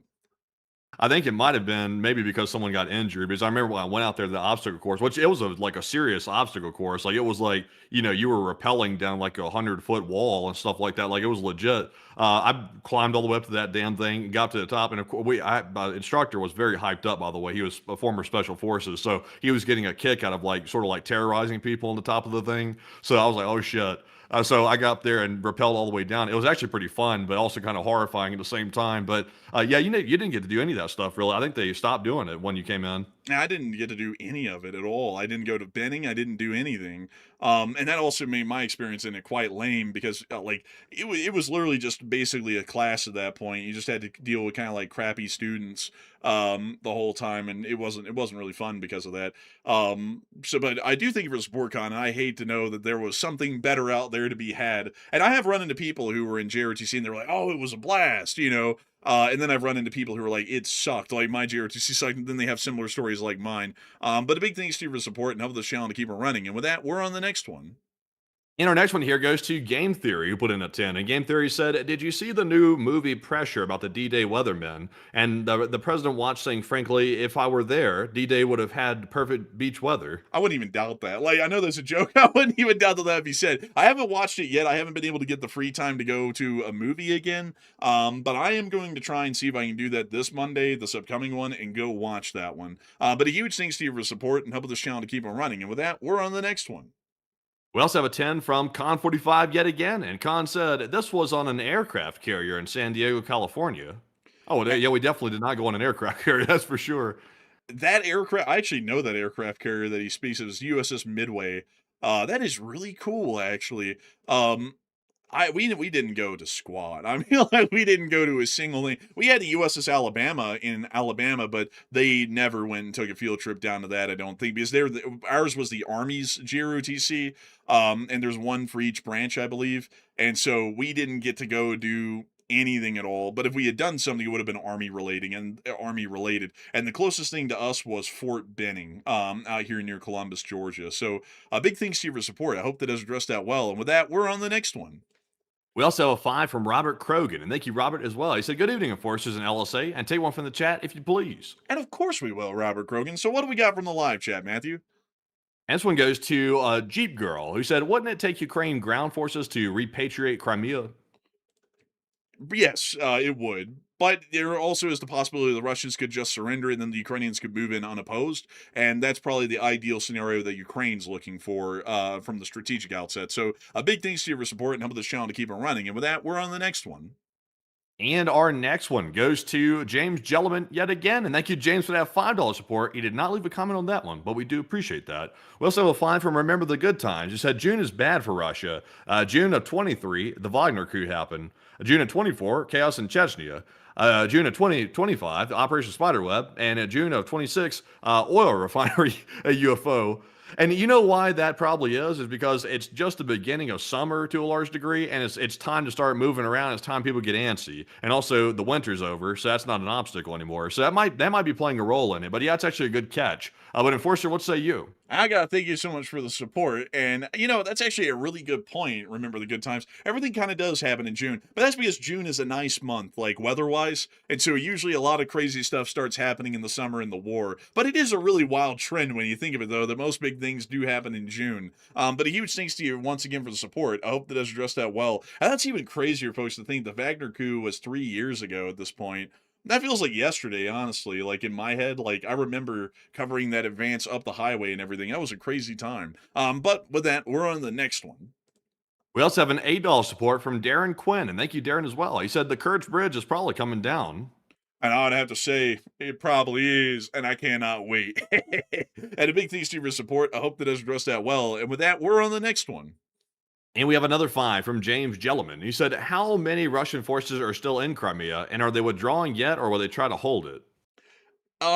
Speaker 1: I think it might have been maybe because someone got injured, because I remember when I went out there to the obstacle course, which it was like a serious obstacle course. Like it was like, you were rappelling down like 100-foot wall and stuff like that. Like it was legit. I climbed all the way up to that damn thing, got to the top, and of course, my instructor was very hyped up, by the way. He was a former special forces, so he was getting a kick out of like sort of like terrorizing people on the top of the thing. So I was like, oh shit. So I got up there and rappelled all the way down. It was actually pretty fun, but also kind of horrifying at the same time. But yeah, you didn't get to do any of that stuff, really. I think they stopped doing it when you came in.
Speaker 3: I didn't get to do any of it at all. I didn't go to Benning. I didn't do anything. And that also made my experience in it quite lame because like it was literally just basically a class at that point. You just had to deal with kind of like crappy students the whole time, and it wasn't really fun because of that. But I do think for SupportCon, and I hate to know that there was something better out there to be had. And I have run into people who were in JRTC and they're like, "Oh, it was a blast," and then I've run into people who are like, it sucked. Like my JRTC sucked. And then they have similar stories like mine. But a big thanks to you for support and help this channel to keep it running. And with that, we're on the next one.
Speaker 1: And our next one here goes to Game Theory, who put in a 10. And Game Theory said, did you see the new movie Pressure about the D-Day weathermen? And the president watched saying, frankly, if I were there, D-Day would have had perfect beach weather.
Speaker 3: I wouldn't even doubt that. Like, I know there's a joke. I wouldn't even doubt that that'd be said. I haven't watched it yet. I haven't been able to get the free time to go to a movie again. But I am going to try and see if I can do that this Monday, this upcoming one, and go watch that one. But a huge thanks to you for support and help this channel to keep on running. And with that, we're on the next one.
Speaker 1: We also have a 10 from Con45 yet again, and Con said, this was on an aircraft carrier in San Diego, California. Oh, yeah, we definitely did not go on an aircraft carrier, that's for sure.
Speaker 3: That aircraft, I actually know that aircraft carrier that he speaks of is USS Midway. That is really cool, actually. We didn't go to squad. I mean, like, we didn't go to a single thing. We had the USS Alabama in Alabama, but they never went and took a field trip down to that, I don't think, because ours was the Army's GROTC, and there's one for each branch, I believe, and so we didn't get to go do anything at all. But if we had done something, it would have been Army related, and the closest thing to us was Fort Benning, out here near Columbus, Georgia. So big thanks to you for support. I hope that has addressed that well. And with that, we're on the next one.
Speaker 1: We also have a 5 from Robert Krogan, and thank you, Robert, as well. He said, good evening, Enforcers and LSA, and take one from the chat, if you please.
Speaker 3: And of course we will, Robert Krogan. So what do we got from the live chat, Matthew?
Speaker 1: And this one goes to Jeep Girl, who said, wouldn't it take Ukraine ground forces to repatriate Crimea?
Speaker 3: Yes, it would. But there also is the possibility the Russians could just surrender and then the Ukrainians could move in unopposed. And that's probably the ideal scenario that Ukraine's looking for from the strategic outset. So a big thanks to you for support and helping this channel to keep it running. And with that, we're on the next one.
Speaker 1: And our next one goes to James Jelliman yet again. And thank you, James, for that $5 support. He did not leave a comment on that one, but we do appreciate that. We also have a fine from Remember the Good Times. He said June is bad for Russia. June of 23, the Wagner coup happened. June of 24, chaos in Chechnya. June of 2025, Operation Spiderweb. And June of 26, oil refinery, a UFO. And you know why that probably is because it's just the beginning of summer to a large degree, and it's time to start moving around. It's time people get antsy, and also the winter's over, so that's not an obstacle anymore. So that might be playing a role in it. But yeah, it's actually a good catch. But Enforcer, what say you?
Speaker 3: I gotta thank you so much for the support. And, you know, that's actually a really good point. Remember the good times. Everything kind of does happen in June, but that's because June is a nice month, like weather-wise. And so usually a lot of crazy stuff starts happening in the summer in the war. But it is a really wild trend when you think of it, though, that most big things do happen in June. But a huge thanks to you once again for the support. I hope that has addressed that well. And that's even crazier, folks, to think the Wagner coup was 3 years ago at this point. That feels like yesterday, honestly. Like in my head, like I remember covering that advance up the highway and everything. That was a crazy time. But with that, we're on the next one.
Speaker 1: We also have an $8 support from Darren Quinn, and thank you, Darren, as well. He said the Kerch Bridge is probably coming down.
Speaker 3: And I would have to say, it probably is, and I cannot wait. And a big thanks to you for your support. I hope that has addressed that well. And with that, we're on the next one.
Speaker 1: And we have another five from James Jelliman. He said, how many Russian forces are still in Crimea, and are they withdrawing yet, or will they try to hold it?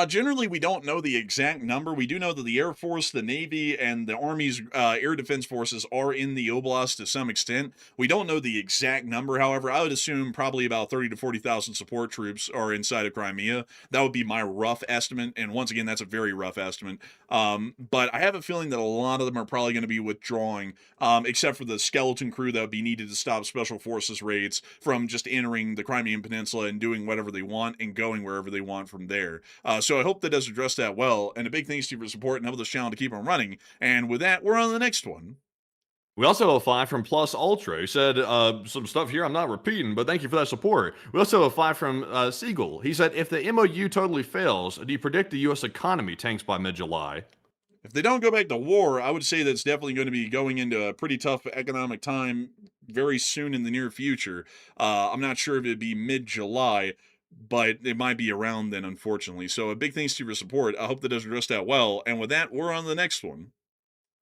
Speaker 3: Generally, we don't know the exact number. We do know that the Air Force, the Navy, and the Army's air defense forces are in the oblast to some extent. We don't know the exact number, however. I would assume probably about 30 to 40,000 support troops are inside of Crimea. That would be my rough estimate, and once again, that's a very rough estimate. But I have a feeling that a lot of them are probably going to be withdrawing, except for the skeleton crew that would be needed to stop Special Forces raids from just entering the Crimean Peninsula and doing whatever they want and going wherever they want from there. So I hope that does address that well. And a big thanks to you for support and help this channel to keep on running. And with that, we're on the next one.
Speaker 1: We also have a five from Plus Ultra. He said some stuff here I'm not repeating, but thank you for that support. We also have a five from Siegel. He said, if the MOU totally fails, do you predict the U.S. economy tanks by mid-July?
Speaker 3: If they don't go back to war, I would say that's definitely going to be going into a pretty tough economic time very soon in the near future. I'm not sure if it'd be mid-July, but it might be around then, unfortunately. So a big thanks to your support. I hope that does address that well. And with that, we're on the next one.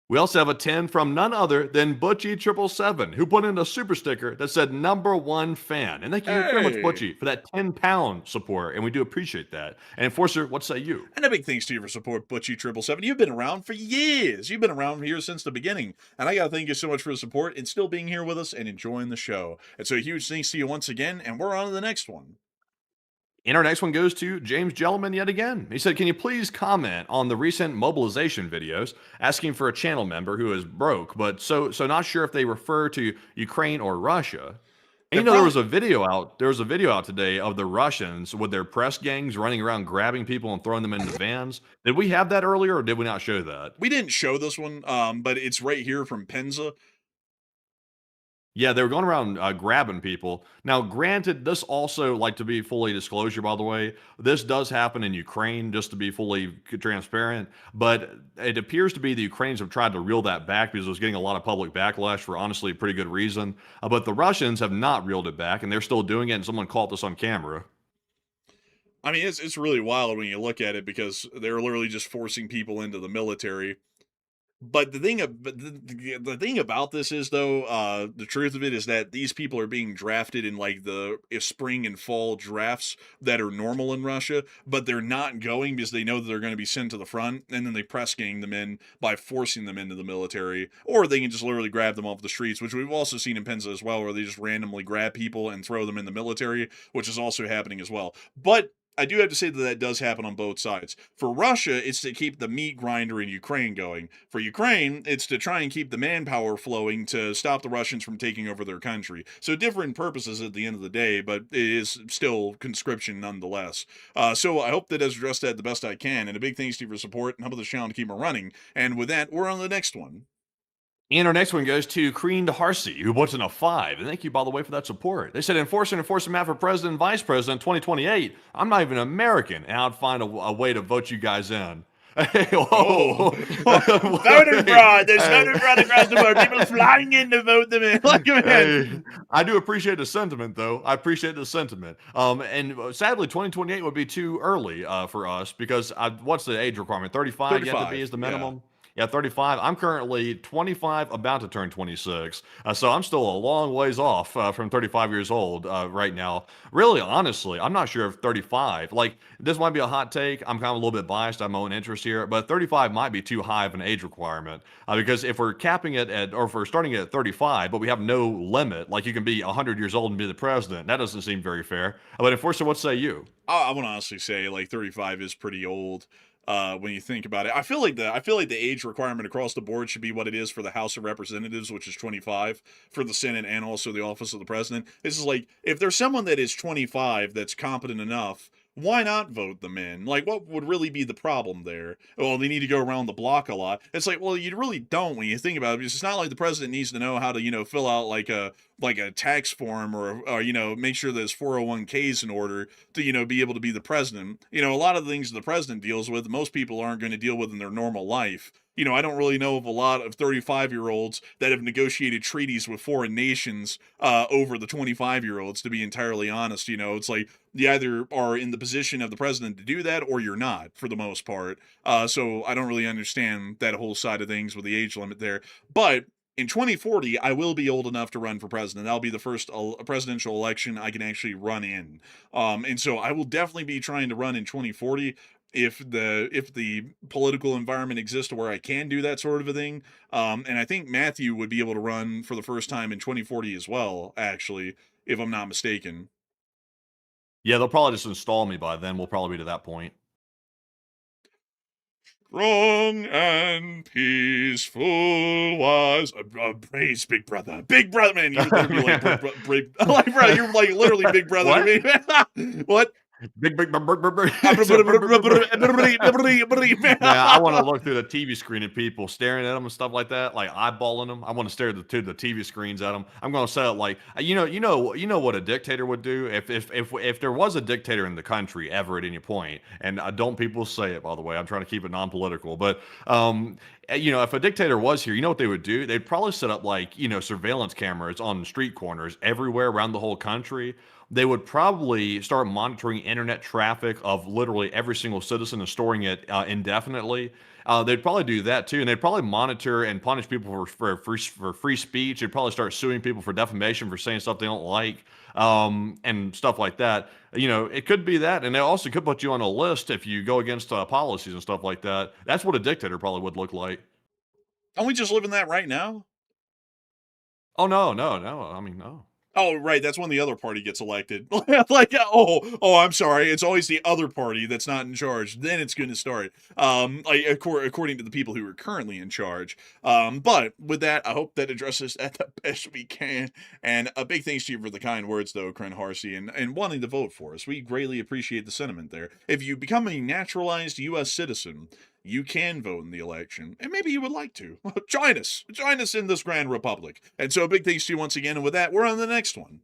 Speaker 1: We also have a 10 from none other than Butchie777, who put in a super sticker that said #1 fan. And thank you very much, Butchie, for that 10-pound support. And we do appreciate that. And Enforcer, what say you?
Speaker 3: And a big thanks to you for support, Butchie777. You've been around for years. You've been around here since the beginning. And I got to thank you so much for the support and still being here with us and enjoying the show. And so a huge thanks to you once again. And we're on to the next one.
Speaker 1: And our next one goes to James Jelliman yet again. He said, can you please comment on the recent mobilization videos asking for a channel member who is broke, but so not sure if they refer to Ukraine or Russia? And you know, there was a video out today of the Russians with their press gangs running around grabbing people and throwing them into vans. Did we have that earlier or did we not show that?
Speaker 3: We didn't show this one, but it's right here from Penza.
Speaker 1: Yeah, they were going around grabbing people. Now, granted, this also, like to be fully disclosure, by the way, this does happen in Ukraine, just to be fully transparent. But it appears to be the Ukrainians have tried to reel that back because it was getting a lot of public backlash for honestly a pretty good reason. But the Russians have not reeled it back, and they're still doing it, and someone caught this on camera.
Speaker 3: I mean, it's really wild when you look at it because they're literally just forcing people into the military. But the thing about this is, though, the truth of it is that these people are being drafted in like the spring and fall drafts that are normal in Russia, but they're not going because they know that they're going to be sent to the front, and then they press gang them in by forcing them into the military, or they can just literally grab them off the streets, which we've also seen in Penza as well, where they just randomly grab people and throw them in the military, which is also happening as well. But I do have to say that that does happen on both sides. For Russia, it's to keep the meat grinder in Ukraine going. For Ukraine, it's to try and keep the manpower flowing to stop the Russians from taking over their country. So different purposes at the end of the day, but it is still conscription nonetheless. So I hope that has addressed that the best I can. And a big thanks to you for support and help the channel to keep it running. And with that, we're on the next one.
Speaker 1: And our next one goes to Kreen Harsi, who puts in a 5. And thank you, by the way, for that support. They said, enforcing Matt for president and vice president 2028. I'm not even American, and I'd find a way to vote you guys in. Hey, whoa.
Speaker 3: Voter fraud. There's voter fraud across the board. People flying in to vote them in. Like, man.
Speaker 1: Hey, I do appreciate the sentiment, though. I appreciate the sentiment. And sadly, 2028 would be too early for us because what's the age requirement? 35 you have to be is the minimum? Yeah, 35. I'm currently 25, about to turn 26. So I'm still a long ways off from 35 years old right now. Really, honestly, I'm not sure if 35, like, this might be a hot take. I'm kind of a little bit biased. I have my own interest here, but 35 might be too high of an age requirement because if we're capping it at, or if we're starting it at 35, but we have no limit, like you can be 100 years old and be the president, that doesn't seem very fair. But Enforcer, what say you?
Speaker 3: I want to honestly say, like, 35 is pretty old. When you think about it, I feel like the age requirement across the board should be what it is for the House of Representatives, which is 25, for the Senate and also the office of the president. This is like, if there's someone that is 25 that's competent enough, why not vote them in? Like, what would really be the problem there? Well, they need to go around the block a lot. It's like, well, you really don't when you think about it, because it's not like the president needs to know how to, fill out like a tax form or make sure that his 401k is in order to, be able to be the president. A lot of the things the president deals with, most people aren't going to deal with in their normal life. I don't really know of a lot of 35-year-olds that have negotiated treaties with foreign nations over the 25-year-olds, to be entirely honest. It's like you either are in the position of the president to do that or you're not, for the most part. So I don't really understand that whole side of things with the age limit there. But in 2040, I will be old enough to run for president. That'll be the first presidential election I can actually run in. And so I will definitely be trying to run in 2040 if the political environment exists where I can do that sort of a thing. And I think Matthew would be able to run for the first time in 2040 as well, actually, if I'm not mistaken.
Speaker 1: Yeah, they'll probably just install me by then. We'll probably be to that point.
Speaker 3: Strong and peaceful was praise Big Brother. Big Brother, man, you're literally like bro, you're like literally Big Brother to me. What?
Speaker 1: Big. Yeah, I want to look through the TV screen at people, staring at them and stuff like that, like eyeballing them. I want to stare at the TV screens at them. I'm going to say it like, you know what a dictator would do if there was a dictator in the country ever at any point. And don't people say it, by the way. I'm trying to keep it non-political, but if a dictator was here, you know what they would do? They'd probably set up like surveillance cameras on street corners everywhere around the whole country. They would probably start monitoring internet traffic of literally every single citizen and storing it indefinitely. They'd probably do that too, and they'd probably monitor and punish people for free speech. They'd probably start suing people for defamation for saying stuff they don't like, and stuff like that. It could be that, and they also could put you on a list if you go against policies and stuff like that. That's what a dictator probably would look like.
Speaker 3: Aren't we just living that right now?
Speaker 1: Oh no! I mean, no.
Speaker 3: Oh, right. That's when the other party gets elected. Like, I'm sorry. It's always the other party that's not in charge. Then it's going to start. According to the people who are currently in charge. But with that, I hope that addresses that the best we can. And a big thanks to you for the kind words, though, Kren Harsey, and wanting to vote for us. We greatly appreciate the sentiment there. If you become a naturalized U.S. citizen, you can vote in the election, and maybe you would like to. Join us in this grand republic. And so a big thanks to you once again, and with that, we're on the next one.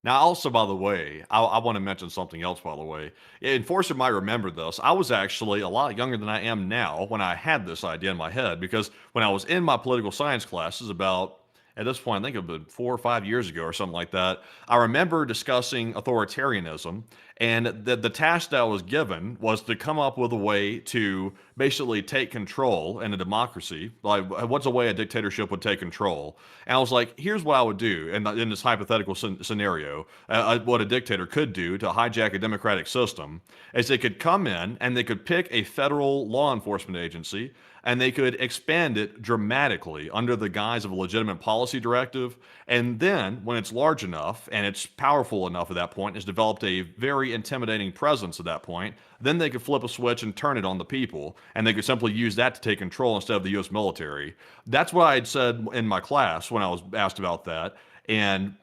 Speaker 1: Now, also, by the way, I want to mention something else, by the way. Enforcer might remember this. I was actually a lot younger than I am now when I had this idea in my head, because when I was in my political science classes at this point, I think it was 4 or 5 years ago or something like that, I remember discussing authoritarianism, and the task that I was given was to come up with a way to basically take control in a democracy. Like, what's a way a dictatorship would take control? And I was like, here's what I would do in this hypothetical scenario. What a dictator could do to hijack a democratic system is they could come in and they could pick a federal law enforcement agency, and they could expand it dramatically under the guise of a legitimate policy directive. And then, when it's large enough and it's powerful enough at that point, it's developed a very intimidating presence at that point, then they could flip a switch and turn it on the people. And they could simply use that to take control instead of the U.S. military. That's what I had said in my class when I was asked about that. And,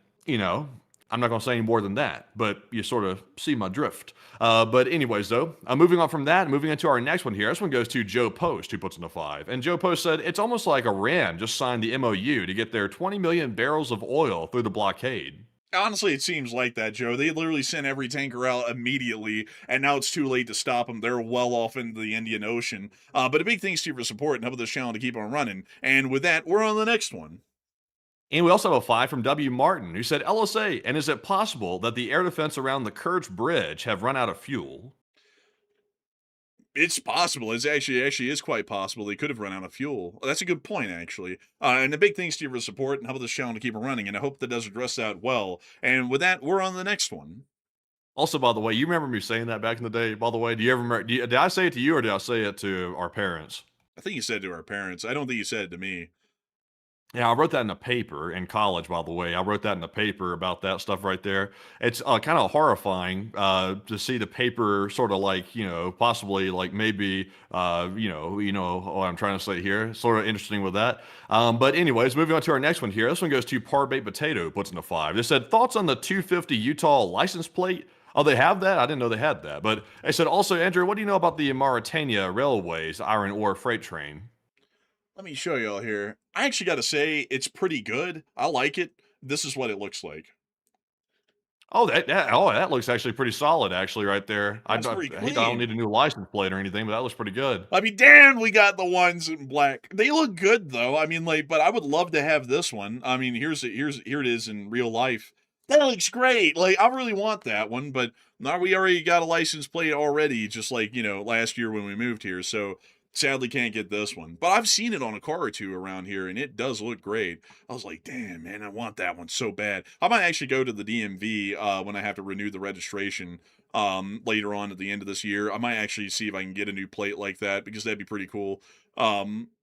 Speaker 1: I'm not going to say any more than that, but you sort of see my drift. But anyways, though, moving on from that, moving into our next one here. This one goes to Joe Post, who puts in a 5. And Joe Post said, it's almost like Iran just signed the MOU to get their 20 million barrels of oil through the blockade.
Speaker 3: Honestly, it seems like that, Joe. They literally sent every tanker out immediately, and now it's too late to stop them. They're well off into the Indian Ocean. But a big thanks to you for support and helping this channel to keep on running. And with that, we're on the next one.
Speaker 1: And we also have a 5 from W. Martin, who said, LSA, and is it possible that the air defense around the Kerch Bridge have run out of fuel?
Speaker 3: It's possible. It's actually is quite possible. They could have run out of fuel. That's a good point, actually. And a big thanks to you for support and helping this channel to keep it running. And I hope that does address that well. And with that, we're on the next one.
Speaker 1: Also, by the way, you remember me saying that back in the day? By the way, do you ever remember, did I say it to you or did I say it to our parents?
Speaker 3: I think you said to our parents. I don't think you said it to me.
Speaker 1: Yeah, I wrote that in a paper in college, by the way. I wrote that in a paper about that stuff right there. It's kind of horrifying to see the paper sort of like, possibly like maybe, what I'm trying to say here. Sort of interesting with that. But anyways, moving on to our next one here. This one goes to Parbate Potato, puts in a 5. They said, thoughts on the 250 Utah license plate? Oh, they have that? I didn't know they had that. But they said, also, Andrew, what do you know about the Mauritania Railways iron ore freight train?
Speaker 3: Let me show y'all here. I actually got to say, it's pretty good. I like it. This is what it looks like.
Speaker 1: Oh, that looks actually pretty solid, actually, right there. I
Speaker 3: That's pretty
Speaker 1: don't
Speaker 3: clean.
Speaker 1: need a new license plate or anything, but that looks pretty good.
Speaker 3: I mean, damn, we got the ones in black. They look good though. I mean, like, but I would love to have this one. I mean, here it is in real life. That looks great. Like, I really want that one, but now we already got a license plate already, just like, last year when we moved here. So sadly can't get this one. But I've seen it on a car or two around here, and it does look great. I was like, damn, man, I want that one so bad. I might actually go to the DMV when I have to renew the registration later on at the end of this year. I might actually see if I can get a new plate like that, because that'd be pretty cool.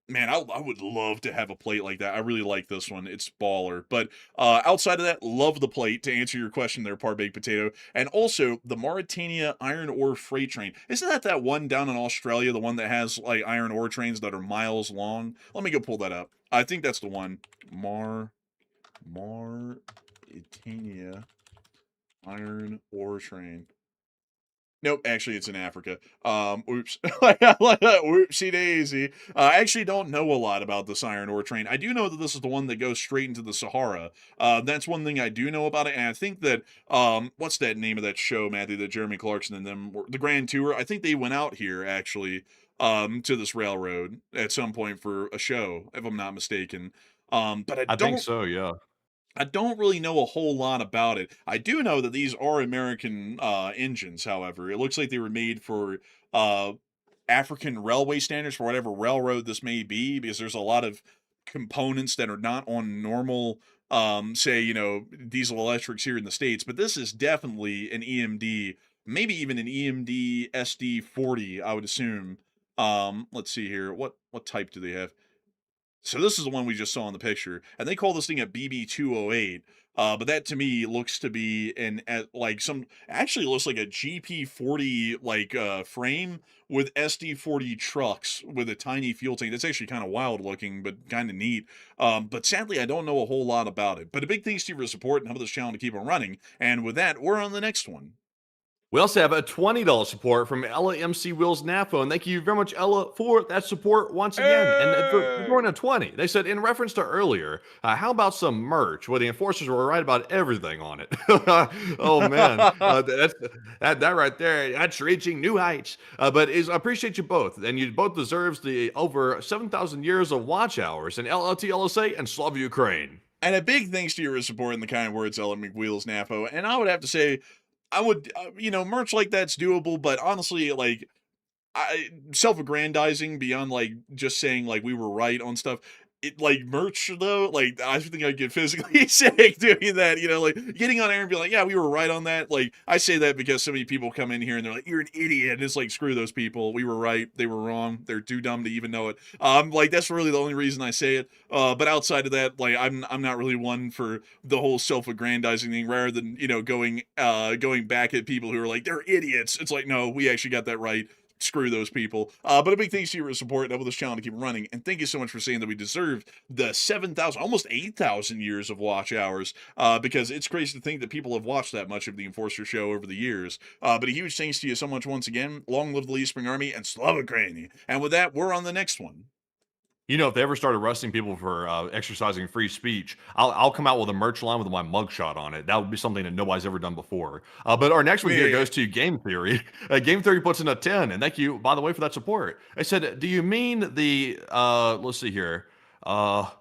Speaker 3: Man, I would love to have a plate like that. I really like this one. It's baller. But outside of that, love the plate, to answer your question there, Parbaked Potato. And also, the Mauritania iron ore freight train. Isn't that one down in Australia, the one that has, like, iron ore trains that are miles long? Let me go pull that up. I think that's the one. Mauritania iron ore train. Nope, actually, it's in Africa. Oops. Whoopsie daisy. I actually don't know a lot about this iron ore train. I do know that this is the one that goes straight into the Sahara. That's one thing I do know about it, and I think that, what's that name of that show, Matthew, that Jeremy Clarkson and them, the Grand Tour? I think they went out here, actually, to this railroad at some point for a show, if I'm not mistaken. But
Speaker 1: I think so, yeah.
Speaker 3: I don't really know a whole lot about it. I do know that these are American engines, however. It looks like they were made for African railway standards, for whatever railroad this may be, because there's a lot of components that are not on normal, say, diesel electrics here in the States. But this is definitely an EMD, maybe even an EMD SD40, I would assume. Let's see here. What type do they have? So this is the one we just saw in the picture, and they call this thing a BB208. But that to me looks to be actually looks like a GP40 frame with SD40 trucks with a tiny fuel tank. That's actually kind of wild looking, but kind of neat. But sadly, I don't know a whole lot about it. But a big thanks to you for support and helping this channel to keep on running. And with that, we're on the next one.
Speaker 1: We also have a $20 support from Ella MC Wills Napo, and thank you very much, Ella, for that support once again. And for joining a 20, they said, in reference to earlier, how about some merch where the enforcers were right about everything on it? Oh man, that right there, that's reaching new heights. But I appreciate you both, and you both deserves the over 7,000 years of watch hours in LLT LSA and Slava Ukraine.
Speaker 3: And a big thanks to your support and the kind words, Ella McWheels Napo. And I would have to say, I would, merch like that's doable, but honestly, like, self-aggrandizing beyond, like, just saying, like, we were right on stuff. Merch, though, like, I think I'd get physically sick doing that, like, getting on air and be like, yeah, we were right on that. Like, I say that because so many people come in here and they're like, you're an idiot. And it's like, screw those people. We were right. They were wrong. They're too dumb to even know it. Like, that's really the only reason I say it. But outside of that, like, I'm not really one for the whole self-aggrandizing thing, rather than, going back at people who are like, they're idiots. It's like, no, we actually got that right. screw those people. But a big thanks to your support. Double this channel to keep running. And thank you so much for saying that we deserve the 7,000, almost 8,000 years of watch hours, because it's crazy to think that people have watched that much of the Enforcer show over the years. But a huge thanks to you so much once again. Long live the Lead Spring Army and Slava Ukraini. And with that, we're on the next one.
Speaker 1: You know, if they ever start arresting people for exercising free speech, I'll come out with a merch line with my mugshot on it. That would be something that nobody's ever done before. But our next one here goes to Game Theory. Game Theory puts in a 10, and thank you, by the way, for that support. I said, do you mean the, let's see here. Oh,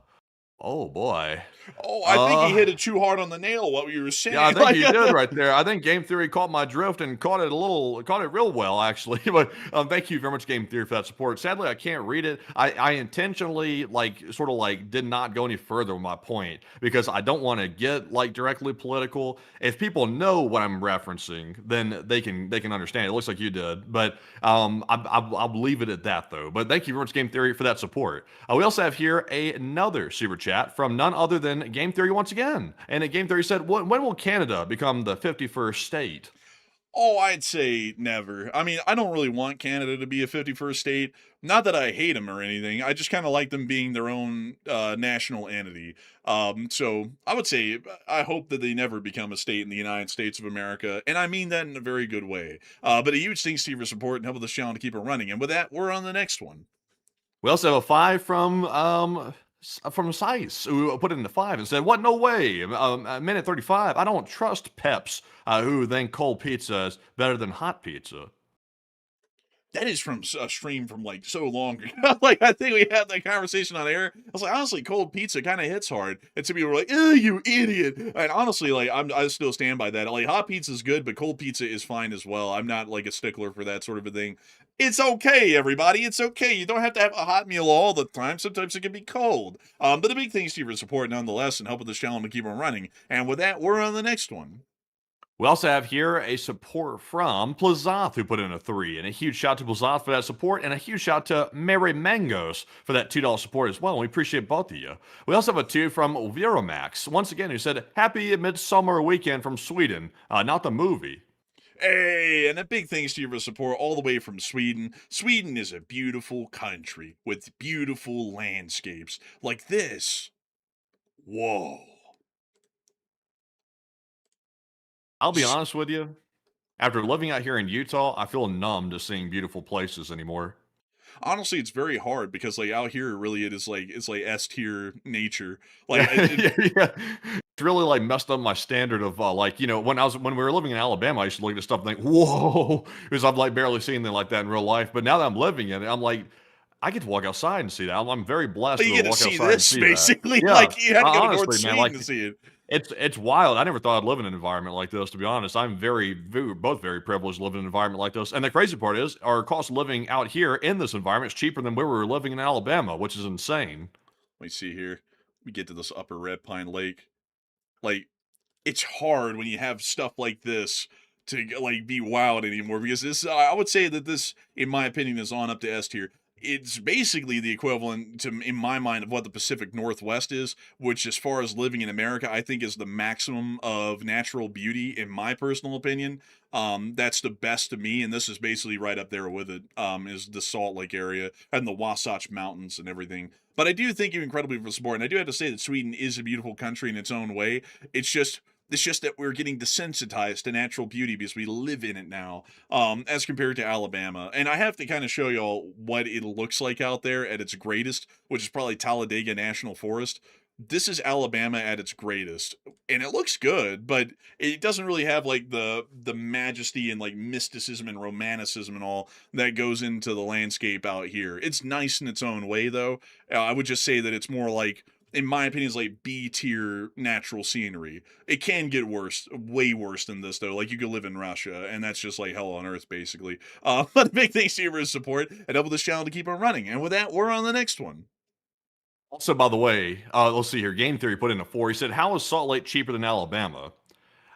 Speaker 1: boy.
Speaker 3: Oh, I think he hit it too hard on the nail, what you were saying.
Speaker 1: Yeah, I think you did right there. I think Game Theory caught my drift and caught it real well, actually. But thank you very much, Game Theory, for that support. Sadly, I can't read it. I intentionally, did not go any further with my point because I don't want to get, directly political. If people know what I'm referencing, then they can understand. It looks like you did. But I'll leave it at that, though. But thank you very much, Game Theory, for that support. We also have here another super chat from none other than Game Theory once again. And Game Theory said, when will Canada become the 51st state?
Speaker 3: Oh, I'd say never. I mean, I don't really want Canada to be a 51st state. Not that I hate them or anything. I just kind of like them being their own national entity. So I would say I hope that they never become a state in the United States of America. And I mean that in a very good way. But a huge thanks to you for support and helping this channel to keep it running. And with that, we're on the next one.
Speaker 1: We also have a 5 from Sice, who put it into 5 and said, what, no way, minute 35, I don't trust Peps, who think cold pizza is better than hot pizza.
Speaker 3: That is from a stream from so long ago. I think we had that conversation on air. I was like, honestly, cold pizza kind of hits hard. And some people were like, oh, you idiot. And honestly, I still stand by that. Hot pizza is good, but cold pizza is fine as well. I'm not a stickler for that sort of a thing. It's okay, everybody. It's okay. You don't have to have a hot meal all the time. Sometimes it can be cold. But a big thanks to you for support nonetheless and helping this channel to keep on running. And with that, we're on the next one.
Speaker 1: We also have here a support from Plazoth, who put in a 3. And a huge shout to Plazoth for that support, and a huge shout to Mary Mangos for that $2 support as well. And we appreciate both of you. We also have a 2 from Viromax, once again, who said, happy midsummer weekend from Sweden, not the movie.
Speaker 3: Hey, and a big thanks to you for support all the way from Sweden. Sweden is a beautiful country with beautiful landscapes like this. Whoa.
Speaker 1: I'll be honest with you. After living out here in Utah, I feel numb to seeing beautiful places anymore.
Speaker 3: Honestly, it's very hard because out here, really, it's S tier nature.
Speaker 1: Yeah. It's really messed up my standard of when we were living in Alabama, I used to look at stuff and think, whoa, because I've barely seen anything like that in real life. But now that I'm living in it, I'm like, I get to walk outside and see that. I'm very blessed
Speaker 3: but
Speaker 1: to
Speaker 3: you
Speaker 1: walk
Speaker 3: get to see
Speaker 1: outside
Speaker 3: this,
Speaker 1: and see
Speaker 3: basically.
Speaker 1: that. Yeah,
Speaker 3: you had to go to
Speaker 1: honestly,
Speaker 3: North Sweden to see it.
Speaker 1: It's wild. I never thought I'd live in an environment like this, to be honest. I'm both very privileged to live in an environment like this. And the crazy part is, our cost of living out here in this environment is cheaper than where we were living in Alabama, which is insane.
Speaker 3: Let me see here. We get to this upper Red Pine Lake. It's hard when you have stuff like this to be wild anymore, because this, I would say that this, in my opinion, is on up to S tier. It's basically the equivalent to, in my mind, of what the Pacific Northwest is, which, as far as living in America, I think is the maximum of natural beauty, in my personal opinion. That's the best to me, and this is basically right up there with it, is the Salt Lake area and the Wasatch Mountains and everything. But I do thank you incredibly for the support, and I do have to say that Sweden is a beautiful country in its own way. It's just that we're getting desensitized to natural beauty because we live in it now, as compared to Alabama. And I have to kind of show y'all what it looks like out there at its greatest, which is probably Talladega National Forest. This is Alabama at its greatest, and it looks good, but it doesn't really have the majesty and mysticism and romanticism and all that goes into the landscape out here. It's nice in its own way, though. I would just say that it's more in my opinion, is B tier natural scenery. It can get worse, way worse than this, though. You could live in Russia, and that's just hell on earth, basically. But big thanks to you for his support, and help this channel to keep on running. And with that, we're on the next one.
Speaker 1: Also, by the way, let's see here. Game Theory put in a 4. He said, how is Salt Lake cheaper than Alabama?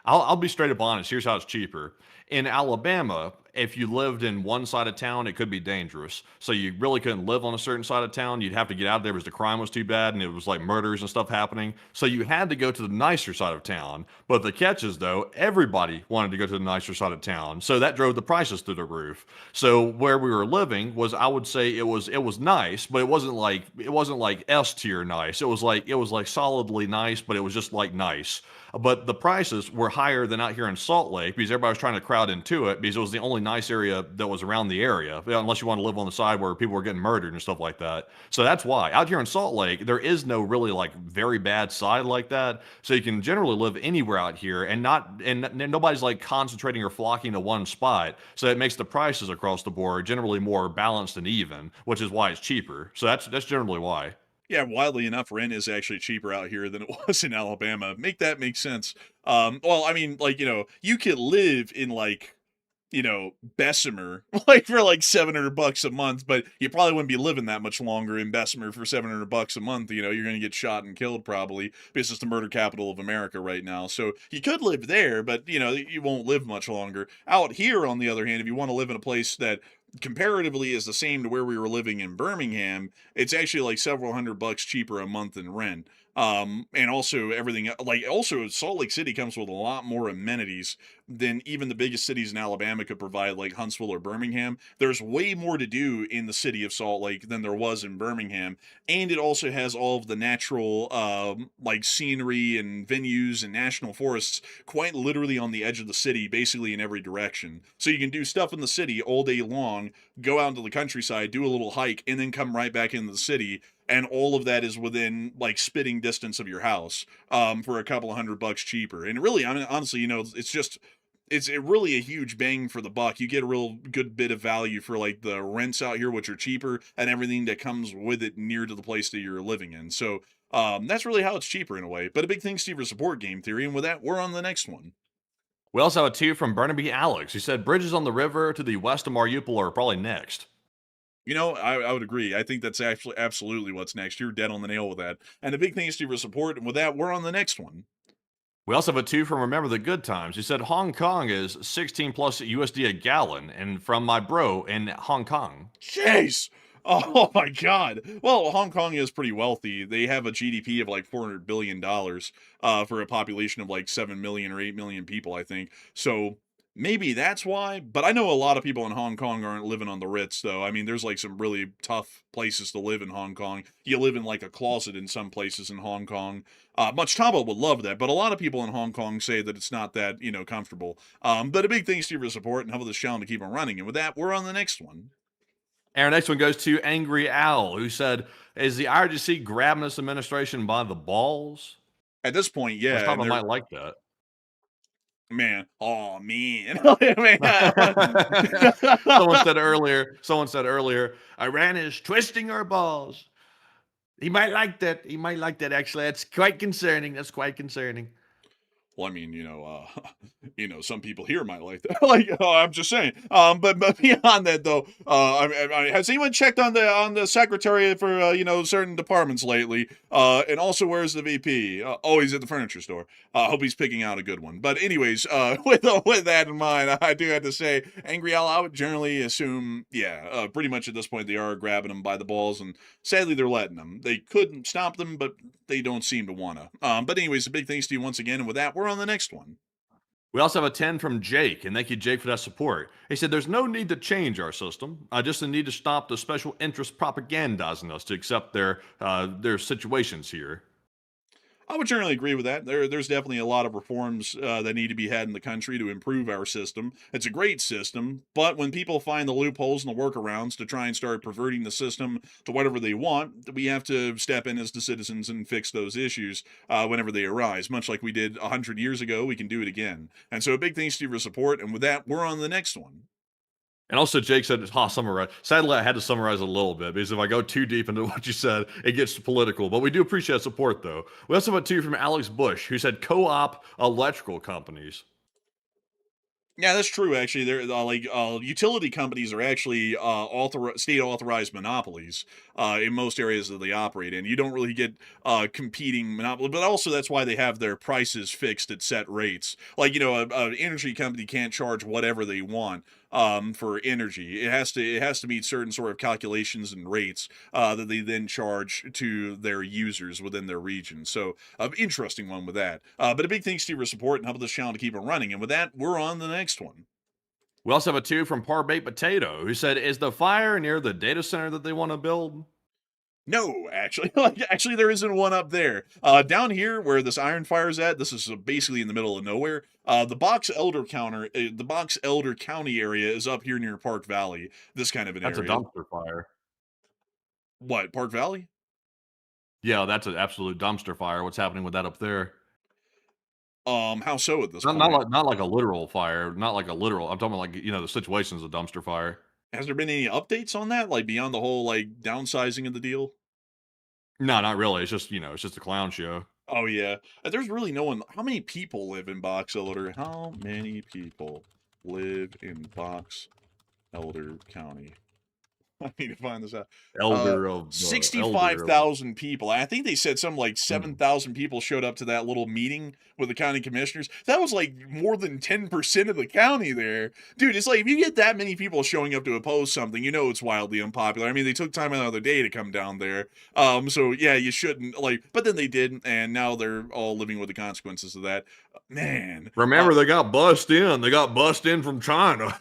Speaker 1: I'll be straight up honest. Here's how it's cheaper. In Alabama, if you lived in one side of town, it could be dangerous. So you really couldn't live on a certain side of town. You'd have to get out of there because the crime was too bad and it was like murders and stuff happening. So you had to go to the nicer side of town. But the catch is, though, everybody wanted to go to the nicer side of town. So that drove the prices through the roof. So where we were living was, I would say, it was nice, but it wasn't like S tier nice. It was like solidly nice, but it was just like nice. But the prices were higher than out here in Salt Lake because everybody was trying to crowd into it because it was the only nice area that was around the area, unless you want to live on the side where people were getting murdered and stuff like that. So that's why. Out here in Salt Lake, there is no really like very bad side like that. So you can generally live anywhere out here and nobody's like concentrating or flocking to one spot. So it makes the prices across the board generally more balanced and even, which is why it's cheaper. So that's generally why.
Speaker 3: Yeah, wildly enough, rent is actually cheaper out here than it was in Alabama. Make that make sense. Well, I mean, like, you could live in like, Bessemer, like for like $700 a month, but you probably wouldn't be living that much longer in Bessemer for $700 a month. You're going to get shot and killed probably because it's the murder capital of America right now. So you could live there, but you won't live much longer. Out here, on the other hand, if you want to live in a place that comparatively is the same to where we were living in Birmingham, it's actually like several $100 cheaper a month in rent. And also everything, like, also Salt Lake City comes with a lot more amenities than even the biggest cities in Alabama could provide, like Huntsville or Birmingham. There's way more to do in the city of Salt Lake than there was in Birmingham. And it also has all of the natural, like scenery and venues and national forests quite literally on the edge of the city, basically in every direction. So you can do stuff in the city all day long, go out into the countryside, do a little hike, and then come right back into the city. And all of that is within like spitting distance of your house, for a couple of $100 cheaper. And really, I mean, honestly, it's really a huge bang for the buck. You get a real good bit of value for like the rents out here, which are cheaper, and everything that comes with it near to the place that you're living in. So that's really how it's cheaper in a way. But a big thanks to your support, Game Theory. And with that, we're on the next one.
Speaker 1: We also have a 2 from Burnaby Alex, who said bridges on the river to the west of Mariupol are probably next.
Speaker 3: I would agree. I think that's actually absolutely what's next. You're dead on the nail with that. And a big thanks to your support. And with that, we're on the next one.
Speaker 1: We also have a 2 from Remember the Good Times. He said Hong Kong is 16 plus USD a gallon, and from my bro in Hong Kong.
Speaker 3: Jeez. Oh my God. Well, Hong Kong is pretty wealthy. They have a GDP of like $400 billion for a population of like 7 million or 8 million people, I think. So maybe that's why, but I know a lot of people in Hong Kong aren't living on the Ritz, though. I mean, there's like some really tough places to live in Hong Kong. You live in like a closet in some places in Hong Kong. Muchtaba would love that, but a lot of people in Hong Kong say that it's not that, comfortable. But a big thanks to you for your support and help this channel to keep on running. And with that, we're on the next one.
Speaker 1: And our next one goes to Angry Owl, who said, is the IRGC grabbing this administration by the balls?
Speaker 3: At this point, yeah.
Speaker 1: I might like that.
Speaker 3: Man, oh man.
Speaker 1: Someone said earlier, Iran is twisting our balls. He might like that. Actually, that's quite concerning.
Speaker 3: Well, I mean, some people here might like that. Like, I'm just saying. But beyond that, though, has anyone checked on the secretary for certain departments lately? And also, where's the VP? He's at the furniture store. I hope he's picking out a good one. But anyways, with that in mind, I do have to say, Angry Al, I would generally assume, pretty much at this point they are grabbing them by the balls, and sadly they're letting them. They couldn't stop them, but they don't seem to wanna. But anyways, a big thanks to you once again, and with that, we're on the next one.
Speaker 1: We also have a 10 from Jake, and thank you, Jake, for that support. He said, there's no need to change our system. Just a need to stop the special interest propagandizing us to accept their situations here.
Speaker 3: I would generally agree with that. There's definitely a lot of reforms that need to be had in the country to improve our system. It's a great system, but when people find the loopholes and the workarounds to try and start perverting the system to whatever they want, we have to step in as the citizens and fix those issues whenever they arise. Much like we did 100 years ago, we can do it again. And so a big thanks to you for support, and with that, we're on the next one.
Speaker 1: And also, Jake said, summarize. Sadly, I had to summarize a little bit because if I go too deep into what you said, it gets political. But we do appreciate support, though. We also have a 2 from Alex Bush, who said co-op electrical companies.
Speaker 3: Yeah, that's true. Actually, they're utility companies are actually state authorized monopolies in most areas that they operate in. You don't really get competing monopoly, but also that's why they have their prices fixed at set rates. Like an energy company can't charge whatever they want for energy. It has to meet certain sort of calculations and rates that they then charge to their users within their region. So, interesting one with that. But a big thanks to your support and helping this channel to keep it running. And with that, we're on the next one.
Speaker 1: We also have a 2 from Parbate Potato, who said, "Is the fire near the data center that they want to build?"
Speaker 3: No, actually, actually, there isn't one up there. Down here where this iron fire's at, this is basically in the middle of nowhere. The Box Elder County area is up here near Park Valley. This kind of an
Speaker 1: That's a
Speaker 3: area.
Speaker 1: dumpster fire.
Speaker 3: What, Park Valley?
Speaker 1: Yeah, that's an absolute dumpster fire. What's happening with that up there?
Speaker 3: How so at this
Speaker 1: Not,
Speaker 3: point?
Speaker 1: not like a literal fire. Not like a literal. I'm talking about like the situation's a dumpster fire.
Speaker 3: Has there been any updates on that? Like beyond the whole like downsizing of the deal?
Speaker 1: No, not really. It's just it's just a clown show.
Speaker 3: Oh yeah, there's really no one. How many people live in Box Elder? How many people live in Box Elder County? I need to find this out.
Speaker 1: Elder of
Speaker 3: 65,000 people. I think they said something like
Speaker 1: Hmm.
Speaker 3: 7,000 people showed up to that little meeting with the county commissioners. That was like more than 10% of the county there. Dude, it's like if you get that many people showing up to oppose something, you know it's wildly unpopular. I mean, they took time out of their day to come down there. So yeah, you shouldn't but then they did, and now they're all living with the consequences of that. Man.
Speaker 1: Remember, they got bussed in. They got bussed in from China.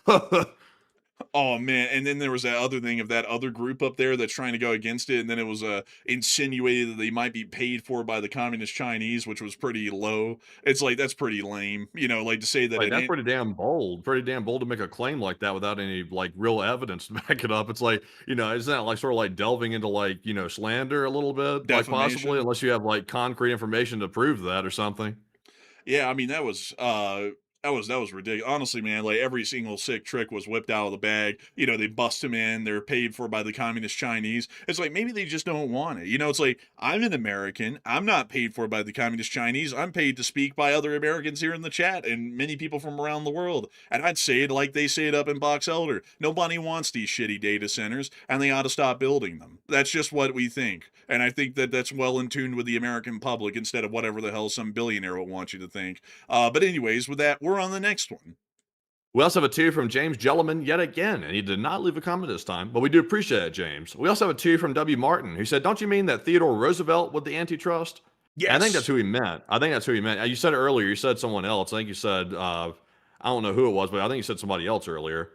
Speaker 3: Oh man, and then there was that other thing of that other group up there that's trying to go against it, and then it was insinuated that they might be paid for by the communist Chinese, which was pretty low. It's like that's pretty lame, like to say that
Speaker 1: Like,
Speaker 3: it
Speaker 1: that's
Speaker 3: ain't.
Speaker 1: pretty damn bold. Pretty damn bold to make a claim like that without any like real evidence to back it up. It's like, isn't that like sort of like delving into like, slander a little bit? Like possibly,
Speaker 3: Defamation.
Speaker 1: unless you have like concrete information to prove that or something.
Speaker 3: Yeah, I mean that was ridiculous. Honestly, man, like every single sick trick was whipped out of the bag. They bust him in. They're paid for by the communist Chinese. It's like maybe they just don't want it. It's like I'm an American. I'm not paid for by the communist Chinese. I'm paid to speak by other Americans here in the chat and many people from around the world. And I'd say it like they say it up in Box Elder. Nobody wants these shitty data centers, and they ought to stop building them. That's just what we think. And I think that that's well in tune with the American public instead of whatever the hell some billionaire will want you to think. But anyways, with that, we're on the next one.
Speaker 1: We also have a 2 from James Jelliman yet again, and he did not leave a comment this time, but we do appreciate it, James. We also have a 2 from W. Martin, who said, "Don't you mean that Theodore Roosevelt with the antitrust?"
Speaker 3: Yes.
Speaker 1: And I think that's who he meant. You said it earlier. You said someone else. I think you said, I don't know who it was, but I think you said somebody else earlier.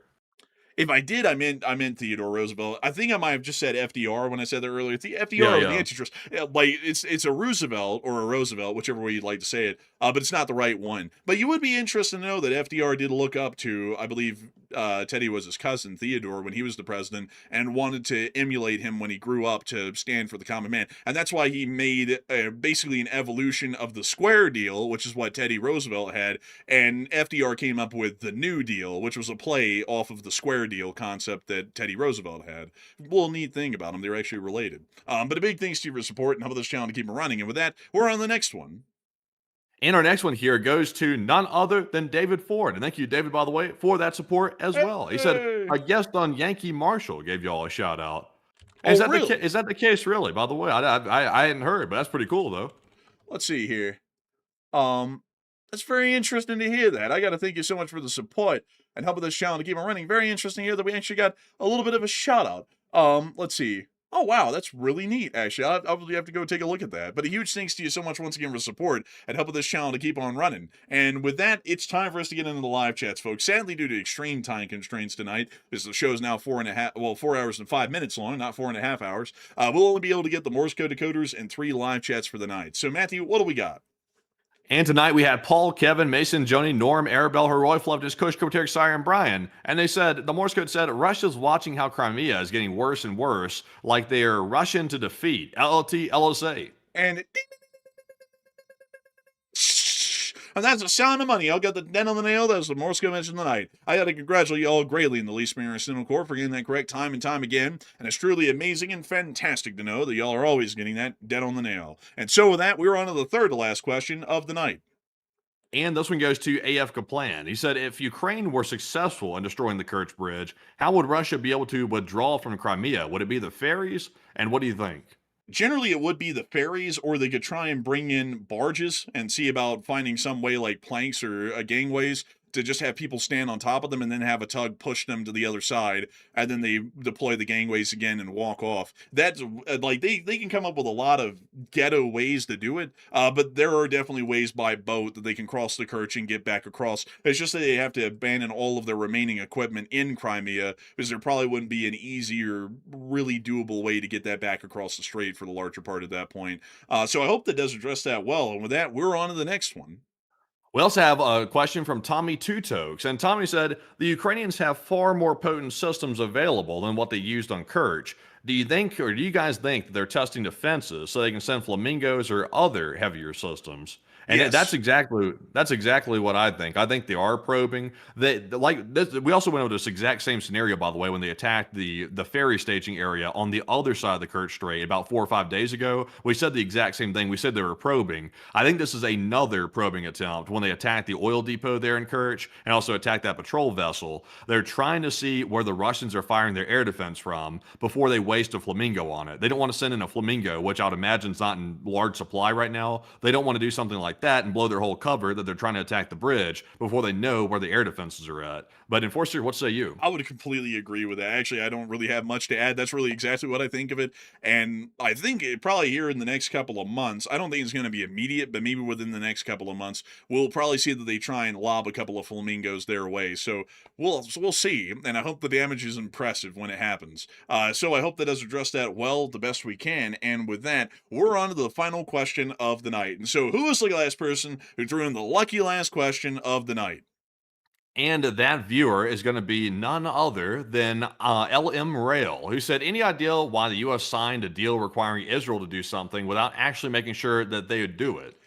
Speaker 3: If I did, I meant Theodore Roosevelt. I think I might have just said FDR when I said that earlier. It's the FDR
Speaker 1: Yeah,
Speaker 3: or
Speaker 1: yeah.
Speaker 3: the antitrust. Like it's a Roosevelt or a Roosevelt, whichever way you'd like to say it. But it's not the right one. But you would be interested to know that FDR did look up to, I believe, Teddy was his cousin Theodore when he was the president, and wanted to emulate him when he grew up to stand for the common man. And that's why he made basically an evolution of the square deal, which is what Teddy Roosevelt had, and FDR came up with the New Deal, which was a play off of the square deal concept that Teddy Roosevelt had. Little neat thing about them, they're actually related. But a big thanks to you for support and help this channel to keep it running. And with that, we're on the next one.
Speaker 1: And our next one here goes to none other than David Ford. And thank you, David, by the way, for that support as well. He said,
Speaker 3: Hey!
Speaker 1: a guest on Yankee Marshall gave y'all a shout out.
Speaker 3: Oh,
Speaker 1: Is that
Speaker 3: really?
Speaker 1: is that the case, really? By the way, I hadn't heard, but that's pretty cool, though.
Speaker 3: Let's see here. That's very interesting to hear that. I got to thank you so much for the support and helping this channel to keep it running. Very interesting to hear that we actually got a little bit of a shout out. Let's see. Oh, wow, that's really neat, actually. I'll really have to go take a look at that. But a huge thanks to you so much once again for support and helping this channel to keep on running. And with that, it's time for us to get into the live chats, folks. Sadly, due to extreme time constraints tonight, because the show is now 4 hours and 5 minutes long, not 4.5 hours, we'll only be able to get the Morse code decoders and 3 live chats for the night. So, Matthew, what do we got?
Speaker 1: And tonight we had Paul, Kevin, Mason, Joni, Norm, Arabelle, Heroy, Fluffness, Kush, Koteric, Sire, and Brian. And they said, the Morse code said, Russia's watching how Crimea is getting worse and worse, like they're Russian to defeat. LLT, LSA.
Speaker 3: And and that's the sound of money. I'll get the dent on the nail. That's the Morse code mentioned tonight. I got to congratulate you all greatly in the Least Mirror Cinema Corps for getting that correct time and time again. And it's truly amazing and fantastic to know that y'all are always getting that dent on the nail. And so with that, we're on to the third to last question of the night.
Speaker 1: And this one goes to AF Kaplan. He said, if Ukraine were successful in destroying the Kerch Bridge, how would Russia be able to withdraw from Crimea? Would it be the ferries? And what do you think?
Speaker 3: Generally, it would be the ferries, or they could try and bring in barges and see about finding some way like planks or gangways to just have people stand on top of them and then have a tug push them to the other side, and then they deploy the gangways again and walk off. That's like they can come up with a lot of ghetto ways to do it, but there are definitely ways by boat that they can cross the Kerch and get back across. It's just that they have to abandon all of their remaining equipment in Crimea, because there probably wouldn't be an easier, really doable way to get that back across the strait for the larger part at that point. So I hope that does address that well. And with that, we're on to the next one.
Speaker 1: We also have a question from Tommy Tutokes, and Tommy said the Ukrainians have far more potent systems available than what they used on Kerch. Do you think, or do you guys think that they're testing defenses so they can send flamingos or other heavier systems? And
Speaker 3: Yes.
Speaker 1: that's exactly what I think. I think they are probing. We also went over this exact same scenario, by the way, when they attacked the ferry staging area on the other side of the Kerch Strait about 4 or 5 days ago. We said the exact same thing. We said they were probing. I think this is another probing attempt when they attacked the oil depot there in Kerch and also attacked that patrol vessel. They're trying to see where the Russians are firing their air defense from before they waste a flamingo on it. They don't want to send in a flamingo, which I would imagine is not in large supply right now. They don't want to do something like that and blow their whole cover that they're trying to attack the bridge before they know where the air defenses are at. But Enforcer, what say you?
Speaker 3: I would completely agree with that. Actually, I don't really have much to add. That's really exactly what I think of it. And I think it probably here in the next couple of months, I don't think it's going to be immediate, but maybe within the next couple of months, we'll probably see that they try and lob a couple of flamingos their way. So we'll see. And I hope the damage is impressive when it happens. So I hope that does address that well, the best we can. And with that, we're on to the final question of the night. And so who is the last person who threw in the lucky last question of the night?
Speaker 1: And that viewer is going to be none other than LM Rail, who said, any idea why the U.S. signed a deal requiring Israel to do something without actually making sure that they would do it?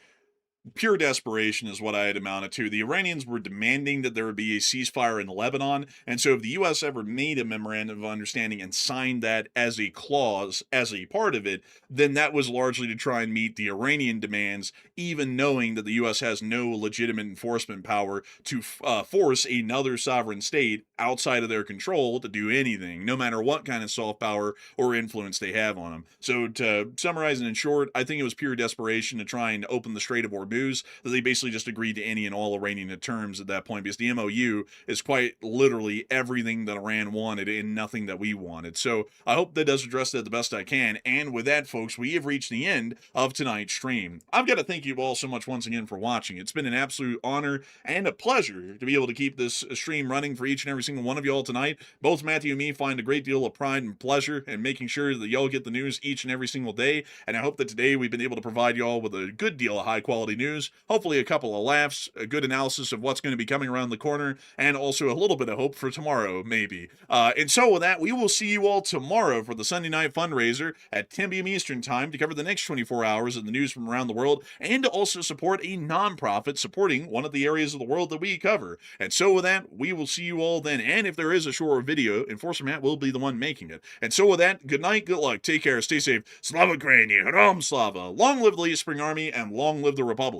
Speaker 3: Pure desperation is what I had amounted to. The Iranians were demanding that there would be a ceasefire in Lebanon, and so if the U.S. ever made a memorandum of understanding and signed that as a clause, as a part of it, then that was largely to try and meet the Iranian demands, even knowing that the U.S. has no legitimate enforcement power to force another sovereign state outside of their control to do anything, no matter what kind of soft power or influence they have on them. So to summarize and in short, I think it was pure desperation to try and open the Strait of Hormuz, that they basically just agreed to any and all Iranian terms at that point, because the MOU is quite literally everything that Iran wanted and nothing that we wanted. So I hope that does address that the best I can. And with that, folks, we have reached the end of tonight's stream. I've got to thank you all so much once again for watching. It's been an absolute honor and a pleasure to be able to keep this stream running for each and every single one of y'all tonight. Both Matthew and me find a great deal of pride and pleasure in making sure that y'all get the news each and every single day. And I hope that today we've been able to provide y'all with a good deal of high quality news. Hopefully a couple of laughs, a good analysis of what's going to be coming around the corner, and also a little bit of hope for tomorrow, maybe. And so with that, we will see you all tomorrow for the Sunday night fundraiser at 10 p.m. Eastern Time to cover the next 24 hours of the news from around the world, and to also support a nonprofit supporting one of the areas of the world that we cover. And so with that, we will see you all then. And if there is a short video, Enforcer Matt will be the one making it. And so with that, good night, good luck, take care, stay safe. Slava Ukraini, Haram Slava. Long live the Late Spring Army, and long live the Republic.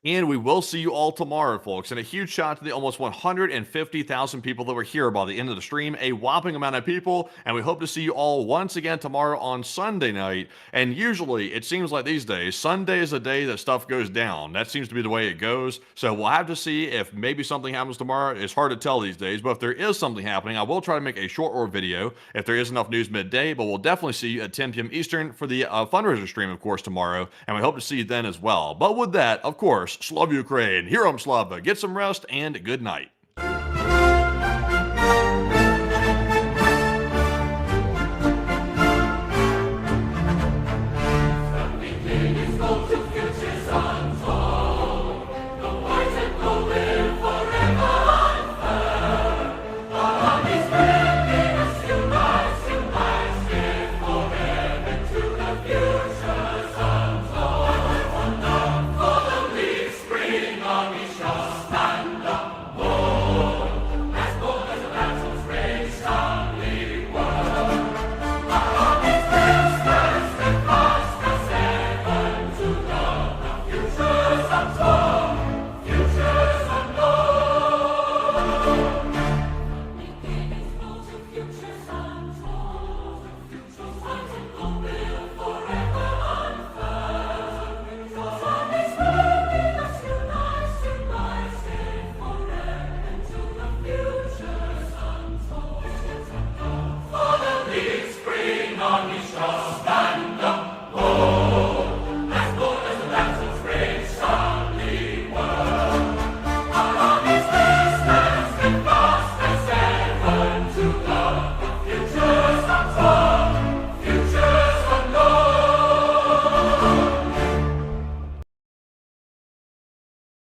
Speaker 1: And we will see you all tomorrow, folks. And a huge shout out to the almost 150,000 people that were here by the end of the stream. A whopping amount of people. And we hope to see you all once again tomorrow on Sunday night. And usually, it seems like these days, Sunday is a day that stuff goes down. That seems to be the way it goes. So we'll have to see if maybe something happens tomorrow. It's hard to tell these days. But if there is something happening, I will try to make a short video if there is enough news midday. But we'll definitely see you at 10 p.m. Eastern for the fundraiser stream, of course, tomorrow. And we hope to see you then as well. But with that, of course, Slava Ukraine, Heram Slava, get some rest, and good night.